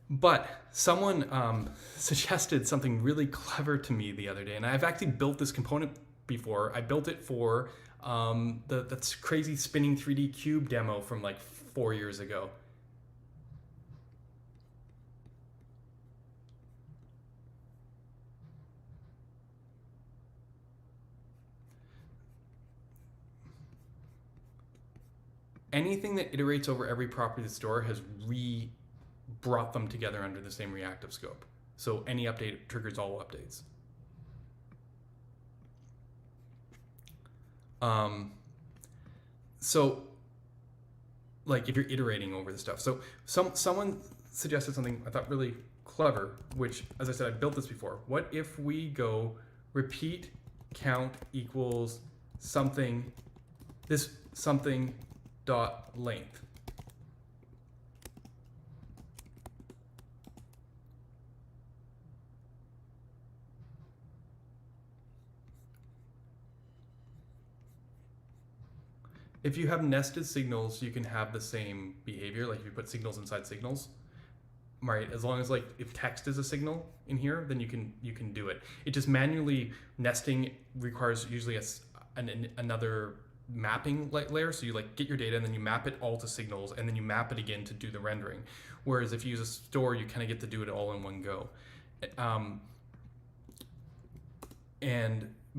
A: But someone suggested something really clever to me the other day, and I've actually built this component before. I built it for the crazy spinning 3D cube demo from like 4 years ago. Anything that iterates over every property of the store has brought them together under the same reactive scope. So any update triggers all updates. So like if you're iterating over the stuff. So someone suggested something I thought really clever, which, as I said, I've built this before. What if we go repeat count equals something, this something dot length. If you have nested signals, you can have the same behavior. Like if you put signals inside signals, right? As long as like if text is a signal in here, then you can do it. It just manually nesting requires usually another mapping layer. So you like get your data and then you map it all to signals and then you map it again to do the rendering. Whereas if you use a store, you kind of get to do it all in one go.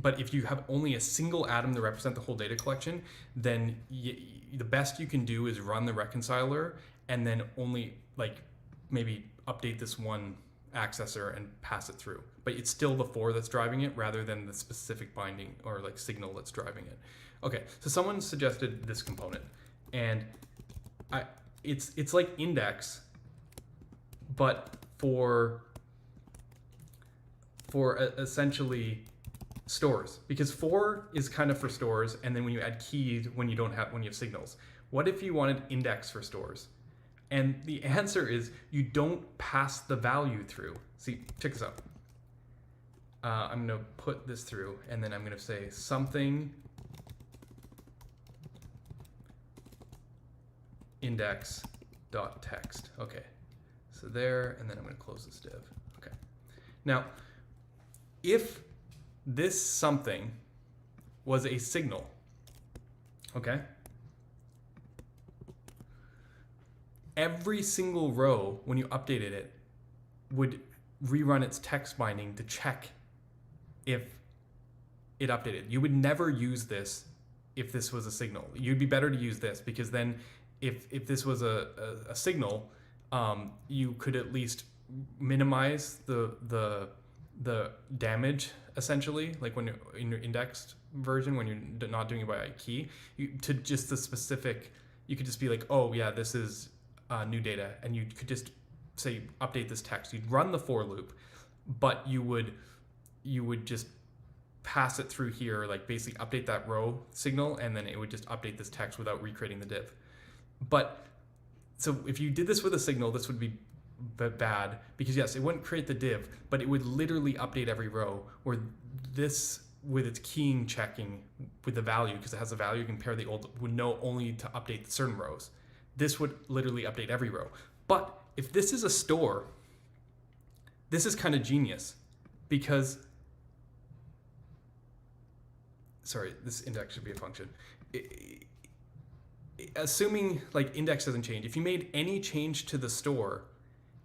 A: But if you have only a single atom to represent the whole data collection, then the best you can do is run the reconciler and then only like maybe update this one accessor and pass it through. But it's still the for that's driving it rather than the specific binding or like signal that's driving it. Okay, so someone suggested this component, and it's like index, but for essentially stores, because for is kind of for stores, and then when you add keys when you have signals. What if you wanted index for stores? And the answer is you don't pass the value through. See, check this out. I'm going to put this through, and then I'm going to say something index.text. Okay, so there, and then I'm going to close this div. Okay. Now, if this something was a signal, okay? Every single row, when you updated it, would rerun its text binding to check if it updated. You would never use this if this was a signal. You'd be better to use this, because then if this was a signal, you could at least minimize the damage, essentially, like when you're in your indexed version, when you're not doing it by key, to just the specific, you could just be like, oh yeah, this is new data, and you could just say update this text. You'd run the for loop, but you would just pass it through here, like basically update that row signal, and then it would just update this text without recreating the div. But so if you did this with a signal, this would be bad, because yes, it wouldn't create the div, but it would literally update every row, where this, with its keying checking with the value, because it has a value, you compare the old, would know only to update certain rows. This would literally update every row. But if this is a store, this is kind of genius, because, sorry, this index should be a function. Assuming like index doesn't change, if you made any change to the store,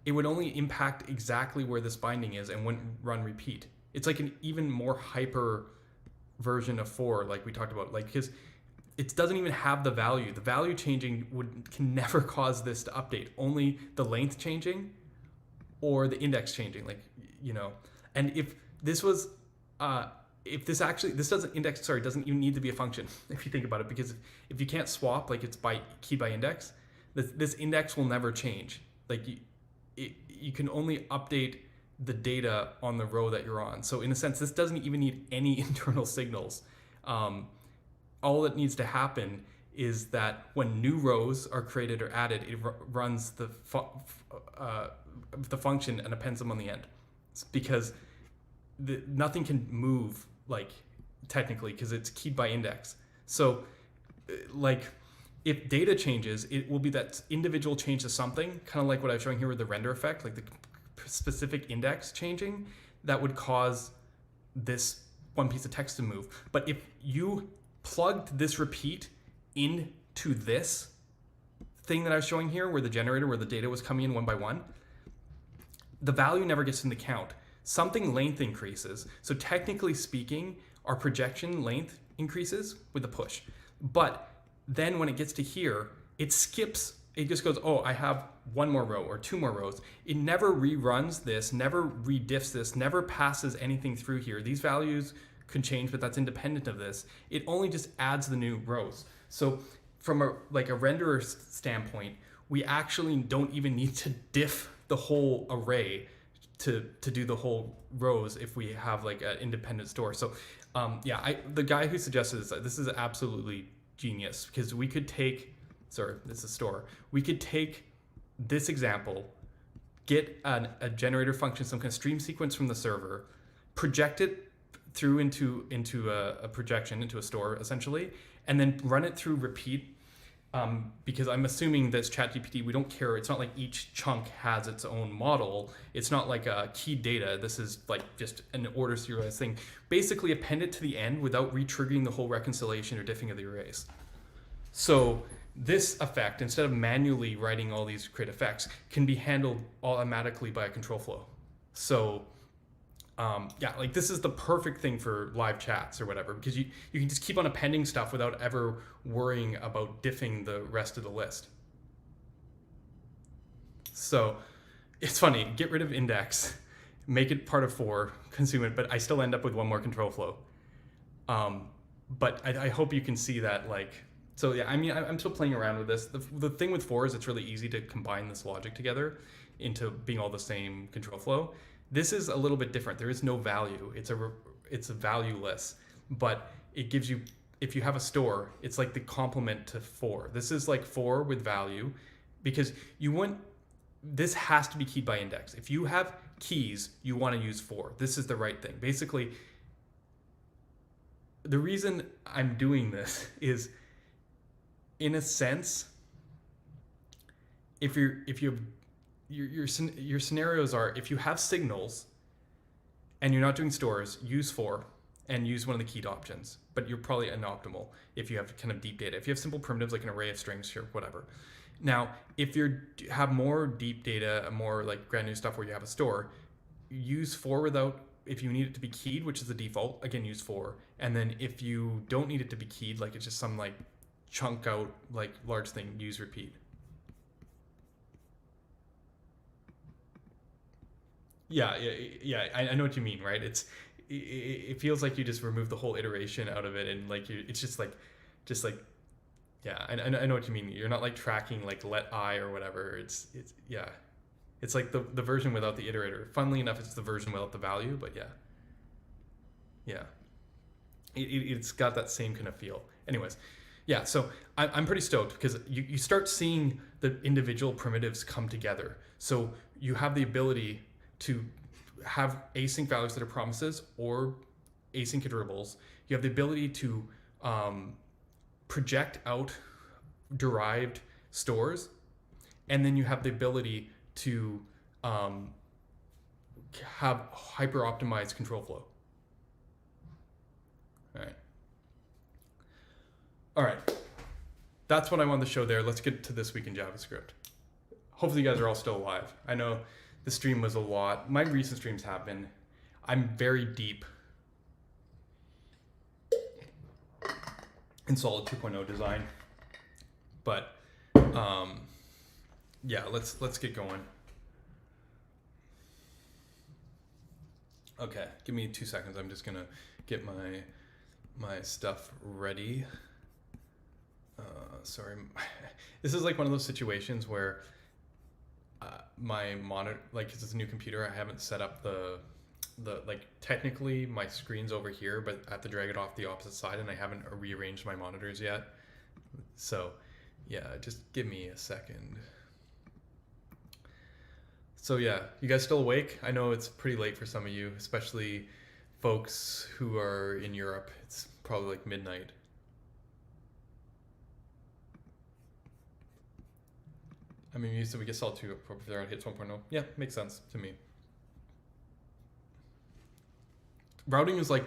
A: it would only impact exactly where this binding is and wouldn't run repeat. It's like an even more hyper version of for, like we talked about, like, because it doesn't even have the value. The value changing can never cause this to update. Only the length changing or the index changing, like, you know. And if this was, if this actually, this doesn't index, sorry, doesn't even need to be a function if you think about it, because if you can't swap, like it's by key by index, this index will never change. Like you can only update the data on the row that you're on. So in a sense, this doesn't even need any internal signals. All that needs to happen is that when new rows are created or added, it runs the function and appends them on the end. It's because nothing can move, like, technically, because it's keyed by index. So like if data changes, it will be that individual change to something, kind of like what I'm showing here with the render effect, like the specific index changing, that would cause this one piece of text to move. But if you plugged this repeat into this thing that I was showing here, where the generator, where the data was coming in one by one, the value never gets into count. Something length increases. So technically speaking, our projection length increases with the push. But then when it gets to here, it skips, it just goes, oh, I have one more row or two more rows. It never reruns this, never rediffs this, never passes anything through here. These values could change, but that's independent of this. It only just adds the new rows. So from a renderer standpoint, we actually don't even need to diff the whole array to do the whole rows if we have like an independent store. So the guy who suggested this is absolutely genius, because we could take, sorry, this is store. We could take this example, get a generator function, some kind of stream sequence from the server, project it through into a projection, into a store essentially, and then run it through repeat. Because I'm assuming this ChatGPT, we don't care. It's not like each chunk has its own model. It's not like a key data. This is like just an order serialized thing. Basically append it to the end without re-triggering the whole reconciliation or diffing of the arrays. So this effect, instead of manually writing all these create effects, can be handled automatically by a control flow. So like this is the perfect thing for live chats or whatever, because you can just keep on appending stuff without ever worrying about diffing the rest of the list. So it's funny, get rid of index, make it part of for, consume it, but I still end up with one more control flow. But I hope you can see that, like, so yeah, I mean, I'm still playing around with this. The thing with for is it's really easy to combine this logic together into being all the same control flow. This is a little bit different. There is no value. It's a valueless, but it gives you, if you have a store, it's like the complement to for. This is like for with value, because this has to be keyed by index. If you have keys, you want to use for. This is the right thing. Basically, the reason I'm doing this is, in a sense, your scenarios are, if you have signals and you're not doing stores, use for and use one of the keyed options, but you're probably inoptimal if you have kind of deep data. If you have simple primitives like an array of strings here, whatever. Now, if you have more deep data, more like brand new stuff where you have a store, use for without, if you need it to be keyed, which is the default, again, use for. And then if you don't need it to be keyed, like it's just some like chunk out, like large thing, use repeat. Yeah, I know what you mean, right? It feels like you just remove the whole iteration out of it, and like it's just like, yeah, I know what you mean. You're not like tracking like let I or whatever. It's like the version without the iterator. Funnily enough, it's the version without the value, but yeah, it's got that same kind of feel. Anyways, yeah, so I'm pretty stoked, because you start seeing the individual primitives come together. So you have the ability to have async values that are promises or async iterables. You have the ability to project out derived stores, and then you have the ability to have hyper optimized control flow. All right, that's what I wanted to show there. Let's get to this week in JavaScript. Hopefully you guys are all still alive. I know the stream was a lot. My recent streams have been. I'm very deep in Solid 2.0 design, but yeah, let's get going. Okay, give me 2 seconds. I'm just gonna get my stuff ready. Sorry, this is like one of those situations where my monitor, like, 'cause it's a new computer, I haven't set up the like, technically my screen's over here, but I have to drag it off the opposite side, and I haven't rearranged my monitors yet. So yeah, just give me a second. So yeah, you guys still awake? I know it's pretty late for some of you, especially folks who are in Europe. It's probably like midnight. I mean, you said we get Solid 2 before it hits 1.0. Yeah, makes sense to me. Routing is like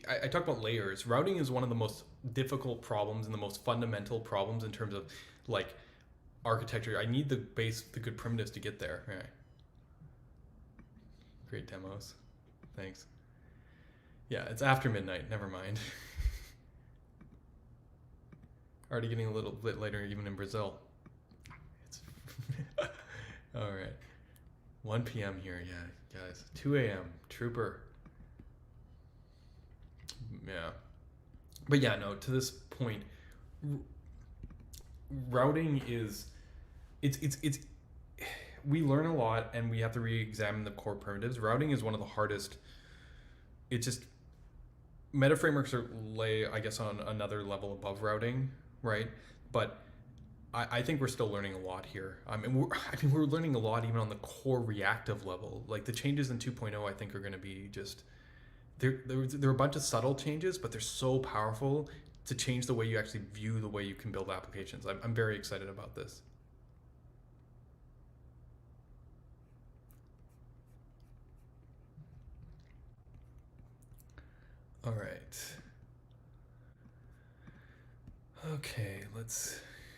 A: I talk about layers. Routing is one of the most difficult problems and the most fundamental problems in terms of like architecture. I need the good primitives to get there. All right. Great demos. Thanks. Yeah, it's after midnight. Never mind. Already getting a little bit later even in Brazil. All right. 1 p.m. here. Yeah, guys. 2 a.m. Trooper. Yeah. But yeah, no, to this point, routing is, it's we learn a lot and we have to re-examine the core primitives. Routing is one of the hardest. It's just, meta frameworks are I guess, on another level above routing, right? But I think we're still learning a lot here. We're learning a lot even on the core reactive level. Like the changes in 2.0, I think are going to be just, there are a bunch of subtle changes, but they're so powerful to change the way you actually view the way you can build applications. I'm very excited about this. All right. Okay,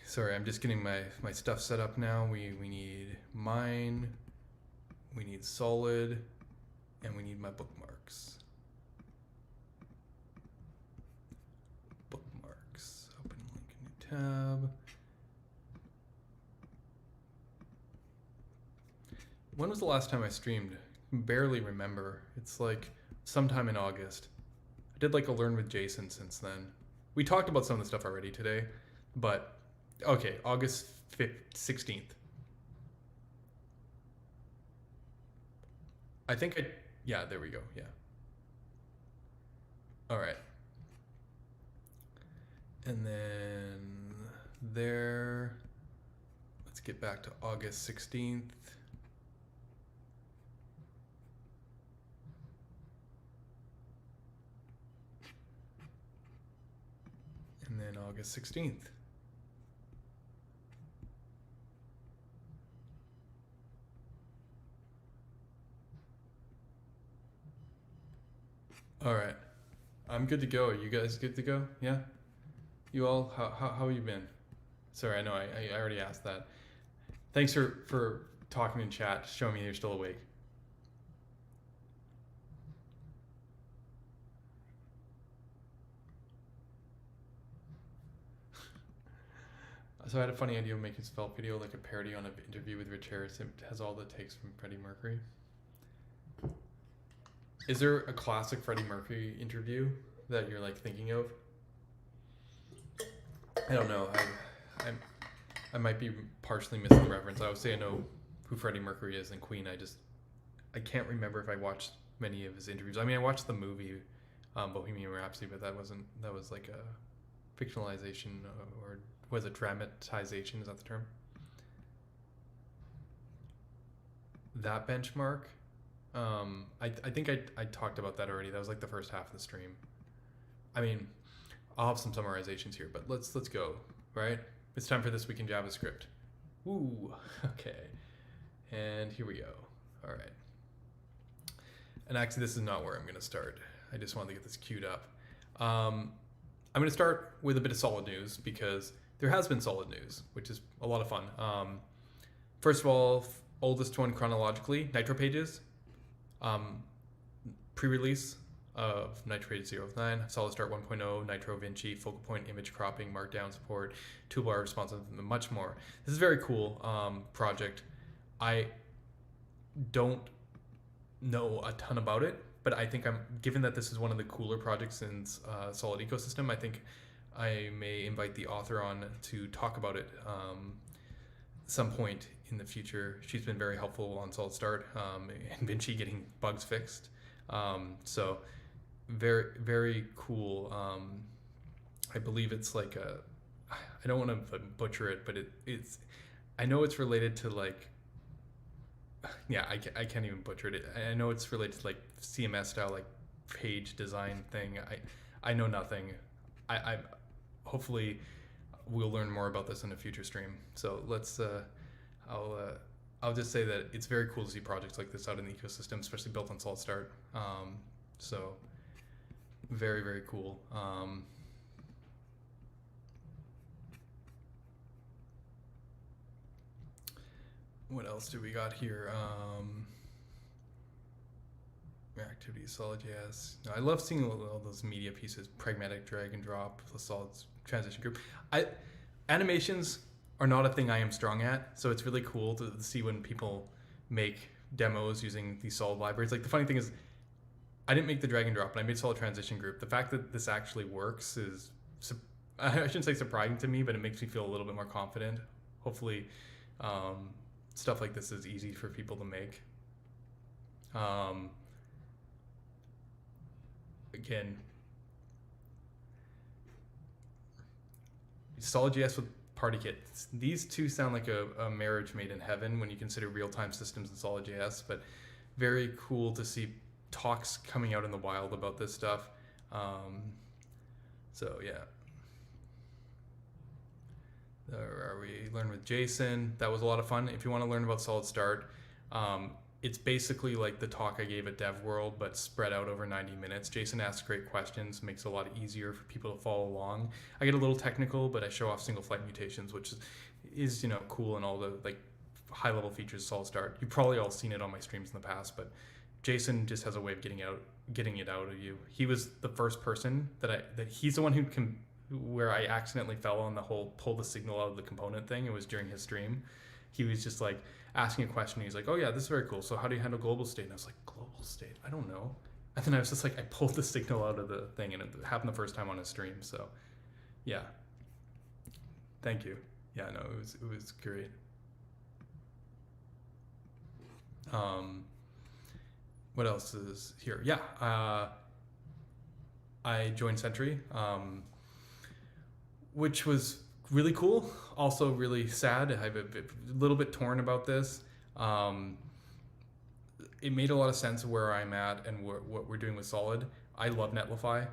A: sorry, I'm just getting my stuff set up now. We need mine, we need solid, and we need my bookmarks. Bookmarks, open link, new tab. When was the last time I streamed? Barely remember. It's like sometime in August. I did like a learn with Jason since then. We talked about some of the stuff already today, but okay, August 5th, 16th. I think yeah, there we go, yeah. All right. And then there, let's get back to August 16th. And then August 16th. All right, I'm good to go. Are you guys good to go? Yeah? You all, how have you been? Sorry, I know I already asked that. Thanks for talking in chat, showing me you're still awake. So I had a funny idea of making a Svelte video, like a parody on an interview with Rich Harris. It has all the takes from Freddie Mercury. Is there a classic Freddie Mercury interview that you're like thinking of? I don't know. I might be partially missing the reference. I would say I know who Freddie Mercury is in Queen. I can't remember if I watched many of his interviews. I mean, I watched the movie Bohemian Rhapsody, but that was like a fictionalization, or was it dramatization? Is that the term? That benchmark. I think I talked about that already. That was like the first half of the stream. I mean, I'll have some summarizations here, but let's go, right? It's time for This Week in JavaScript. Ooh, okay. And here we go. All right. And actually, this is not where I'm going to start. I just wanted to get this queued up. I'm going to start with a bit of solid news because there has been solid news, which is a lot of fun. First of all, oldest one chronologically, Nitro Pages. Pre-release of Nitro Pages 0.9, Solid Start 1.0, Nitro Vinci, focal point image cropping, markdown support, toolbar responsive, and much more. This is a very cool project. I don't know a ton about it, but I think given that this is one of the cooler projects in Solid ecosystem, I think I may invite the author on to talk about it some point in the future. She's been very helpful on Solid Start and Vinci getting bugs fixed. So very, very cool. I believe it's like I don't want to butcher it, but it's, I know it's related to like, yeah, I can't even butcher it. I know it's related to like CMS style, like page design thing. I know nothing. I hopefully we'll learn more about this in a future stream. So let's, I'll just say that it's very cool to see projects like this out in the ecosystem, especially built on Solid Start. So very, very cool. What else do we got here? Reactivity, SolidJS. No, I love seeing all those media pieces, pragmatic drag and drop, the solid transition group. Animations are not a thing I am strong at, so it's really cool to see when people make demos using these solid libraries. Like the funny thing is, I didn't make the drag and drop, and I made solid transition group. The fact that this actually works is I shouldn't say surprising to me, but it makes me feel a little bit more confident. Hopefully, stuff like this is easy for people to make. Again, SolidJS with PartyKit. These two sound like a marriage made in heaven when you consider real-time systems in SolidJS, but very cool to see talks coming out in the wild about this stuff. So yeah. We learned with Jason. That was a lot of fun. If you want to learn about Solid Start, it's basically like the talk I gave at Dev World, but spread out over 90 minutes. Jason asks great questions, makes it a lot easier for people to follow along. I get a little technical, but I show off single flight mutations, which is you know, cool, and all the like high level features of Solid Start. You've probably all seen it on my streams in the past, but Jason just has a way of getting it out of you. He was the first person that he's the one who can, where I accidentally fell on the whole pull the signal out of the component thing. It was during his stream. He was just like asking a question. He's like, oh yeah, this is very cool. So how do you handle global state? And I was like, global state? I don't know. And then I was just like, I pulled the signal out of the thing, and it happened the first time on his stream. So yeah, thank you. Yeah, no, it was great. What else is here? Yeah, I joined Sentry, which was really cool. Also really sad. I'm a little bit torn about this. It made a lot of sense where I'm at and what we're doing with Solid. I love Netlify.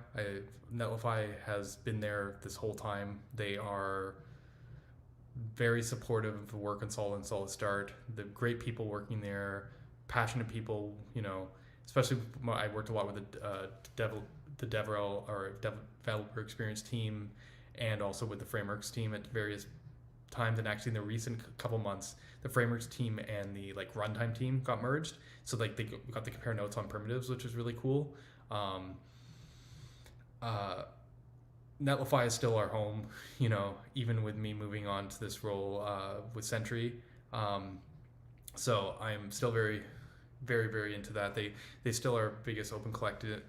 A: Netlify has been there this whole time. They are very supportive of the work on Solid and Solid Start. The great people working there, passionate people, you know, especially I worked a lot with the developer experience team, and also with the frameworks team at various times. And actually in the recent couple months, the frameworks team and the like runtime team got merged. So like they got to compare notes on primitives, which was really cool. Netlify is still our home, you know, even with me moving on to this role with Sentry. So I'm still very, very, very into that. They still are our biggest open collective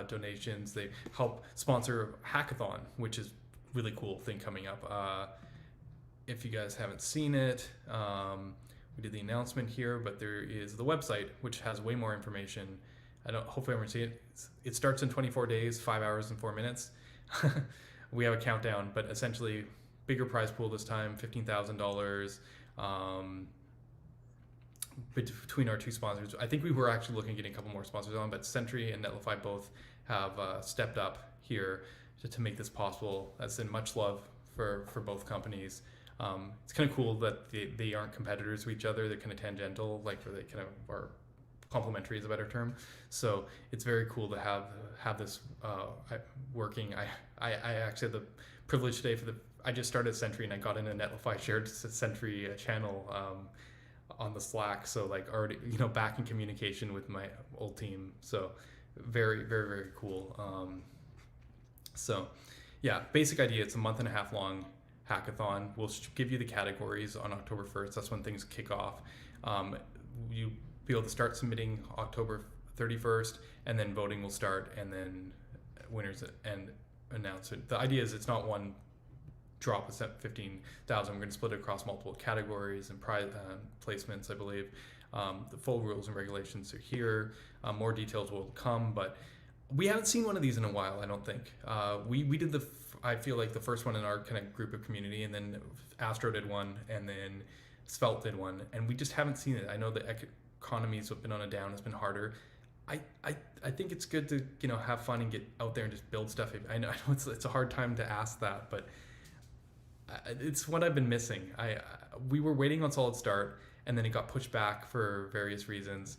A: donations. They help sponsor Hackathon, which is really cool thing coming up. If you guys haven't seen it, we did the announcement here, but there is the website, which has way more information. Hopefully everyone see it. It starts in 24 days, 5 hours and 4 minutes. We have a countdown, but essentially bigger prize pool this time, $15,000. Between our two sponsors, I think we were actually looking at getting a couple more sponsors on, but Sentry and Netlify both have stepped up here to make this possible. That's in much love for both companies. It's kind of cool that they aren't competitors to each other. They're kind of tangential, like they kind of are complementary is a better term. So it's very cool to have this working. I actually had the privilege today I just started Sentry, and I got in a Netlify shared Sentry channel on the Slack. So like already, you know, back in communication with my old team. So very, very, very cool. So yeah, basic idea, it's a month and a half long hackathon. We'll give you the categories on October 1st. That's when things kick off. You be able to start submitting October 31st, and then voting will start, and then winners and announcement. The idea is it's not one drop of 15,000. We're going to split it across multiple categories and placements, I believe. The full rules and regulations are here. More details will come, but we haven't seen one of these in a while, I don't think. We did I feel like the first one in our kind of group of community, and then Astro did one, and then Svelte did one, and we just haven't seen it. I know the economy's been on a down, it's been harder. I think it's good to, you know, have fun and get out there and just build stuff. I know it's a hard time to ask that, but it's what I've been missing. We were waiting on Solid Start, and then it got pushed back for various reasons.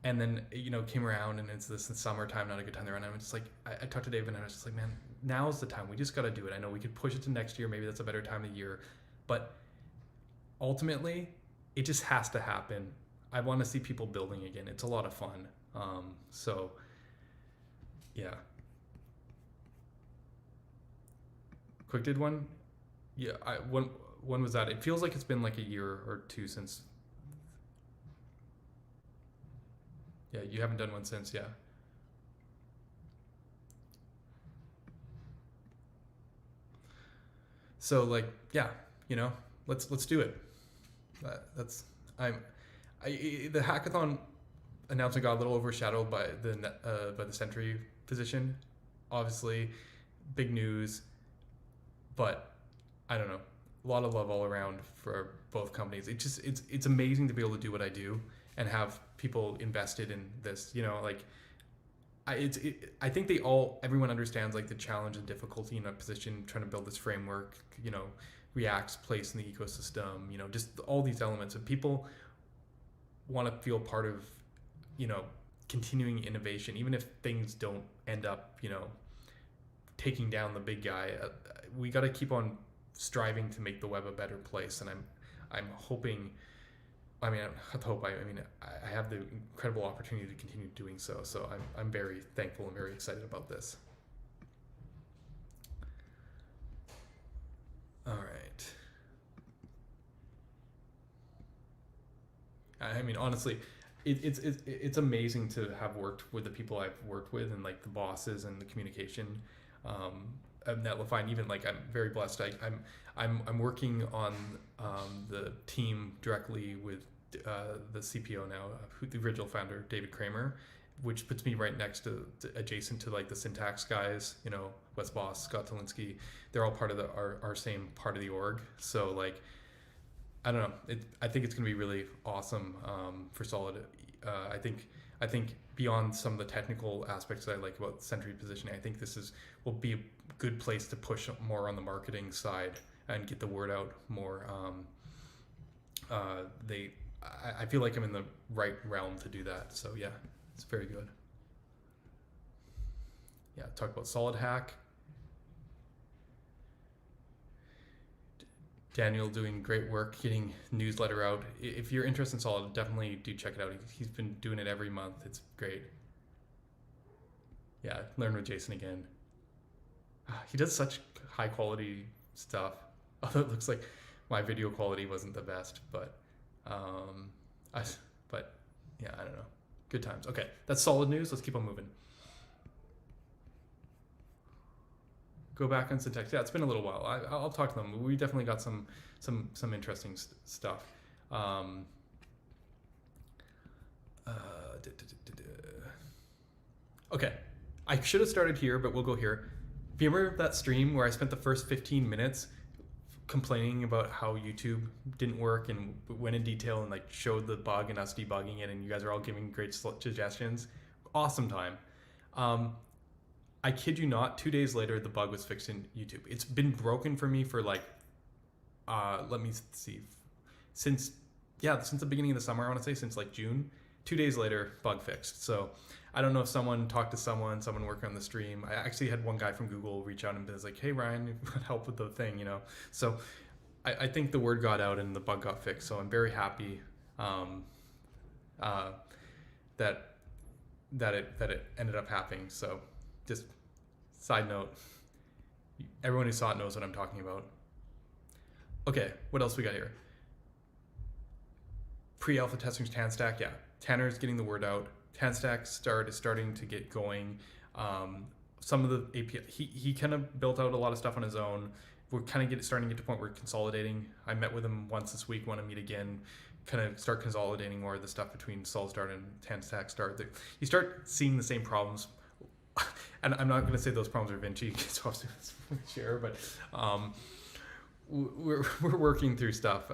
A: And then, you know, came around, and it's this summertime, not a good time to run. I'm just like, I talked to David, and I was just like, man, now's the time. We just got to do it. I know we could push it to next year. Maybe that's a better time of year. But ultimately, it just has to happen. I want to see people building again. It's a lot of fun. So, yeah. Quick did one? Yeah, when was that? It feels like it's been like a year or two since. Yeah, you haven't done one since, yeah. So like, yeah, you know, let's do it. The hackathon announcement got a little overshadowed by the Sentry position. Obviously, big news, but I don't know. A lot of love all around for both companies. It's amazing to be able to do what I do and have people invested in this. You know, like I think everyone understands like the challenge and difficulty in a position trying to build this framework. You know, React's place in the ecosystem. You know, just all these elements, and people want to feel part of, you know, continuing innovation, even if things don't end up, you know, taking down the big guy. We got to keep on striving to make the web a better place, and I'm hoping. I mean, I have the incredible opportunity to continue doing so. So I'm very thankful and very excited about this. All right. I mean, honestly, it's amazing to have worked with the people I've worked with and like the bosses and the communication at Netlify. And even like I'm very blessed. I'm working on the team directly with the CPO now, the original founder, David Kramer, which puts me right next to adjacent to like the syntax guys, you know, Wes Boss, Scott Linsley. They're all part of our same part of the org. So like, I don't know. I think it's going to be really awesome for Solid. I think beyond some of the technical aspects that I like about Sentry positioning, I think this will be a good place to push more on the marketing side and get the word out more. I feel like I'm in the right realm to do that. So yeah, it's very good. Yeah, talk about SolidHack. Daniel doing great work getting newsletter out. If you're interested in Solid, definitely do check it out. He's been doing it every month. It's great. Yeah, learn with Jason again. He does such high quality stuff. Although it looks like my video quality wasn't the best, but yeah, I don't know. Good times. Okay, that's Solid news. Let's keep on moving. Go back on syntax. Yeah, it's been a little while. I'll talk to them. We definitely got some interesting stuff. Okay, I should have started here, but we'll go here. Do you remember that stream where I spent the first 15 minutes complaining about how YouTube didn't work and went in detail and like showed the bug and us debugging it, and you guys are all giving great suggestions? Awesome time. I kid you not, 2 days later, the bug was fixed in YouTube. It's been broken for me for like, let me see, since the beginning of the summer, I want to say, since like June. 2 days later, bug fixed. So I don't know if someone talked to someone working on the stream. I actually had one guy from Google reach out and be like, hey, Ryan, you want help with the thing, you know? So I think the word got out and the bug got fixed. So I'm very happy that it ended up happening. So just side note, everyone who saw it knows what I'm talking about. Okay, what else we got here? Pre-alpha testing TanStack, yeah. Tanner's getting the word out. TanStack is starting to get going. Some of the API, he kind of built out a lot of stuff on his own. We're kind of starting to get to the point where we're consolidating. I met with him once this week, want to meet again, kind of start consolidating more of the stuff between SolidStart and TanStack Start. You start seeing the same problems. And I'm not going to say those problems are Vinci, so sure, but we're working through stuff.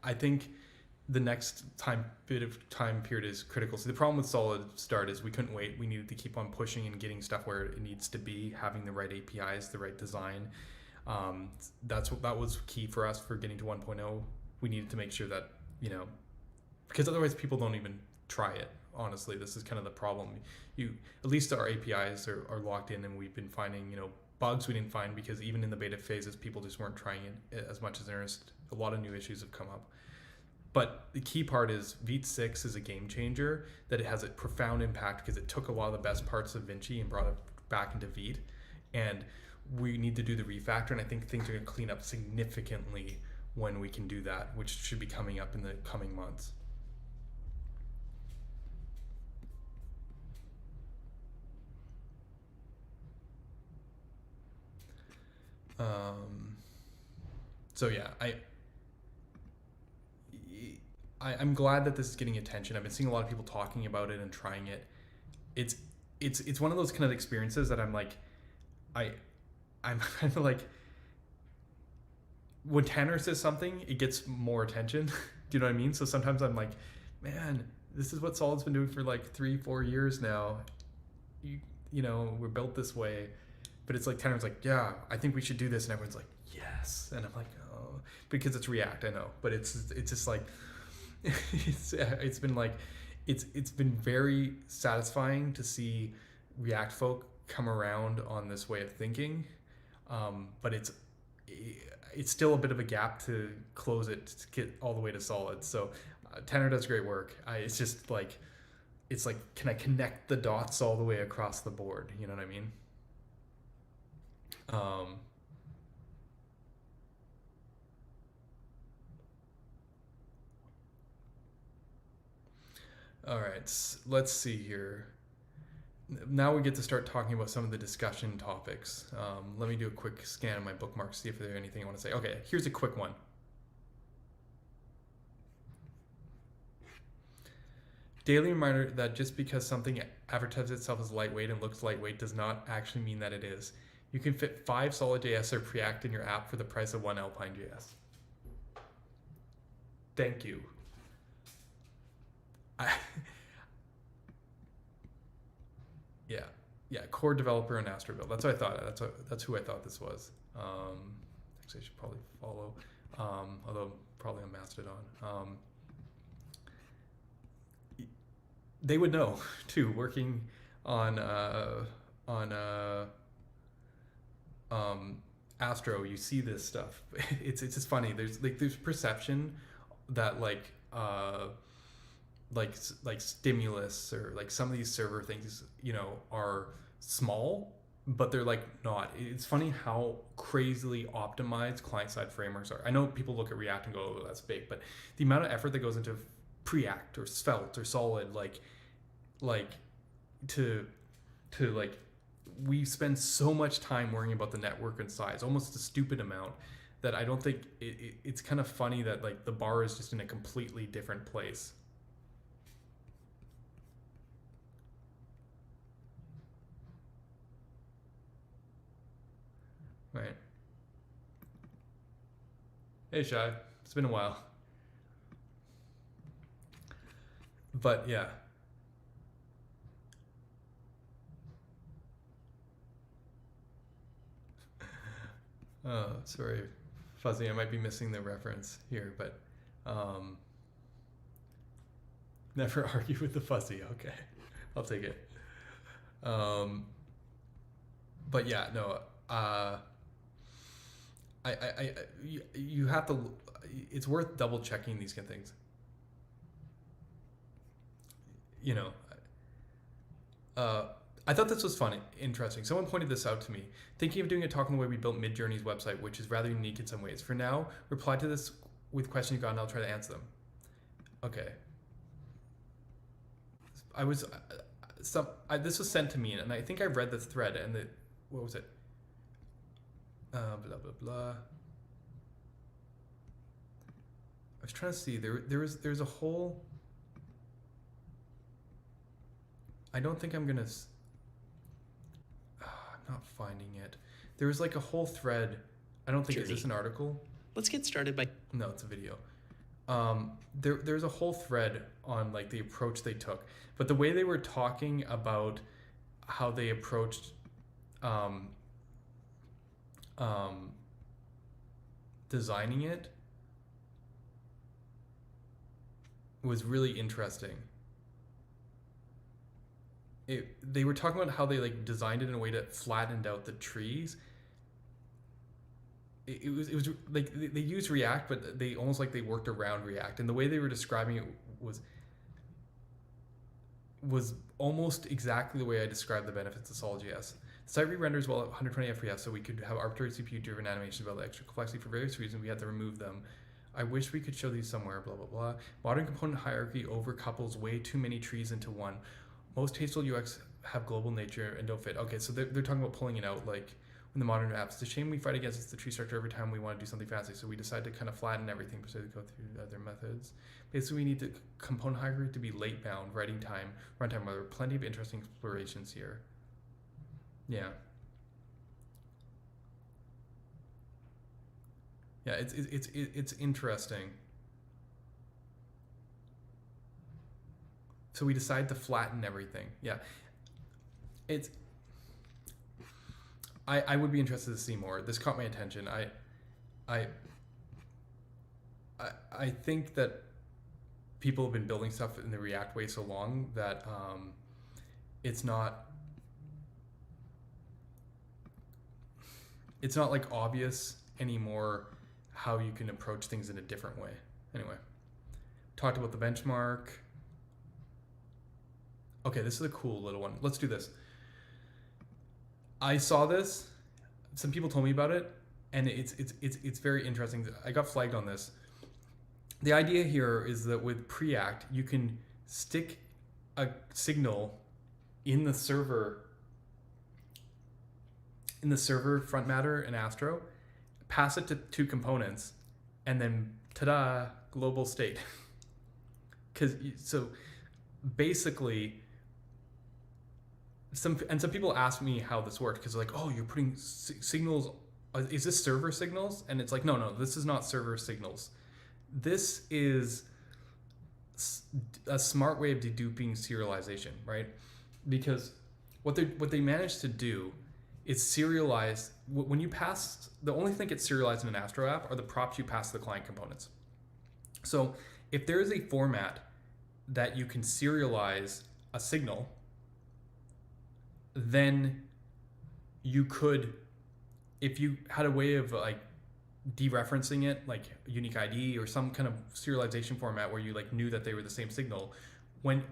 A: I think the next bit of time period is critical. So the problem with SolidStart is we couldn't wait. We needed to keep on pushing and getting stuff where it needs to be, having the right APIs, the right design. That was key for us for getting to 1.0. We needed to make sure that, you know, because otherwise people don't even try it. Honestly, this is kind of the problem. At least our APIs are locked in, and we've been finding, you know, bugs we didn't find because even in the beta phases, people just weren't trying it as much as earnest. A lot of new issues have come up. But the key part is Vite 6 is a game changer, that it has a profound impact because it took a lot of the best parts of Vinci and brought it back into Vite. And we need to do the refactor, and I think things are going to clean up significantly when we can do that, which should be coming up in the coming months. So yeah, I'm glad that this is getting attention. I've been seeing a lot of people talking about it and trying it. It's one of those kind of experiences that I'm like, I'm kind of like, when Tanner says something, it gets more attention. Do you know what I mean? So sometimes I'm like, man, this is what Solid's been doing for like 3-4 years now. You know, we're built this way. But it's like Tanner's like, yeah, I think we should do this, and everyone's like, yes. And I'm like, oh, because it's React, I know, but it's just like, it's been like, it's been very satisfying to see React folk come around on this way of thinking, but it's still a bit of a gap to close it to get all the way to Solid. So Tanner does great work. It's just like, it's like, can I connect the dots all the way across the board? You know what I mean? All right, let's see here. Now we get to start talking about some of the discussion topics. Let me do a quick scan of my bookmarks, see if there's anything I want to say. Okay, here's a quick one. Daily reminder that just because something advertises itself as lightweight and looks lightweight does not actually mean that it is. You can fit 5 SolidJS or Preact in your app for the price of 1 AlpineJS. Thank you. Yeah, core developer and Astro build. That's what I thought. That's who I thought this was. Actually, I should probably follow, although probably on Mastodon. They would know too. Working on Astro, you see this stuff. It's just funny. There's perception that like Stimulus or like some of these server things, you know, are small, but they're like not. It's funny how crazily optimized client-side frameworks are. I know people look at React and go, oh, that's big, but the amount of effort that goes into Preact or Svelte or Solid, like to like, we spend so much time worrying about the network and size, almost a stupid amount, that I don't think it's kind of funny that like the bar is just in a completely different place. Right. Hey, Shai. It's been a while. But yeah. Oh, sorry, Fuzzy. I might be missing the reference here, but never argue with the fuzzy. Okay, I'll take it. But yeah, no. You have to. It's worth double checking these kind of things. You know. I thought this was funny, interesting. Someone pointed this out to me. Thinking of doing a talk on the way we built Midjourney's website, which is rather unique in some ways. For now, reply to this with questions you got, and I'll try to answer them. Okay. This was sent to me, and I think I read the thread, and what was it? Blah blah blah. I was trying to see. There's a whole. I don't think I'm gonna. I'm not finding it. There was like a whole thread. I don't think is this an article?
C: Let's get started by.
A: No, it's a video. There's a whole thread on like the approach they took, but the way they were talking about how they approached designing it was really interesting. They were talking about how they like designed it in a way that flattened out the trees. It was like they used React, but they almost like they worked around React, and the way they were describing it was almost exactly the way I described the benefits of SolidJS. The site re-renders well at 120 FPS, so we could have arbitrary CPU-driven animations about the extra complexity. For various reasons, we had to remove them. I wish we could show these somewhere, blah, blah, blah. Modern component hierarchy overcouples way too many trees into one. Most tasteful UX have global nature and don't fit. Okay, so they're talking about pulling it out. Like, in the modern apps. It's a shame we fight against the tree structure every time we want to do something fancy. So we decide to kind of flatten everything so we go through other methods. Basically, we need the component hierarchy to be late bound, writing time, runtime. There are plenty of interesting explorations here. Yeah. Yeah, it's interesting. So we decide to flatten everything. Yeah. I would be interested to see more. This caught my attention. I think that people have been building stuff in the React way so long that it's not like obvious anymore how you can approach things in a different way. Anyway, talked about the benchmark. Okay, this is a cool little one. Let's do this. I saw this. Some people told me about it, and it's very interesting. I got flagged on this. The idea here is that with Preact, you can stick a signal in the server front matter in Astro, pass it to two components, and then ta-da, global state. So basically, some people ask me how this works because they're like, oh, you're putting signals. Is this server signals? And it's like, no, this is not server signals. This is a smart way of deduping serialization, right? Because what they managed to do is serialize. When you pass, the only thing that gets serialized in an Astro app are the props you pass to the client components. So if there is a format that you can serialize a signal, then you could, if you had a way of like dereferencing it, like unique ID or some kind of serialization format where you like knew that they were the same signal, when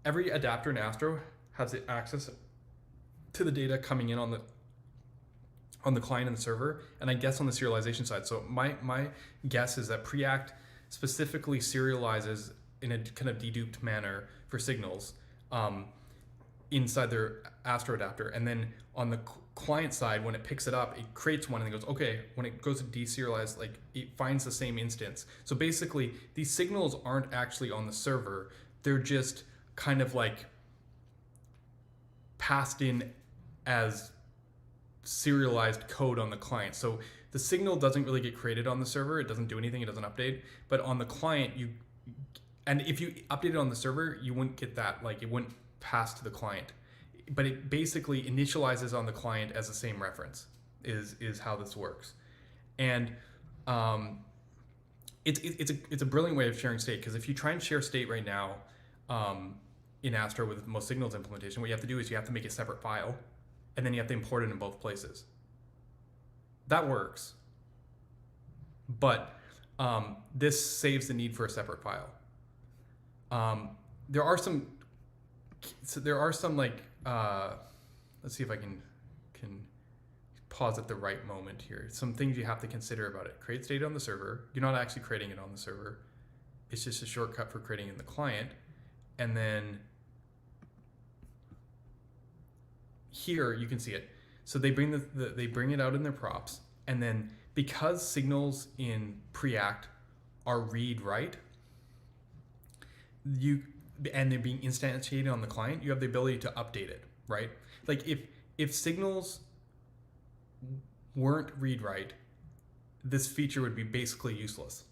A: every adapter in Astro has access to the data coming in on the client and the server, and I guess on the serialization side. So my guess is that Preact specifically serializes in a kind of deduped manner for signals inside their Astro adapter, and then on the client side, when it picks it up, it creates one and it goes, okay, when it goes to deserialize, like it finds the same instance. So basically these signals aren't actually on the server, they're just kind of like passed in as serialized code on the client. So the signal doesn't really get created on the server, it doesn't do anything, it doesn't update, but on the client, and if you update it on the server, you wouldn't get that, like it wouldn't pass to the client. But it basically initializes on the client as the same reference is how this works. And it's a brilliant way of sharing state, because if you try and share state right now in Astro with most signals implementation, what you have to do is you have to make a separate file, and then you have to import it in both places. That works, but this saves the need for a separate file. There are some like let's see if I can pause at the right moment here. Some things you have to consider about it. Create state on the server. You're not actually creating it on the server. It's just a shortcut for creating in the client. And then here you can see it. So they bring they bring it out in their props, and then because signals in Preact are read-write, and they're being instantiated on the client, you have the ability to update it, right? Like if signals weren't read-write, this feature would be basically useless,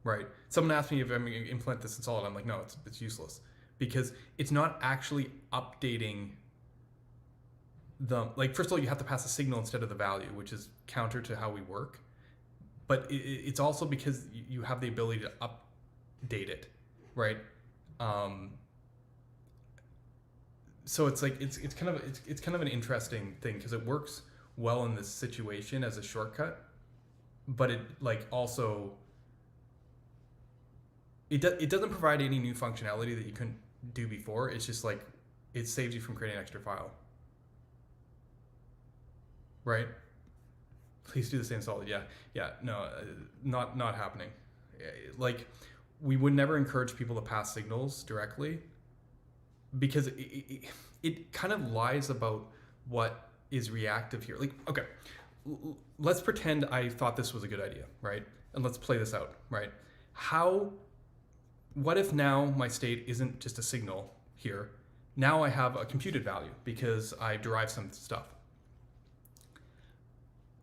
A: right? Someone asked me if I'm going to implement this in Solid. I'm like, no, it's useless, because it's not actually updating the, like, first of all, you have to pass a signal instead of the value, which is counter to how we work. But it's also because you have the ability to update it, right? So it's like it's kind of an interesting thing, because it works well in this situation as a shortcut, but it like also it doesn't provide any new functionality that you couldn't do before. It's just like it saves you from creating an extra file, right? Please do the same Solid. Yeah, no, not happening. Like, we would never encourage people to pass signals directly, because it kind of lies about what is reactive here? Like, okay, let's pretend I thought this was a good idea, right? And let's play this out, right? What if now my state isn't just a signal here? Now I have a computed value because I derived some stuff.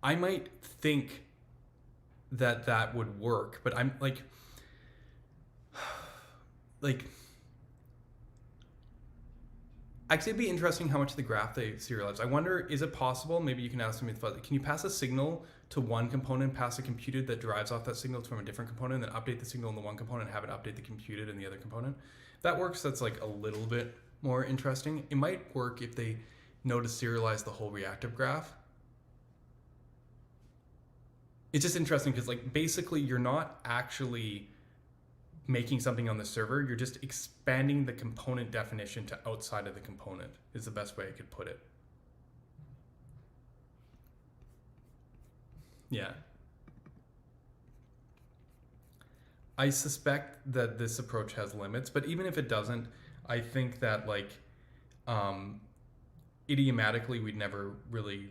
A: I might think that that would work, but I'm like actually it'd be interesting how much of the graph they serialize. I wonder, is it possible, maybe you can ask me, can you pass a signal to one component, pass a computed that derives off that signal from a different component, and then update the signal in the one component and have it update the computed in the other component? If that works, that's like a little bit more interesting. It might work if they know to serialize the whole reactive graph. It's just interesting because like basically you're not actually making something on the server, you're just expanding the component definition to outside of the component is the best way I could put it. Yeah. I suspect that this approach has limits, but even if it doesn't, I think that like idiomatically we'd never really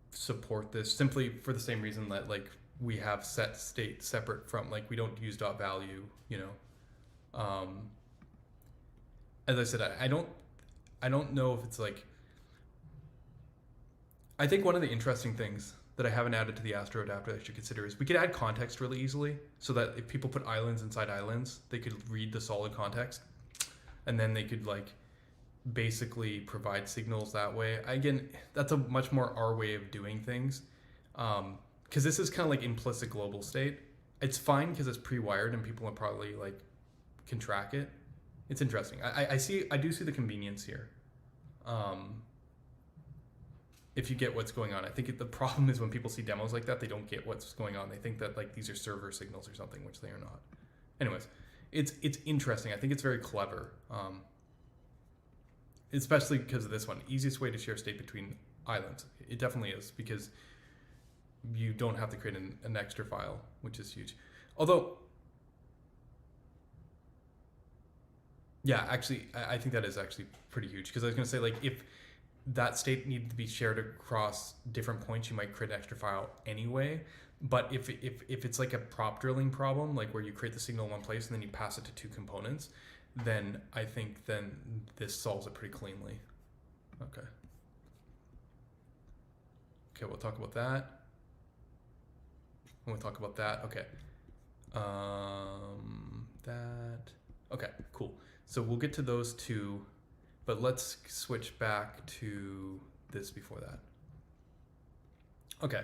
A: support this, simply for the same reason that like we have set state separate from, like, we don't use dot value, you know. As I said, I don't know if it's like, I think one of the interesting things that I haven't added to the Astro adapter that I should consider is we could add context really easily, so that if people put islands inside islands, they could read the solid context, and then they could like basically provide signals that way. Again, that's a much more our way of doing things, because this is kind of like implicit global state. It's fine because it's pre-wired and people will probably like can track it. It's interesting. I do see the convenience here. If you get what's going on. I think the problem is when people see demos like that, they don't get what's going on. They think that like these are server signals or something, which they are not. Anyways, it's interesting. I think it's very clever, especially because of this one. Easiest way to share state between islands. It definitely is, because you don't have to create an extra file, which is huge. Although, yeah, actually, I think that is actually pretty huge, because I was going to say, like, if that state needed to be shared across different points, you might create an extra file anyway. But if it's like a prop drilling problem, like where you create the signal in one place and then you pass it to two components, then I think then this solves it pretty cleanly. Okay. Okay, we'll talk about that. We'll talk about that. Okay. That. Okay, cool. So we'll get to those two, but let's switch back to this before that. Okay.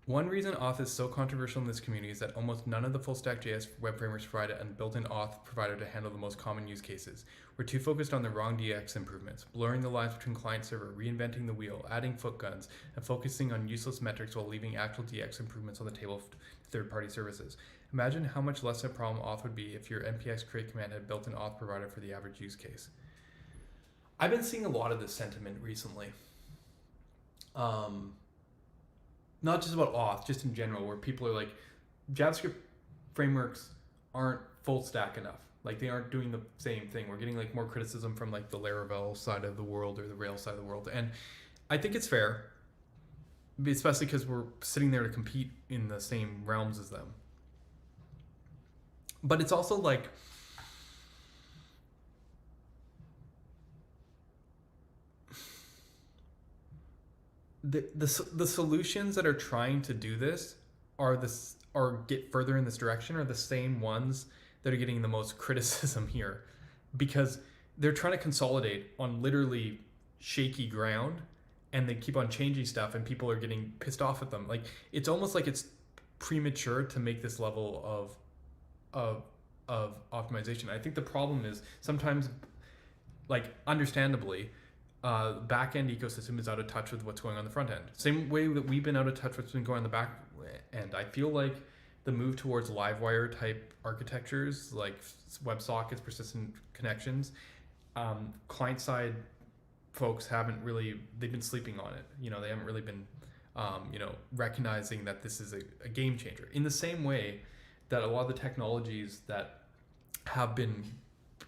A: One reason Auth is so controversial in this community is that almost none of the full stack JS web frameworks provide a built-in Auth provider to handle the most common use cases. We're too focused on the wrong DX improvements, blurring the lines between client server, reinventing the wheel, adding foot guns, and focusing on useless metrics while leaving actual DX improvements on the table of third-party services. Imagine how much less of a problem Auth would be if your npx create command had built an Auth provider for the average use case. I've been seeing a lot of this sentiment recently. Not just about Auth, just in general, where people are like, JavaScript frameworks aren't full stack enough. Like, they aren't doing the same thing. We're getting like more criticism from like the Laravel side of the world or the Rails side of the world. And I think it's fair, especially because we're sitting there to compete in the same realms as them. But it's also like, the solutions that are trying to do this are get further in this direction are the same ones that are getting the most criticism here, because they're trying to consolidate on literally shaky ground, and they keep on changing stuff, and people are getting pissed off at them. Like, it's almost like it's premature to make this level of optimization. I think the problem is sometimes, like, understandably, back-end ecosystem is out of touch with what's going on the front end. Same way that we've been out of touch with what's been going on the back end. I feel like the move towards Livewire type architectures, like WebSockets, persistent connections, client-side folks they've been sleeping on it. You know, they haven't really been, recognizing that this is a game changer. In the same way that a lot of the technologies that have been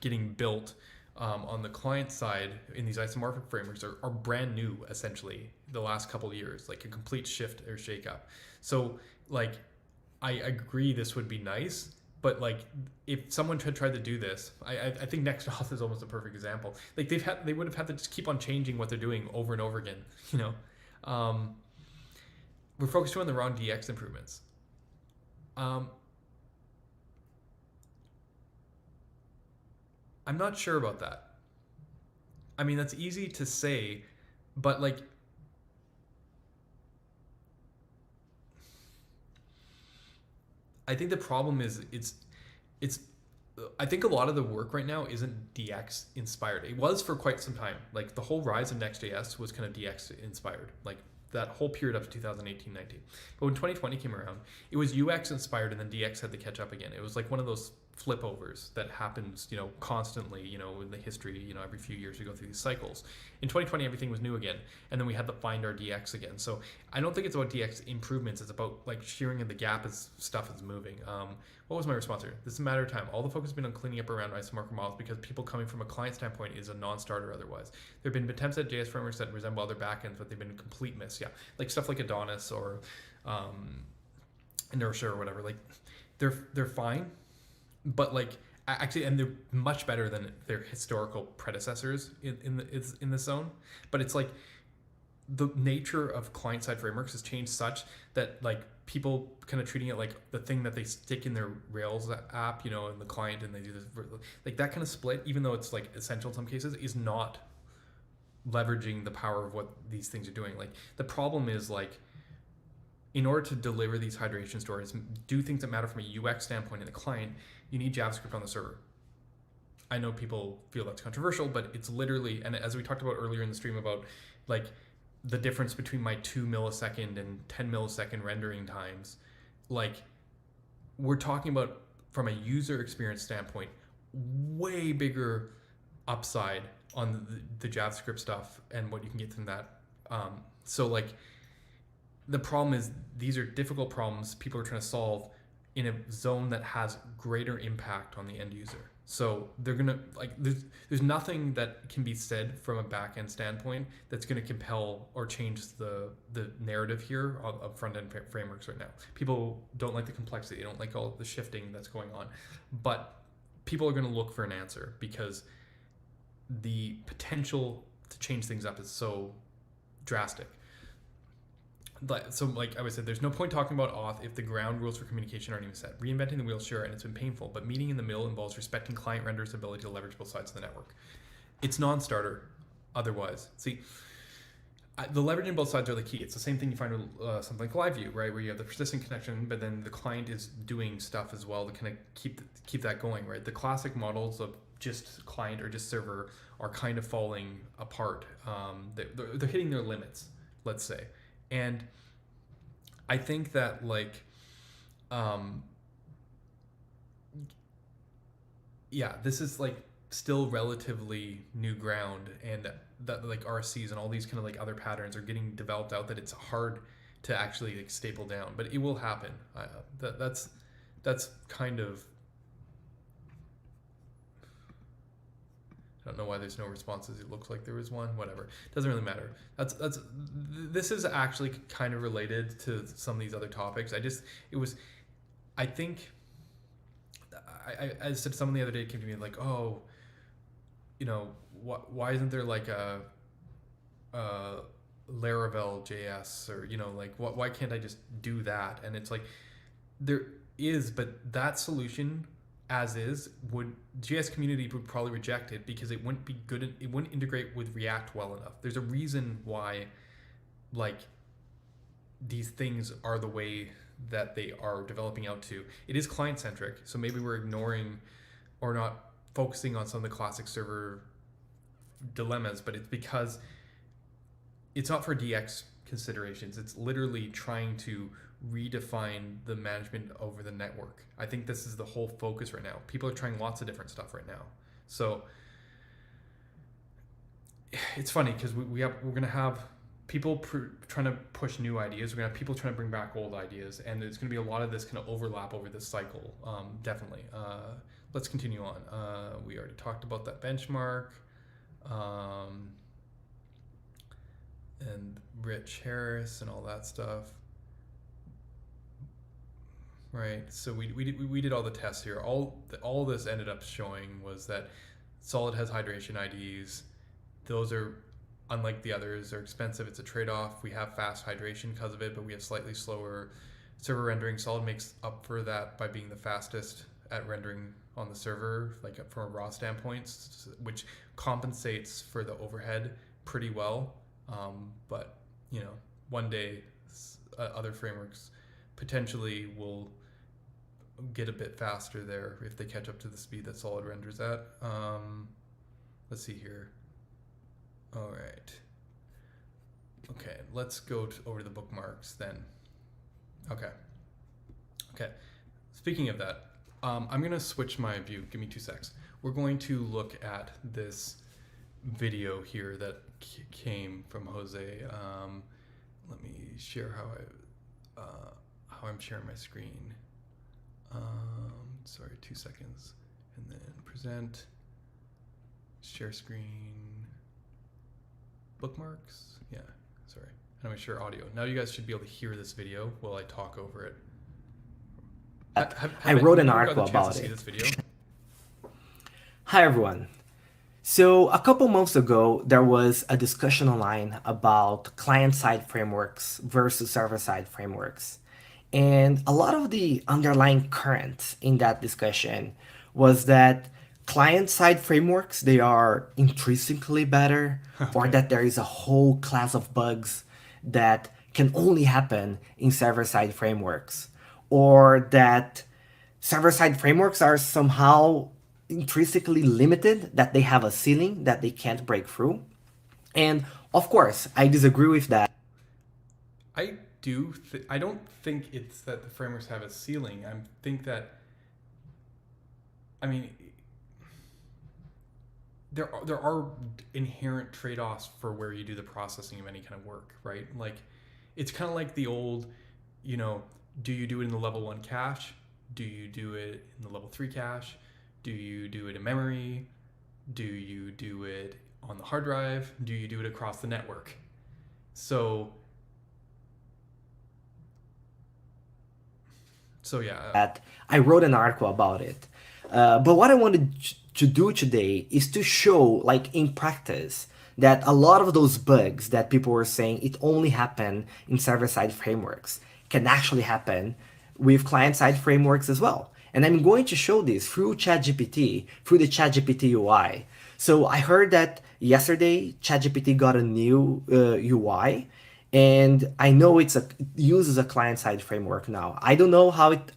A: getting built on the client side in these isomorphic frameworks are brand new, essentially, the last couple of years, like a complete shift or shake up. So like, I agree this would be nice, but like if someone had tried to do this, I think Next.Auth is almost a perfect example. Like they would have had to just keep on changing what they're doing over and over again, you know. We're focused on the wrong DX improvements. I'm not sure about that. I mean, that's easy to say, but like, I think the problem is it's I think a lot of the work right now isn't DX inspired. It was for quite some time. Like the whole rise of Next.js was kind of DX inspired. Like that whole period up to 2018, 19. But when 2020 came around, it was UX inspired, and then DX had to catch up again. It was like one of those flip overs that happens, you know, constantly, you know, in the history, you know, every few years we go through these cycles. In 2020, everything was new again, and then we had to find our DX again. So I don't think it's about DX improvements. It's about like shearing in the gap as stuff is moving. What was my response here? This is a matter of time. All the focus has been on cleaning up around isomorphic models because people coming from a client standpoint is a non-starter otherwise. There have been attempts at JS frameworks that resemble other backends, but they've been a complete miss. Yeah, like stuff like Adonis or Inertia or whatever. Like they're fine, but like actually, and they're much better than their historical predecessors in the zone. But it's like the nature of client-side frameworks has changed such that like people kind of treating it like the thing that they stick in their Rails app, you know, in the client, and they do this like that kind of split, even though it's like essential in some cases, is not leveraging the power of what these things are doing. Like the problem is like, in order to deliver these hydration stories, do things that matter from a UX standpoint in the client, you need JavaScript on the server. I know people feel that's controversial, but it's literally, and as we talked about earlier in the stream about like the difference between my 2 millisecond and 10 millisecond rendering times, like we're talking about from a user experience standpoint, way bigger upside on the JavaScript stuff and what you can get from that. So like the problem is these are difficult problems people are trying to solve in a zone that has greater impact on the end user. So they're gonna like there's nothing that can be said from a back-end standpoint that's gonna compel or change the narrative here of front-end frameworks right now. People don't like the complexity, they don't like all the shifting that's going on, but people are gonna look for an answer because the potential to change things up is so drastic. So like I would say, there's no point talking about Auth if the ground rules for communication aren't even set. Reinventing the wheel, sure, and it's been painful, but meeting in the middle involves respecting client render's ability to leverage both sides of the network. It's non-starter otherwise. See, the leveraging both sides are the key. It's the same thing you find with something like LiveView, right, where you have the persistent connection, but then the client is doing stuff as well to kind of keep that going, right? The classic models of just client or just server are kind of falling apart. They're hitting their limits, let's say. And I think that like, yeah, this is like still relatively new ground, and that like RCs and all these kind of like other patterns are getting developed out that it's hard to actually like staple down, but it will happen. That's kind of, I don't know why there's no responses. It looks like there was one. Whatever. Doesn't really matter. This is actually kind of related to some of these other topics. I think I said someone the other day came to me like, oh, you know, why isn't there like a Laravel JS, or, you know, like why can't I just do that? And it's like, there is, but that solution as is JS community would probably reject it because it wouldn't be good. It wouldn't integrate with React well enough. There's a reason why like these things are the way that they are developing out to. It is client centric. So maybe we're ignoring or not focusing on some of the classic server dilemmas, but it's because it's not for DX considerations. It's literally trying to redefine the management over the network. I think this is the whole focus right now. People are trying lots of different stuff right now. So it's funny because we're going to have people trying to push new ideas. We're going to have people trying to bring back old ideas, and there's going to be a lot of this kind of overlap over this cycle. Definitely. let's continue on. We already talked about that benchmark. And Rich Harris and all that stuff. Right, so we did all the tests here. All this ended up showing was that Solid has hydration IDs. Those are, unlike the others, they're expensive. It's a trade-off. We have fast hydration because of it, but we have slightly slower server rendering. Solid makes up for that by being the fastest at rendering on the server, like from a raw standpoint, which compensates for the overhead pretty well. But you know, one day other frameworks potentially will get a bit faster there if they catch up to the speed that Solid renders at. Let's see here. All right. Okay, let's go over to the bookmarks then. Okay. Speaking of that, I'm going to switch my view. Give me 2 secs. We're going to look at this video here that came from Jose. Let me share how I'm sharing my screen. Sorry, 2 seconds. And then present, share screen, bookmarks. Yeah, sorry. And I'm going to share audio. Now you guys should be able to hear this video while I talk over it.
C: I wrote an article about it.
A: This video?
C: Hi everyone. So a couple months ago, there was a discussion online about client-side frameworks versus server-side frameworks. And a lot of the underlying current in that discussion was that client-side frameworks, they are intrinsically better, or that there is a whole class of bugs that can only happen in server-side frameworks, or that server-side frameworks are somehow intrinsically limited, that they have a ceiling that they can't break through. And of course, I disagree with that.
A: I don't think it's that the frameworks have a ceiling. I think that, I mean, there are inherent trade-offs for where you do the processing of any kind of work, right? Like, it's kind of like the old, you know, do you do it in the level 1 cache? Do you do it in the level 3 cache? Do you do it in memory? Do you do it on the hard drive? Do you do it across the network? So yeah.
C: I wrote an article about it. But what I wanted to do today is to show, like in practice, that a lot of those bugs that people were saying it only happened in server-side frameworks can actually happen with client-side frameworks as well. And I'm going to show this through ChatGPT, through the ChatGPT UI. So I heard that yesterday ChatGPT got a new UI, and I know it uses a client-side framework now. I don't know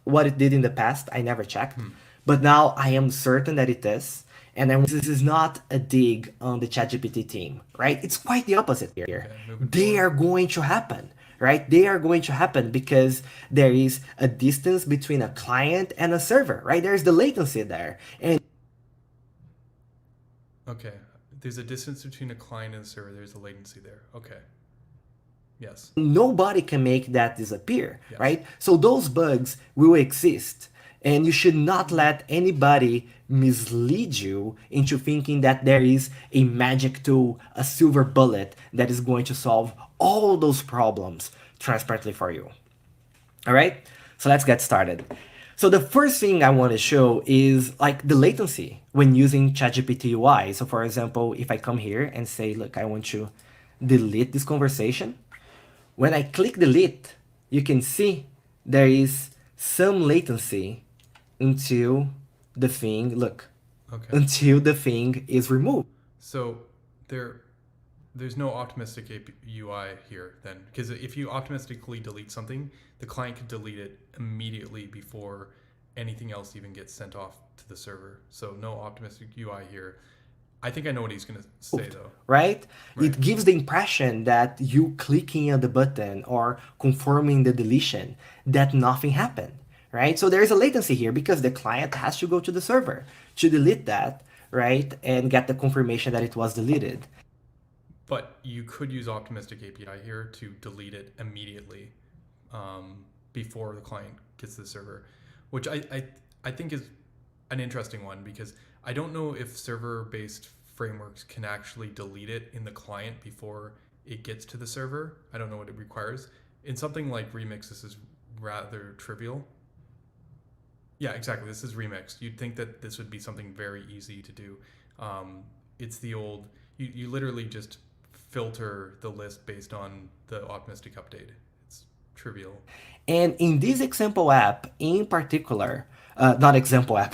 C: what it did in the past. I never checked, but now I am certain that it is. And then this is not a dig on the ChatGPT team, right? It's quite the opposite here.
A: Okay,
C: they are going to happen. Right? They are going to happen because there is a distance between a client and a server, right? There's the latency there. And
A: okay, there's a distance between a client and a server. There's a latency there. Okay. Yes.
C: Nobody can make that disappear,
A: yes.
C: Right? So those bugs will exist. And you should not let anybody mislead you into thinking that there is a magic tool, a silver bullet that is going to solve all those problems transparently for you. All right, so let's get started. So the first thing I want to show is like the latency when using ChatGPT UI. So for example, if I come here and say, look, I want to delete this conversation. When I click delete, you can see there is some latency until the thing, until the thing is removed.
A: So there's no optimistic UI here then, because if you optimistically delete something, the client could delete it immediately before anything else even gets sent off to the server. So no optimistic UI here. I think I know what he's going to say though.
C: Right? It gives the impression that you clicking on the button or confirming the deletion, that nothing happened. Right? So there is a latency here because the client has to go to the server to delete that, right? And get the confirmation that it was deleted.
A: But you could use optimistic API here to delete it immediately before the client gets to the server, which I think is an interesting one because I don't know if server-based frameworks can actually delete it in the client before it gets to the server. I don't know what it requires. In something like Remix, this is rather trivial. Yeah, exactly. This is Remix. You'd think that this would be something very easy to do. It's the old, you literally just filter the list based on the optimistic update. It's trivial.
C: And in this example app in particular, not example app,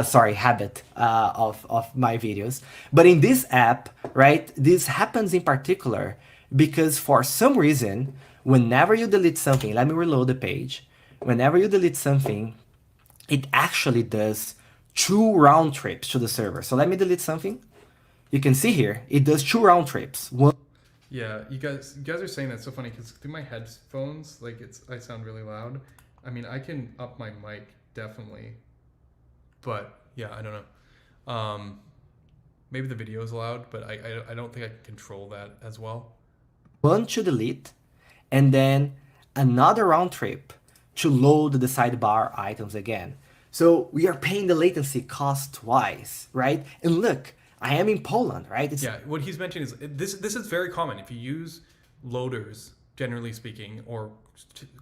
C: sorry, habit of my videos. But in this app, right, this happens in particular because for some reason, whenever you delete something, let me reload the page. Whenever you delete something, it actually does 2 round trips to the server. So let me delete something. You can see here, it does 2 round trips. One.
A: Yeah, you guys are saying that's so funny because through my headphones, like I sound really loud. I mean, I can up my mic definitely, but yeah, I don't know. Maybe the video is loud, but I don't think I can control that as well.
C: One to delete, and then another round trip to load the sidebar items again. So we are paying the latency cost twice, right? And look, I am in Poland, right?
A: Yeah, what he's mentioning is this is very common. If you use loaders, generally speaking, or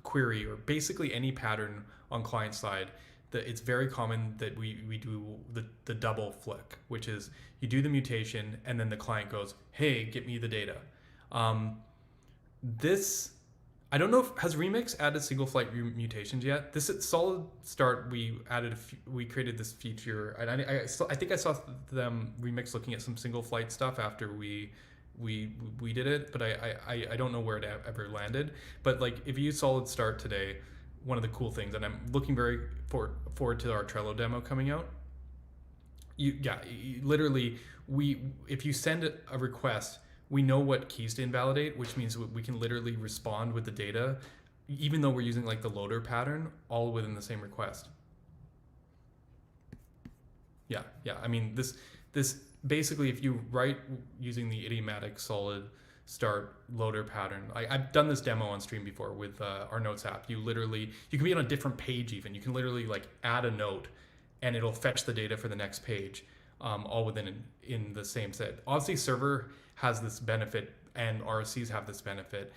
A: query, or basically any pattern on client side, that it's very common that we do the double flick, which is you do the mutation and then the client goes, hey, get me the data. This, I don't know if, has Remix added single flight mutations yet? This at Solid Start, we created this feature, and I think I saw them Remix looking at some single flight stuff after we did it, but I don't know where it ever landed. But like if you use Solid Start today, one of the cool things, and I'm looking very forward to our Trello demo coming out. Literally, if you send a request, we know what keys to invalidate, which means we can literally respond with the data, even though we're using like the loader pattern, all within the same request. Yeah. I mean, this basically, if you write using the idiomatic solid start loader pattern, I've done this demo on stream before with our notes app. You can be on a different page even. You can literally like add a note, and it'll fetch the data for the next page, all within in the same set. Obviously, server has this benefit, and RSCs have this benefit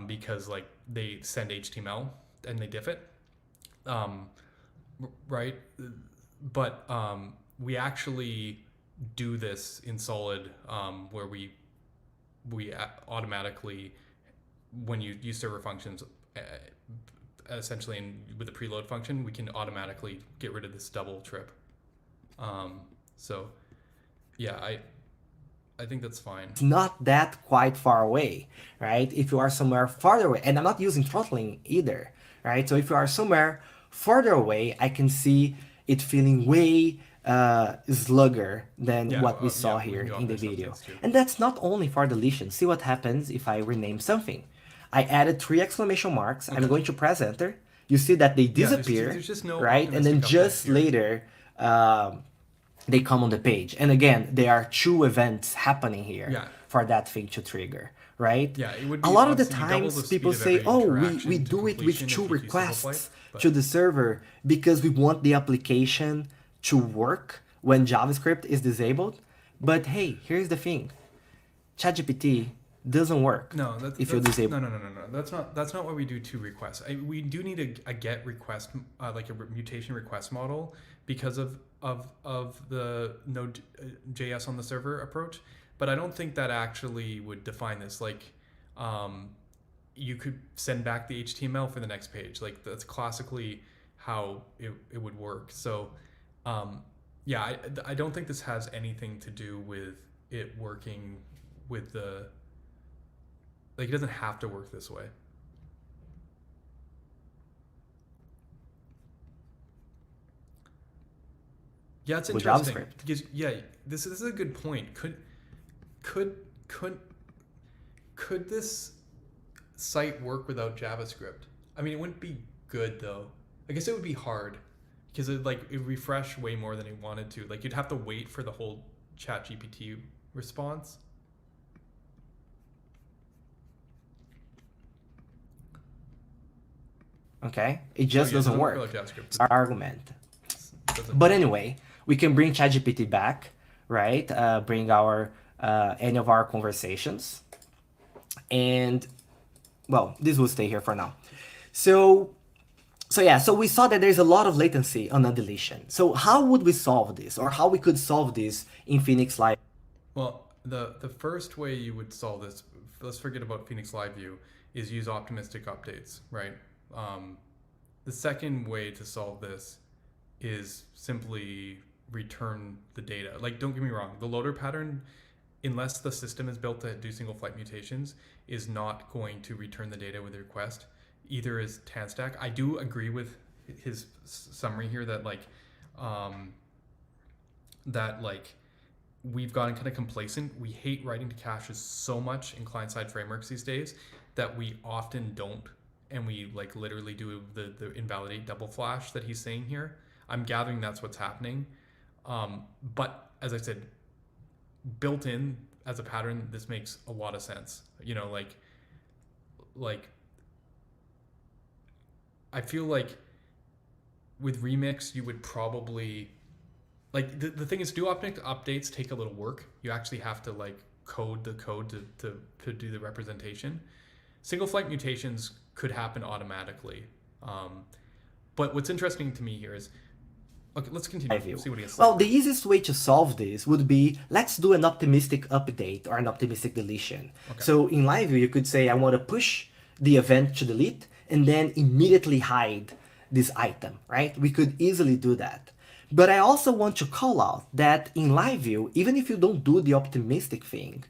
A: because like they send HTML and they diff it, right? But we actually do this in Solid where we automatically, when you use server functions, essentially with the preload function, we can automatically get rid of this double trip. So yeah, I think that's fine.
C: It's not that quite far away, right? If you are somewhere farther away, and I'm not using throttling either, right? So if you are somewhere farther away, I can see it feeling way slugger than what we saw here in the video. And that's not only for deletion. See what happens if I rename something. I added 3 exclamation marks. Okay. I'm going to press enter. You see that they disappear, there's just no right? And then just later, they come on the page. And again, there are 2 events happening here for that thing to trigger, right?
A: Yeah, it would
C: be a lot of the times people say, oh, we do it with 2 requests to the server because we want the application to work when JavaScript is disabled. But hey, here's the thing. ChatGPT doesn't work.
A: No, if you disable. No. That's not why we do 2 requests. We do need a get request, like a mutation request model, because of the Node.js on the server approach. But I don't think that actually would define this. Like, you could send back the HTML for the next page. Like that's classically how it would work. So, yeah, I don't think this has anything to do with it working with the. Like, it doesn't have to work this way. Yeah, it's interesting. With JavaScript. Because, yeah, this is a good point. Could this site work without JavaScript? I mean, it wouldn't be good though. I guess it would be hard because it refresh way more than it wanted to. Like, you'd have to wait for the whole ChatGPT response.
C: Okay, it just doesn't work. Our argument. But anyway, we can bring ChatGPT back, right? Bring our any of our conversations, and well, this will stay here for now. So yeah, so we saw that there's a lot of latency on a deletion. So how would we solve this, or how we could solve this in Phoenix Live?
A: Well, the first way you would solve this, let's forget about Phoenix Live View, is use optimistic updates, right? The second way to solve this is simply return the data. Like, don't get me wrong, the loader pattern, unless the system is built to do single flight mutations, is not going to return the data with the request. Either is TanStack. I do agree with his summary here that we've gotten kind of complacent. We hate writing to caches so much in client-side frameworks these days that we often don't, and we like literally do the invalidate double flash that he's saying here. I'm gathering that's what's happening. But as I said, built in as a pattern, this makes a lot of sense. You know, like I feel like with Remix, you would probably, like, the thing is, do optic updates take a little work. You actually have to like code the code to do the representation. Single flight mutations could happen automatically. But what's interesting to me here is, okay, let's continue. See what he has to say.
C: Well, the easiest way to solve this would be, let's do an optimistic update or an optimistic deletion. Okay. So in LiveView, you could say, I want to push the event to delete and then immediately hide this item, right? We could easily do that. But I also want to call out that in LiveView, even if you don't do the optimistic thing,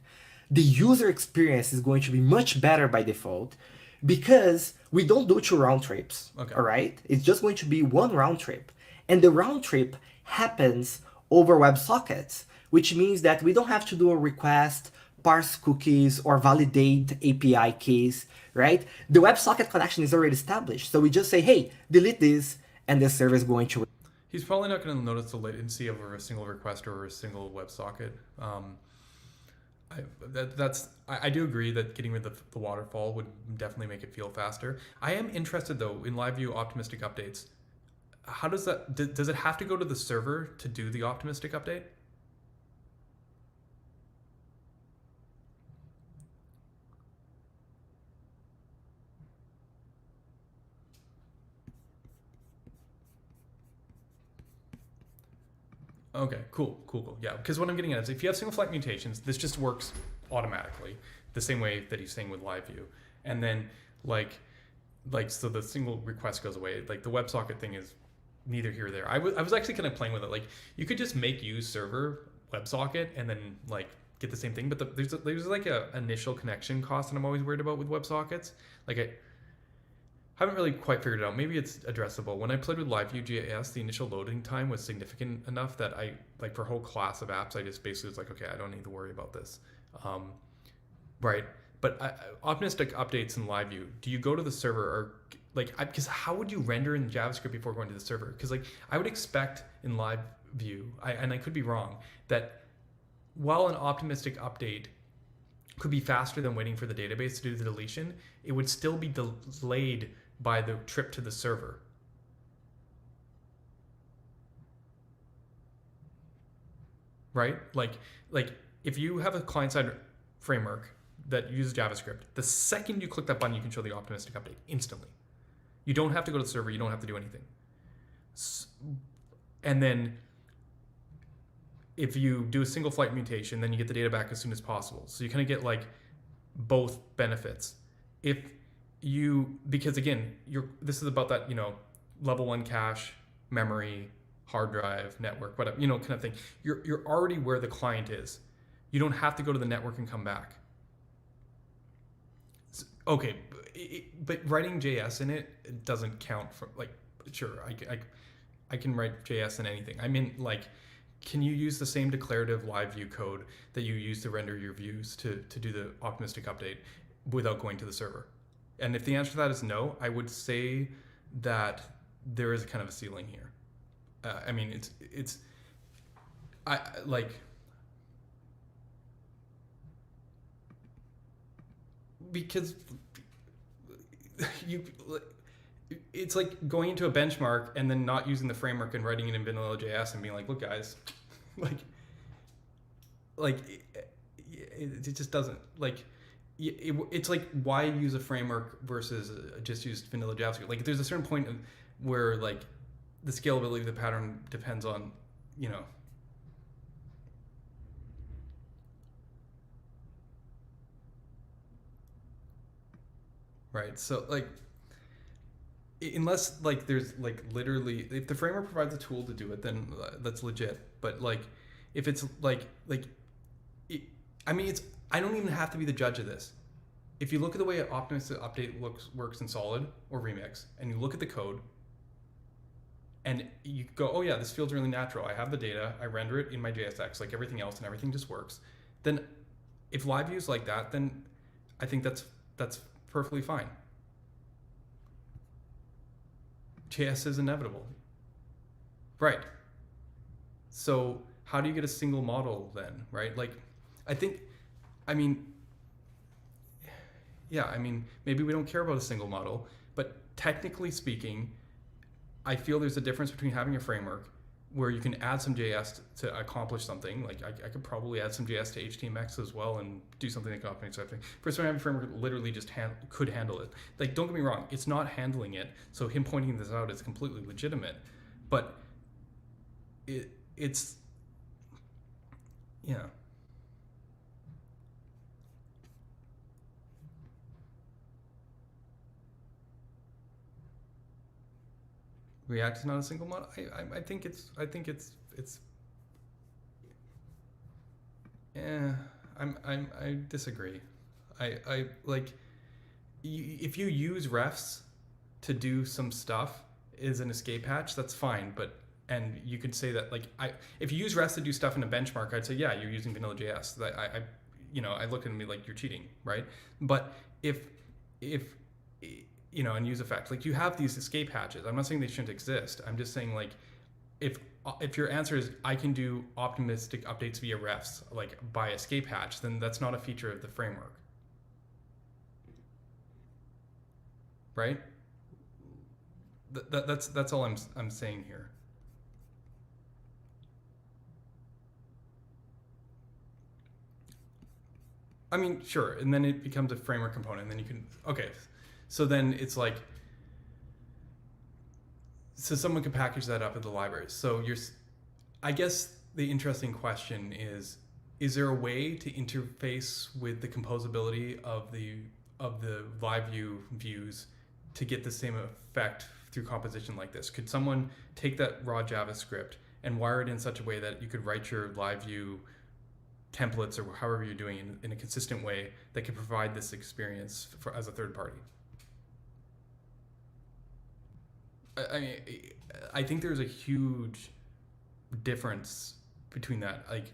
C: the user experience is going to be much better by default because we don't do 2 round trips, okay. All right? It's just going to be 1 round trip. And the round trip happens over WebSockets, which means that we don't have to do a request, parse cookies, or validate API keys, right? The WebSocket connection is already established. So we just say, hey, delete this, and the server is going to...
A: He's probably not going to notice the latency over a single request or a single WebSocket. I do agree that getting rid of the waterfall would definitely make it feel faster. I am interested, though, in LiveView optimistic updates. How does that, does it have to go to the server to do the optimistic update? Okay, cool. Yeah, because what I'm getting at is if you have single flight mutations, this just works automatically, the same way that he's saying with LiveView. And then so the single request goes away. Like the WebSocket thing is neither here or there. I was actually kind of playing with it. Like you could just make use server WebSocket and then like get the same thing. But there's like a initial connection cost that I'm always worried about with WebSockets. Like I haven't really quite figured it out. Maybe it's addressable. When I played with LiveView.js, the initial loading time was significant enough that I, like for a whole class of apps, I just basically was like, okay, I don't need to worry about this. Right. But optimistic updates in LiveView, do you go to the server or like, because how would you render in JavaScript before going to the server? Because like I would expect in LiveView, and I could be wrong, that while an optimistic update could be faster than waiting for the database to do the deletion, it would still be delayed by the trip to the server. Right? Like if you have a client-side framework that uses JavaScript, the second you click that button, you can show the optimistic update instantly. You don't have to go to the server. You don't have to do anything. And then if you do a single flight mutation, then you get the data back as soon as possible. So you kind of get like both benefits. Because again, this is about that, level 1 cache, memory, hard drive, network, whatever, kind of thing. You're already where the client is. You don't have to go to the network and come back. Okay, but writing JS in it doesn't count for, like, sure, I can write JS in anything. I mean, like, can you use the same declarative LiveView code that you use to render your views to do the optimistic update without going to the server? And if the answer to that is no, I would say that there is kind of a ceiling here. I mean, because it's like going into a benchmark and then not using the framework and writing it in vanilla JS and being like, look guys, like it just doesn't, like, it's like, why use a framework versus just use vanilla JavaScript? Like there's a certain point where like the scalability of the pattern depends on, you know, right? So like, unless like there's like literally, if the framework provides a tool to do it, then that's legit. But like, if it's I mean, I don't even have to be the judge of this. If you look at the way an optimistic update works in Solid or Remix, and you look at the code, and you go, oh yeah, this feels really natural. I have the data, I render it in my JSX like everything else, and everything just works. Then, if live view is like that, then I think that's perfectly fine. JS is inevitable, right? So how do you get a single model then, right? Like, I mean, yeah, I mean, maybe we don't care about a single model, but technically speaking, I feel there's a difference between having a framework where you can add some JS to accomplish something. Like I could probably add some JS to HTMX as well and do something that copies something. First, having a framework that literally just could handle it. Like, don't get me wrong, it's not handling it, so him pointing this out is completely legitimate, but it's, yeah. React is not a single model. I think it's yeah, I disagree. I like, if you use refs to do some stuff as an escape hatch, that's fine. But, and you could say that, like, if you use refs to do stuff in a benchmark, I'd say, yeah, you're using vanilla JS. That you know, I look at me like you're cheating, right? But if you know, and use effects, like, you have these escape hatches. I'm not saying they shouldn't exist. I'm just saying, like, if your answer is I can do optimistic updates via refs, like by escape hatch, then that's not a feature of the framework, right? That's all I'm saying here. I mean, sure, and then it becomes a framework component, and then you can, okay, so then it's like, so someone can package that up in the libraries. So I guess the interesting question is there a way to interface with the composability of the live view views to get the same effect through composition like this? Could someone take that raw JavaScript and wire it in such a way that you could write your live view templates, or however you're doing it, in a consistent way that could provide this experience as a third party? I mean, I think there's a huge difference between that. Like,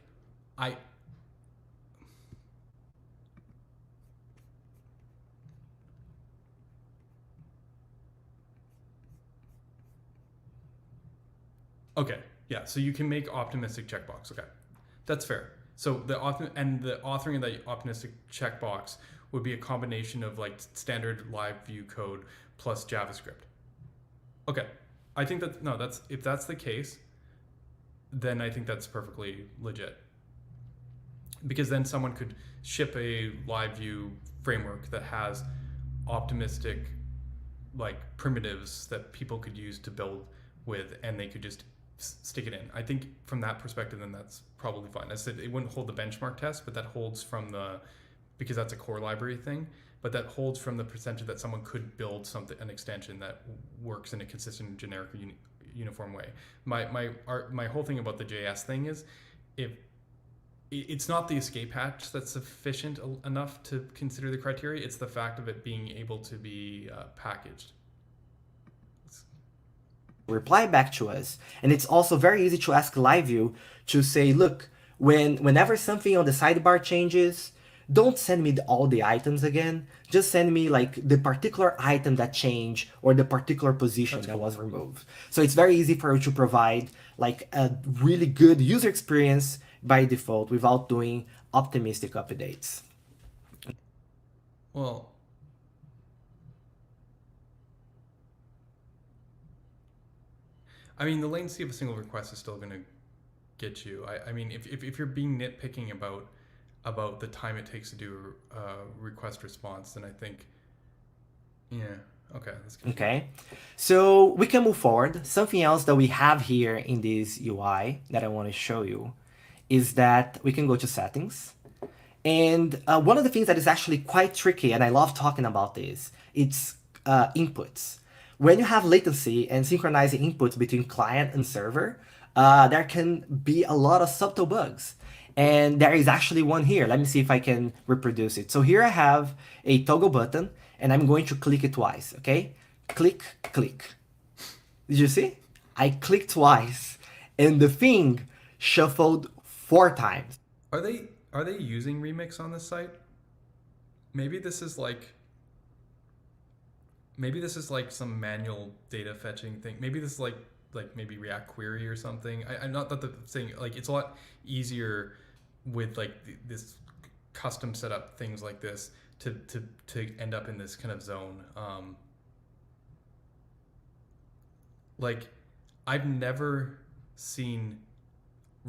A: okay, yeah, so you can make optimistic checkbox. Okay, that's fair. So the authoring of that optimistic checkbox would be a combination of like standard live view code plus JavaScript. Okay, I think that, no, if that's the case, then I think that's perfectly legit. Because then someone could ship a live view framework that has optimistic, like, primitives that people could use to build with, and they could just stick it in. I think from that perspective, then that's probably fine. I said it wouldn't hold the benchmark test, but that holds from because that's a core library thing. But that holds from the percentage that someone could build an extension that works in a consistent, generic, uniform way. My whole thing about the JS thing is, if it's not the escape hatch that's sufficient enough to consider the criteria, it's the fact of it being able to be packaged.
C: Reply back to us, and it's also very easy to ask live view to say, look, whenever something on the sidebar changes, don't send me all the items again. Just send me like the particular item that changed or the particular position that was removed. So it's very easy for you to provide like a really good user experience by default without doing optimistic updates.
A: Well, I mean, the latency of a single request is still going to get you. I mean, if you're being nitpicking about the time it takes to do request response, then I think, yeah, okay. That's good.
C: Okay, so we can move forward. Something else that we have here in this UI that I want to show you is that we can go to settings. And one of the things that is actually quite tricky, and I love talking about this, it's inputs. When you have latency and synchronizing inputs between client and server, there can be a lot of subtle bugs. And there is actually one here. Let me see if I can reproduce it. So here I have a toggle button, and I'm going to click it twice, okay? Click, click. Did you see? I clicked twice, and the thing shuffled 4 times.
A: Are they using Remix on this site? Maybe this is like some manual data fetching thing. Maybe this is like maybe React query or something. I'm not that the thing, like, it's a lot easier with like this custom setup things like this to end up in this kind of zone. Like, I've never seen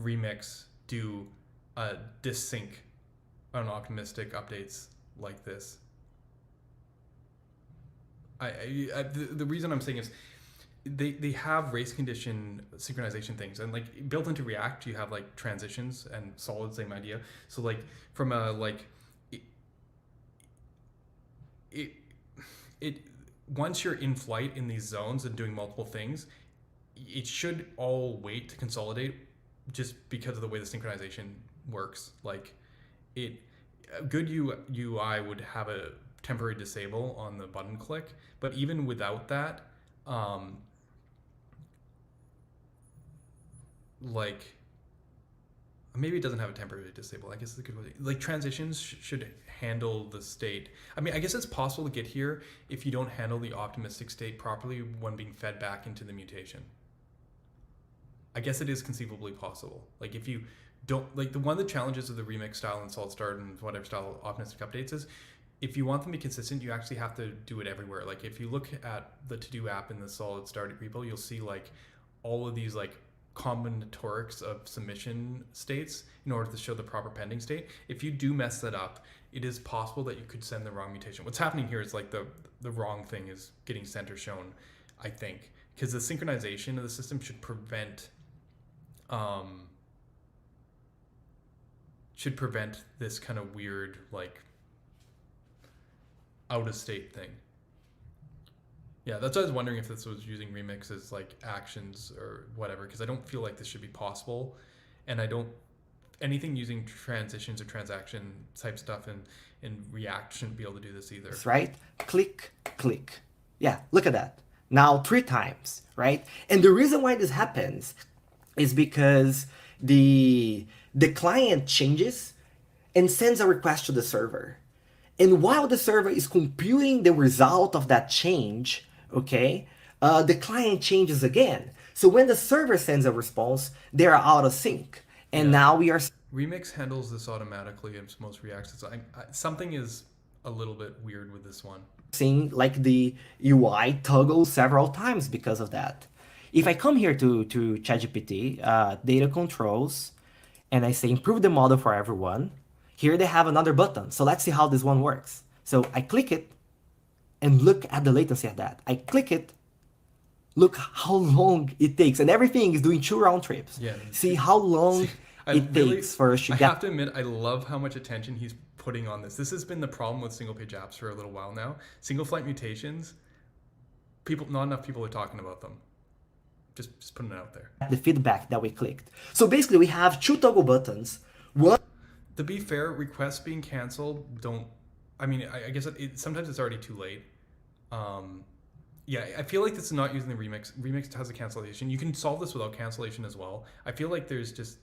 A: Remix do a dissync on optimistic updates like this. The reason I'm saying is they have race condition synchronization things, and like built into React you have like transitions and solid, same idea. So like from a like it once you're in flight in these zones and doing multiple things, it should all wait to consolidate just because of the way the synchronization works. Like a good UI would have a temporary disable on the button click, but even without that, like maybe it doesn't have a temporary disable. I guess it's a good way. Like transitions should handle the state. I mean, I guess it's possible to get here if you don't handle the optimistic state properly when being fed back into the mutation. I guess it is conceivably possible. Like if you don't, like one of the challenges of the remix style and solid start and whatever style optimistic updates is, if you want them to be consistent, you actually have to do it everywhere. Like if you look at the to-do app in the solid start repo, you'll see like all of these like combinatorics of submission states in order to show the proper pending state. If you do mess that up, it is possible that you could send the wrong mutation. What's happening here is like the wrong thing is getting center shown, I think, because the synchronization of the system should prevent this kind of weird like out of state thing. Yeah, that's why I was wondering if this was using Remix as like actions or whatever, because I don't feel like this should be possible, and I don't anything using transitions or transaction type stuff in React shouldn't be able to do this either.
C: That's right. Click, click. Yeah, look at that. Now 3 times, right? And the reason why this happens is because the client changes and sends a request to the server. And while the server is computing the result of that change, okay, the client changes again. So when the server sends a response, they are out of sync. And now we are...
A: Remix handles this automatically in most Reacts. Something is a little bit weird with this one.
C: Seeing like the UI toggle several times because of that. If I come here to ChatGPT, data controls, and I say improve the model for everyone, here they have another button. So let's see how this one works. So I click it and look at the latency of that. I click it, look how long it takes, and everything is doing 2 round trips.
A: Yeah.
C: See how long it takes for us to get...
A: I have to admit, I love how much attention he's putting on this. This has been the problem with single page apps for a little while now. Single flight mutations, not enough people are talking about them. Just putting it out there.
C: The feedback that we clicked. So basically we have 2 toggle buttons. One...
A: To be fair, requests being canceled don't... I mean, I guess sometimes it's already too late. Yeah, I feel like this is not using the Remix. Remix has a cancellation. You can solve this without cancellation as well. I feel like there's just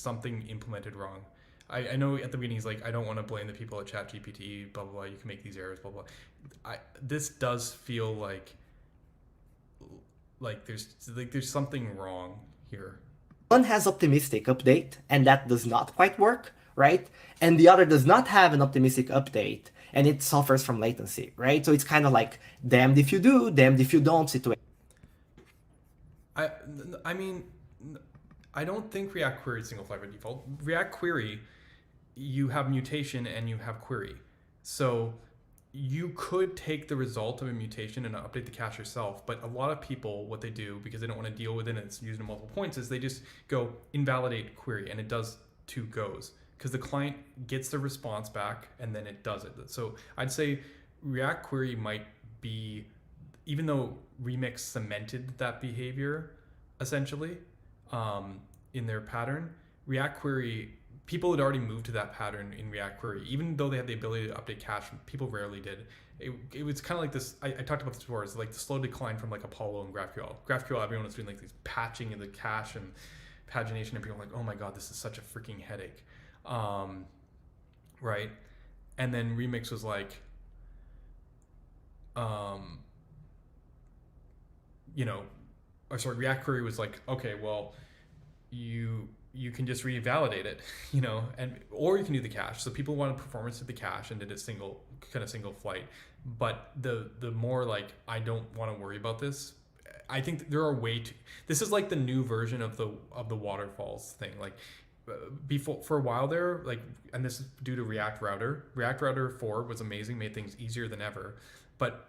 A: something implemented wrong. I know at the beginning he's like, I don't want to blame the people at ChatGPT, blah, blah, blah. You can make these errors, blah, blah. This does feel like there's something wrong here.
C: One has optimistic update, and that does not quite work, right? And the other does not have an optimistic update, and it suffers from latency, right? So it's kind of like damned if you do, damned if you don't situation.
A: I mean, I don't think React Query is single flag by default. React Query, you have mutation and you have query. So you could take the result of a mutation and update the cache yourself, but a lot of people, what they do, because they don't want to deal with it and it's used in multiple points, is they just go invalidate query, and it does 2 goes, because the client gets the response back and then it does it. So I'd say React Query might be, even though Remix cemented that behavior essentially in their pattern, React Query, people had already moved to that pattern in React Query. Even though they had the ability to update cache, people rarely did. It was kind of like this, I talked about this before, it's like the slow decline from like Apollo and GraphQL. GraphQL, everyone was doing like these patching in the cache and pagination, and people were like, oh my God, this is such a freaking headache. Right? And then Remix was like, React Query was like, okay, well, you can just revalidate it, or you can do the cache. So people wanted performance to the cache and did a single flight. But the more like, I don't want to worry about this. I think there are this is like the new version of the waterfalls thing. Like before, for a while there, like, and this is due to React Router 4 was amazing, made things easier than ever. But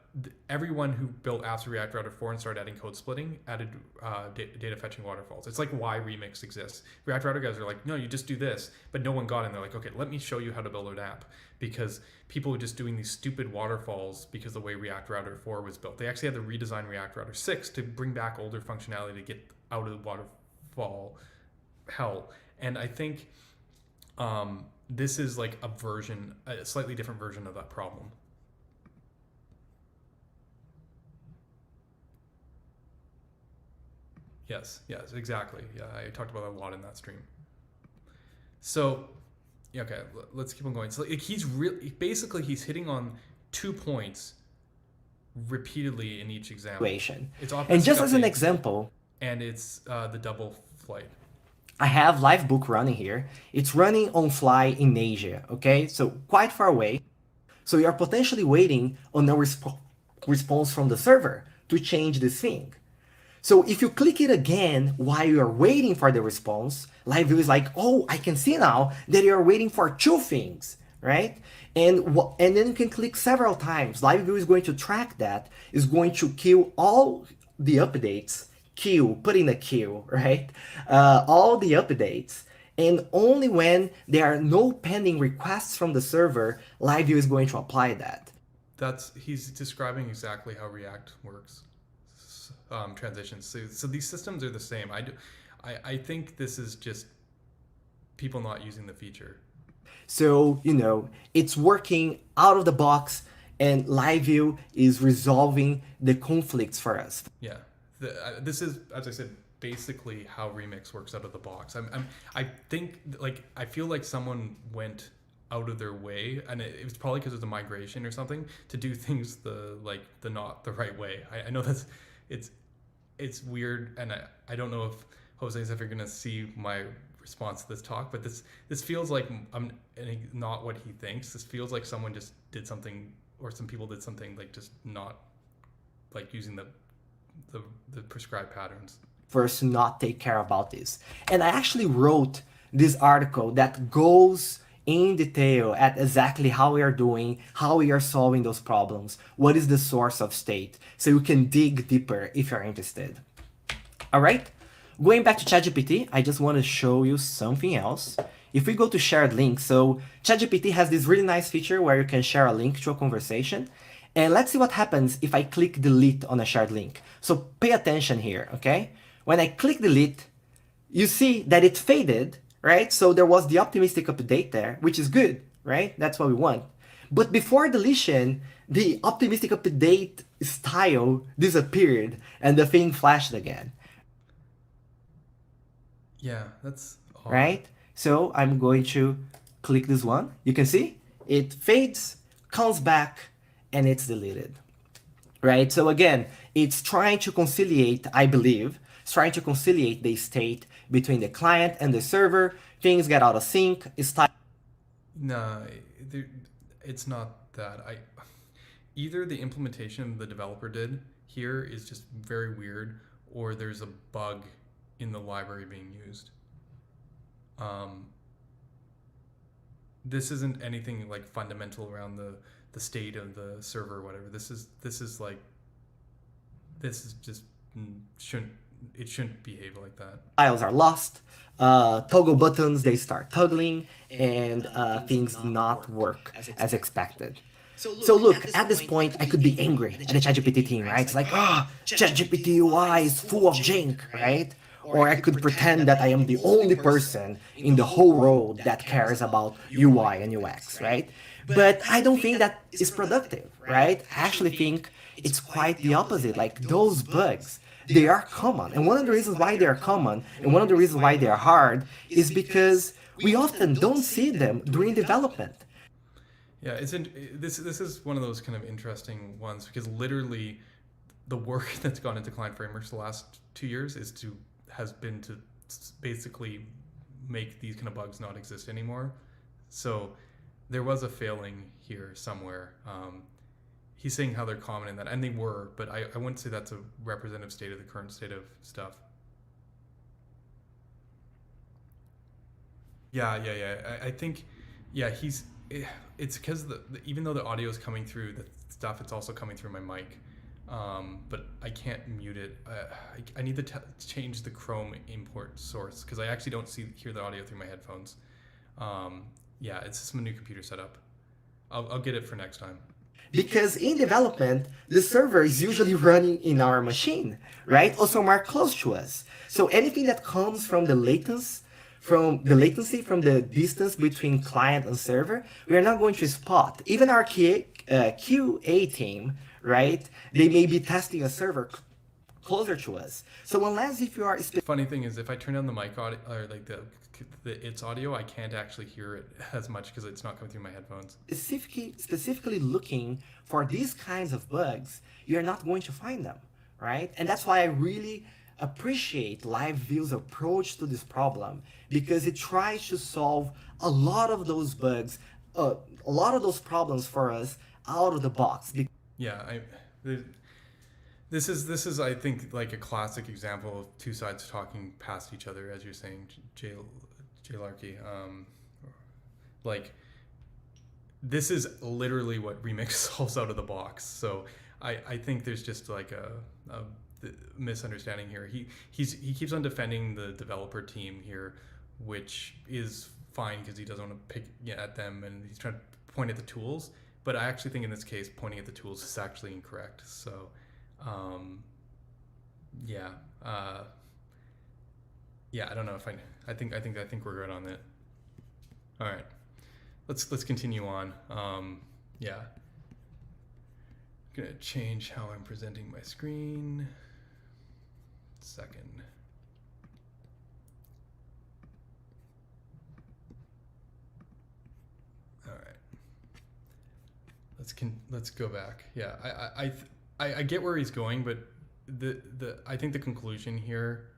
A: everyone who built apps with React Router 4 and started adding code splitting added data fetching waterfalls. It's like why Remix exists. React Router guys are like, no, you just do this, but no one got it. And they're like, okay, let me show you how to build an app, because people were just doing these stupid waterfalls because the way React Router 4 was built. They actually had to redesign React Router 6 to bring back older functionality to get out of the waterfall hell. And I think this is like a slightly different version of that problem. Yes, exactly. Yeah, I talked about that a lot in that stream. So, okay, let's keep on going. So he's hitting on 2 points repeatedly in each example. It's
C: and just as an example,
A: and it's the double flight.
C: I have Livebook running here. It's running on fly in Asia, okay? So quite far away. So you're potentially waiting on a response from the server to change this thing. So if you click it again while you're waiting for the response, LiveView is like, oh, I can see now that you're waiting for 2 things, right? And then you can click several times. LiveView is going to track that, is going to queue all the updates, put in a queue, right? All the updates. And only when there are no pending requests from the server, LiveView is going to apply that.
A: He's describing exactly how React works. Transitions. So these systems are the same. I think this is just people not using the feature.
C: So, it's working out of the box, and LiveView is resolving the conflicts for us.
A: Yeah. This is, as I said, basically how Remix works out of the box. I think, like, I feel like someone went out of their way, and it was probably because it's a migration or something, to do things not the right way. I know it's weird, and I don't know if Jose's ever gonna see my response to this talk, but this feels like I'm not what he thinks. This feels like someone just did something, or some people did something like just not like using the prescribed patterns.
C: For us to not take care about this. And I actually wrote this article that goes in detail at exactly how we are doing, how we are solving those problems, what is the source of state, so you can dig deeper if you're interested. All right, going back to ChatGPT, I just want to show you something else. If we go to shared links, so ChatGPT has this really nice feature where you can share a link to a conversation. And let's see what happens if I click delete on a shared link. So pay attention here, okay? When I click delete, you see that it faded, right? So there was the optimistic update there, which is good, right? That's what we want. But before deletion, the optimistic update style disappeared and the thing flashed again.
A: Yeah, that's odd.
C: Right? So I'm going to click this one. You can see it fades, comes back, and it's deleted. Right? So again, it's trying to conciliate, I believe, it's trying to conciliate the state between the client and the server. Things get out of sync.
A: No, it's not that. Either the implementation the developer did here is just very weird, or there's a bug in the library being used. This isn't anything like fundamental around the state of the server or whatever. This is just shouldn't behave like that.
C: Files are lost, toggle buttons, they start toggling, and things do not work as expected. So look, at this point, I could be angry at the ChatGPT team, right? It's like, ChatGPT UI is full of jank, right? Or I could pretend that I am the only person in the whole world that cares about UI and UX, right? But I don't think that is productive, right? I actually think it's quite the opposite. Like, those bugs, they are common. And one of the reasons why they are common, and one of the reasons why they are hard, is because we often don't see them during development.
A: Yeah, this is one of those kind of interesting ones, because literally the work that's gone into client frameworks the last 2 years has been to basically make these kind of bugs not exist anymore. So there was a failing here somewhere. He's saying how they're common in that, and they were, but I wouldn't say that's a representative state of the current state of stuff. Yeah. I think, yeah, it's because even though the audio is coming through the stuff, it's also coming through my mic. But I can't mute it. I need to change the Chrome import source, because I actually don't hear the audio through my headphones. Yeah, it's just my new computer setup. I'll get it for next time.
C: Because in development, the server is usually running in our machine, right? Or somewhere close to us. So anything that comes from the latency, from the distance between client and server, we are not going to spot. Even our QA team, right? They may be testing a server closer to us. So unless if you are...
A: Funny thing is, if I turn down the mic audio, or like its audio, I can't actually hear it as much because it's not coming through my headphones.
C: Specifically looking for these kinds of bugs, you're not going to find them, right? And that's why I really appreciate LiveView's approach to this problem, because it tries to solve a lot of those bugs, a lot of those problems for us out of the box.
A: Yeah, this is I think like a classic example of two sides talking past each other, as you're saying, Jlarky. Like, this is literally what Remix solves out of the box. So I think there's just like a misunderstanding here. He keeps on defending the developer team here, which is fine because he doesn't want to pick at them, and he's trying to point at the tools. But I actually think in this case, pointing at the tools is actually incorrect. So, yeah, I don't know if I think we're good on it. All right, let's continue on. Yeah, I'm gonna change how I'm presenting my screen. Second. All right. Let's go back. Yeah, I get where he's going, but I think the conclusion here,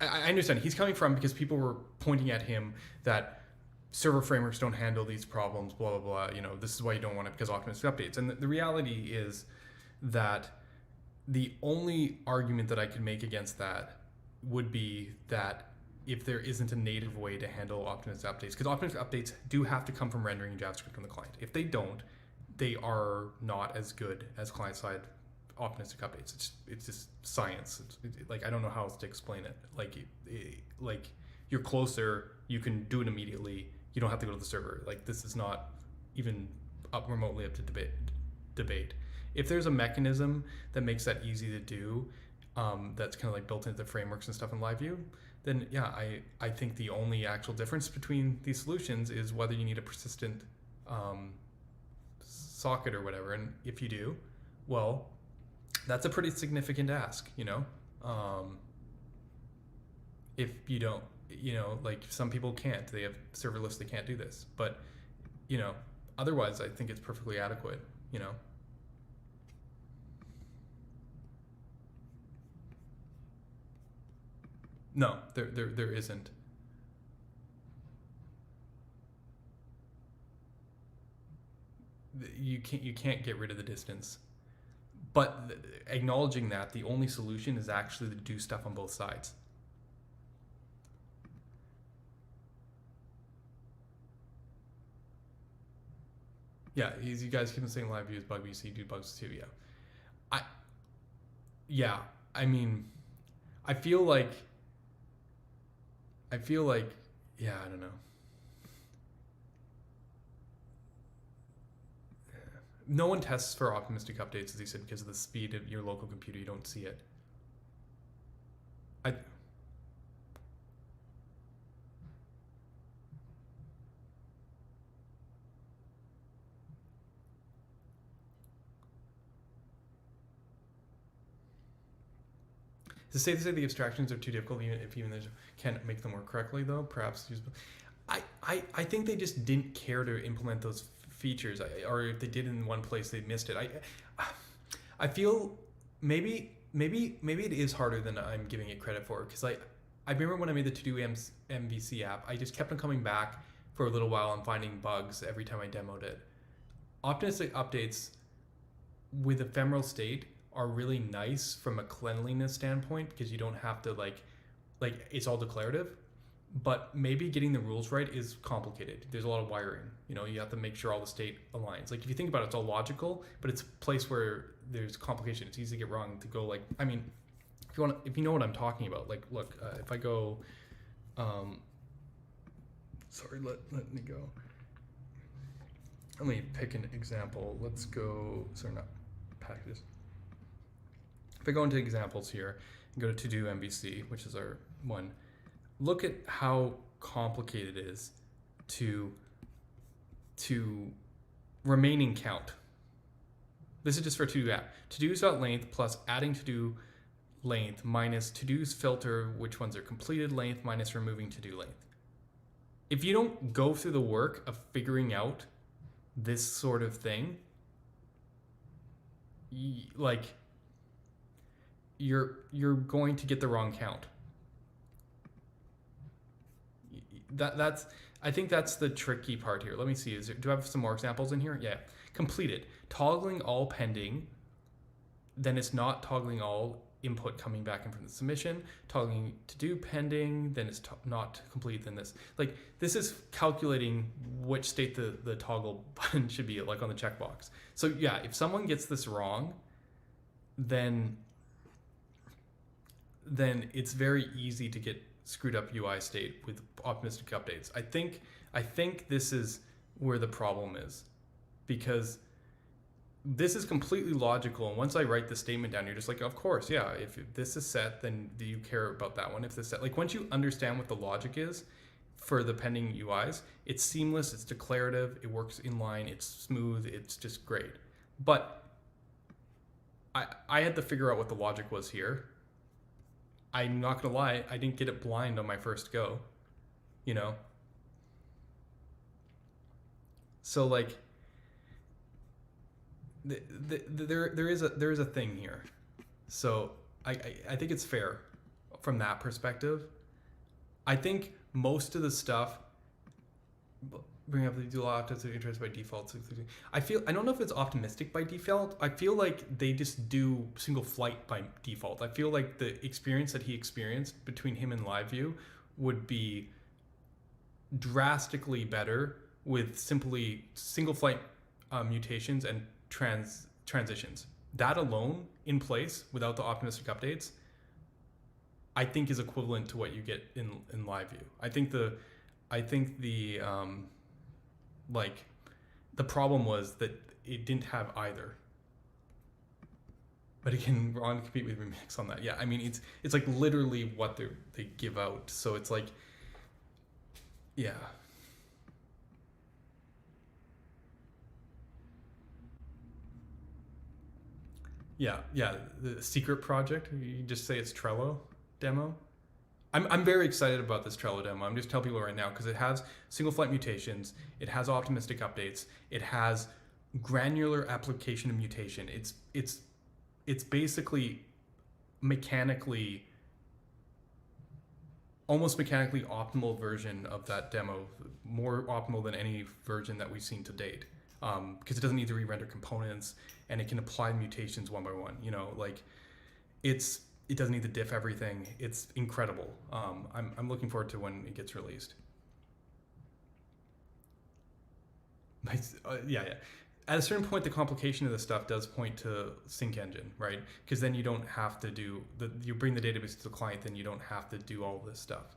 A: I understand he's coming from, because people were pointing at him that server frameworks don't handle these problems, blah, blah, blah. You know, this is why you don't want it, because optimistic updates. And the reality is that the only argument that I could make against that would be that if there isn't a native way to handle optimistic updates, because optimistic updates do have to come from rendering JavaScript on the client. If they don't, they are not as good as client-side optimistic updates. It's just science. Like, I don't know how else to explain it. Like you're closer, you can do it immediately. You don't have to go to the server. Like, this is not even remotely up to debate. If there's a mechanism that makes that easy to do, that's kind of like built into the frameworks and stuff in LiveView, then yeah, I think the only actual difference between these solutions is whether you need a persistent socket or whatever. And if you do, well, that's a pretty significant ask, you know? If you don't, you know, like some people can't, they have serverless, they can't do this. But, you know, otherwise I think it's perfectly adequate, you know? No, there isn't. You can't get rid of the distance, but acknowledging that the only solution is actually to do stuff on both sides. Yeah, you guys keep saying live views, bug VC, do bugs too. Yeah. I mean, I feel like, yeah, I don't know. No one tests for optimistic updates, as he said, because of the speed of your local computer. You don't see it. Is it safe to say the abstractions are too difficult, even if they can't make them work correctly, though? Perhaps I think they just didn't care to implement those features, or if they did in one place, they missed it. I feel maybe it is harder than I'm giving it credit for, because I remember when I made the To Do MVC app, I just kept on coming back for a little while and finding bugs every time I demoed it. Optimistic updates with ephemeral state are really nice from a cleanliness standpoint, because you don't have to like it's all declarative, but maybe getting the rules right is complicated. There's a lot of wiring, you have to make sure all the state aligns. Like if you think about it, it's all logical, but it's a place where there's complication. It's easy to get wrong, to go like, I mean, if you know what I'm talking about, like look, if I go, sorry, let me go. Let me pick an example. Let's go, sorry, not packages. If I go into examples here and go to To-Do MVC, which is our one, look at how complicated it is to remaining count. This is just for To-Do app. To-dos.length plus adding to-do length minus to-dos filter, which ones are completed length, minus removing to-do length. If you don't go through the work of figuring out this sort of thing, you're going to get the wrong count. I think that's the tricky part here. Let me see. Do I have some more examples in here? Yeah. Completed. Toggling all pending, then it's not toggling all input coming back in from the submission. Toggling to do pending, then it's not complete, then this. Like, this is calculating which state the toggle button should be, like on the checkbox. So yeah, if someone gets this wrong, then it's very easy to get screwed up UI state with optimistic updates. I think this is where the problem is, because this is completely logical, and once I write the statement down, you're just like, of course, yeah, if this is set, then do you care about that one? If this set, like, once you understand what the logic is for the pending UIs, it's seamless, it's declarative, it works inline, it's smooth, it's just great. But I had to figure out what the logic was here. I'm not gonna lie, I didn't get it blind on my first go, So like, there is a thing here. So I think it's fair from that perspective. I think most of the stuff, bring up the do a lot of interest by default. I don't know if it's optimistic by default. I feel like they just do single flight by default. I feel like the experience that he experienced between him and LiveView would be drastically better with simply single flight mutations and transitions. That alone in place without the optimistic updates, I think is equivalent to what you get in LiveView. I think the problem was that it didn't have either. But again, we're on to compete with Remix on that. Yeah, I mean, it's like literally what they give out. So it's like, yeah. Yeah, the secret project, you just say it's Trello demo. I'm very excited about this Trello demo. I'm just telling people right now, because it has single flight mutations, it has optimistic updates, it has granular application of mutation. It's basically almost mechanically optimal version of that demo, more optimal than any version that we've seen to date. because it doesn't need to re-render components, and it can apply mutations one by one. You know, like it doesn't need to diff everything. It's incredible. I'm looking forward to when it gets released. Yeah. At a certain point, the complication of this stuff does point to sync engine, right? Because then you don't have to do you bring the database to the client, then you don't have to do all this stuff.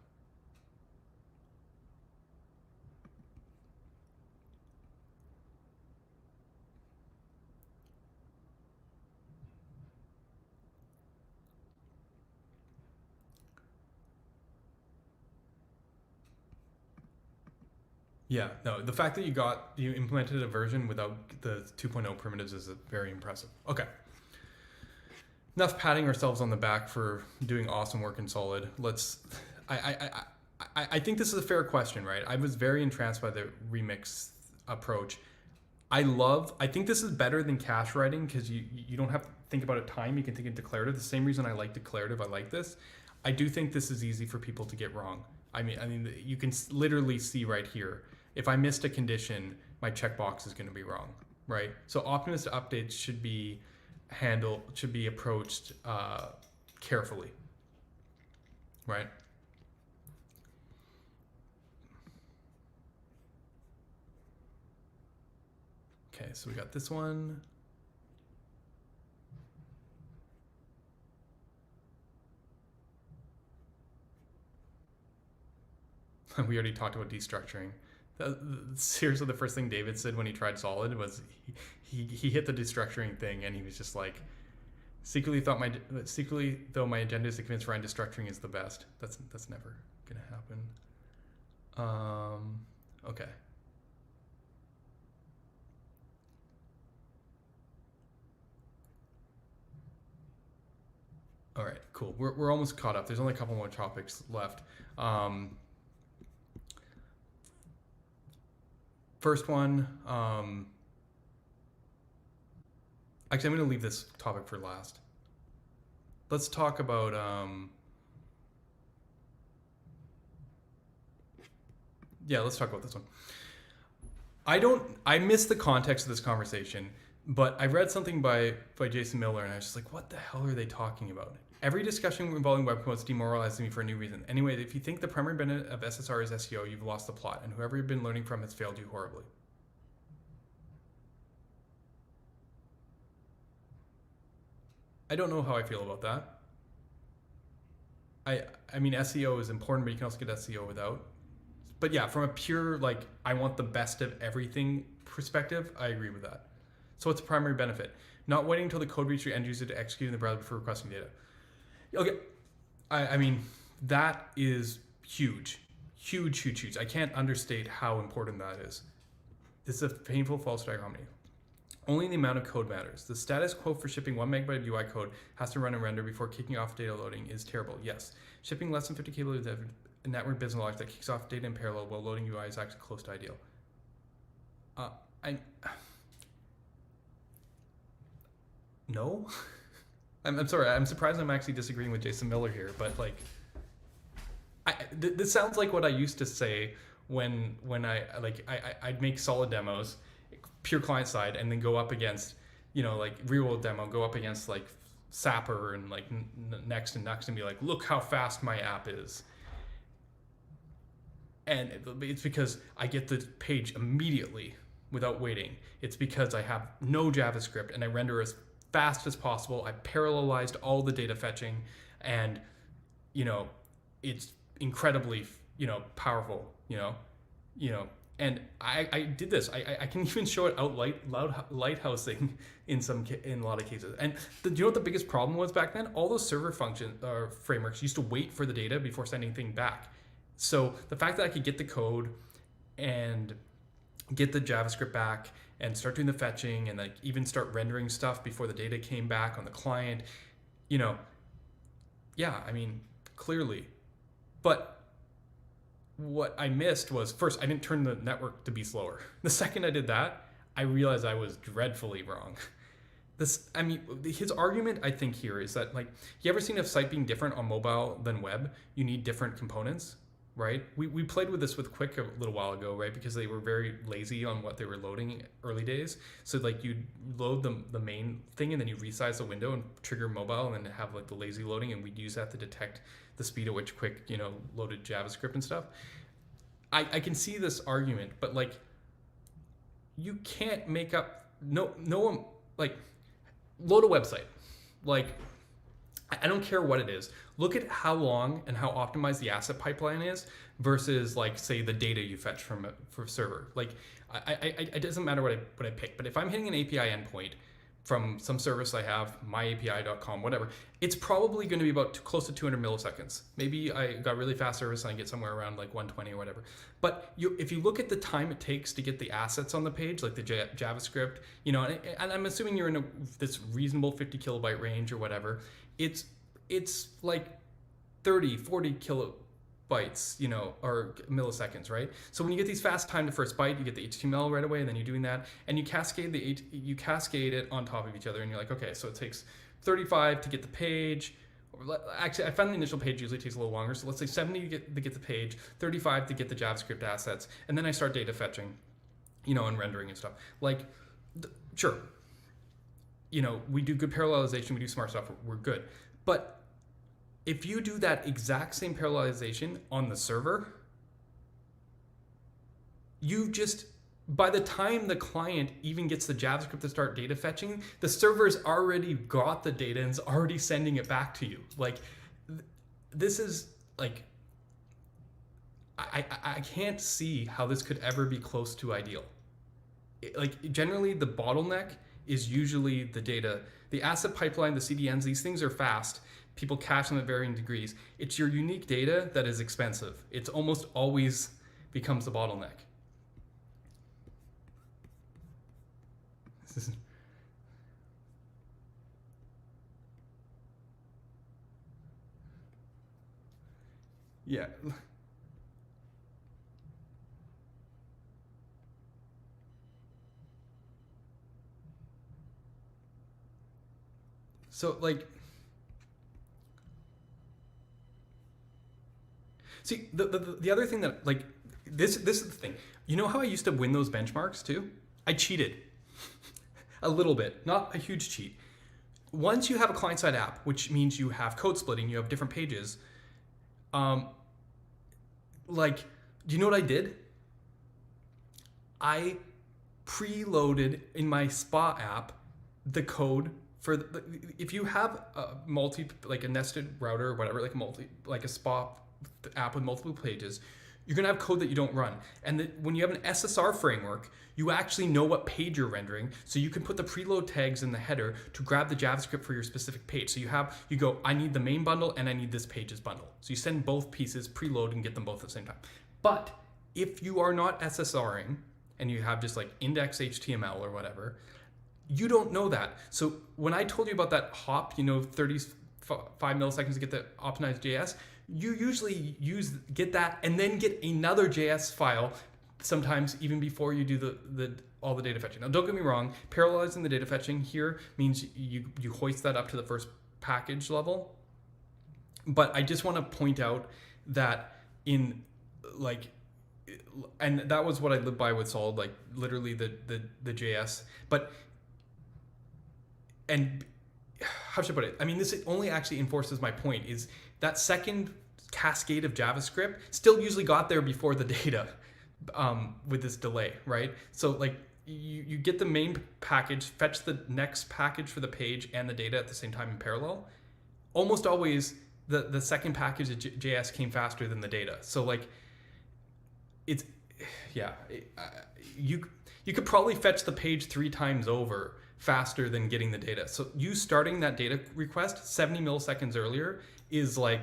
A: Yeah, no, the fact that you implemented a version without the 2.0 primitives is very impressive. Okay. Enough patting ourselves on the back for doing awesome work in Solid. I think this is a fair question, right? I was very entranced by the remix approach. I think this is better than cache writing because you don't have to think about a time. You can think in declarative. The same reason I like declarative, I like this. I do think this is easy for people to get wrong. I mean, you can literally see right here. If I missed a condition, my checkbox is going to be wrong, right? So optimist updates should be approached carefully, right? Okay, so we got this one. We already talked about destructuring. Seriously, the first thing David said when he tried Solid was he hit the destructuring thing, and he was just like, secretly though my agenda is to convince Ryan destructuring is the best. That's never gonna happen. Okay. All right, cool. We're almost caught up. There's only a couple more topics left. First one, actually, I'm going to leave this topic for last. Let's talk about, let's talk about this one. I missed the context of this conversation, but I read something by Jason Miller, and I was just like, what the hell are they talking about? Every discussion involving web promotes demoralizes me for a new reason. Anyway, if you think the primary benefit of SSR is SEO, you've lost the plot, and whoever you've been learning from has failed you horribly. I don't know how I feel about that. I mean, SEO is important, but you can also get SEO without. But yeah, from a pure, like, I want the best of everything perspective, I agree with that. So what's the primary benefit? Not waiting until the code reaches your end user to execute in the browser before requesting data. Okay, I mean, that is huge. Huge. I can't understate how important that is. This is a painful false dichotomy. Only the amount of code matters. The status quo for shipping 1 megabyte of UI code has to run and render before kicking off data loading is terrible. Yes, shipping less than 50 kilobytes of network business logic that kicks off data in parallel while loading UI is actually close to ideal. No? I'm sorry, I'm surprised I'm actually disagreeing with Jason Miller here, but like, this sounds like what I used to say when I'd make solid demos, pure client side, and then go up against, like real world demo, go up against like Sapper and like Next and Nuxt and be like, look how fast my app is. And it's because I get the page immediately without waiting. It's because I have no JavaScript and I render as fast as possible. I parallelized all the data fetching, and it's incredibly powerful. And I did this. I can even show it out lighthousing in a lot of cases. And do you know what the biggest problem was back then? All those server function frameworks used to wait for the data before sending anything back. So the fact that I could get the code and get the JavaScript back and start doing the fetching and like even start rendering stuff before the data came back on the client, yeah, I mean, clearly. But what I missed was, first, I didn't turn the network to be slower. The second I did that, I realized I was dreadfully wrong. His argument, I think, here is that, like, you ever seen a site being different on mobile than web? You need different components. right? We played with this with Quick a little while ago, right? Because they were very lazy on what they were loading early days. So like you load the main thing and then you resize the window and trigger mobile and then have like the lazy loading, and we'd use that to detect the speed at which Quick, you know, loaded JavaScript and stuff. I can see this argument, but like you can't make up no one like load a website. Like I don't care what it is. Look at how long and how optimized the asset pipeline is versus like say the data you fetch from a server. Like it doesn't matter what I pick, but if I'm hitting an API endpoint from some service I have, myapi.com, whatever, it's probably going to be about close to 200 milliseconds. Maybe I got really fast service and I get somewhere around like 120 or whatever. But if you look at the time it takes to get the assets on the page, like the JavaScript, you know, and I'm assuming you're in this reasonable 50 kilobyte range or whatever, it's like 30, 40 kilobytes, you know, or milliseconds, right? So when you get these fast time to first byte, you get the HTML right away, and then you're doing that, and you cascade it on top of each other, and you're like, okay, so it takes 35 to get the page. Actually, I found the initial page usually takes a little longer, so let's say 70 to get the page, 35 to get the JavaScript assets, and then I start data fetching, you know, and rendering and stuff. Like, sure, you know, we do good parallelization, we do smart stuff, we're good. But if you do that exact same parallelization on the server, you just, by the time the client even gets the JavaScript to start data fetching, the server's already got the data and is already sending it back to you. Like, this is like, I can't see how this could ever be close to ideal. Like, generally the bottleneck is usually the data. The asset pipeline, the CDNs, these things are fast. People cache them at varying degrees. It's your unique data that is expensive. It's almost always becomes the bottleneck. Yeah. So like, see, the other thing that like, this is the thing. You know how I used to win those benchmarks too? I cheated a little bit, not a huge cheat. Once you have a client-side app, which means you have code splitting, you have different pages. Like, do you know what I did? I preloaded in my Spa app the code for if you have a like a nested router or whatever, like a Spa app with multiple pages, you're gonna have code that you don't run. And when you have an SSR framework, you actually know what page you're rendering, so you can put the preload tags in the header to grab the JavaScript for your specific page. So you go, I need the main bundle and I need this page's bundle. So you send both pieces, preload, and get them both at the same time. But if you are not SSRing and you have just like index HTML or whatever, you don't know that. So when I told you about that hop, you know, 35 milliseconds to get the optimized JS, you usually get that and then get another JS file sometimes even before you do all the data fetching. Now don't get me wrong, parallelizing the data fetching here means you hoist that up to the first package level. But I just want to point out that in like, and that was what I lived by with Solid, like literally the JS. But, and how should I put it? I mean, this only actually enforces my point, is that second cascade of JavaScript still usually got there before the data with this delay, right? So like you get the main package, fetch the next package for the page and the data at the same time in parallel. Almost always the second package of JS came faster than the data. So like it's, yeah, you could probably fetch the page 3 times over faster than getting the data. So you starting that data request 70 milliseconds earlier is like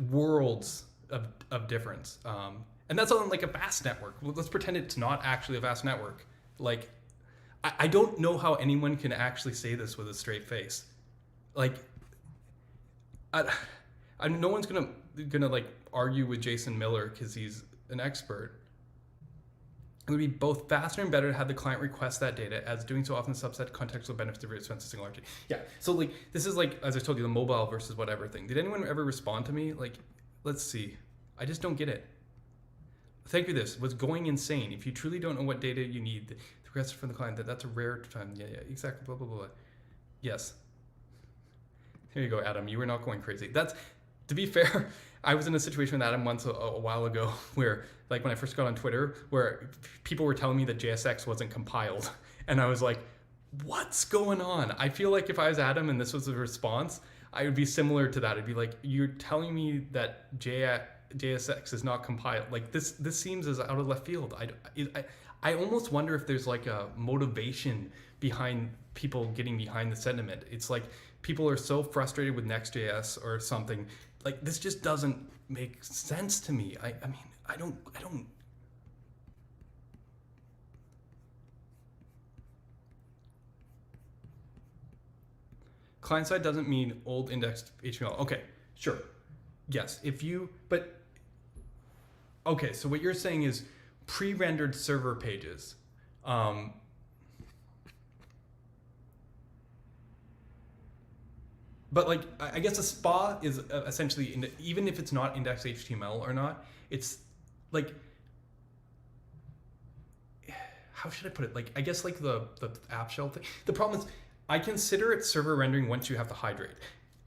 A: worlds of difference. And that's on like a vast network. Let's pretend it's not actually a vast network. Like, I don't know how anyone can actually say this with a straight face. Like, no one's gonna like argue with Jason Miller because he's an expert. It would be both faster and better to have the client request that data, as doing so often subset contextual benefits of expensive singularity. Yeah, so like, this is like, as I told you, the mobile versus whatever thing. Did anyone ever respond to me? Like, let's see. I just don't get it. Thank you. This was going insane. If you truly don't know what data you need, the request from the client, that's a rare time. Yeah, exactly. Blah, blah, blah. Yes. Here you go, Adam. You were not going crazy. That's, to be fair, I was in a situation with Adam once a while ago where, like when I first got on Twitter, where people were telling me that JSX wasn't compiled. And I was like, what's going on? I feel like if I was Adam and this was a response, I would be similar to that. I'd be like, you're telling me that JSX is not compiled. Like this seems as out of left field. I almost wonder if there's like a motivation behind people getting behind the sentiment. It's like people are so frustrated with Next.js or something. Like this just doesn't make sense to me. I mean, I don't. Client side doesn't mean old indexed HTML. Okay, sure. Yes, okay, so what you're saying is pre-rendered server pages. But like, I guess a SPA is essentially, even if it's not indexed HTML or not, it's like, how should I put it? Like, I guess like the app shell thing. The problem is, I consider it server rendering once you have to hydrate.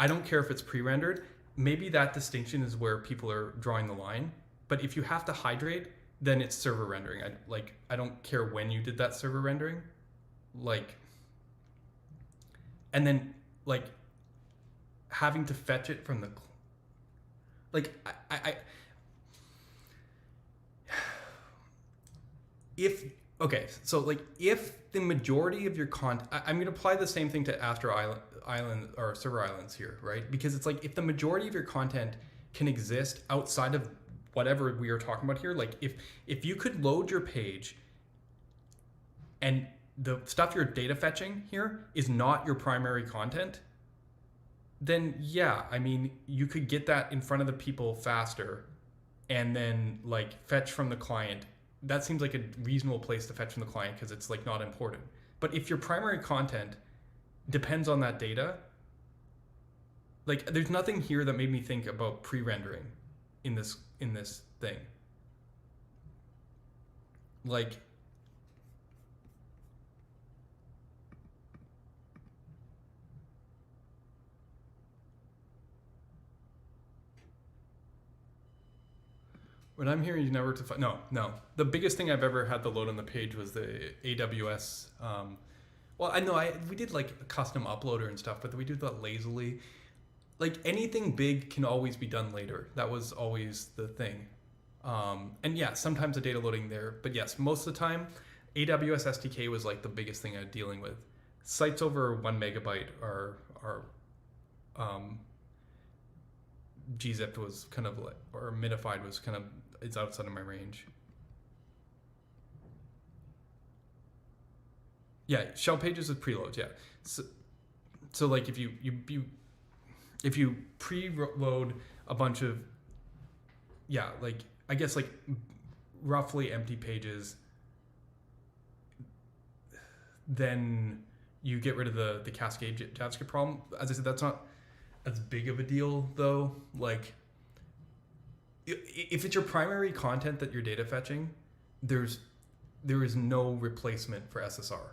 A: I don't care if it's pre-rendered. Maybe that distinction is where people are drawing the line. But if you have to hydrate, then it's server rendering. I don't care when you did that server rendering. Like, and then like having to fetch it from the, like okay, so like if the majority of your content, I'm going to apply the same thing to Astro Island or server islands here, right? Because it's like if the majority of your content can exist outside of whatever we are talking about here, like if you could load your page and the stuff you're data fetching here is not your primary content, then yeah, I mean, you could get that in front of the people faster and then like fetch from the client. That seems like a reasonable place to fetch from the client because it's like not important. But if your primary content depends on that data, like there's nothing here that made me think about pre-rendering in this thing. Like, what I'm hearing is never to find. No. The biggest thing I've ever had to load on the page was the AWS. Well, I know we did like a custom uploader and stuff, but we do that lazily. Like anything big can always be done later. That was always the thing. And yeah, sometimes the data loading there, but yes, most of the time, AWS SDK was like the biggest thing I'm dealing with. Sites over 1 megabyte are gzipped was kind of like, or minified was kind of, it's outside of my range. Yeah, shell pages with preloads, yeah. So like if you preload a bunch of, yeah, like I guess like roughly empty pages, then you get rid of the cascade JavaScript problem. As I said, that's not as big of a deal though. Like if it's your primary content that you're data fetching, there is no replacement for SSR.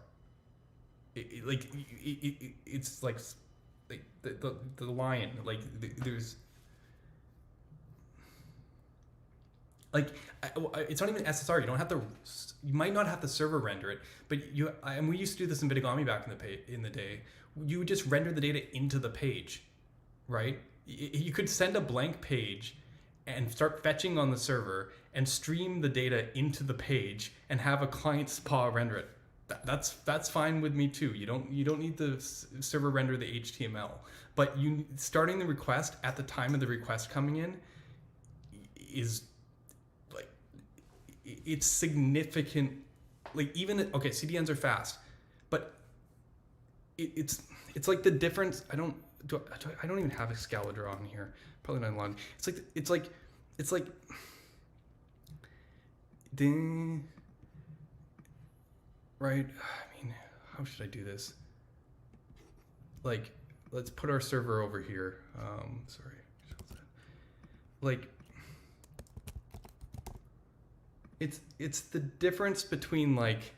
A: It's like the line, like there's like it's not even SSR. You might not have to server render it, but and we used to do this in Bitagami back in the day. You would just render the data into the page, right? You could send a blank page and start fetching on the server and stream the data into the page and have a client SPA render it. That's fine with me too. You don't need the server render the HTML, but starting the request at the time of the request coming in is like, it's significant. Like even, okay, CDNs are fast, but it's like the difference. I don't even have Excalibur on here. Probably not long. It's like ding. Right? I mean, how should I do this? Like, let's put our server over here. Sorry. Like, it's the difference between like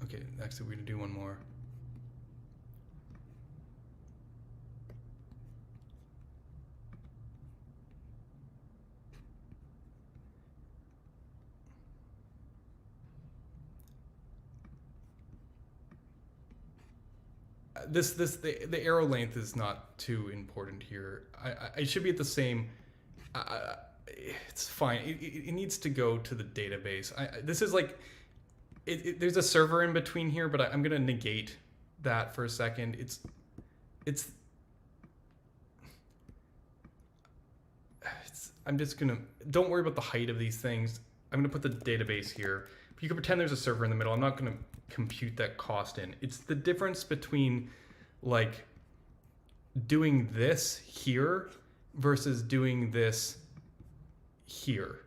A: okay, actually we're gonna do one more. The arrow length is not too important here. I should be at the same. It's fine. It needs to go to the database. This is like, there's a server in between here, but I'm gonna negate that for a second. I'm just gonna, don't worry about the height of these things. I'm gonna put the database here. You can pretend there's a server in the middle. I'm not gonna compute that cost in. It's the difference between like doing this here versus doing this here.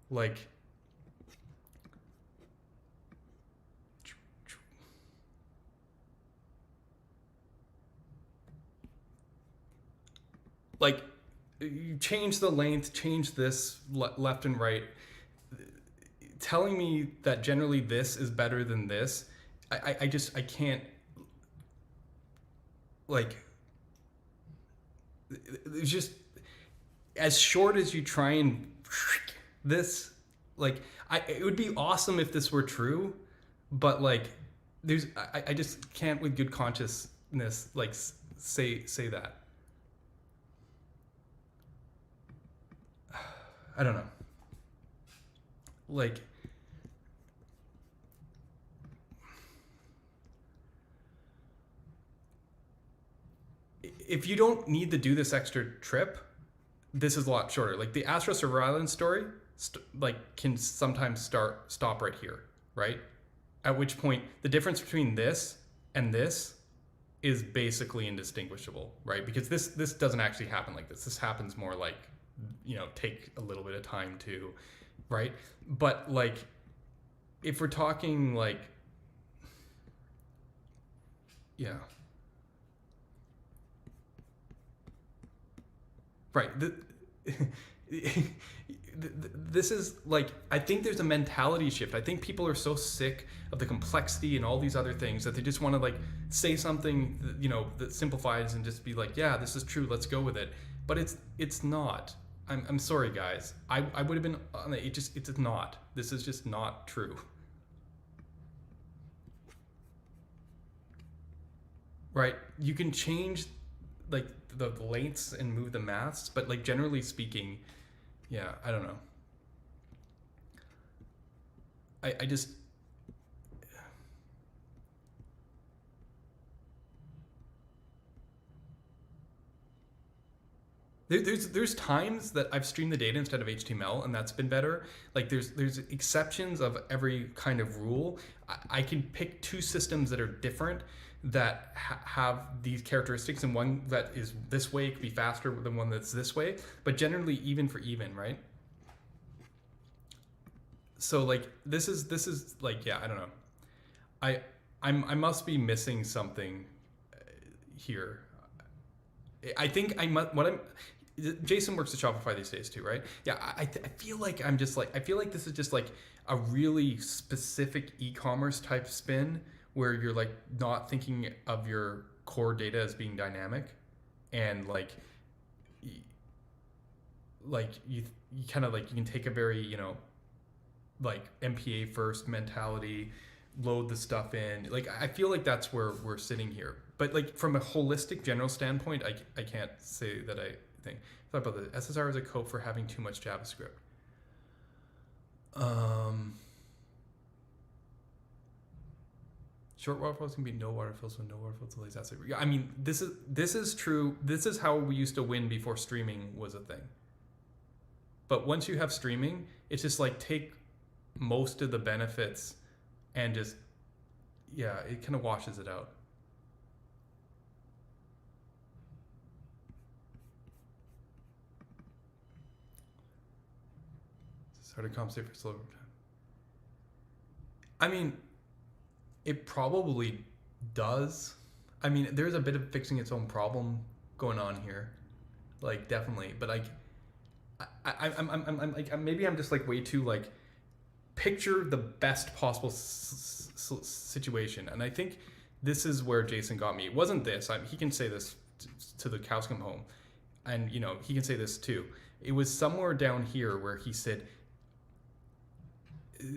A: Like, you change the length, change this left and right. Telling me that generally this is better than this, I can't, like, it's just, as short as you try and this, like, it would be awesome if this were true, but like, I just can't with good consciousness, like, say that. I don't know. Like, if you don't need to do this extra trip, this is a lot shorter. Like the Astro surveillance story, can sometimes stop right here, right? At which point the difference between this and this is basically indistinguishable, right? Because this doesn't actually happen like this. This happens more like, take a little bit of time to, right? But like, if we're talking like, yeah. Right. This is like, I think there's a mentality shift. I think people are so sick of the complexity and all these other things that they just want to like say something, that simplifies and just be like, yeah, this is true, let's go with it. But it's not. I'm sorry, guys. I would have been on it. It's not. This is just not true. Right? You can change like the lengths and move the maths, but like generally speaking, yeah, I don't know. I just, there's times that I've streamed the data instead of HTML, and that's been better. Like there's exceptions of every kind of rule. I can pick two systems that are different that have these characteristics, and one that is this way could be faster than one that's this way, but generally even for even, right? So like this is like, yeah, I don't know. I must be missing something here. I think Jason works at Shopify these days too, right? Yeah, I feel like I feel like this is just like a really specific e-commerce type spin where you're like not thinking of your core data as being dynamic, and like you kind of like, you can take a very, like MPA first mentality, load the stuff in. Like, I feel like that's where we're sitting here. But like from a holistic general standpoint, I can't say that I think. Thought about the SSR as a cope for having too much JavaScript. Short waterfalls can be no waterfalls, so no waterfalls delays. That's it. Yeah, I mean, this is true. This is how we used to win before streaming was a thing. But once you have streaming, it's just like take most of the benefits and just, yeah, it kind of washes it out. Started compensate for slow. I mean, it probably does. I mean, there's a bit of fixing its own problem going on here, like definitely. But like, I'm like, maybe I'm just like way too like picture the best possible situation, and I think this is where Jason got me. It wasn't this. He can say this to the cows come home, and you know he can say this too. It was somewhere down here where he said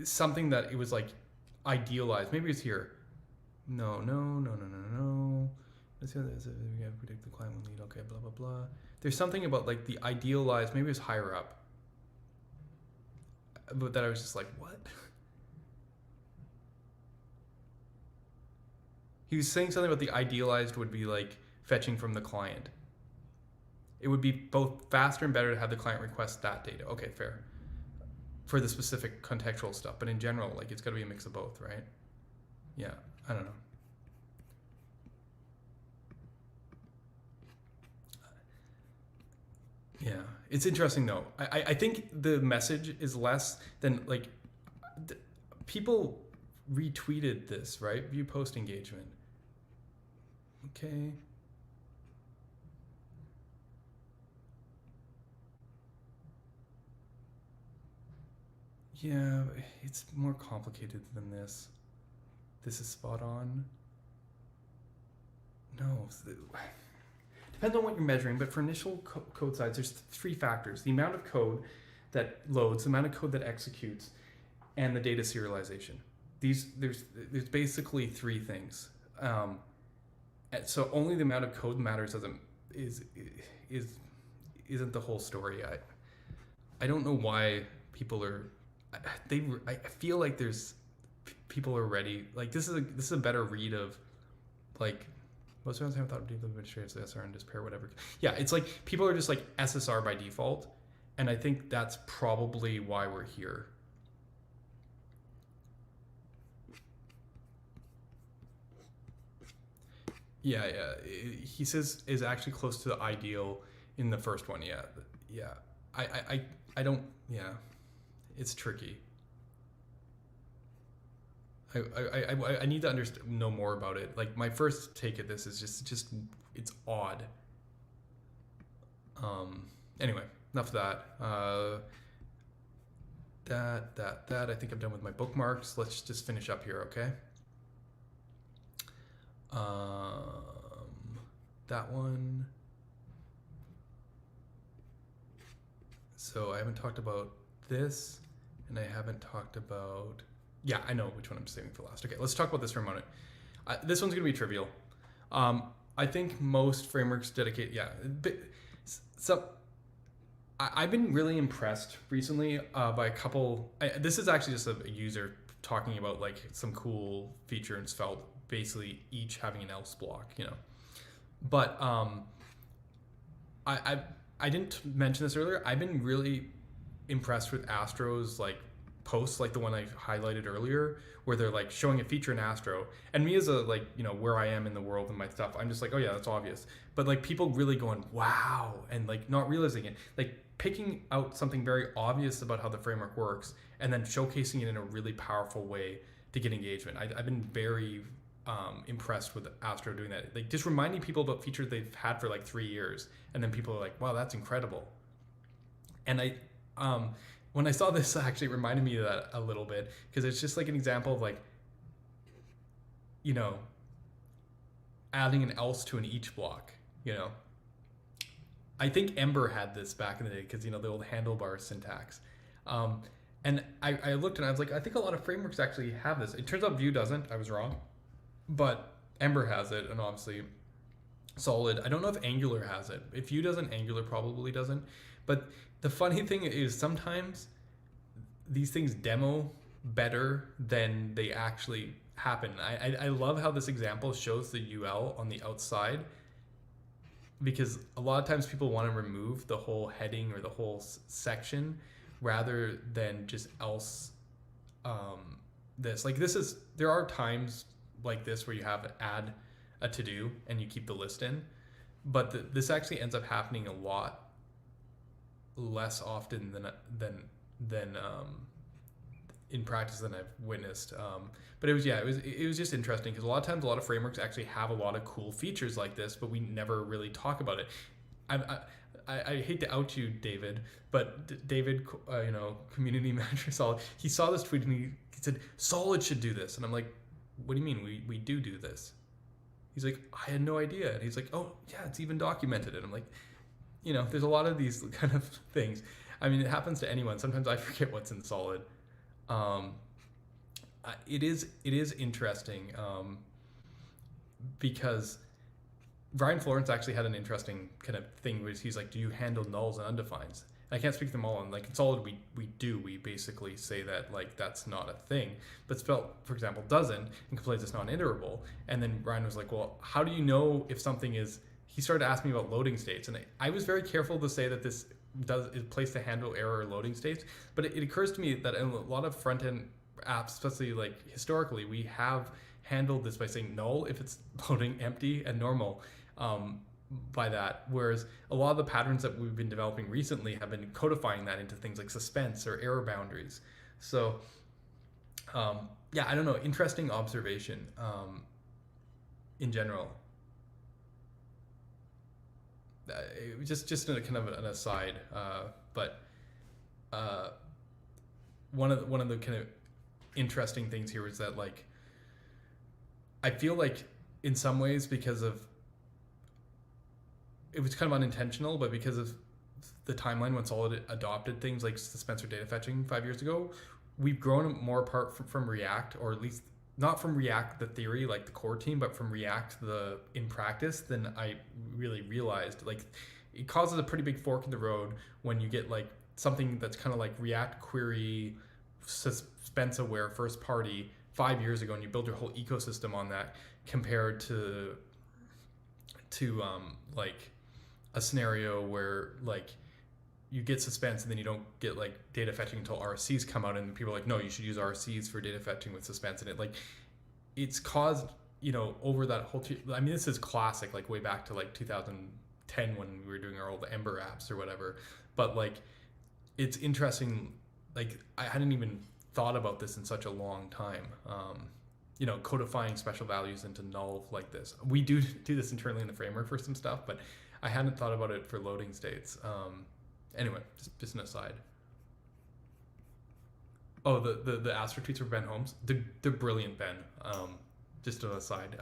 A: something that it was like idealized. Maybe it's here. No. Let's see how this is. We have to predict the client will need. Okay, blah blah blah. There's something about like the idealized. Maybe it's higher up. But that I was just like, what? He was saying something about the idealized would be like fetching from the client. It would be both faster and better to have the client request that data. Okay, fair. For the specific contextual stuff, but in general, like it's got to be a mix of both, right? Yeah, I don't know. Yeah, it's interesting though. I think the message is less than like people retweeted this, right? View post engagement. Okay. Yeah, it's more complicated than this. This is spot on. No. Depends on what you're measuring, but for initial code size, there's three factors. The amount of code that loads, the amount of code that executes, and the data serialization. There's basically three things. So only the amount of code matters isn't the whole story. I don't know why people are I feel like there's people are ready. Like this is a better read of like most of the time I thought of deep administrators SSR and just pair whatever. Yeah, it's like people are just like SSR by default, and I think that's probably why we're here. Yeah. He says is actually close to the ideal in the first one. Yeah. I don't. Yeah. It's tricky. I need to know more about it. Like my first take at this is just it's odd. Anyway, enough of that. That I think I'm done with my bookmarks. Let's just finish up here, okay? That one. So I haven't talked about this. And I haven't talked about, yeah, I know which one I'm saving for last. Okay, let's talk about this for a moment. This one's gonna be trivial. I think most frameworks dedicate, yeah. So I've been really impressed recently by a couple, this is actually just a user talking about like some cool feature in Svelte, basically each having an else block, you know. But I didn't mention this earlier. I've been really impressed with Astro's like posts, like the one I highlighted earlier, where they're like showing a feature in Astro, and me as a like, you know, where I am in the world and my stuff, I'm just like, oh yeah, that's obvious. But like people really going wow, and like not realizing it, like picking out something very obvious about how the framework works and then showcasing it in a really powerful way to get engagement. I've been very impressed with Astro doing that, like just reminding people about features they've had for like 3 years, and then people are like, wow, that's incredible. And when I saw this, actually reminded me of that a little bit, because it's just like an example of like, you know, adding an else to an each block, you know. I think Ember had this back in the day, because, you know, the old handlebar syntax. And I looked and I was like, I think a lot of frameworks actually have this. It turns out Vue doesn't. I was wrong. But Ember has it, and obviously Solid. I don't know if Angular has it. If Vue doesn't, Angular probably doesn't. But the funny thing is sometimes these things demo better than they actually happen. I love how this example shows the UL on the outside, because a lot of times people want to remove the whole heading or the whole section rather than just else this. Like there are times like this where you have add a to-do and you keep the list in, but this actually ends up happening a lot less often than in practice than I've witnessed. But it was just interesting because a lot of times a lot of frameworks actually have a lot of cool features like this, but we never really talk about it. I hate to out you, David, but David, community manager Solid, he saw this tweet and he said, Solid should do this. And I'm like, what do you mean? We do this. He's like, I had no idea. And he's like, oh yeah, it's even documented. And I'm like, there's a lot of these kind of things. I mean, it happens to anyone. Sometimes I forget what's in Solid. It is interesting because Brian Florence actually had an interesting kind of thing where he's like, do you handle nulls and undefines? I can't speak to them all. And like in Solid, we do. We basically say that like that's not a thing. But Svelte, for example, doesn't and complains it's not an iterable. And then Brian was like, well, how do you know if something is? He started asking me about loading states, and I was very careful to say that this is placed to handle error or loading states. But it occurs to me that in a lot of front end apps, especially like historically, we have handled this by saying null if it's loading, empty, and normal. By that, whereas a lot of the patterns that we've been developing recently have been codifying that into things like suspense or error boundaries. So yeah, I don't know, interesting observation in general. It was just a kind of an aside, but one of the kind of interesting things here is that like I feel like in some ways because of it was kind of unintentional, but because of the timeline when Solid adopted things like Suspense or data fetching 5 years ago, we've grown more apart from React, or at least not from React the theory, like the core team, but from React the in practice than I really realized. Like it causes a pretty big fork in the road when you get like something that's kind of like React query, Suspense aware first party 5 years ago, and you build your whole ecosystem on that compared to like a scenario where like you get Suspense and then you don't get like data fetching until RCs come out, and people are like, no, you should use RCs for data fetching with Suspense. And it's caused, over that whole, I mean, this is classic, like way back to like 2010 when we were doing our old Ember apps or whatever. But like, it's interesting. Like I hadn't even thought about this in such a long time. Codifying special values into null like this. We do this internally in the framework for some stuff, but I hadn't thought about it for loading states. Anyway, just an aside. Oh, the Astro tweets for Ben Holmes. They're brilliant, Ben. Just an aside.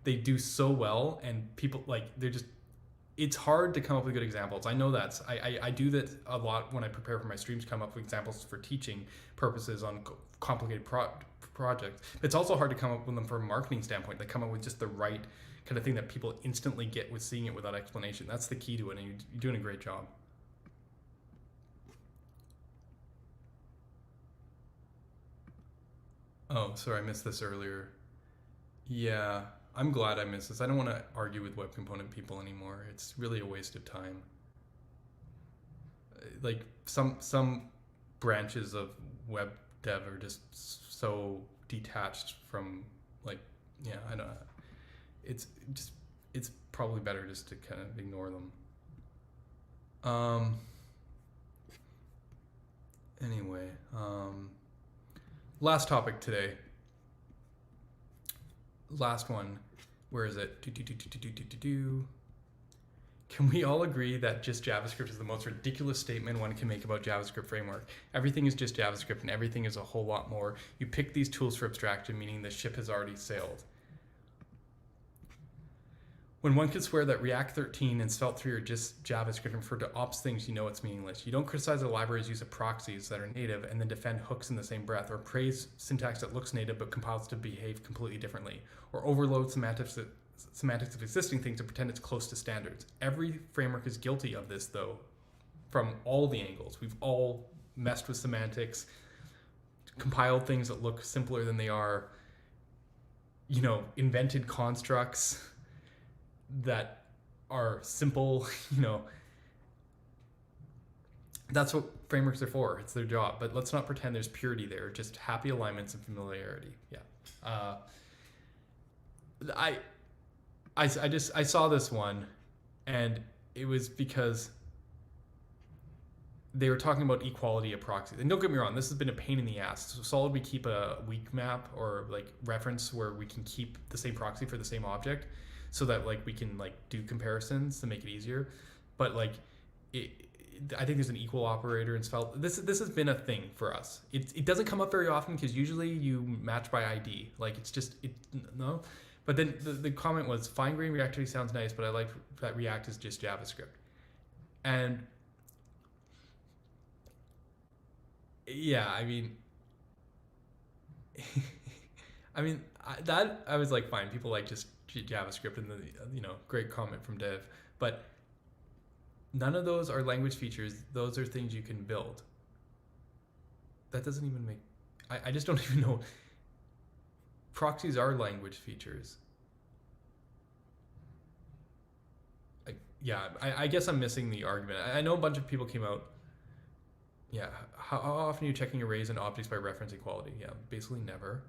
A: They do so well, and people it's hard to come up with good examples. I know that. I do that a lot when I prepare for my streams, come up with examples for teaching purposes on complicated projects. It's also hard to come up with them from a marketing standpoint. They come up with just the right kind of thing that people instantly get with seeing it without explanation. That's the key to it, and you're doing a great job. Oh, sorry, I missed this earlier. Yeah, I'm glad I missed this. I don't want to argue with web component people anymore. It's really a waste of time. Like some branches of web dev are just so detached from I don't know. It's probably better just to kind of ignore them. Anyway, last topic today. Last one. Where is it? Can we all agree that just JavaScript is the most ridiculous statement one can make about JavaScript framework? Everything is just JavaScript and everything is a whole lot more. You pick these tools for abstraction, meaning the ship has already sailed. When one could swear that React 13 and Svelte 3 are just JavaScript and refer to ops things, you know it's meaningless. You don't criticize a library's use of proxies that are native and then defend hooks in the same breath, or praise syntax that looks native but compiles to behave completely differently, or overload semantics of existing things to pretend it's close to standards. Every framework is guilty of this, though, from all the angles. We've all messed with semantics, compiled things that look simpler than they are, invented constructs that are simple, that's what frameworks are for. It's their job. But let's not pretend there's purity there. Just happy alignments and familiarity. Yeah. I saw this one, and it was because they were talking about equality of proxies. And don't get me wrong, this has been a pain in the ass. So Solid, we keep a weak map or like reference where we can keep the same proxy for the same object, so that like we can like do comparisons to make it easier. But like I think there's an equal operator in Svelte. This has been a thing for us. It doesn't come up very often because usually you match by ID. Like it's just no. But then the comment was, fine-grained reactivity sounds nice, but I like that React is just JavaScript. And yeah, I mean, I was like, fine, people like just JavaScript, and great comment from Dev, but none of those are language features. Those are things you can build. That doesn't even make, I just don't even know. Proxies are language features. I guess I'm missing the argument. I know a bunch of people came out. Yeah, how often are you checking arrays and objects by reference equality? Yeah, basically never.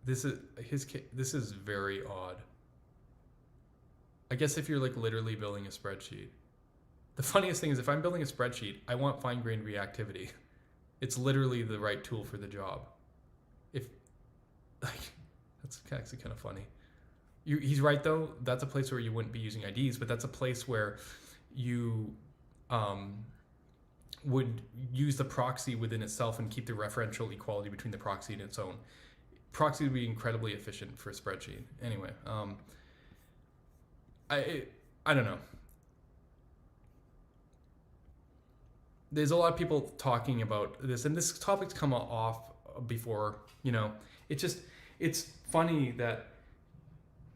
A: This is very odd. I guess if you're like literally building a spreadsheet. The funniest thing is, if I'm building a spreadsheet, I want fine-grained reactivity. It's literally the right tool for the job. That's actually kind of funny. He's right though. That's a place where you wouldn't be using IDs, but that's a place where you would use the proxy within itself and keep the referential equality between the proxy and its own. Proxy would be incredibly efficient for a spreadsheet. Anyway, I don't know. There's a lot of people talking about this, and this topic's come off before. It's funny that,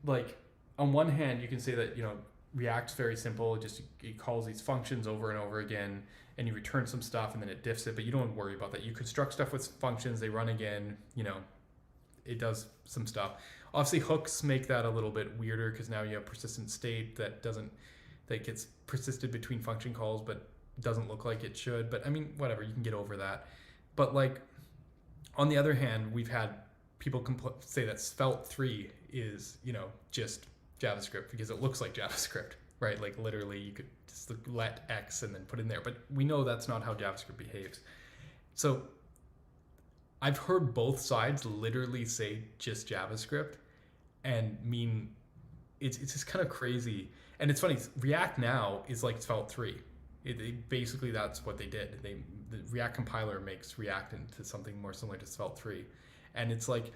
A: like, on one hand you can say that React's very simple. It calls these functions over and over again, and you return some stuff, and then it diffs it. But you don't worry about that. You construct stuff with functions. They run again. It does some stuff. Obviously, hooks make that a little bit weirder because now you have persistent state that gets persisted between function calls, but doesn't look like it should. But I mean, whatever. You can get over that. But like, on the other hand, we've had people say that Svelte 3 is just JavaScript because it looks like JavaScript, right? Like literally you could just let X and then put in there, but we know that's not how JavaScript behaves. So I've heard both sides literally say just JavaScript and mean it's just kind of crazy. And it's funny, React now is like Svelte 3. Basically that's what they did. The React compiler makes React into something more similar to Svelte 3. And it's like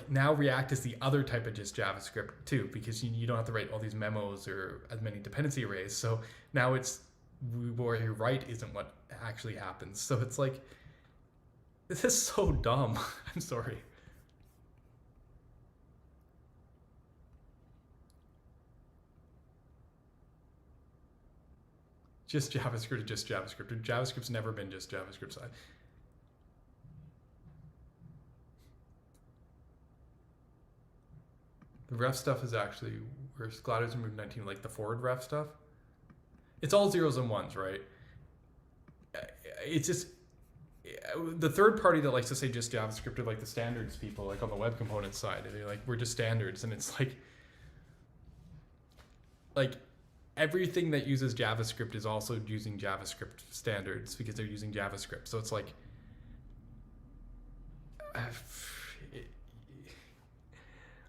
A: now React is the other type of just JavaScript too, because you don't have to write all these memos or as many dependency arrays. So now it's where you write isn't what actually happens. So it's like, this is so dumb. I'm sorry. Just JavaScript is just JavaScript. JavaScript's never been just JavaScript side. The ref stuff is actually where Gliders and Move 19, like the forward ref stuff. It's all zeros and ones, right? It's just the third party that likes to say just JavaScript are like the standards people, like on the web components side. They're like, we're just standards, and it's like everything that uses JavaScript is also using JavaScript standards because they're using JavaScript. So it's like,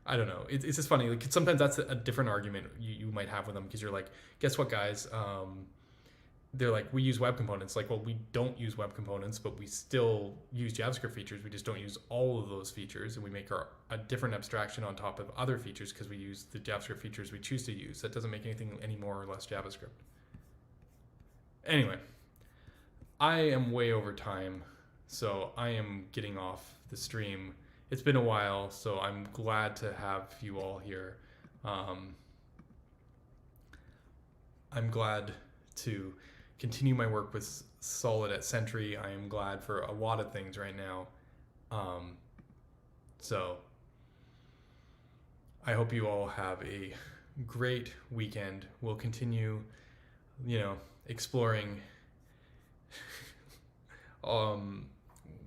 A: I don't know. It's just funny. Like sometimes that's a different argument you might have with them because you're like, guess what, guys? They're like, we use web components. Like, well, we don't use web components, but we still use JavaScript features. We just don't use all of those features, and we make a different abstraction on top of other features because we use the JavaScript features we choose to use. That doesn't make anything any more or less JavaScript. Anyway, I am way over time, so I am getting off the stream. It's been a while, so I'm glad to have you all here. I'm glad to continue my work with Solid at Sentry. I am glad for a lot of things right now. So I hope you all have a great weekend. We'll continue, exploring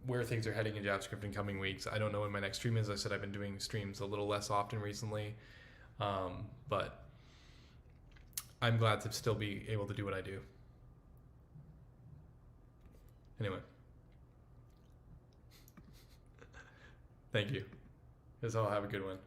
A: where things are heading in JavaScript in coming weeks. I don't know when my next stream is. I said I've been doing streams a little less often recently, but I'm glad to still be able to do what I do. Anyway, thank you. Guess I'll have a good one.